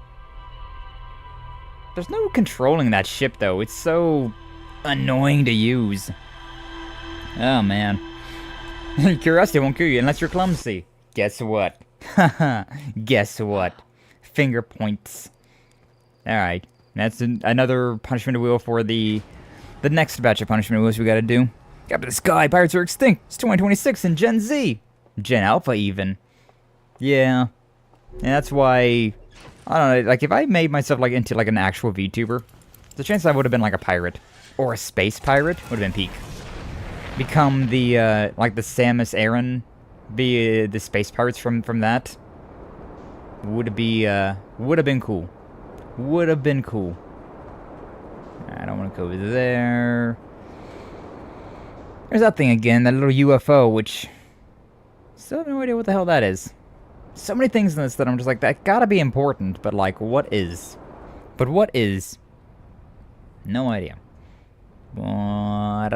There's no controlling that ship though. It's so annoying to use. Oh man. Curiosity won't kill you unless you're clumsy. Guess what? Haha. Guess what? Finger points. Alright. That's another punishment wheel for the next batch of punishment wheels we gotta do. Captain the Skye, pirates are extinct. It's 2026 in Gen Z. Gen Alpha even. Yeah. And that's why, I don't know, like if I made myself like into like an actual VTuber, the chance I would have been like a pirate. Or a space pirate would have been peak. Become the, like the Samus Aran, be the space pirates from that. Would have been cool. Would have been cool. I don't want to go over there. There's that thing again, that little UFO, which still have no idea what the hell that is. So many things in this that I'm just like, that gotta be important, but like, what is? But what is? No idea. But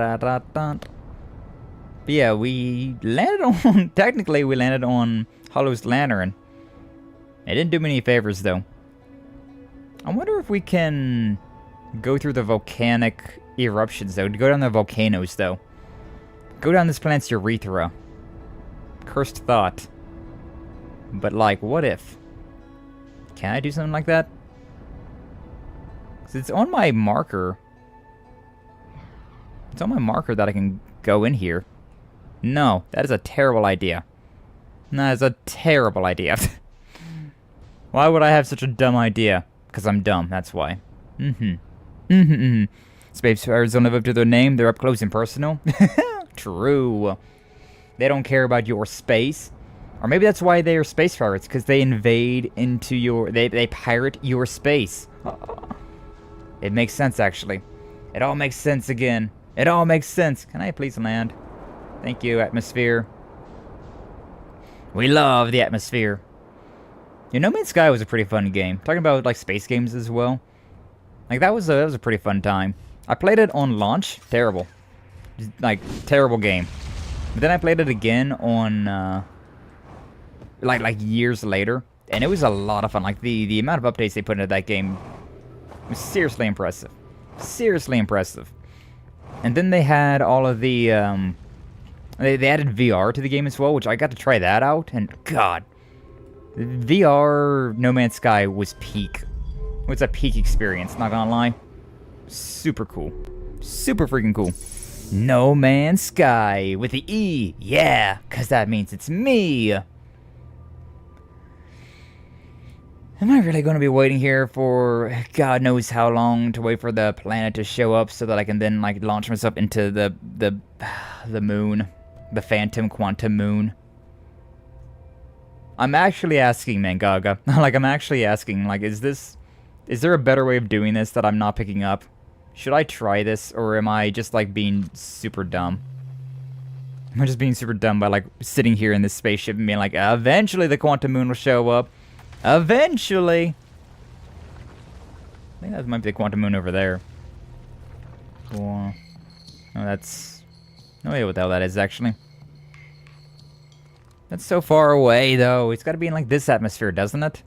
yeah, we landed on, technically we landed on Hollow's Lantern. It didn't do me any favors though. I wonder if we can go through the volcanic eruptions though, go down the volcanoes though. Go down this planet's urethra. Cursed thought. But like, what if? Can I do something like that? 'Cause it's on my marker. It's on my marker that I can go in here. No, that is a terrible idea. That is a terrible idea. Why would I have such a dumb idea? Because I'm dumb, that's why. Space pirates don't live up to their name, they're up close and personal. True. They don't care about your space. Or maybe that's why they are space pirates, because they invade into your... They pirate your space. It makes sense, actually. It all makes sense again. It all makes sense. Can I please land? Thank you, atmosphere. We love the atmosphere. You know, No Man's Sky was a pretty fun game. Talking about, like, space games as well. Like, that was a pretty fun time. I played it on launch. Terrible. Just, like, terrible game. But then I played it again on, like years later. And it was a lot of fun. Like, the amount of updates they put into that game was seriously impressive. Seriously impressive. And then they had all of the, they added VR to the game as well, which I got to try that out. And, God, VR No Man's Sky was peak. It was a peak experience, not gonna lie. Super cool. Super freaking cool. No Man's Sky with the E. Yeah, because that means it's me. Am I really going to be waiting here for God knows how long to wait for the planet to show up so that I can then like launch myself into the moon, the phantom quantum moon? I'm actually asking, man, Gaga. Like, I'm actually asking, like, is there a better way of doing this that I'm not picking up? Should I try this, or am I just, like, being super dumb? Am I just being super dumb by, like, sitting here in this spaceship and being like, eventually the quantum moon will show up. Eventually! I think that might be the quantum moon over there. Cool. Oh, that's... no idea what the hell that is, actually. That's so far away, though. It's gotta be in, like, this atmosphere, doesn't it?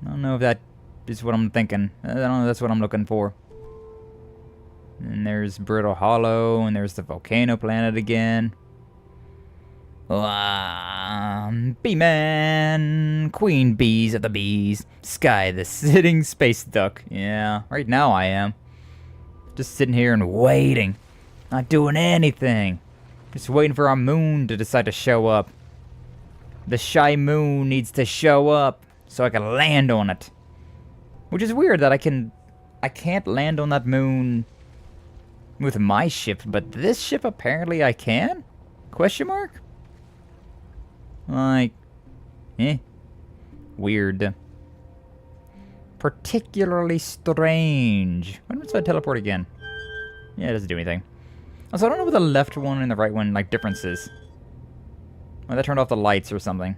I don't know if that is what I'm thinking. I don't know if that's what I'm looking for. And there's Brittle Hollow, and there's the volcano planet again. Bee-man! Queen bees of the bees. Skye, the sitting space duck. Yeah, right now I am. Just sitting here and waiting. Not doing anything. Just waiting for our moon to decide to show up. The shy moon needs to show up so I can land on it. Which is weird that I can't land on that moon with my ship, but this ship apparently I can? Question mark? Like, weird. Particularly strange. Why don't I teleport again? Yeah, it doesn't do anything. Also, I don't know what the left one and the right one, like, difference is. Well, that turned off the lights or something.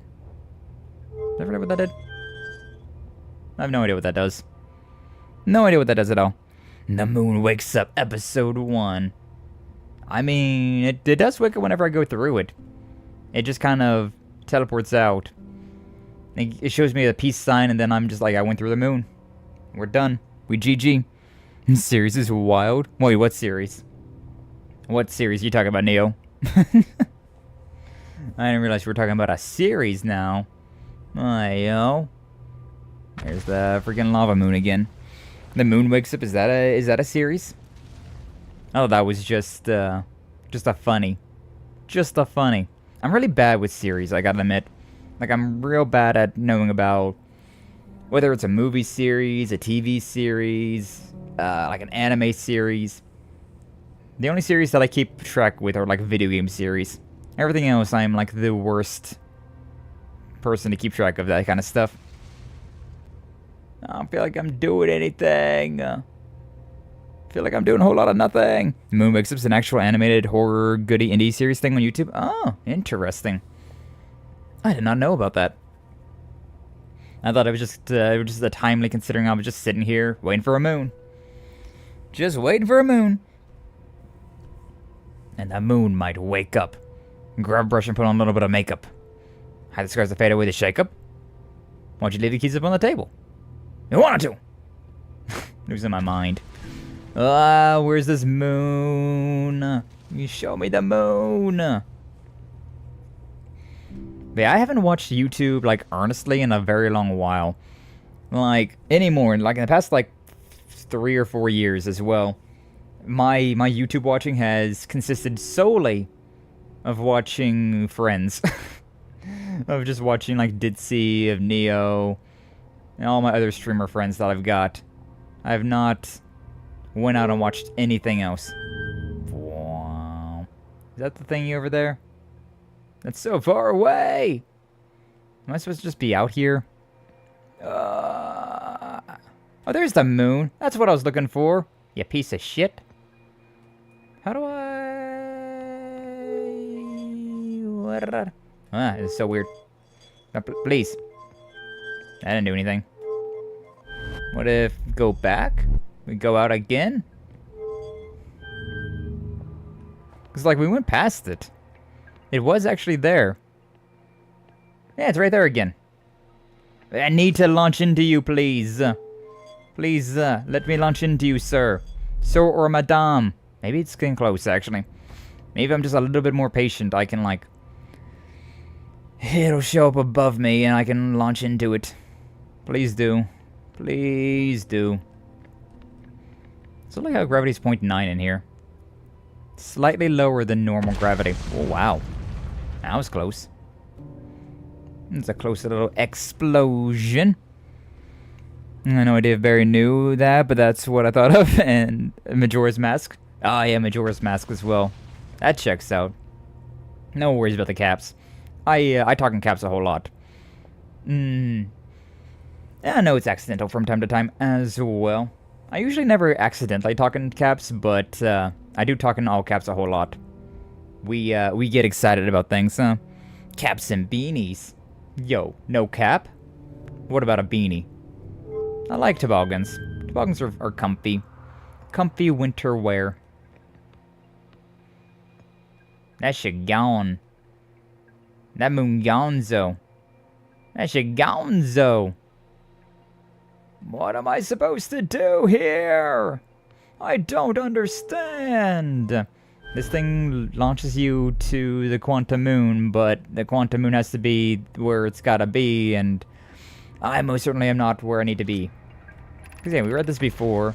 Did I forget what that did? I have no idea what that does. No idea what that does at all. The Moon Wakes Up, Episode 1. I mean, it does wake up whenever I go through it. It just kind of teleports out. It shows me a peace sign, and then I'm just like, I went through the moon. We're done. We GG. This series is wild. Wait, what series? What series? You talking about, Neo? I didn't realize we were talking about a series now. Yo. There's the freaking lava moon again. The Moon Wakes Up. Is that a series? Oh, that was just a funny. Just a funny. I'm really bad with series, I gotta admit. Like, I'm real bad at knowing about whether it's a movie series, a TV series, like an anime series. The only series that I keep track with are like video game series. Everything else, I'm like the worst person to keep track of that kind of stuff. I don't feel like I'm doing anything. I feel like I'm doing a whole lot of nothing. Moon Wakes Up's an actual animated horror goody indie series thing on YouTube. Oh, interesting. I did not know about that. I thought it was just a timely, considering I was just sitting here waiting for a moon. Just waiting for a moon. And the moon might wake up. Grab a brush and put on a little bit of makeup. Hide the scars that fade away the shake-up. Why don't you leave the keys up on the table? You wanted to! Losing my mind. Where's this moon? You show me the moon! But yeah, I haven't watched YouTube, like, earnestly in a very long while. Like, anymore. Like, in the past, like, 3 or 4 years as well. My YouTube watching has consisted solely of watching Friends. Of just watching, like, Ditzy, of Neo, and all my other streamer friends that I've got. I have not went out and watched anything else. Wow. Is that the thingy over there? That's so far away! Am I supposed to just be out here? Oh, there's the moon. That's what I was looking for. You piece of shit. How do I... It's so weird. Please. I didn't do anything. What if go back? We go out again? Because, like, we went past it. It was actually there. Yeah, it's right there again. I need to launch into you, please. Please, let me launch into you, sir. Sir or madame. Maybe it's getting close, actually. Maybe I'm just a little bit more patient. I can, like... It'll show up above me, and I can launch into it. Please do. Please do. So look how gravity's 0.9 in here. Slightly lower than normal gravity. Oh, wow. That was close. It's a close little explosion. I know I did very new that, but that's what I thought of. And Majora's Mask. Oh, yeah, Majora's Mask as well. That checks out. No worries about the caps. I talk in caps a whole lot. Yeah, I know it's accidental from time to time as well. I usually never accidentally talk in caps, but I do talk in all caps a whole lot. We get excited about things, huh? Caps and beanies. Yo, no cap? What about a beanie? I like toboggans. Toboggans are comfy. Comfy winter wear. That shit gone. That moon gonzo. That shit gonzo. What am I supposed to do here? I don't understand. This thing launches you to the quantum moon, but the quantum moon has to be where it's gotta be, and I most certainly am not where I need to be. Because yeah, we read this before.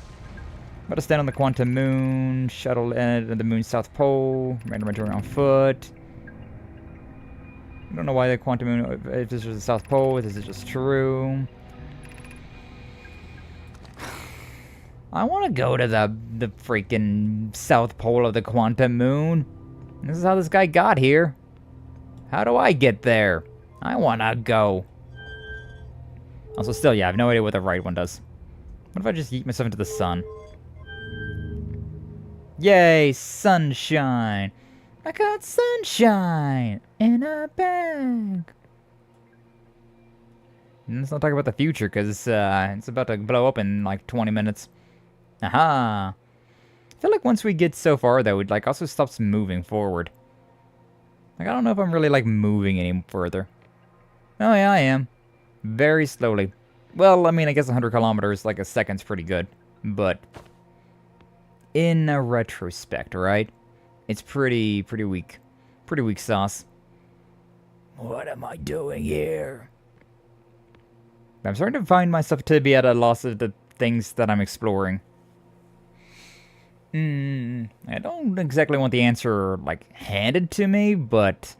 About to stand on the quantum moon, shuttle at the moon's south pole, random journey on foot. I don't know why the quantum moon, if this is the south pole, if this is just true. I want to go to the freaking South Pole of the Quantum Moon. This is how this guy got here. How do I get there? I want to go. Also, still, yeah, I have no idea what the right one does. What if I just yeet myself into the sun? Yay, sunshine! I got sunshine in a bag. And let's not talk about the future, because it's about to blow up in like 20 minutes. Aha! I feel like once we get so far, though, it like also stops moving forward. Like, I don't know if I'm really like moving any further. Oh yeah, I am. Very slowly. Well, I mean, I guess 100 kilometers like a second's pretty good. But in a retrospect, right? It's pretty weak. Pretty weak sauce. What am I doing here? I'm starting to find myself to be at a loss of the things that I'm exploring. I don't exactly want the answer, like, handed to me, but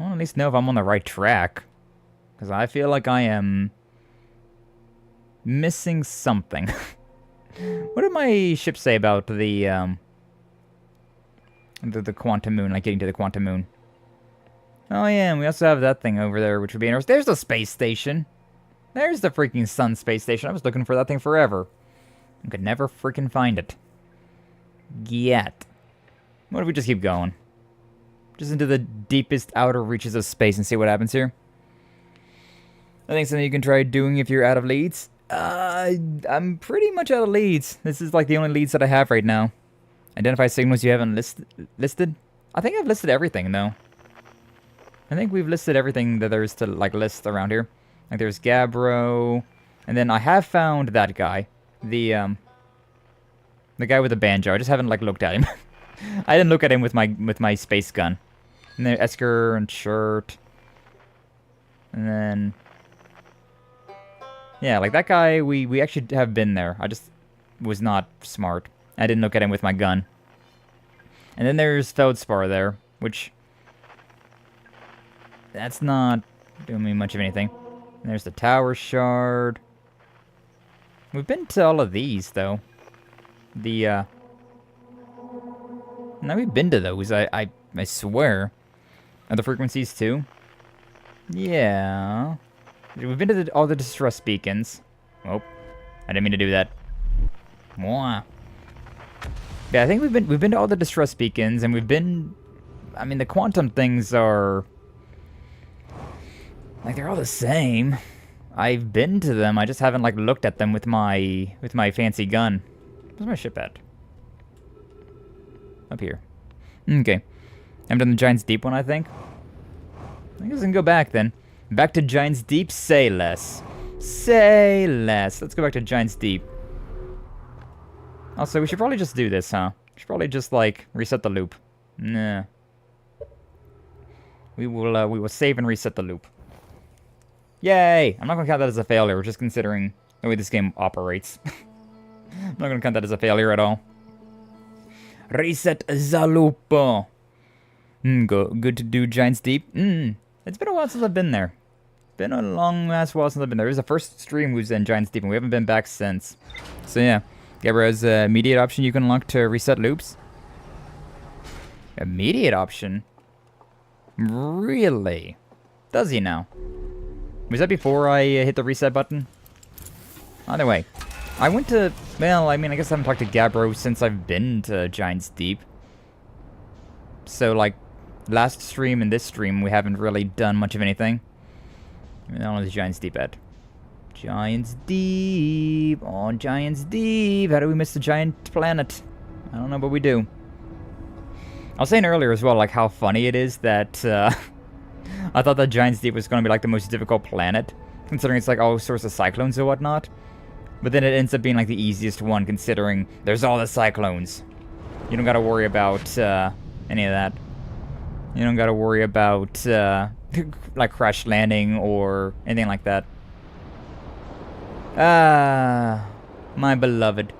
I want to at least know if I'm on the right track. Because I feel like I am missing something. What did my ship say about the Quantum Moon, like getting to the Quantum Moon? Oh yeah, and we also have that thing over there, which would be interesting. There's the space station. There's the freaking sun space station. I was looking for that thing forever. I could never freaking find it. Yet. What if we just keep going? Just into the deepest outer reaches of space and see what happens here. I think something you can try doing if you're out of leads. I'm pretty much out of leads. This is like the only leads that I have right now. Identify signals you haven't listed? I think I've listed everything, though. I think we've listed everything that there is to, like, list around here. Like, there's Gabbro. And then I have found that guy. The guy with the banjo. I just haven't, like, looked at him. I didn't look at him with my space gun. And then Esker and Shirt. And then... yeah, like, that guy, we actually have been there. I just was not smart. I didn't look at him with my gun. And then there's Feldspar there, which... that's not doing me much of anything. And there's the Tower Shard. We've been to all of these, though. No, we've been to those, I swear. Are the frequencies, too? Yeah. We've been to all the distress beacons. Oh, I didn't mean to do that. Mwah. Yeah, I think we've been to all the distress beacons, and we've been... I mean, the quantum things are... like, they're all the same. I've been to them, I just haven't, like, looked at them with my fancy gun. Where's my ship at? Up here. Okay. I've done the Giant's Deep one, I think. I guess I can go back, then. Back to Giant's Deep, say less. Say less. Let's go back to Giant's Deep. Also, we should probably just do this, huh? We should probably just, like, reset the loop. Nah. We will save and reset the loop. Yay! I'm not gonna count that as a failure, we're just considering the way this game operates. I'm not gonna count that as a failure at all. Reset the loop. Good to do Giant's Deep. It's been a while since I've been there. Been a long ass while since I've been there. It was the first stream was in Giant's Deep, and we haven't been back since. So yeah. Gabra has an immediate option you can unlock to reset loops. Immediate option? Really? Does he now? Was that before I hit the reset button? Either way. I went to... well, I mean, I guess I haven't talked to Gabbro since I've been to Giant's Deep. So, like, last stream and this stream, we haven't really done much of anything. I mean, how long is Giant's Deep at? Giant's Deep. Oh, Giant's Deep. How do we miss the giant planet? I don't know, but we do. I was saying earlier as well, like, how funny it is that, I thought that Giant's Deep was going to be, like, the most difficult planet, considering it's, like, all sorts of cyclones and whatnot. But then it ends up being, like, the easiest one, considering there's all the cyclones. You don't gotta worry about, any of that. You don't gotta worry about, like, crash landing or anything like that. Ah, my beloved.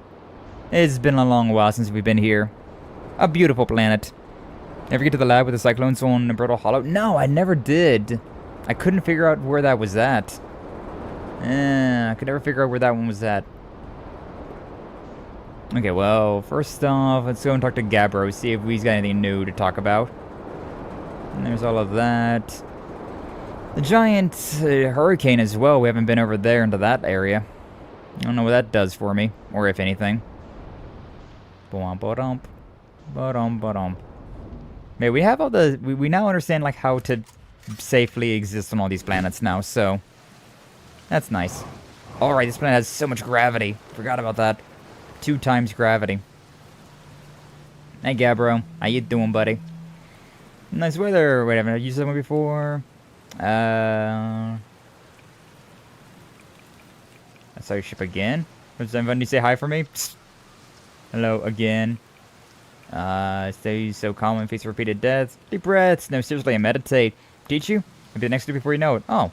It's been a long while since we've been here. A beautiful planet. Ever get to the lab with the cyclones on Brittle Hollow? No, I never did. I couldn't figure out where that was at. I could never figure out where that one was at. Okay, well, first off, let's go and talk to Gabbro, see if he's got anything new to talk about. And there's all of that. The giant hurricane as well. We haven't been over there into that area. I don't know what that does for me, or if anything. Ba-dum. Yeah, we have all the... We now understand, like, how to safely exist on all these planets now, so... That's nice. Alright, this planet has so much gravity. Forgot about that. 2 times gravity. Hey, Gabbro. How you doing, buddy? Nice weather. Wait, haven't I used that one before? I saw your ship again. Does anybody say hi for me? Psst. Hello again. Stay so calm and face repeated deaths. Deep breaths. No, seriously, I meditate. Teach you? I'll be next to you before you know it. Oh.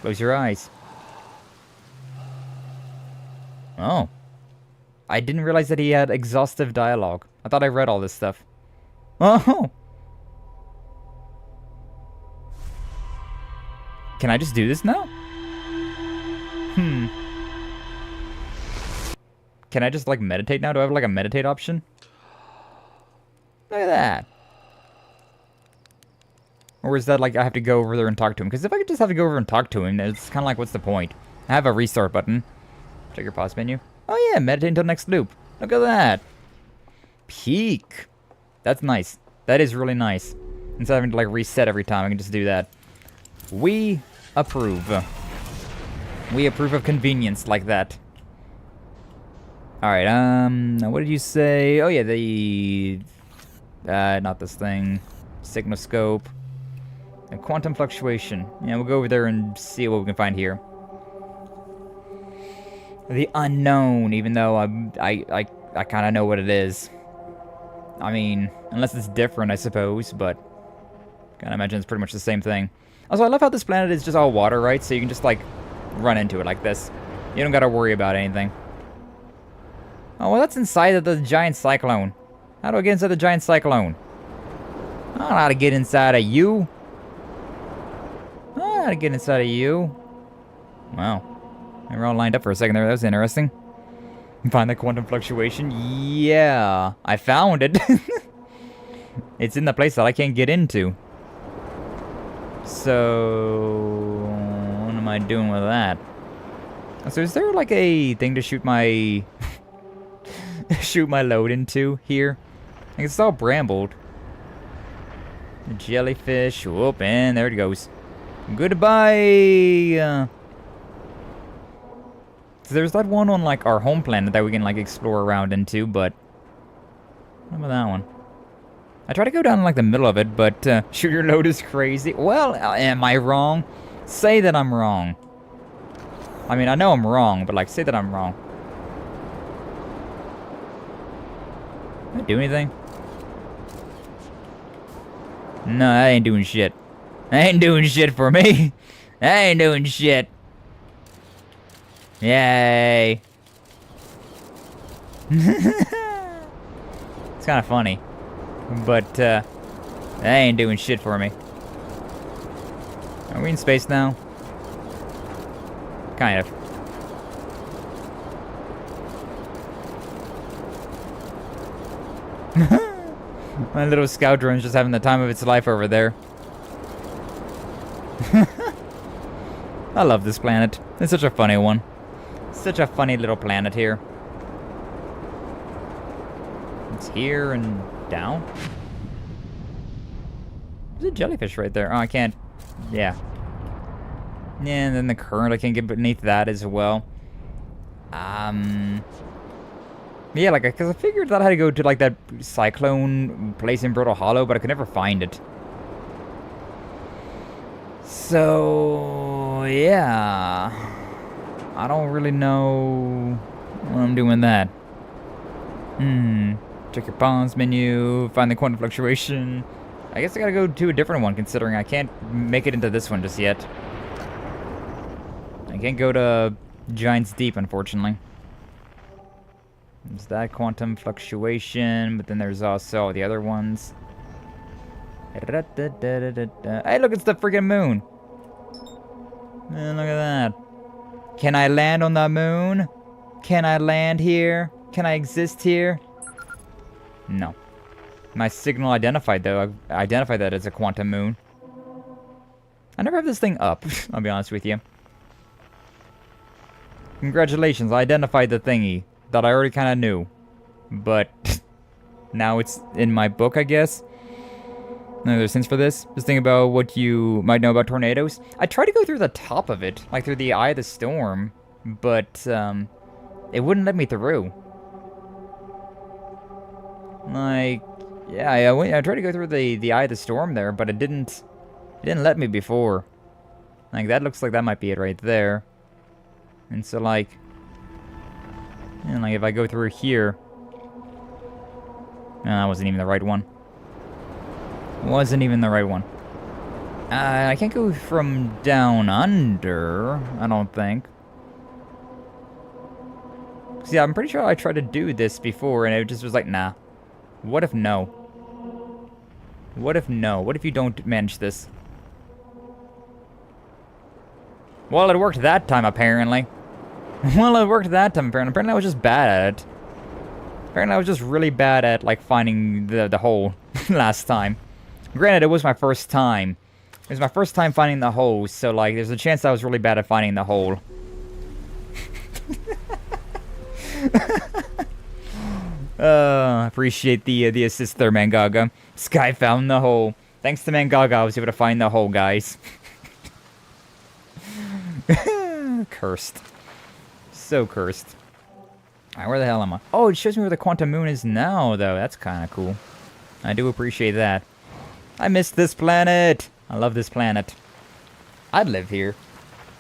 Close your eyes. Oh. I didn't realize that he had exhaustive dialogue. I thought I read all this stuff. Oh! Can I just do this now? Can I just, like, meditate now? Do I have, like, a meditate option? Look at that. Or is that, like, I have to go over there and talk to him? Because if I could just have to go over and talk to him, it's kind of like, what's the point? I have a restart button. Check your pause menu. Oh yeah, meditate until next loop. Look at that. Peak. That's nice. That is really nice. Instead of having to like reset every time, I can just do that. We approve. We approve of convenience like that. Alright, what did you say? Oh yeah, the... not this thing. Signoscope. And quantum fluctuation. Yeah, we'll go over there and see what we can find here. The unknown, even though I kind of know what it is. I mean, unless it's different, I suppose, but kind of imagine it's pretty much the same thing. Also, I love how this planet is just all water, right? So you can just, like, run into it like this. You don't gotta worry about anything. Oh, well, that's inside of the giant cyclone. How do I get inside the giant cyclone? I don't know how to get inside of you. I don't know how to get inside of you. Wow. We were all lined up for a second there. That was interesting. Find the quantum fluctuation? Yeah. I found it. It's in the place that I can't get into. So... what am I doing with that? So is there like a thing to shoot my... shoot my load into here? I think it's all brambled. The jellyfish. Whoop, and there it goes. Goodbye! There's that one on, like, our home planet that we can, like, explore around into, but... what about that one? I try to go down, like, the middle of it, but, shoot your load is crazy. Well, am I wrong? Say that I'm wrong. I mean, I know I'm wrong, but, like, say that I'm wrong. Did I do anything? No, I ain't doing shit. I ain't doing shit for me. I ain't doing shit. Yay. It's kind of funny. But, that ain't doing shit for me. Are we in space now? Kind of. My little scout drone's just having the time of its life over there. I love this planet. It's such a funny one. Such a funny little planet here. It's here and down. There's a jellyfish right there. Oh, I can't... yeah. Yeah, and then the current, I can't get beneath that as well. Yeah, like, because I figured that I had to go to, like, that cyclone place in Brittle Hollow, but I could never find it. So... yeah... I don't really know what I'm doing that. Check your pawns menu, find the quantum fluctuation. I guess I gotta go to a different one, considering I can't make it into this one just yet. I can't go to Giant's Deep, unfortunately. There's that quantum fluctuation, but then there's also the other ones. Hey, look, it's the freaking moon. Man, look at that. Can I land on the moon? Can I land here? can I exist here? No. My signal identified, though. I identified that as a quantum moon. I never have this thing up, I'll be honest with you. Congratulations, I identified the thingy that I already kind of knew. But now it's in my book, I guess. No other sense for this. Just think about what you might know about tornadoes. I tried to go through the top of it, like through the eye of the storm, but it wouldn't let me through. Like, yeah, I tried to go through the eye of the storm there, but it didn't let me before. Like, that looks like that might be it right there. And so, like, and like if I go through here, no, that wasn't even the right one. Wasn't even the right one. I can't go from down under, I don't think. See, I'm pretty sure I tried to do this before and it just was like, nah. What if no? What if no? What if you don't manage this? Well, it worked that time, apparently. Well, it worked that time, apparently. Apparently I was just bad at it. Apparently I was just really bad at, like, finding the hole last time. Granted, it was my first time. It was my first time finding the hole, so, like, there's a chance I was really bad at finding the hole. Appreciate the assist there, Mangaga. Skye found the hole. Thanks to Mangaga, I was able to find the hole, guys. Cursed. So cursed. Alright, where the hell am I? Oh, it shows me where the quantum moon is now, though. That's kind of cool. I do appreciate that. I miss this planet. I love this planet. I'd live here.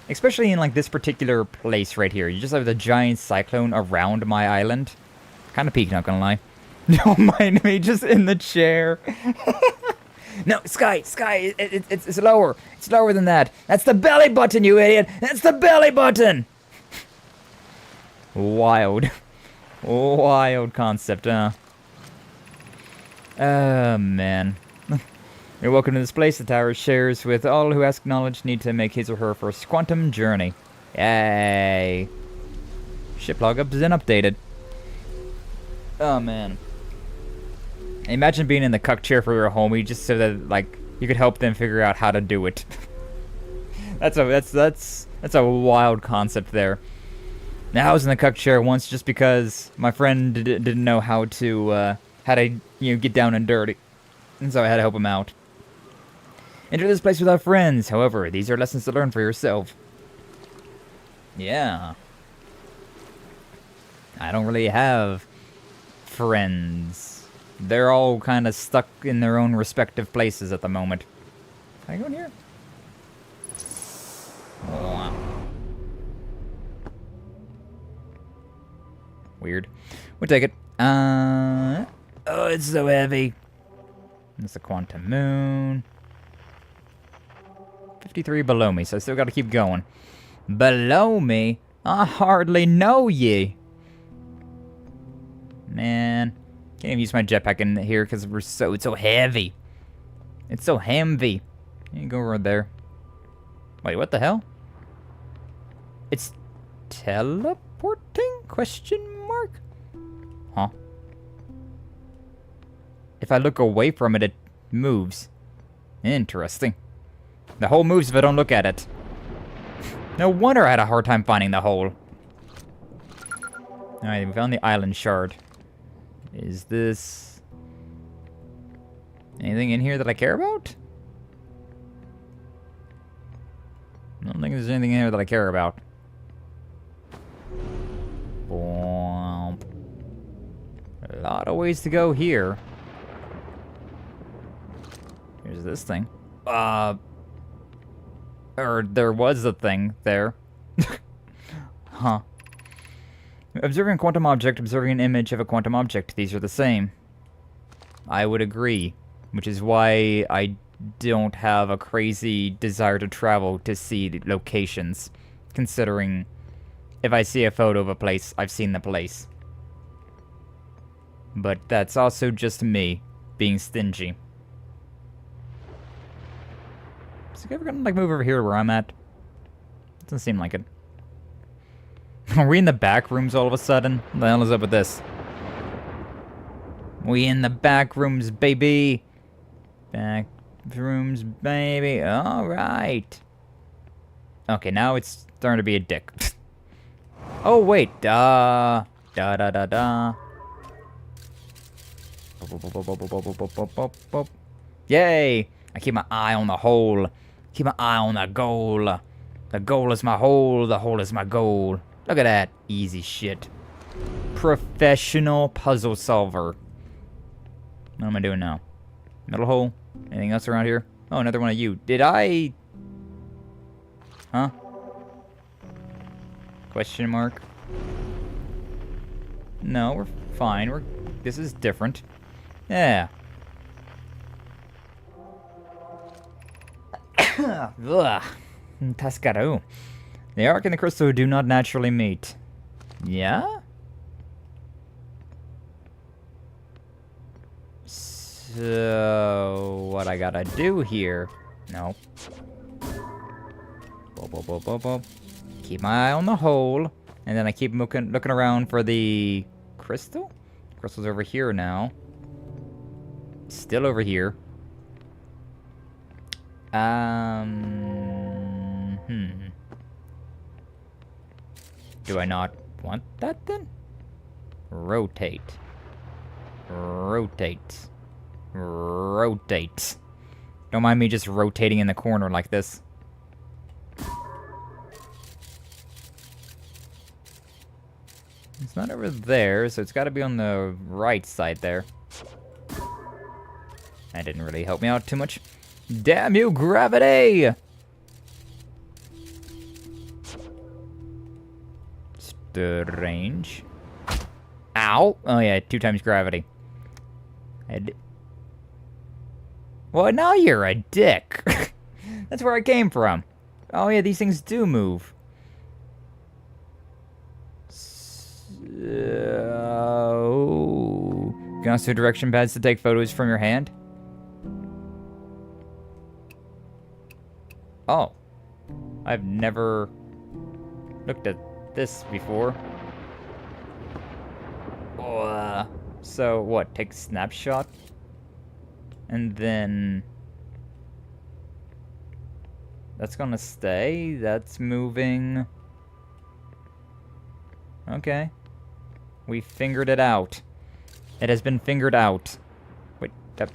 Especially in, like, this particular place right here. You just have the giant cyclone around my island. Kind of peak, not gonna lie. Don't mind me, just in the chair. No, Skye, it's lower. It's lower than that. That's the belly button, you idiot. That's the belly button. Wild. Wild concept, huh? Oh, man. You're welcome to this place. The tower shares with all who ask knowledge need to make his or her first quantum journey. Yay. Ship log up is updated. Oh, man. Imagine being in the cuck chair for your homie just so that, like, you could help them figure out how to do it. That's a wild concept there. Now I was in the cuck chair once just because my friend didn't know how to get down and dirty, and so I had to help him out. Enter this place without friends. However, these are lessons to learn for yourself. Yeah. I don't really have friends. They're all kind of stuck in their own respective places at the moment. Can I go in here? Wow. Weird. We'll take it. Oh, it's so heavy. It's a quantum moon. 53 below me, so I still gotta keep going. Below me? I hardly know ye. Man. Can't even use my jetpack in here because it's so heavy. It's so heavy. You can go right there. Wait, what the hell? It's teleporting? Question mark? Huh? If I look away from it, it moves. Interesting. The hole moves if I don't look at it. No wonder I had a hard time finding the hole. Alright, we found the island shard. Is this anything in here that I care about? I don't think there's anything in here that I care about. Boom. A lot of ways to go here. Here's this thing. Or there was a thing there. Huh. Observing a quantum object, observing an image of a quantum object. These are the same. I would agree. Which is why I don't have a crazy desire to travel to see the locations. Considering if I see a photo of a place, I've seen the place. But that's also just me being stingy. Is it ever gonna, like, move over here where I'm at? Doesn't seem like it. Are we in the back rooms all of a sudden? What the hell is up with this? We in the back rooms, baby. Back rooms, baby. All right. Okay, now it's starting to be a dick. Oh, wait. Da da da da. Yay! I keep my eye on the hole. Keep my eye on the goal. The goal is my hole. The hole is my goal. Look at that. Easy shit. Professional puzzle solver. What am I doing now? Middle hole? Anything else around here? Oh, another one of you. Did I... Huh? Question mark? No, we're fine. This is different. Yeah. Ugh. Tascaro. The arc and the crystal do not naturally meet. Yeah? So... what I gotta do here? No. Keep my eye on the hole. And then I keep looking around for the... crystal? Crystal's over here now. Still over here. Do I not want that then? Rotate. Rotate. Rotate. Don't mind me just rotating in the corner like this. It's not over there, so it's got to be on the right side there. That didn't really help me out too much. Damn you, gravity! Strange. Ow! Oh yeah, 2 times gravity. Well, now you're a dick. That's where I came from. Oh yeah, these things do move. So... you can also direction pads to take photos from your hand. Oh. I've never looked at this before. So what? Take a snapshot? And then... that's gonna stay. That's moving. Okay. We fingered it out. It has been fingered out. Wait, that...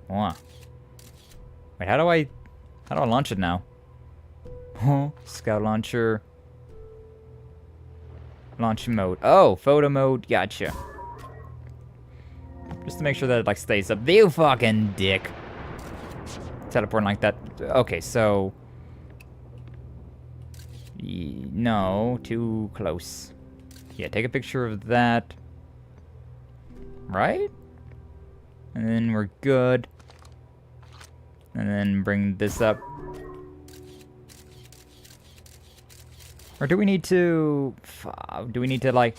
Wait, how do I launch it now? Oh, scout launcher. Launch mode. Oh, photo mode. Gotcha. Just to make sure that it, like, stays up. You fucking dick. Teleporting like that. Okay, so... no, too close. Yeah, take a picture of that. Right? And then we're good. And then bring this up. Or do we need to... like...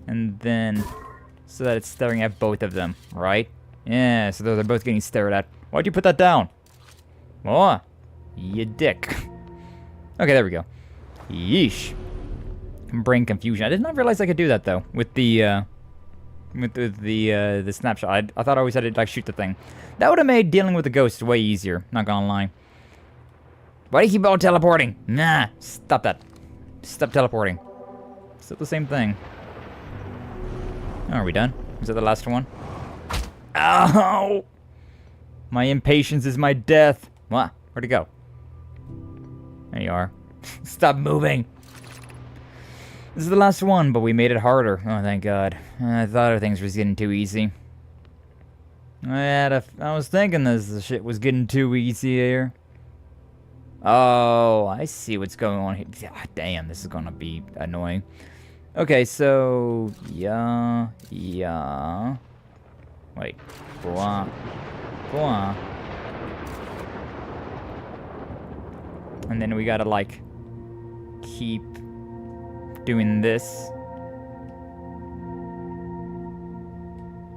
and then... so that it's staring at both of them, right? Yeah, so they're both getting stared at. Why'd you put that down? Oh, you dick. Okay, there we go. Yeesh. Brain confusion. I did not realize I could do that, though, with the snapshot. I thought I always had to, like, shoot the thing. That would have made dealing with the ghost way easier, not gonna lie. Why do you keep all teleporting? Nah, stop that. Stop teleporting. Still the same thing. Oh, are we done? Is that the last one? Ow! My impatience is my death. What? Where'd it go? There you are. Stop moving. This is the last one, but we made it harder. Oh, thank God. I thought things was getting too easy. I was thinking this shit was getting too easy here. Oh, I see what's going on here. God, damn, this is gonna be annoying. Okay, so... yeah. Wait. Go on. And then we gotta, like, keep doing this.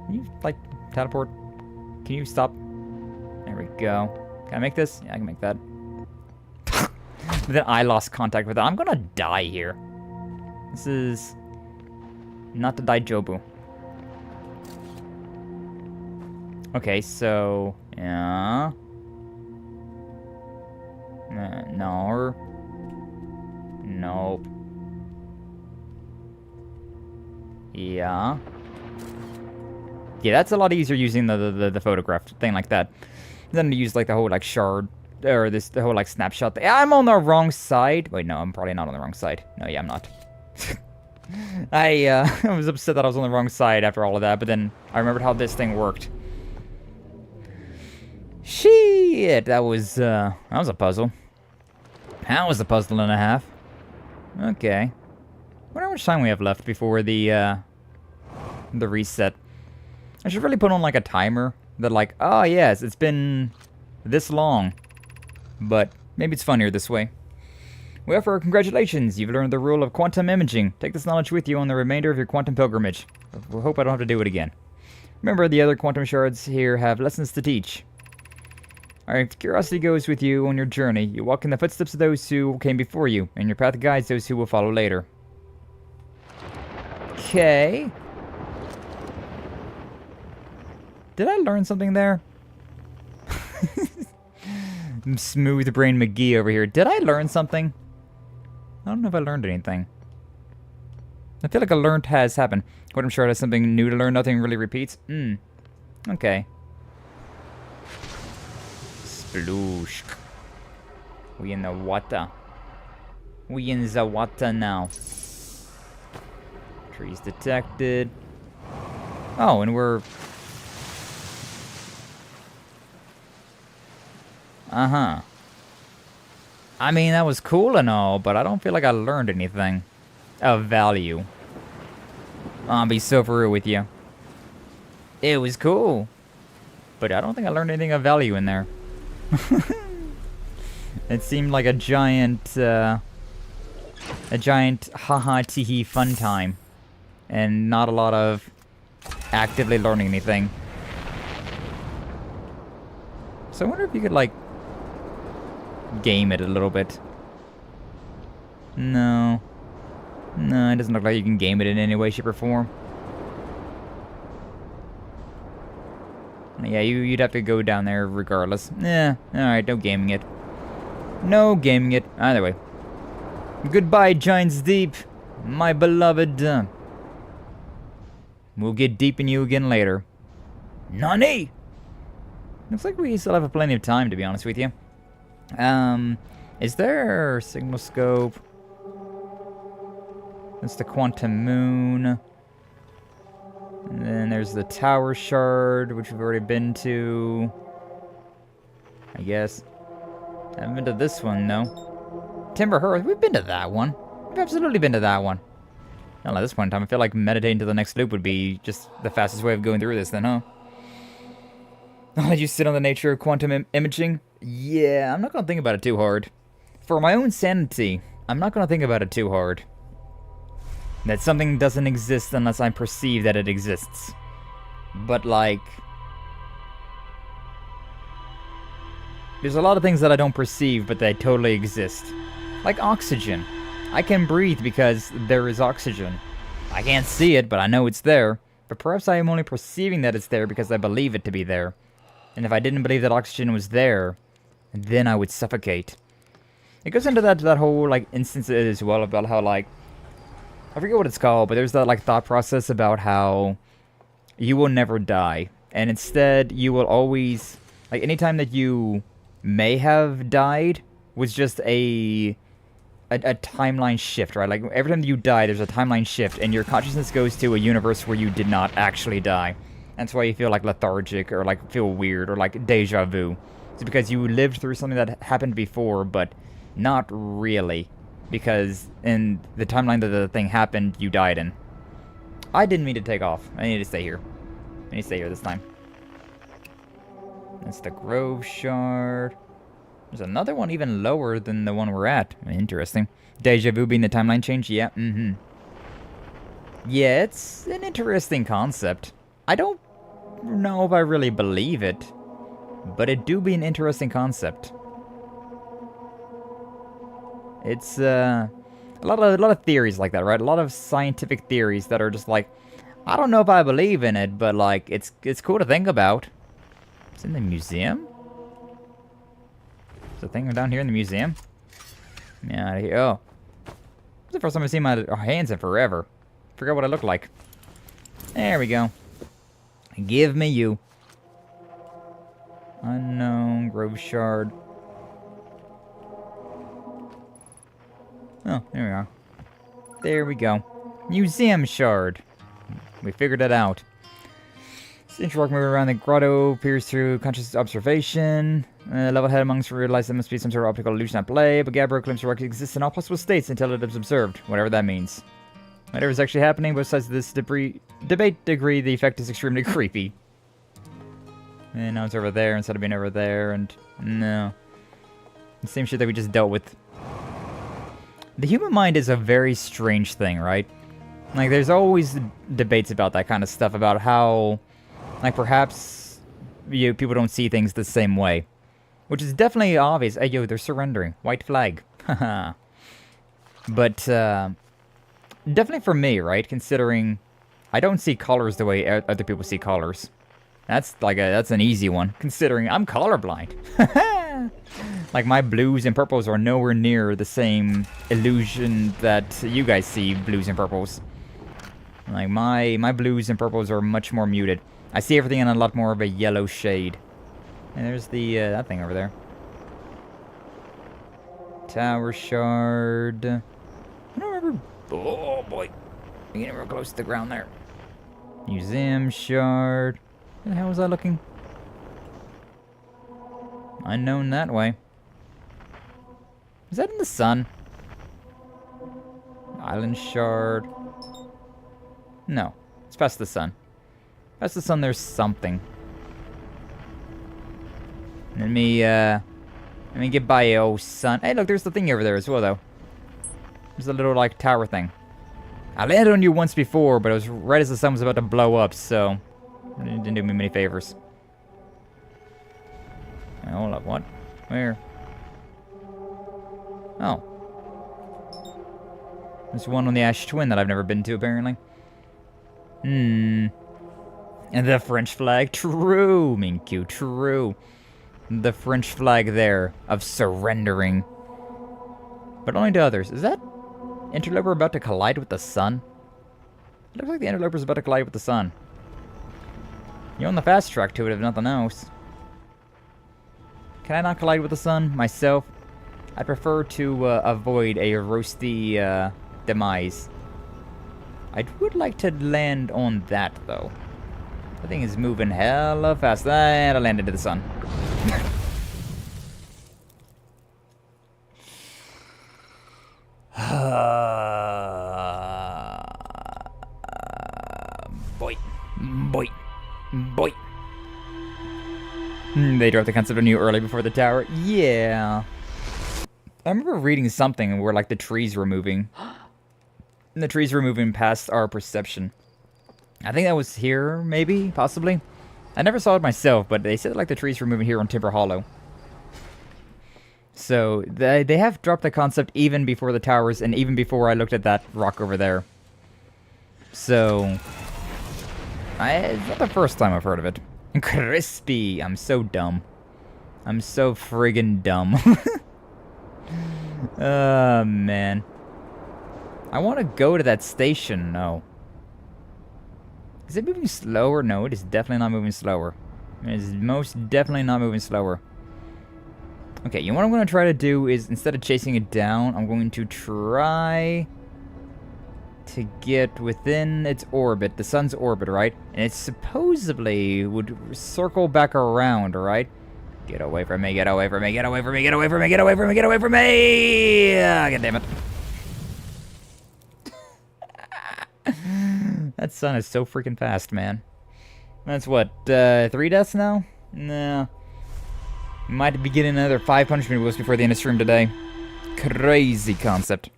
Can you, like, teleport? Can you stop? There we go. Can I make this? Yeah, I can make that. But then I lost contact with it. I'm gonna die here. This is not the Daijobu. Okay, so yeah. No. Nope. Yeah. Yeah, that's a lot easier using the photograph thing like that than to use like the whole like shard or the whole like snapshot thing. I'm on the wrong side. Wait, no, I'm probably not on the wrong side. No, yeah, I'm not. I was upset that I was on the wrong side after all of that, but then I remembered how this thing worked. Shit, that was a puzzle. That was a puzzle and a half. Okay. Wonder how much time we have left before the reset. I should really put on like a timer that like, oh yes, it's been this long. But maybe it's funnier this way. Well, congratulations, you've learned the rule of quantum imaging. Take this knowledge with you on the remainder of your quantum pilgrimage. I hope I don't have to do it again. Remember, the other quantum shards here have lessons to teach. Alright, if curiosity goes with you on your journey, you walk in the footsteps of those who came before you, and your path guides those who will follow later. Okay. Did I learn something there? Smooth brain McGee over here. Did I learn something? I don't know if I learned anything. I feel like a learned has happened. What I'm sure it has something new to learn. Nothing really repeats. Okay. Sploosh. We in the water. We in the water now. Trees detected. Oh, and we're... Uh-huh. I mean, that was cool and all, but I don't feel like I learned anything of value. I'll be so for real with you. It was cool, but I don't think I learned anything of value in there. It seemed like a giant haha teehee fun time, and not a lot of actively learning anything. So I wonder if you could like game it a little bit. No, it doesn't look like you can game it in any way, shape, or form. Yeah, you'd have to go down there regardless. Yeah, alright, no gaming it. No gaming it. Either way. Goodbye, Giants Deep, my beloved. We'll get deep in you again later. Nani? Looks like we still have plenty of time, to be honest with you. Is there a signal scope? That's the quantum moon. And then there's the tower shard, which we've already been to. I guess. I haven't been to this one, though. Timber Hearth, we've been to that one. We've absolutely been to that one. Well, at this point in time, I feel like meditating to the next loop would be just the fastest way of going through this then, huh? I'll let you sit on the nature of quantum imaging. Yeah, I'm not gonna think about it too hard. For my own sanity, I'm not gonna think about it too hard. That something doesn't exist unless I perceive that it exists. But like... there's a lot of things that I don't perceive, but they totally exist. Like oxygen. I can breathe because there is oxygen. I can't see it, but I know it's there. But perhaps I am only perceiving that it's there because I believe it to be there. And if I didn't believe that oxygen was there, then I would suffocate. It goes into that whole, like, instance as well about how, like... I forget what it's called, but there's that, like, thought process about how you will never die. And instead, you will always... like, anytime that you may have died was just a timeline shift, right? Like, every time you die, there's a timeline shift, and your consciousness goes to a universe where you did not actually die. That's why you feel, like, lethargic, or, like, feel weird, or, like, deja vu. It's because you lived through something that happened before, but not really. Because in the timeline that the thing happened, you died in. I didn't mean to take off. I need to stay here. I need to stay here this time. That's the Grove Shard. There's another one even lower than the one we're at. Interesting. Deja vu being the timeline change? Yeah, Yeah, it's an interesting concept. I don't know if I really believe it, but it do be an interesting concept. It's a lot of theories like that, right? A lot of scientific theories that are just like, I don't know if I believe in it, but like it's cool to think about. It's in the museum. There's a thing down here in the museum. Yeah, oh, it's the first time I've seen my hands in forever. Forgot what I look like. There we go. Give me you. Unknown grove shard. Oh, there we are. There we go. Museum shard. We figured it out. Strange rock moving around the grotto appears through conscious observation. Level-headed monks realize there must be some sort of optical illusion at play, but Gabbro claims the rock exists in all possible states until it is observed, whatever that means. Whatever is actually happening, both sides of this debate agree the effect is extremely creepy. And now it's over there instead of being over there, and no. The same shit that we just dealt with. The human mind is a very strange thing, right? Like, there's always debates about that kind of stuff, about how, like, perhaps people don't see things the same way. Which is definitely obvious. Hey, yo, they're surrendering. White flag. Haha. But, definitely for me, right? Considering I don't see colors the way other people see colors. That's that's an easy one, considering I'm colorblind. Like, my blues and purples are nowhere near the same illusion that you guys see blues and purples. Like, my blues and purples are much more muted. I see everything in a lot more of a yellow shade. And there's the, that thing over there. Tower shard. I don't remember. Oh, boy. You're getting real close to the ground there. Museum shard. Where the hell was I looking? Unknown that way. Is that in the sun? Island shard. No. It's past the sun. Past the sun, there's something. Let me get by, oh, sun. Hey, look, there's the thing over there as well, though. There's a little, like, tower thing. I landed on you once before, but it was right as the sun was about to blow up, so it didn't do me many favors. Wait, hold up, what? Where? Oh. There's one on the Ash Twin that I've never been to, apparently. And the French flag. True, Minkyu, true. The French flag there of surrendering. But only to others. Is that interloper about to collide with the sun? It looks like the interloper's about to collide with the sun. You're on the fast track to it, if nothing else. Can I not collide with the sun myself? I'd prefer to avoid a roasty demise. I would like to land on that, though. The thing is moving hella fast. And I landed to the sun. Boy. Boy. Boy. They dropped the concept on you early before the tower. Yeah. I remember reading something where, like, the trees were moving. And the trees were moving past our perception. I think that was here, maybe, possibly. I never saw it myself, but they said, like, the trees were moving here on Timber Hollow. So, they have dropped the concept even before the towers, and even before I looked at that rock over there. So, it's not the first time I've heard of it. Crispy! I'm so dumb. I'm so friggin' dumb. Oh, man. I want to go to that station. No. Is it moving slower? No, it is definitely not moving slower. It is most definitely not moving slower. Okay, you know what I'm going to try to do is, instead of chasing it down, I'm going to try to get within its orbit, the sun's orbit, right? And it supposedly would circle back around, right? Get away from me, get away from me, get away from me, get away from me, get away from me, get away from me! Ah, God damn it. That sun is so freaking fast, man. That's what, 3 deaths now? No. Might be getting another 5 punishment wounds before the end of stream today. Crazy concept.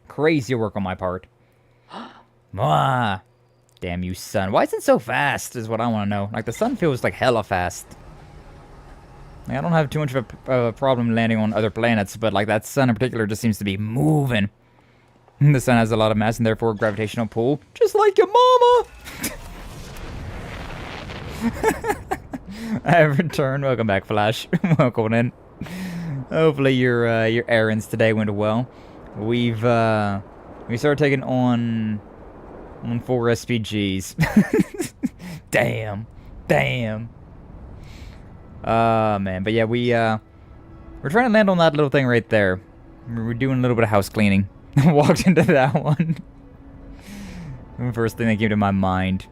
Crazy work on my part. Ah, damn you, sun. Why is it so fast, is what I want to know. Like, the sun feels like hella fast. Like, I don't have too much of a problem landing on other planets, but like that sun in particular just seems to be moving. The sun has a lot of mass and therefore gravitational pull, just like your mama. I have returned. Welcome back, Flash. Welcome in. Hopefully your errands today went well. We started taking on 4 SPGs. Damn. Man, but yeah, we're trying to land on that little thing right there. We're doing a little bit of house cleaning. Walked into that one. The first thing that came to my mind.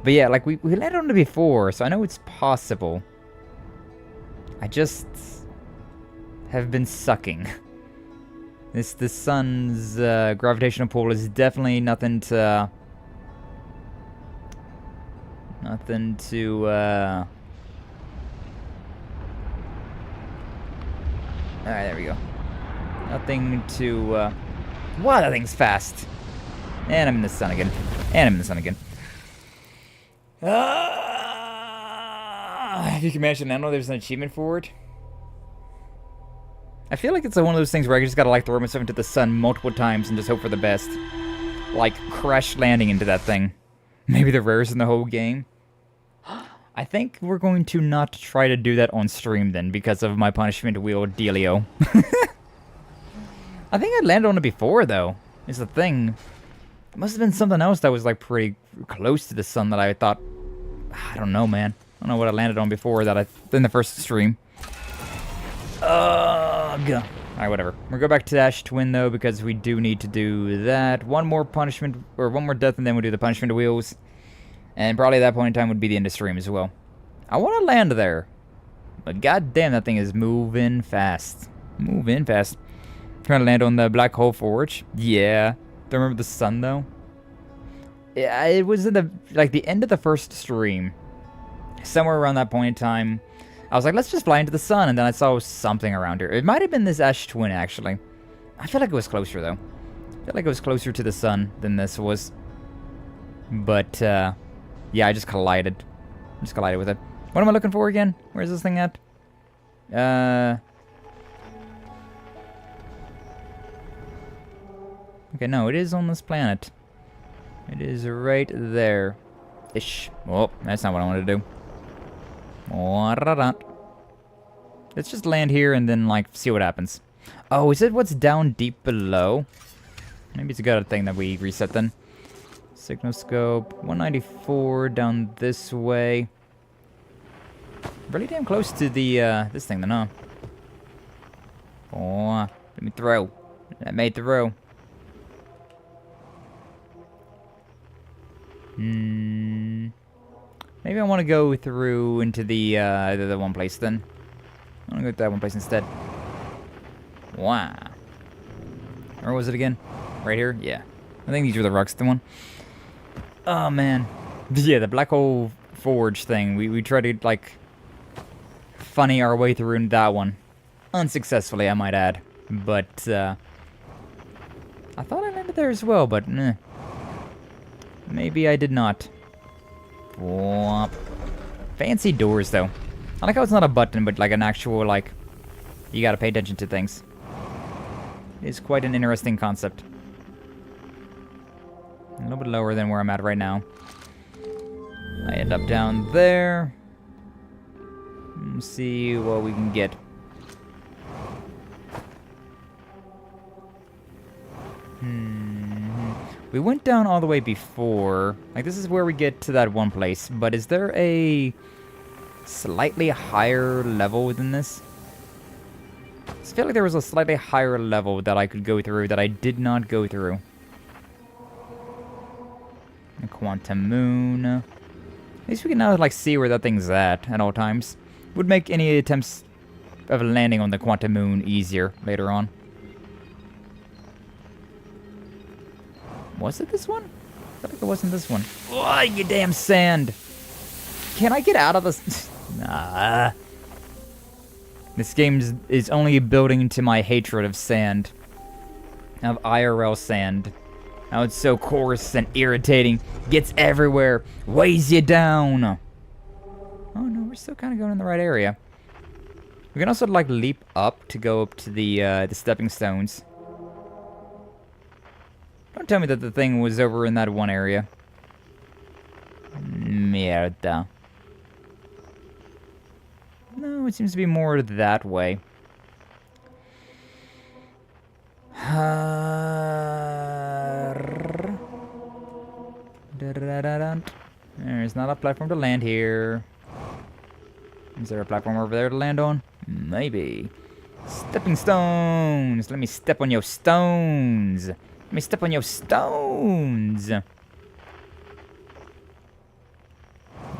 But yeah, like we landed on it before, so I know it's possible. I just have been sucking. The sun's gravitational pull is definitely nothing to alright, there we go. Nothing to wow, that thing's fast. And I'm in the sun again. If you can imagine, I know there's an achievement for it. I feel like it's one of those things where I just gotta like throw myself into the sun multiple times and just hope for the best. Like crash landing into that thing. Maybe the rarest in the whole game. I think we're going to not try to do that on stream then because of my punishment wheel dealio. I think I landed on it before though, is the thing. It must have been something else that was like pretty close to the sun that I thought, I don't know, man. I don't know what I landed on before in the first stream. Alright, whatever. We'll go back to Ash Twin though because we do need to do that. One more punishment, or one more death, and then we'll do the punishment wheels. And probably at that point in time would be the end of stream as well. I want to land there. But goddamn, that thing is moving fast. Trying to land on the black hole forge. Yeah. Don't remember the sun though. Yeah, it was in the end of the first stream. Somewhere around that point in time, I was like, let's just fly into the sun, and then I saw something around here. It might have been this Ash Twin actually. I feel like it was closer though. I feel like it was closer to the sun than this was. But yeah, I just collided. With it. What am I looking for again? Where's this thing at? Okay, no, it is on this planet. It is right there. Ish. Oh, that's not what I wanted to do. Let's just land here and then, like, see what happens. Oh, is it what's down deep below? Maybe it's a good thing that we reset then. Signal scope. 194 down this way. Really damn close to the, this thing then, huh? Oh, let me throw. That made throw. Maybe I want to go through into the one place then. I want to go to that one place instead. Wow. Where was it again? Right here? Yeah. I think these are the rocks, the one. Oh, man. Yeah, the black hole forge thing. We tried to, like, funny our way through in that one. Unsuccessfully, I might add. But, I thought I landed there as well, but, maybe I did not. Womp. Fancy doors, though. I like how it's not a button, but like an actual, like, you gotta pay attention to things. It's quite an interesting concept. A little bit lower than where I'm at right now. I end up down there. Let's see what we can get. We went down all the way before. Like, this is where we get to that one place. But is there a slightly higher level than this? I feel like there was a slightly higher level that I could go through that I did not go through. A quantum moon. At least we can now, like, see where that thing's at all times. Would make any attempts of landing on the quantum moon easier later on. Was it this one? I feel like it wasn't this one. Oh, you damn sand! Can I get out of this? Nah. This game is only building to my hatred of sand. Of IRL sand. How it's so coarse and irritating. Gets everywhere. Weighs you down. Oh no, we're still kind of going in the right area. We can also, like, leap up to go up to the stepping stones. Don't tell me that the thing was over in that one area. Mierda. No, it seems to be more that way. There's not a platform to land here. Is there a platform over there to land on? Maybe. Stepping stones! Let me step on your stones! Let me step on your stones! Like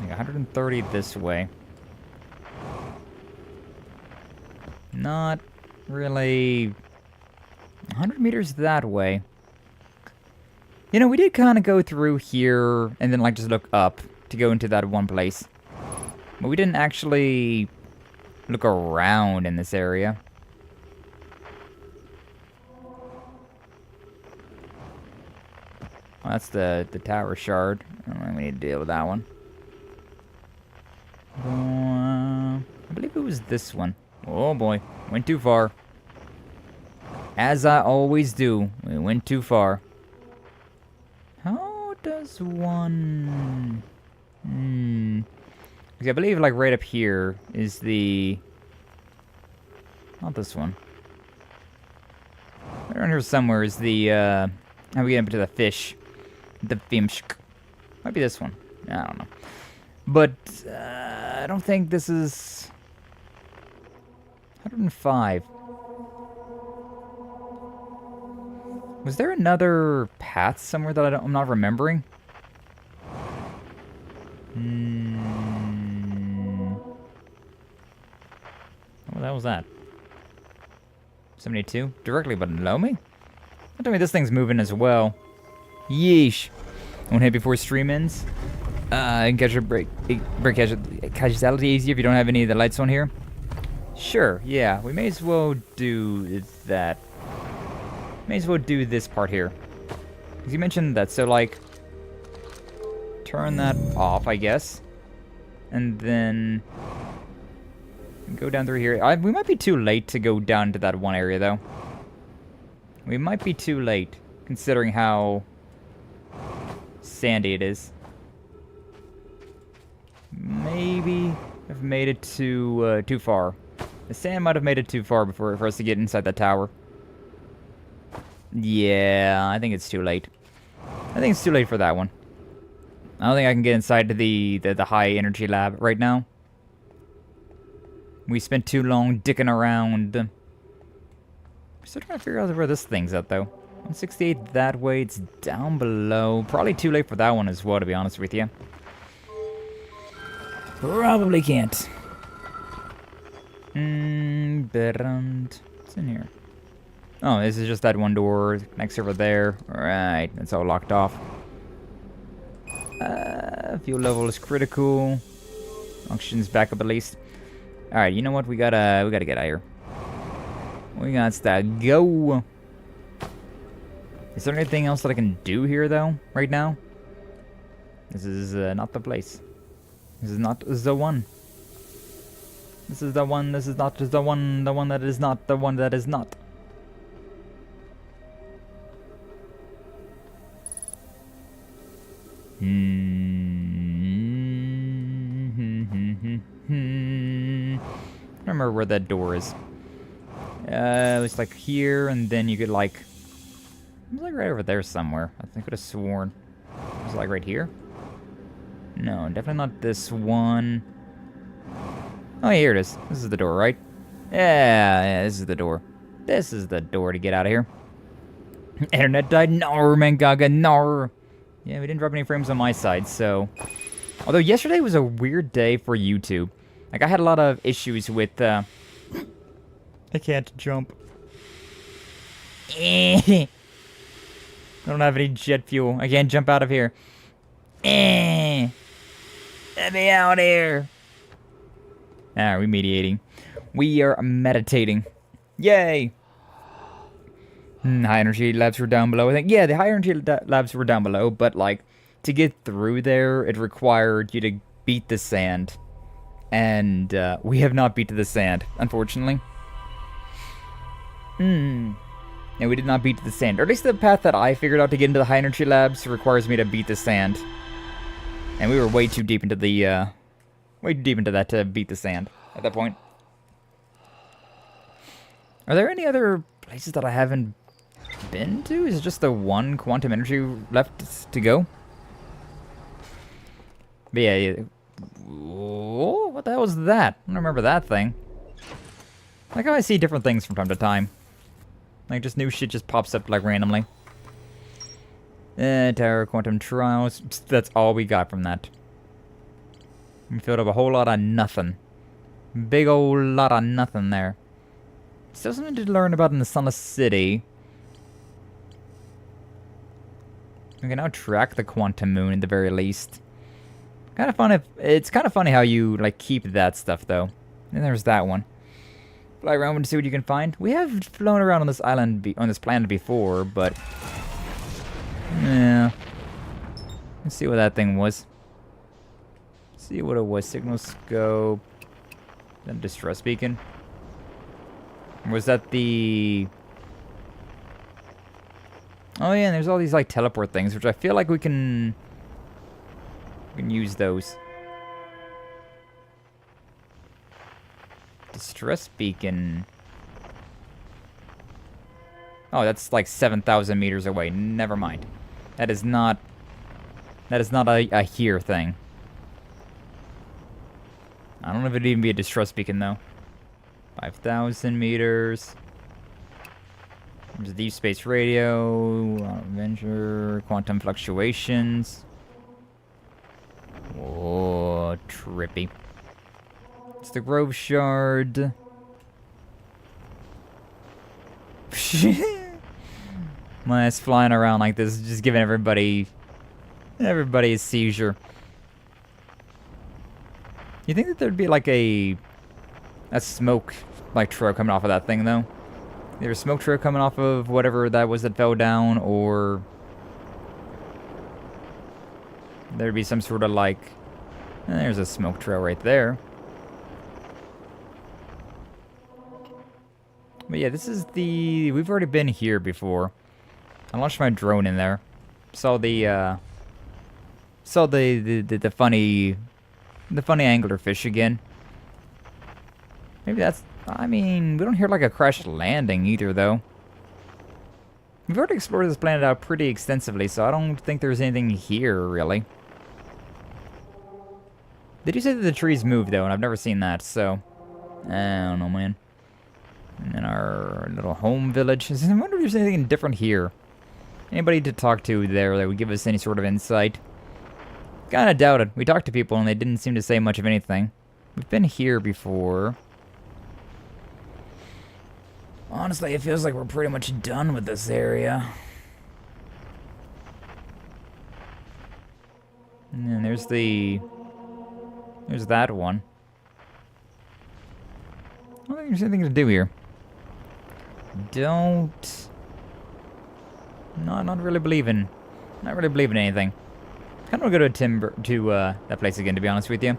130 this way. Not really 100 meters that way. You know, we did kind of go through here and then, like, just look up to go into that one place. But we didn't actually look around in this area. Well, that's the tower shard. I don't think we need to deal with that one. I believe it was this one. Oh boy, went too far. As I always do, we went too far. How does one... Because I believe, like, right up here is the... Not this one. Right around here somewhere is the, how we get up to the fish. The Vimshk. Might be this one. I don't know. But, I don't think this is... 105. Was there another path somewhere that I'm not remembering? What the hell was that? 72? Directly below me? Don't tell me this thing's moving as well. Yeesh. One hit before stream ends. And catch your break casualty easier if you don't have any of the lights on here. Sure, yeah, we may as well do that. May as well do this part here. Because you mentioned that, so, like, turn that off, I guess. And then go down through here. We might be too late to go down to that one area, though. We might be too late, considering how sandy it is. Maybe I've made it too far. The sand might have made it too far for us to get inside that tower. Yeah, I think it's too late. I think it's too late for that one. I don't think I can get inside to the high energy lab right now. We spent too long dicking around. We're still trying to figure out where this thing's at, though. 168 that way, it's down below. Probably too late for that one as well, to be honest with you. Probably can't. What's in here? Oh, this is just that one door next over there. Alright, it's all locked off. Fuel level is critical. Functions back up at least. Alright, you know what? We gotta get out of here. We got to go. Is there anything else that I can do here, though, right now? This is not the place. This is not the one. This is the one, this is not just the one that is not the one that is not. I remember where that door is. It's like here, and then you could like... It was like right over there somewhere. I think I could have sworn. It was like right here? No, definitely not this one. Oh, here it is. This is the door, right? Yeah, this is the door. This is the door to get out of here. Internet died. No, man, gaga, no. Yeah, we didn't drop any frames on my side, so... Although yesterday was a weird day for YouTube. Like, I had a lot of issues with, I can't jump. I don't have any jet fuel. I can't jump out of here. Let me out here. Ah, we're mediating. We are meditating. Yay! High energy labs were down below. I think, yeah, the high energy labs were down below, but, like, to get through there, it required you to beat the sand. And we have not beat to the sand, unfortunately. Yeah, we did not beat to the sand. Or at least the path that I figured out to get into the high energy labs requires me to beat the sand. And we were way too deep into the, way too deep into that to beat the sand at that point. Are there any other places that I haven't been to? Is it just the one quantum energy left to go? But yeah. Whoa, what the hell was that? I don't remember that thing. Like how I see different things from time to time. Like just new shit just pops up like randomly. Tower quantum trials. That's all we got from that. We filled up a whole lot of nothing. Big old lot of nothing there. Still something to learn about in the Sunless City. We can now track the quantum moon at the very least. Kind of fun if it's kind of funny how you like keep that stuff though. And there's that one. Fly around and see what you can find. We have flown around on this island on this planet before, but yeah. Let's see what that thing was. See what it was. Signal scope. Then distress beacon. Was that the... Oh yeah, and there's all these like teleport things, which I feel like we can use those. Distress beacon. Oh, that's like 7,000 meters away. Never mind. That is not a here thing. I don't know if it'd even be a distress beacon though. 5,000 meters. There's deep space radio, adventure, quantum fluctuations. Oh, trippy. It's the Grove Shard. My ass flying around like this, just giving everybody a seizure. You think that there'd be like a smoke like trail coming off of that thing though? There's a smoke trail coming off of whatever that was that fell down, or there'd be some sort of like... There's a smoke trail right there. But yeah, this is the... We've already been here before. I launched my drone in there. Saw the funny anglerfish again. Maybe that's... I mean, we don't hear like a crash landing either, though. We've already explored this planet out pretty extensively, so I don't think there's anything here, really. Did you say that the trees move, though? And I've never seen that, so... I don't know, man. And then our little home village. I wonder if there's anything different here. Anybody to talk to there that would give us any sort of insight? Kinda doubt it. We talked to people and they didn't seem to say much of anything. We've been here before. Honestly, it feels like we're pretty much done with this area. And then there's that one. I don't think there's anything to do here. Not really believing anything. Kind of want to go to that place again, to be honest with you. I'm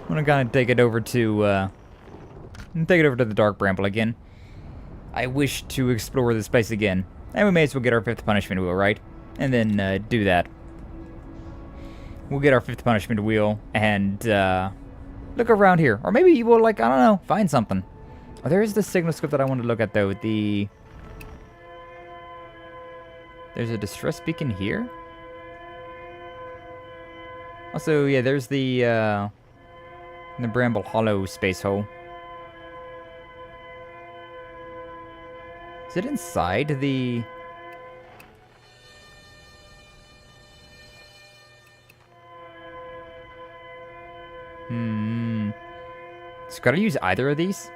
gonna kind of take it over to the Dark Bramble again. I wish to explore this place again, and we may as well get our 5th punishment wheel, right? And then do that. We'll get our 5th punishment wheel and look around here, or maybe we'll like, I don't know, find something. Oh, there is the signal scope that I want to look at though. There's a distress beacon here. Also, yeah, there's the Bramble Hollow space hole. Is it inside the... So gotta use either of these?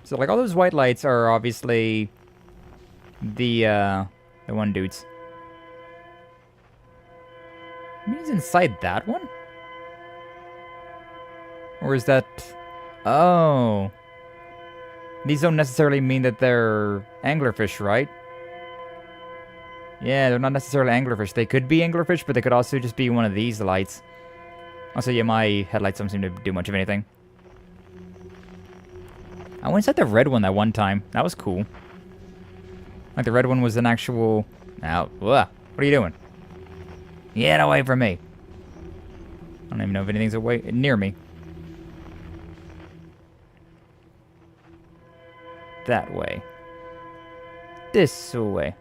So like all those white lights are obviously the one dudes. Maybe it's inside that one? Or is that... Oh. These don't necessarily mean that they're anglerfish, right? Yeah, they're not necessarily anglerfish. They could be anglerfish, but they could also just be one of these lights. Also, yeah, my headlights don't seem to do much of anything. I went inside the red one that one time. That was cool. Like, the red one was an actual... Ow. What are you doing? Get away from me. I don't even know if anything's away near me. That way. This way.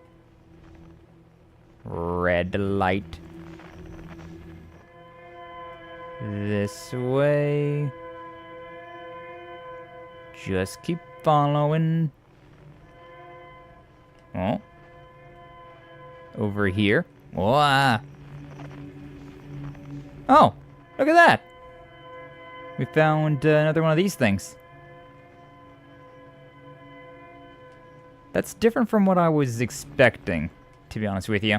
Red light. This way. Just keep following. Oh. Over here. Whoa. Oh, look at that. We found another one of these things. That's different from what I was expecting, to be honest with you.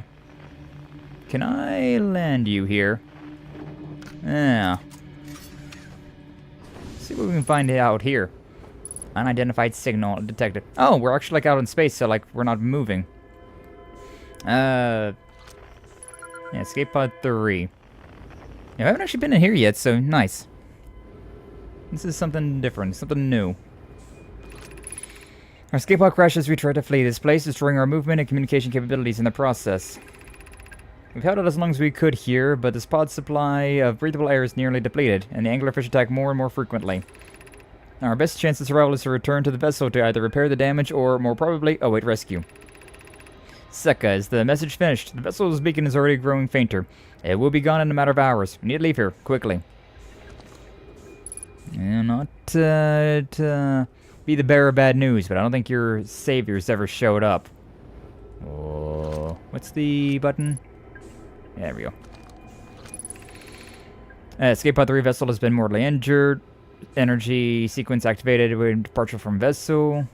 Can I land you here? Yeah. Let's see what we can find out here. Unidentified signal detected. Oh, we're actually like out in space, so like we're not moving. Yeah, escape pod 3. Yeah, I haven't actually been in here yet, so nice. This is something different, something new. Our escape pod crashed as we tried to flee this place, destroying our movement and communication capabilities in the process. We've held it as long as we could here, but this pod's supply of breathable air is nearly depleted, and the anglerfish attack more and more frequently. Our best chance of survival is to return to the vessel to either repair the damage or, more probably, await rescue. Sekka, is the message finished? The vessel's beacon is already growing fainter. It will be gone in a matter of hours. We need to leave here, quickly. Yeah, not to be the bearer of bad news, but I don't think your saviors ever showed up. Oh, what's the button? Yeah, there we go. Escape pod 3 vessel has been mortally injured. Energy sequence activated with departure from vessel.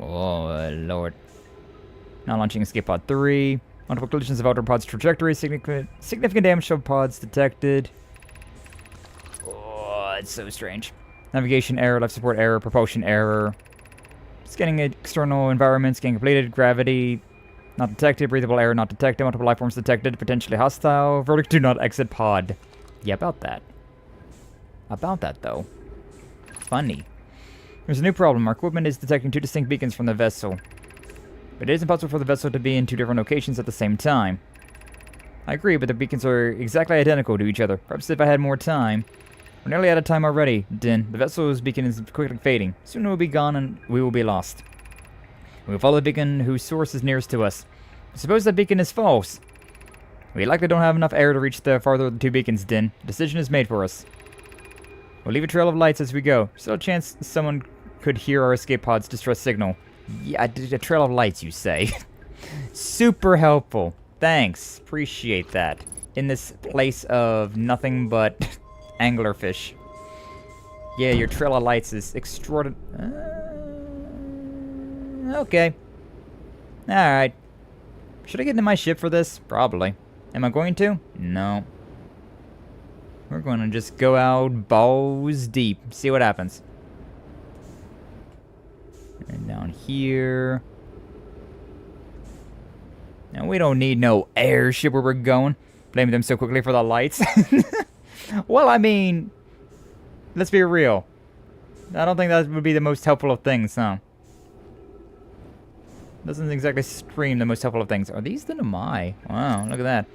Oh, Lord. Now launching escape pod 3. Multiple collisions of outer pod's trajectory. Significant damage to pods detected. Oh, it's so strange. Navigation error, life support error, propulsion error. Scanning external environment, scan completed. Gravity not detected. Breathable error not detected. Multiple life forms detected. Potentially hostile. Verdict, do not exit pod. Yeah, about that. About that, though. Funny. There's a new problem. Our equipment is detecting 2 distinct beacons from the vessel. But it is impossible for the vessel to be in 2 different locations at the same time. I agree, but the beacons are exactly identical to each other. Perhaps if I had more time. We're nearly out of time already, Din. The vessel's beacon is quickly fading. Soon it will be gone and we will be lost. We will follow the beacon whose source is nearest to us. Suppose that beacon is false. We likely don't have enough air to reach the farther of the 2 beacons, Din. The decision is made for us. We'll leave a trail of lights as we go. Still a chance someone could hear our escape pod's distress signal. Yeah, a trail of lights, you say. Super helpful. Thanks. Appreciate that. In this place of nothing but anglerfish. Yeah, your trail of lights is extraordinary. Okay. Alright. Should I get into my ship for this? Probably. Am I going to? No. We're going to just go out balls deep. See what happens. And down here. Now, we don't need no airship where we're going. Blaming them so quickly for the lights. Well, I mean, let's be real. I don't think that would be the most helpful of things, huh? Doesn't exactly scream the most helpful of things. Are these the Nomai? Wow, look at that.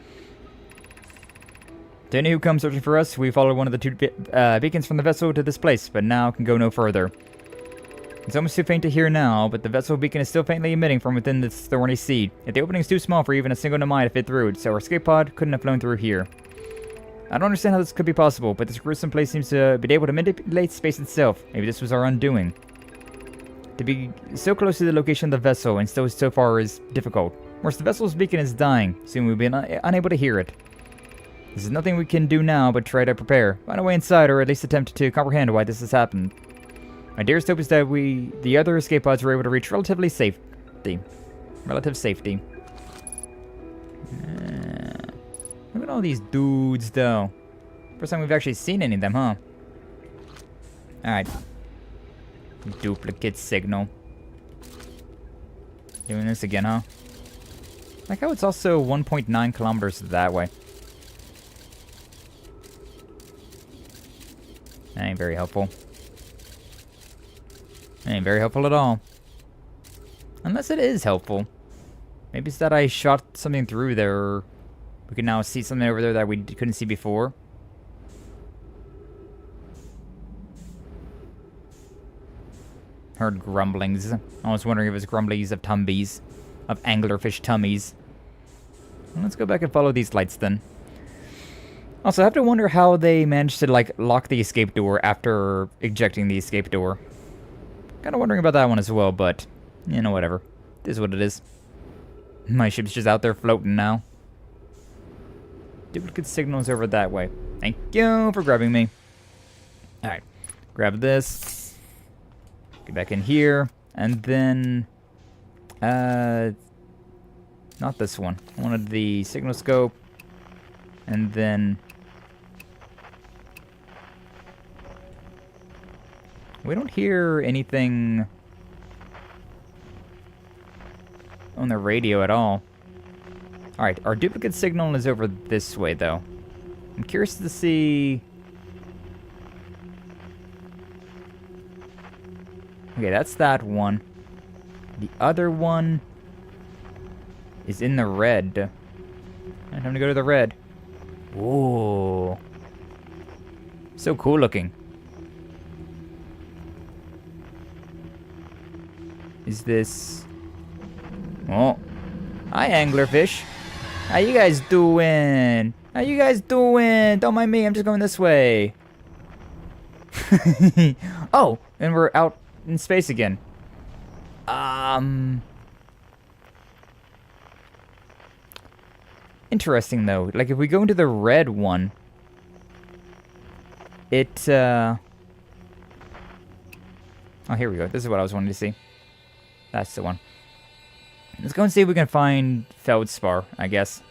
To any who come searching for us, we followed one of the 2 beacons from the vessel to this place, but now can go no further. It's almost too faint to hear now, but the vessel beacon is still faintly emitting from within this thorny seed. Yet the opening is too small for even a single Nomai to fit through it, so our escape pod couldn't have flown through here. I don't understand how this could be possible, but this gruesome place seems to be able to manipulate space itself. Maybe this was our undoing. To be so close to the location of the vessel and still so far is difficult. Worse, the vessel's beacon is dying. Soon we'll be unable to hear it. There's nothing we can do now but try to prepare. Find a way inside, or at least attempt to comprehend why this has happened. My dearest hope is that the other escape pods were able to reach relative safety. Look at all these dudes, though. First time we've actually seen any of them, huh? Alright. Duplicate signal. Doing this again, huh? Like how it's also 1.9 kilometers that way. That ain't very helpful. That ain't very helpful at all. Unless it is helpful. Maybe it's that I shot something through there. We can now see something over there that we couldn't see before. Heard grumblings. I was wondering if it was grumblings of tumbies. Of anglerfish tummies. Well, let's go back and follow these lights then. Also, I have to wonder how they managed to, like, lock the escape door after ejecting the escape door. Kind of wondering about that one as well, but, you know, whatever. It is what it is. My ship's just out there floating now. Duplicate signals over that way. Thank you for grabbing me. Alright. Grab this. Get back in here. And then... not this one. I wanted the signal scope. And then... we don't hear anything on the radio at all. Alright, our duplicate signal is over this way, though. I'm curious to see... okay, that's that one. The other one is in the red. Time to go to the red. Whoa. So cool looking. Is this... oh. Hi, anglerfish. How you guys doing? How you guys doing? Don't mind me, I'm just going this way. Oh, and we're out in space again. Interesting, though. Like, if we go into the red one... it, oh, here we go. This is what I was wanting to see. That's the one. Let's go and see if we can find Feldspar, I guess.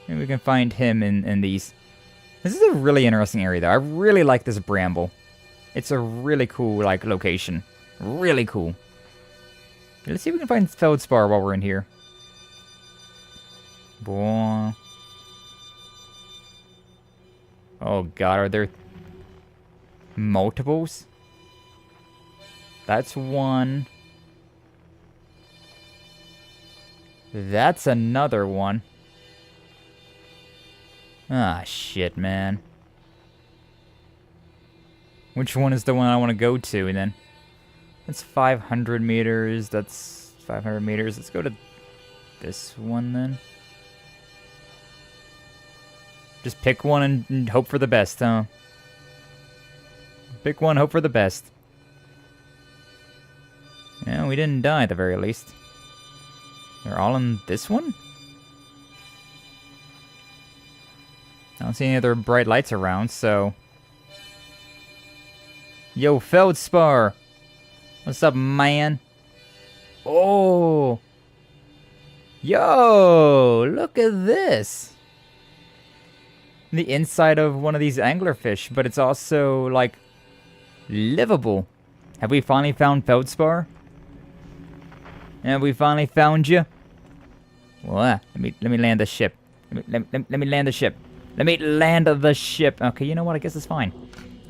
Maybe we can find him in these. This is a really interesting area, though. I really like this bramble. It's a really cool, like, location. Really cool. Let's see if we can find Feldspar while we're in here. Boy. Oh, God. Are there multiples? That's one. That's another one. Ah, shit, man. Which one is the one I want to go to, then? That's 500 meters. That's 500 meters. Let's go to this one, then. Just pick one and hope for the best, huh? Pick one, hope for the best. Yeah, we didn't die at the very least. They're all in this one? I don't see any other bright lights around, so... yo, Feldspar! What's up, man? Oh! Yo! Look at this! The inside of one of these anglerfish, but it's also, like, livable. Have we finally found Feldspar? Have we finally found you? Well, let me land the ship. Let me land the ship. Let me land the ship. Okay, you know what? I guess it's fine.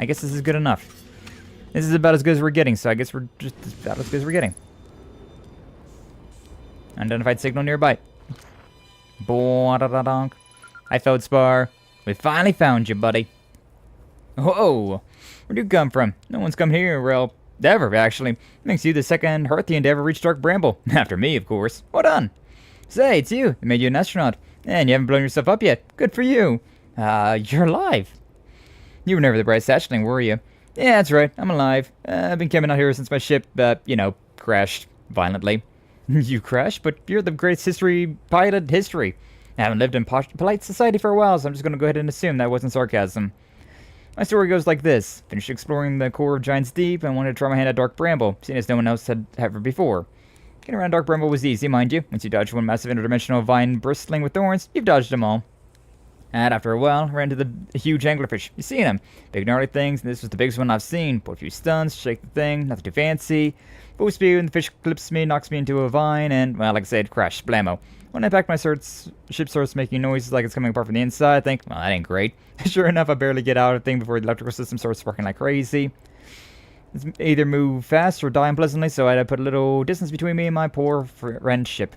I guess this is good enough. This is about as good as we're getting, so I guess we're just about as good as we're getting. Unidentified signal nearby. Boing-da-da-donk. Hi, Feldspar. We finally found you, buddy. Whoa! Where'd you come from? No one's come here, well, ever, actually. Makes you the second Hearthian to ever reach Dark Bramble. After me, of course. Well done. Say, it's you. They made you an astronaut. And you haven't blown yourself up yet. Good for you. You're alive. You were never the brightest hatchling, were you? Yeah, that's right. I'm alive. I've been camping out here since my ship, you know, crashed violently. You crashed? But you're the greatest pilot in history. I haven't lived in polite society for a while, so I'm just going to go ahead and assume that wasn't sarcasm. My story goes like this. Finished exploring the core of Giant's Deep and wanted to try my hand at Dark Bramble, seeing as no one else had ever before. Getting around Dark Bramble was easy, mind you. Once you dodged one massive interdimensional vine bristling with thorns, you've dodged them all. And after a while, ran into the huge anglerfish. You seen them. Big gnarly things, and this was the biggest one I've seen. Put a few stuns, shake the thing, nothing too fancy. Full speed, and the fish clips me, knocks me into a vine, and, well, like I said, crash, blammo. When I packed my ship starts making noises like it's coming apart from the inside. I think, well, that ain't great. Sure enough, I barely get out of the thing before the electrical system starts sparking like crazy. It's either move fast or die unpleasantly, so I had to put a little distance between me and my poor friend's ship.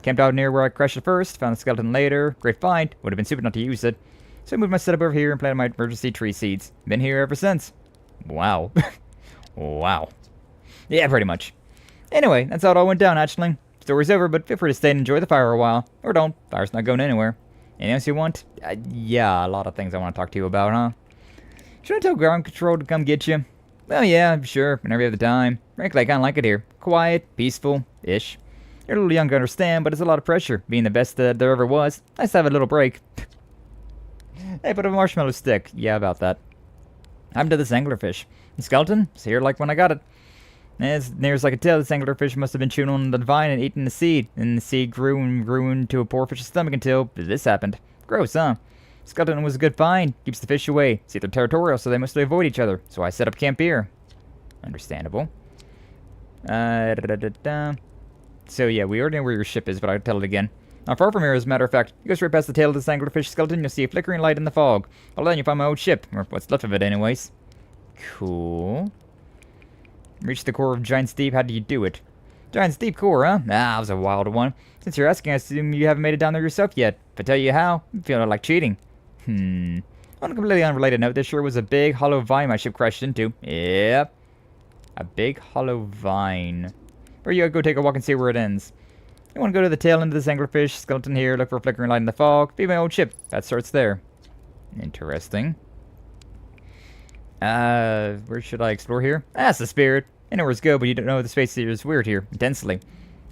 Camped out near where I crashed at first, found the skeleton later. Great find. Would have been stupid not to use it. So I moved my setup over here and planted my emergency tree seeds. Been here ever since. Wow. Wow. Yeah, pretty much. Anyway, that's how it all went down, actually. Story's over, but feel free to stay and enjoy the fire a while. Or don't. Fire's not going anywhere. Anything else you want? Yeah, a lot of things I want to talk to you about, huh? Should I tell ground control to come get you? Well, yeah, sure, whenever you have the time. Frankly, I kinda like it here. Quiet, peaceful-ish. You're a little young to understand, but it's a lot of pressure, being the best that there ever was. Nice to have a little break. Hey, put a marshmallow stick. Yeah, about that. I'm to this anglerfish. The skeleton? It's here like when I got it. As near as I could tell, this anglerfish must have been chewing on the vine and eating the seed. And the seed grew and grew into a poor fish's stomach until this happened. Gross, huh? Skeleton was a good find. Keeps the fish away. See, they're territorial, so they mostly avoid each other. So I set up camp here. Understandable. So yeah, we already know where your ship is, but I'll tell it again. Not far from here, as a matter of fact. You go straight past the tail of this anglerfish skeleton, you'll see a flickering light in the fog. Well, then you'll find my old ship, or what's left of it anyways. Cool. Reach the core of Giant's Deep, how do you do it? Giant's Deep core, huh? Ah, that was a wild one. Since you're asking, I assume you haven't made it down there yourself yet. If I tell you how, I'm feeling like cheating. On a completely unrelated note, this sure was a big hollow vine my ship crashed into. Yep. A big hollow vine. Or you gotta go take a walk and see where it ends. You want to go to the tail end of this anglerfish skeleton here, look for a flickering light in the fog. Be my old ship. That starts there. Interesting. Where should I explore here? That's the spirit. Anywhere's go, but you don't know the space here is weird here. Intensely.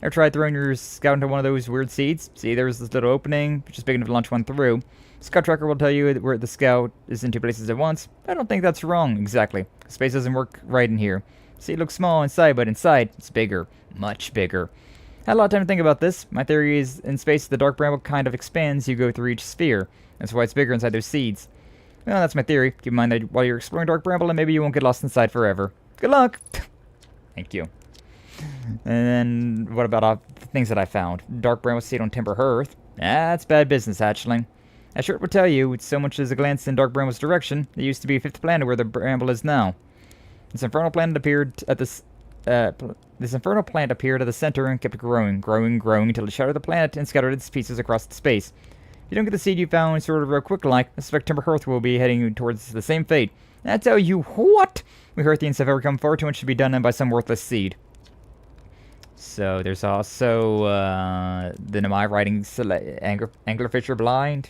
Ever tried throwing your scout into one of those weird seeds? See, there's this little opening, which is big enough to launch one through. Scout tracker will tell you where the scout is in two places at once. I don't think that's wrong, exactly. Space doesn't work right in here. See, it looks small inside, but inside, it's bigger. Much bigger. Had a lot of time to think about this. My theory is, in space, the Dark Bramble kind of expands you go through each sphere. That's why it's bigger inside those seeds. Well, that's my theory. Keep in mind that while you're exploring Dark Bramble, and maybe you won't get lost inside forever. Good luck! Thank you. And then, what about the things that I found? Dark Bramble seed on Timber Hearth. That's bad business, actually. As short would tell you, with so much as a glance in Dark Bramble's direction, there used to be a fifth planet where the Bramble is now. This infernal plant appeared at the center and kept growing until it shattered the planet and scattered its pieces across space. If you don't get the seed you found sort of real quick like, I suspect Timber Hearth will be heading towards the same fate. And I tell you what! We Hearthians have overcome far too much to be done by some worthless seed. So there's also, then am I writing anglerfish are blind?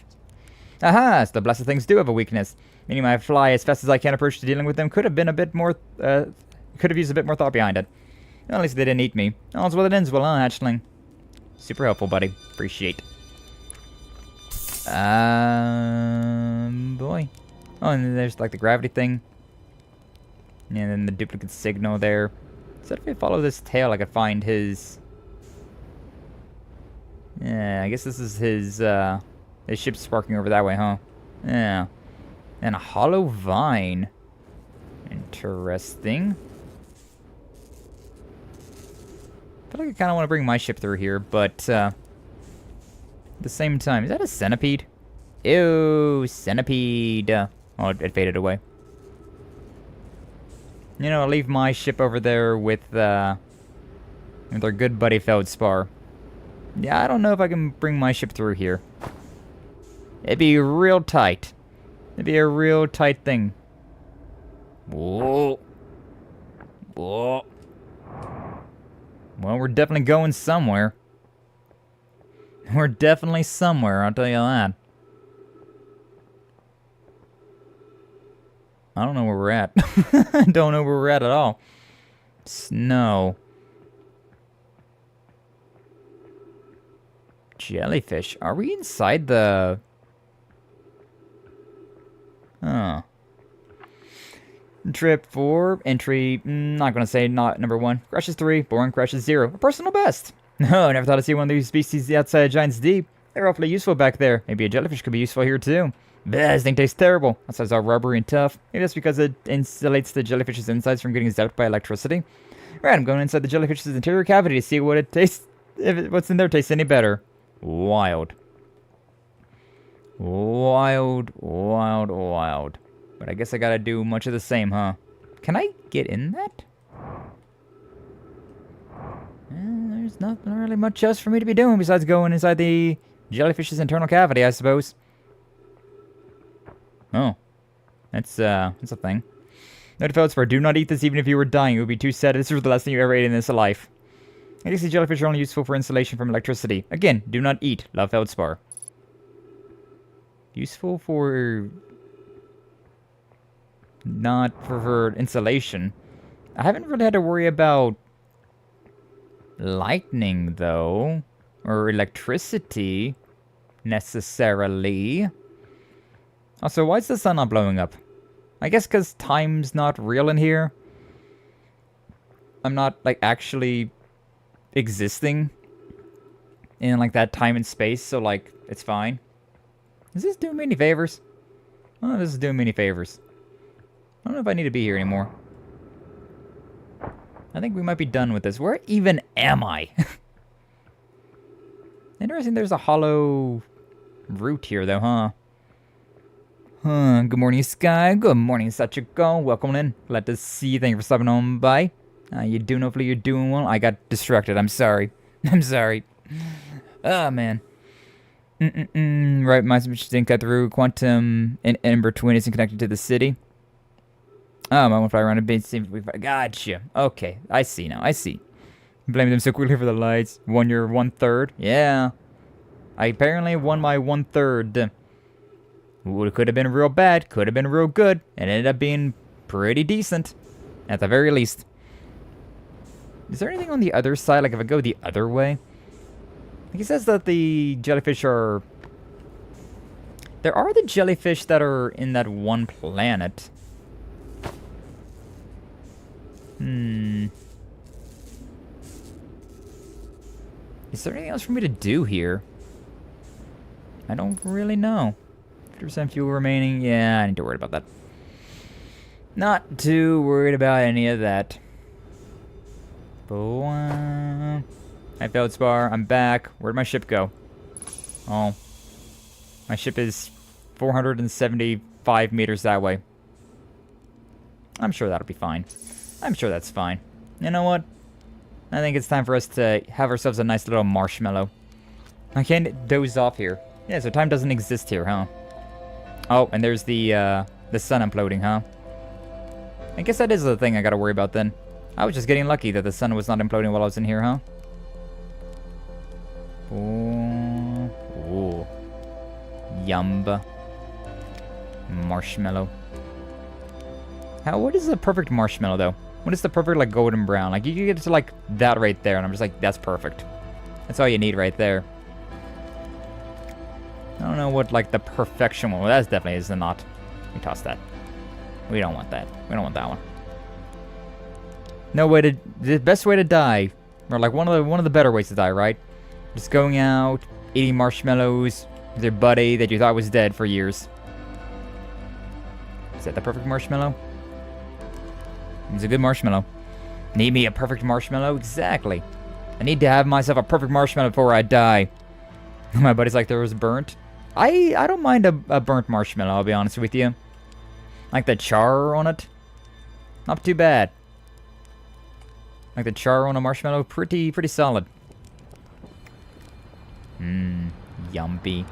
Aha! So the blessed things do have a weakness. Meaning my fly as fast as I can approach to dealing with them could have been a bit more, could have used a bit more thought behind it. Well, at least they didn't eat me. All's well that ends well, huh, hatchling? Super helpful, buddy. Appreciate. Boy. Oh, and then there's like the gravity thing. And then the duplicate signal there. So if I follow this tail, I could find his... Yeah, I guess this is his ship's sparking over that way, huh? Yeah. And a hollow vine. Interesting. I feel like I kind of want to bring my ship through here, but at the same time, is that a centipede? Ew, centipede. Oh, it faded away. You know, I'll leave my ship over there with our good buddy Feldspar. Yeah, I don't know if I can bring my ship through here. It'd be real tight. It'd be a real tight thing. Whoa. Whoa. Well, we're definitely going somewhere. We're definitely somewhere, I'll tell you that. I don't know where we're at. I don't know where we're at all. Snow. Jellyfish. Are we inside the... Huh. Trip 4, entry, not gonna say not number 1. Crashes 3, boring crashes 0. A personal best. No, I never thought I'd see one of these species outside of Giant's Deep. They're awfully useful back there. Maybe a jellyfish could be useful here too. Bleh, this thing tastes terrible. That side's all rubbery and tough. Maybe that's because it insulates the jellyfish's insides from getting zapped by electricity. Right, I'm going inside the jellyfish's interior cavity to see what it tastes, if what's in there tastes any better. Wild. Wild, wild, wild. But I guess I gotta do much of the same, huh? Can I get in that? There's not really much else for me to be doing besides going inside the jellyfish's internal cavity, I suppose. Oh. That's a thing. Note feldspar, do not eat this even if you were dying. It would be too sad. This was the last thing you ever ate in this life. I guess the jellyfish are only useful for insulation from electricity. Again, do not eat. Love feldspar. Useful for... not for insulation. I haven't really had to worry about lightning, though. Or electricity, necessarily. Also, why is the sun not blowing up? I guess because time's not real in here. I'm not, like, actually existing in, like, that time and space, so, like, it's fine. Is this doing me any favors? Oh, this is doing me any favors. I don't know if I need to be here anymore. I think we might be done with this. Where even am I? Interesting, there's a hollow root here, though, huh? Good morning, Skye. Good morning, Sachiko. Welcome in. Glad to see you. Thank you for stopping on by. You doing? Hopefully you're doing well. I got distracted. I'm sorry. I'm sorry. Oh, man. Right, my switch didn't cut through. Quantum and Ember Twin isn't connected to the city. Oh, I want to fly around a bit. Gotcha. Okay, I see now. I see. Blame them so quickly for the lights. Won your 1/3. Yeah. I apparently won my 1/3. It could have been real bad. Could have been real good. It ended up being pretty decent. At the very least. Is there anything on the other side? Like if I go the other way? He says that the jellyfish are... There are the jellyfish that are in that one planet. Is there anything else for me to do here? I don't really know. 50% fuel remaining. Yeah, I need to worry about that. Not too worried about any of that. I failed spar. I'm back. Where'd my ship go? Oh. My ship is 475 meters that way. I'm sure that'll be fine. I'm sure that's fine. You know what? I think it's time for us to have ourselves a nice little marshmallow. I can't doze off here. Yeah, so time doesn't exist here, huh? Oh, and there's the sun imploding, huh? I guess that is the thing I gotta worry about then. I was just getting lucky that the sun was not imploding while I was in here, huh? Ooh. Yumba. Marshmallow. What is the perfect marshmallow, though? What is the perfect, like, golden brown? Like, you get to, like, that right there, and I'm just like, that's perfect. That's all you need right there. I don't know what, like, the perfection one... Well, that definitely is not. We toss that. We don't want that. We don't want that one. No way to... The best way to die, or, like, one of the better ways to die, right? Just going out, eating marshmallows with your buddy that you thought was dead for years. Is that the perfect marshmallow? It's a good marshmallow. Need me a perfect marshmallow? Exactly. I need to have myself a perfect marshmallow before I die. My buddy's like, there was burnt. I don't mind a burnt marshmallow, I'll be honest with you. Like the char on it. Not too bad. Like the char on a marshmallow, pretty solid. Yumpy.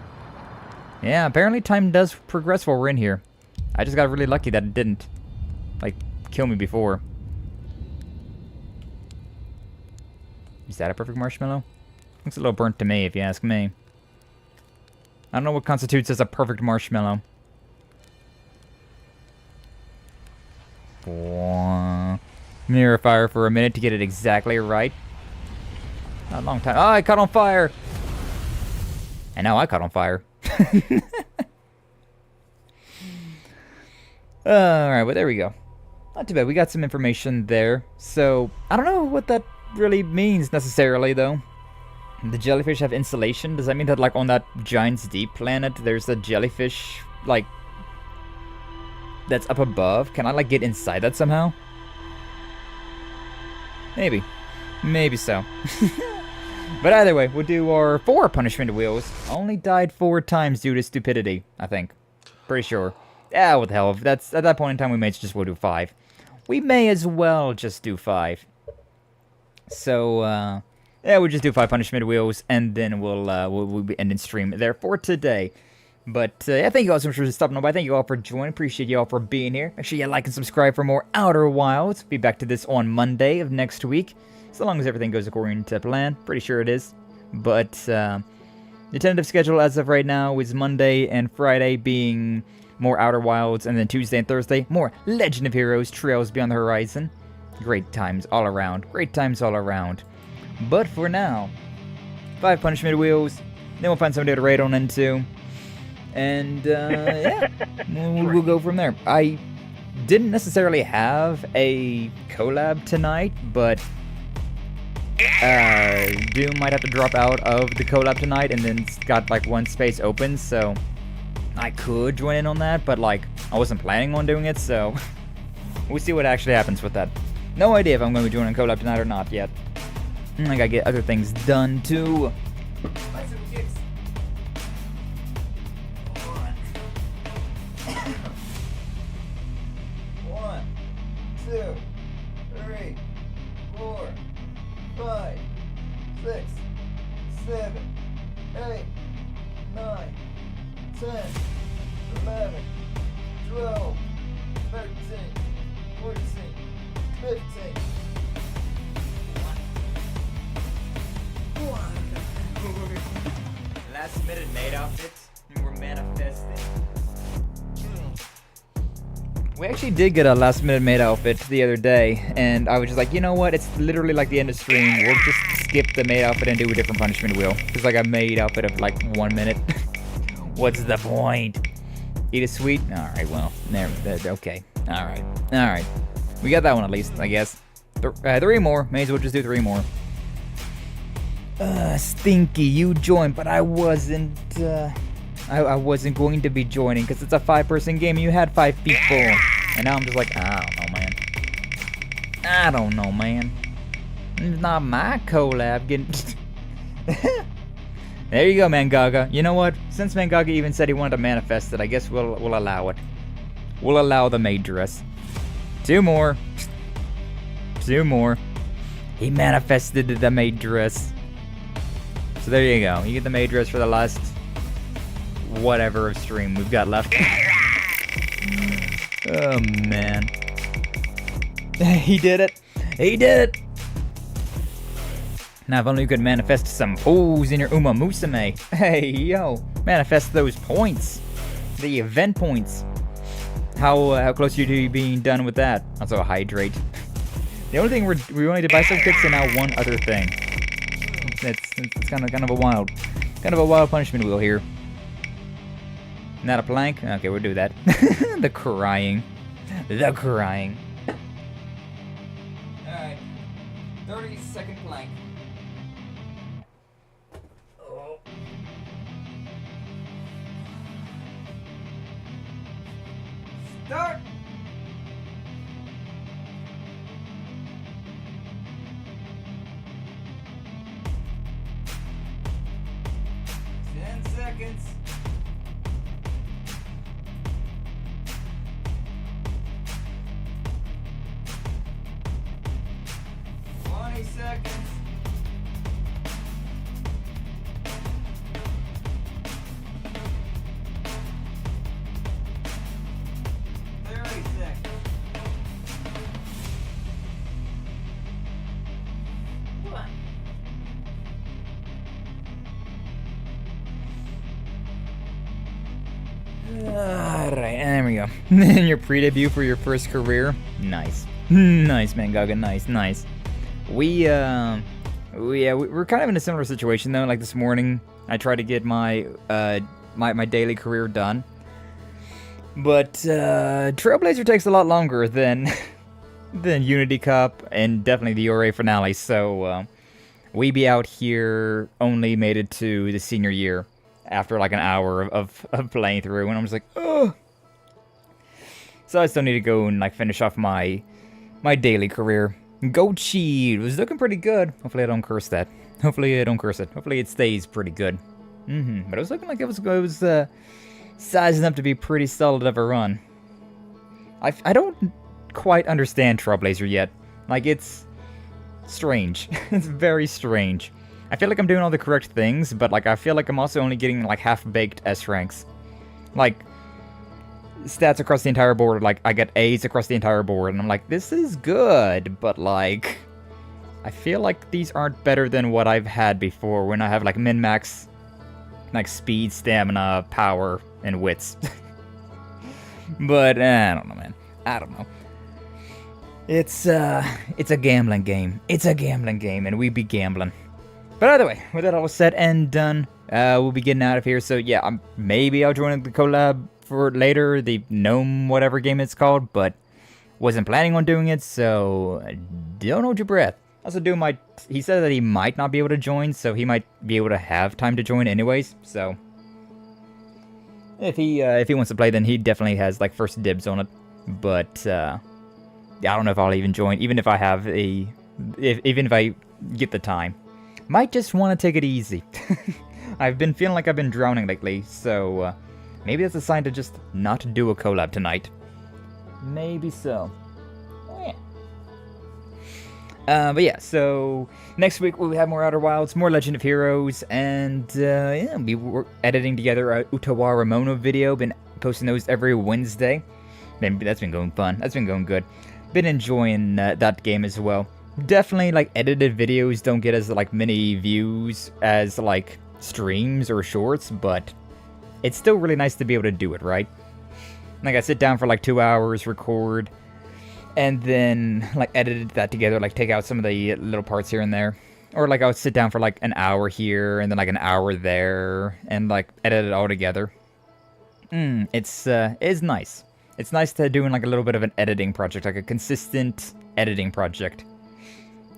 Yeah, apparently time does progress while we're in here. I just got really lucky that it didn't, like, kill me before. Is that a perfect marshmallow? Looks a little burnt to me, if you ask me. I don't know what constitutes as a perfect marshmallow. Mirror fire for a minute to get it exactly right. Not a long time. Oh, I caught on fire! And now I caught on fire. Alright, well, there we go. Not too bad. We got some information there. So, I don't know what that really means necessarily, though. The jellyfish have insulation? Does that mean that, like, on that Giant's Deep planet, there's a jellyfish, like, that's up above? Can I, like, get inside that somehow? Maybe. Maybe so. But either way, we'll do our 4 punishment wheels. Only died 4 times due to stupidity, I think. Pretty sure. Yeah, what the hell. That's, at that point in time, we may just we'll do 5. We may as well just do 5. So, yeah, we'll just do 5 punishment wheels, and then we'll be ending stream there for today. But, yeah, thank you all so much for stopping by. Thank you all for joining. Appreciate you all for being here. Make sure you like and subscribe for more Outer Wilds. Be back to this on Monday of next week. So long as everything goes according to plan. Pretty sure it is. But, the tentative schedule as of right now is Monday and Friday being more Outer Wilds, and then Tuesday and Thursday, more Legend of Heroes, Trails Beyond the Horizon. Great times all around. Great times all around. But for now, 5 punishment wheels. Then we'll find somebody to raid on into. And, yeah, we'll go from there. I didn't necessarily have a collab tonight, but Doom might have to drop out of the collab tonight, and then it's got, like, 1 space open, so I could join in on that, but, like, I wasn't planning on doing it, so we'll see what actually happens with that. No idea if I'm going to be joining collab tonight or not yet. I gotta get other things done, too. One, two, 3, 4, 5, 6, 7, 8, 9, 10, 11, 12, 13, 14, 15. Last minute made outfits. We're manifesting. We actually did get a last minute made outfit the other day, and I was just like, you know what? It's literally like the end of stream. We'll just skip the maid outfit and do a different punishment wheel. It's like a maid outfit of like 1 minute. What's the point? Eat a sweet? Alright, well, there, okay. Alright. We got that one at least, I guess. 3 more. May as well just do 3 more. Stinky, you joined, but I wasn't, I wasn't going to be joining because it's a 5-person game and you had 5 people. And now I'm just like, I don't know, man. It's not my collab getting... There you go, Mangaga. You know what? Since Mangaga even said he wanted to manifest it, I guess we'll allow it. We'll allow the maid dress. 2 more. 2 more. He manifested the maid dress. So there you go. You get the maid dress for the last whatever of stream we've got left. Oh man. He did it. He did it. Now if only you could manifest some pools in your Uma Musume. Hey yo, manifest those points. The event points. How close are you to being done with that? Also hydrate. The only thing we only did bicycle kicks and now 1 other thing. It's kind of a wild punishment wheel here. Not a plank? Okay, we'll do that. The crying. Alright. 30-second plank. Oh. Start! Seconds. 20 seconds. 30 seconds. What? Alright, and there we go. And your pre-debut for your first career. Nice. Nice, Mangaga. Nice. We're kind of in a similar situation though. Like this morning, I tried to get my my daily career done. But Trailblazer takes a lot longer than Unity Cup and definitely the URA finale, so we be out here only made it to the senior year after like an hour of playing through, and I'm just like, oh. So I still need to go and like finish off my daily career. Goat Cheat was looking pretty good. Hopefully I don't curse that. Hopefully I don't curse it. Hopefully it stays pretty good. But it was looking like it was sizing up to be pretty solid of a run. I don't quite understand Trailblazer yet. Like, it's strange. It's very strange. I feel like I'm doing all the correct things, but like I feel like I'm also only getting like half-baked S ranks. Like, stats across the entire board, like I get A's across the entire board, and I'm like, this is good, but like, I feel like these aren't better than what I've had before when I have like min-max, like speed, stamina, power, and wits. But I don't know, man. I don't know. It's a gambling game. It's a gambling game, and we be gambling. But either way, with that all said and done, we'll be getting out of here. So yeah, maybe I'll join the collab for later, the Gnome whatever game it's called, but wasn't planning on doing it, so don't hold your breath. Also, he said that he might not be able to join, so he might be able to have time to join anyways. So if he wants to play, then he definitely has like first dibs on it. But I don't know if I'll even join, even if I have even if I get the time. Might just want to take it easy. I've been feeling like I've been drowning lately, so maybe that's a sign to just not do a collab tonight. Maybe so. But yeah, so next week we'll have more Outer Wilds, more Legend of Heroes, and yeah, we were editing together a Utawa Ramono video. Been posting those every Wednesday. Maybe that's been going fun. That's been going good. Been enjoying that game as well. Definitely, like, edited videos don't get as like many views as like streams or shorts, but it's still really nice to be able to do it, right? Like, I sit down for like 2 hours, record, and then like edit that together, like take out some of the little parts here and there. Or like I would sit down for like an hour here and then like an hour there and like edit it all together. It's nice. It's nice to doing like a little bit of an editing project, like a consistent editing project.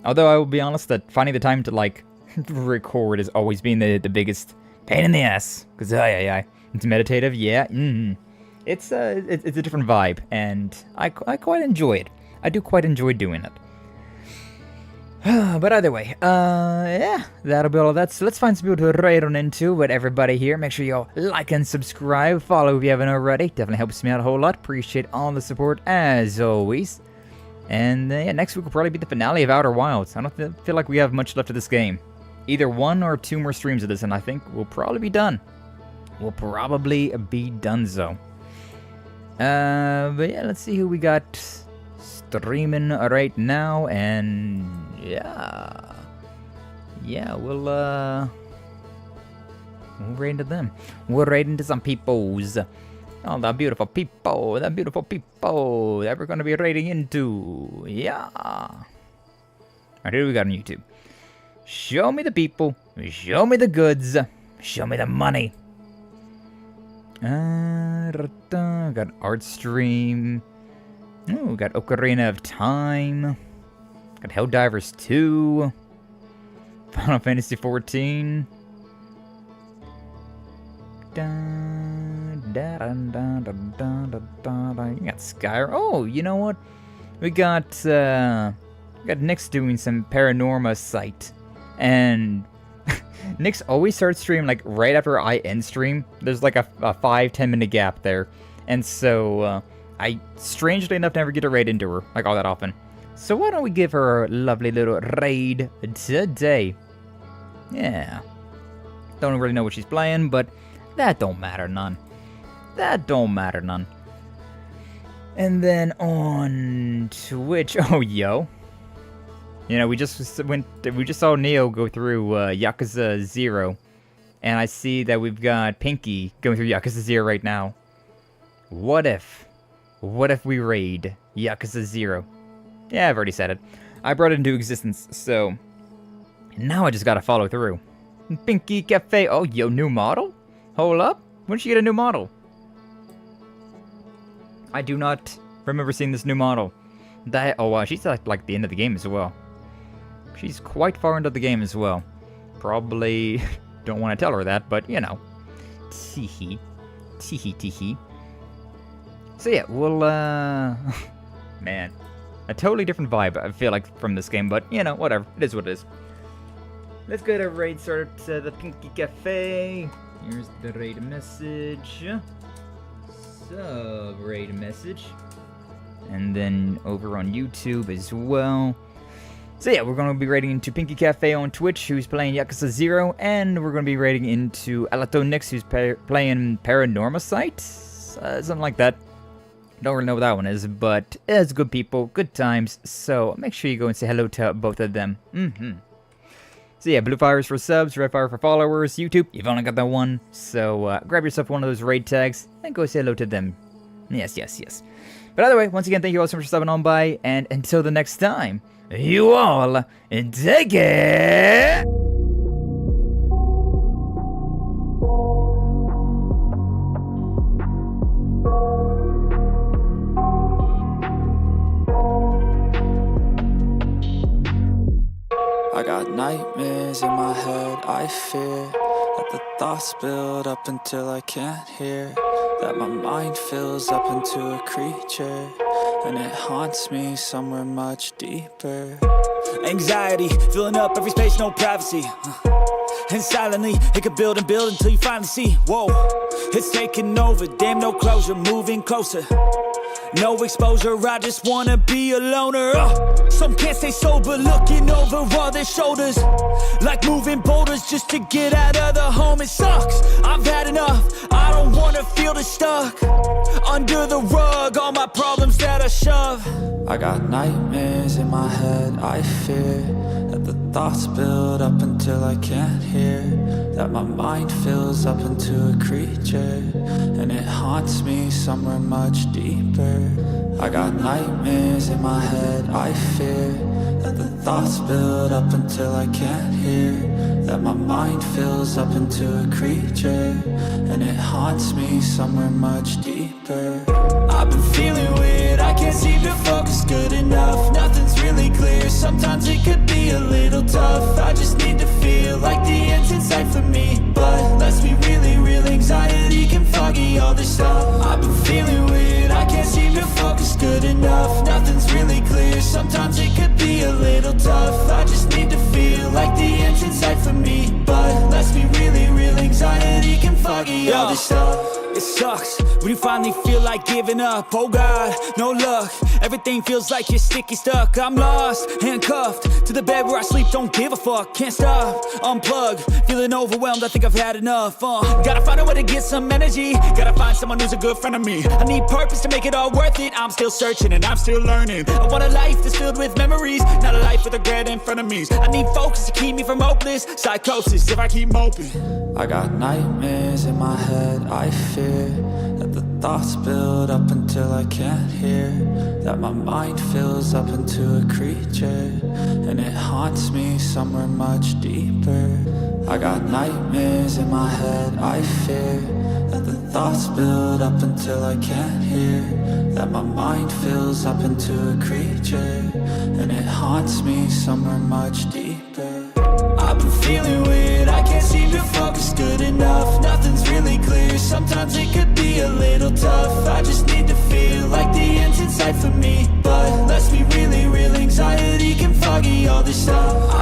Although I will be honest that finding the time to like record has always been the biggest pain in the ass. Cause it's meditative, yeah. It's a different vibe, and I quite enjoy it. I do quite enjoy doing it. But either way, yeah, that'll be all of that. So let's find some people to raid on into. But everybody here, make sure y'all like and subscribe, follow if you haven't already. Definitely helps me out a whole lot. Appreciate all the support as always. And yeah, next week will probably be the finale of Outer Wilds. I don't feel like we have much left of this game. Either 1 or 2 more streams of this, and I think we'll probably be done. We'll probably be donezo. But yeah, let's see who we got streaming right now, and yeah, we'll raid into them. We'll raid into some peoples. Oh, the beautiful people that we're gonna be raiding into. Yeah. Alright, who do we got on YouTube? Show me the people. Show me the goods. Show me the money. Got Art Stream. Oh, got Ocarina of Time. Got Helldivers 2. Final Fantasy 14. You got Skye. Oh, you know what? We got Nick's doing some Paranorma site, and Nick's always starts stream like right after I end stream. There's like a 5-10 minute gap there, and so I strangely enough never get a raid into her like all that often. So why don't we give her a lovely little raid today? Yeah. Don't really know what she's playing, but that don't matter none. That don't matter none. And then on Twitch, oh yo. You know, we just saw Neo go through Yakuza 0, and I see that we've got Pinky going through Yakuza 0 right now. What if we raid Yakuza 0? Yeah, I've already said it. I brought it into existence, so now I just gotta follow through. Pinky Cafe, oh yo, new model? Hold up, when did she get a new model? I do not remember seeing this new model. Oh wow, she's at like the end of the game as well. She's quite far into the game as well. Probably don't want to tell her that, but you know. Teehee. Teehee teehee. So yeah, we'll man. a totally different vibe, I feel like, from this game, but, you know, whatever. It is what it is. Let's get a raid started to the Pinky Cafe. Here's the raid message. Sub-raid message. And then over on YouTube as well. So yeah, we're going to be raiding into Pinky Cafe on Twitch, who's playing Yakuza 0, and we're going to be raiding into Alatonix, who's playing Paranormal Site, something like that. Don't really know what that one is, but it's good people, good times, so make sure you go and say hello to both of them. So yeah, blue fire is for subs, red fire for followers. YouTube, you've only got that one, so grab yourself one of those raid tags and go say hello to them. Yes. But either way, once again, thank you all so much for stopping on by, and until the next time, you all take it! I got nightmares in my head, I fear that the thoughts build up until I can't hear, that my mind fills up into a creature, and it haunts me somewhere much deeper. Anxiety, filling up every space, no privacy. And silently, it could build and build until you finally see. Whoa, it's taking over, damn no closure, moving closer. No exposure, I just wanna be a loner. Some can't stay sober, looking over all their shoulders, like moving boulders just to get out of the home. It sucks, I've had enough, I don't wanna feel the stuck under the rug, all my problems that I shove. I got nightmares in my head, I fear that the thoughts build up until I can't hear, that my mind fills up into a creature, and it haunts me somewhere much deeper. I got nightmares in my head, I fear that the thoughts build up until I can't hear, that my mind fills up into a creature, and it haunts me somewhere much deeper. I've been feeling weird, I can't seem to focus good enough. Nothing's really clear, sometimes it could be a little tough. I just need to feel like the end's in sight for me, but let's be really real, anxiety can foggy all this stuff. I've been feeling weird, I can't seem to focus good enough. Nothing's really clear, sometimes it could be a little tough. I just need to feel like the end's in sight for me, but let's be really real, anxiety can foggy all this stuff. It sucks when you finally feel like giving up. Oh God, no luck, everything feels like you're sticky stuck. I'm lost, handcuffed to the bed where I sleep, don't give a fuck. Can't stop, unplug, feeling overwhelmed, I think I've had enough. Gotta find a way to get some energy, gotta find someone who's a good friend of me. I need purpose to make it all worth it, I'm still searching and I'm still learning. I want a life that's filled with memories, not a life with regret and frenemies. I need focus to keep me from hopeless psychosis if I keep moping. I got nightmares in my head, I fear that the thoughts build up until I can't hear, that my mind fills up into a creature, and it haunts me somewhere much deeper. I got nightmares in my head, I fear that the thoughts build up until I can't hear, that my mind fills up into a creature, and it haunts me somewhere much deeper. I've been feeling weird, I can't seem to focus good enough. Nothing's really clear, sometimes it could be a little tough. I just need to feel like the end's in sight for me, but let's be really real, anxiety can foggy all this stuff.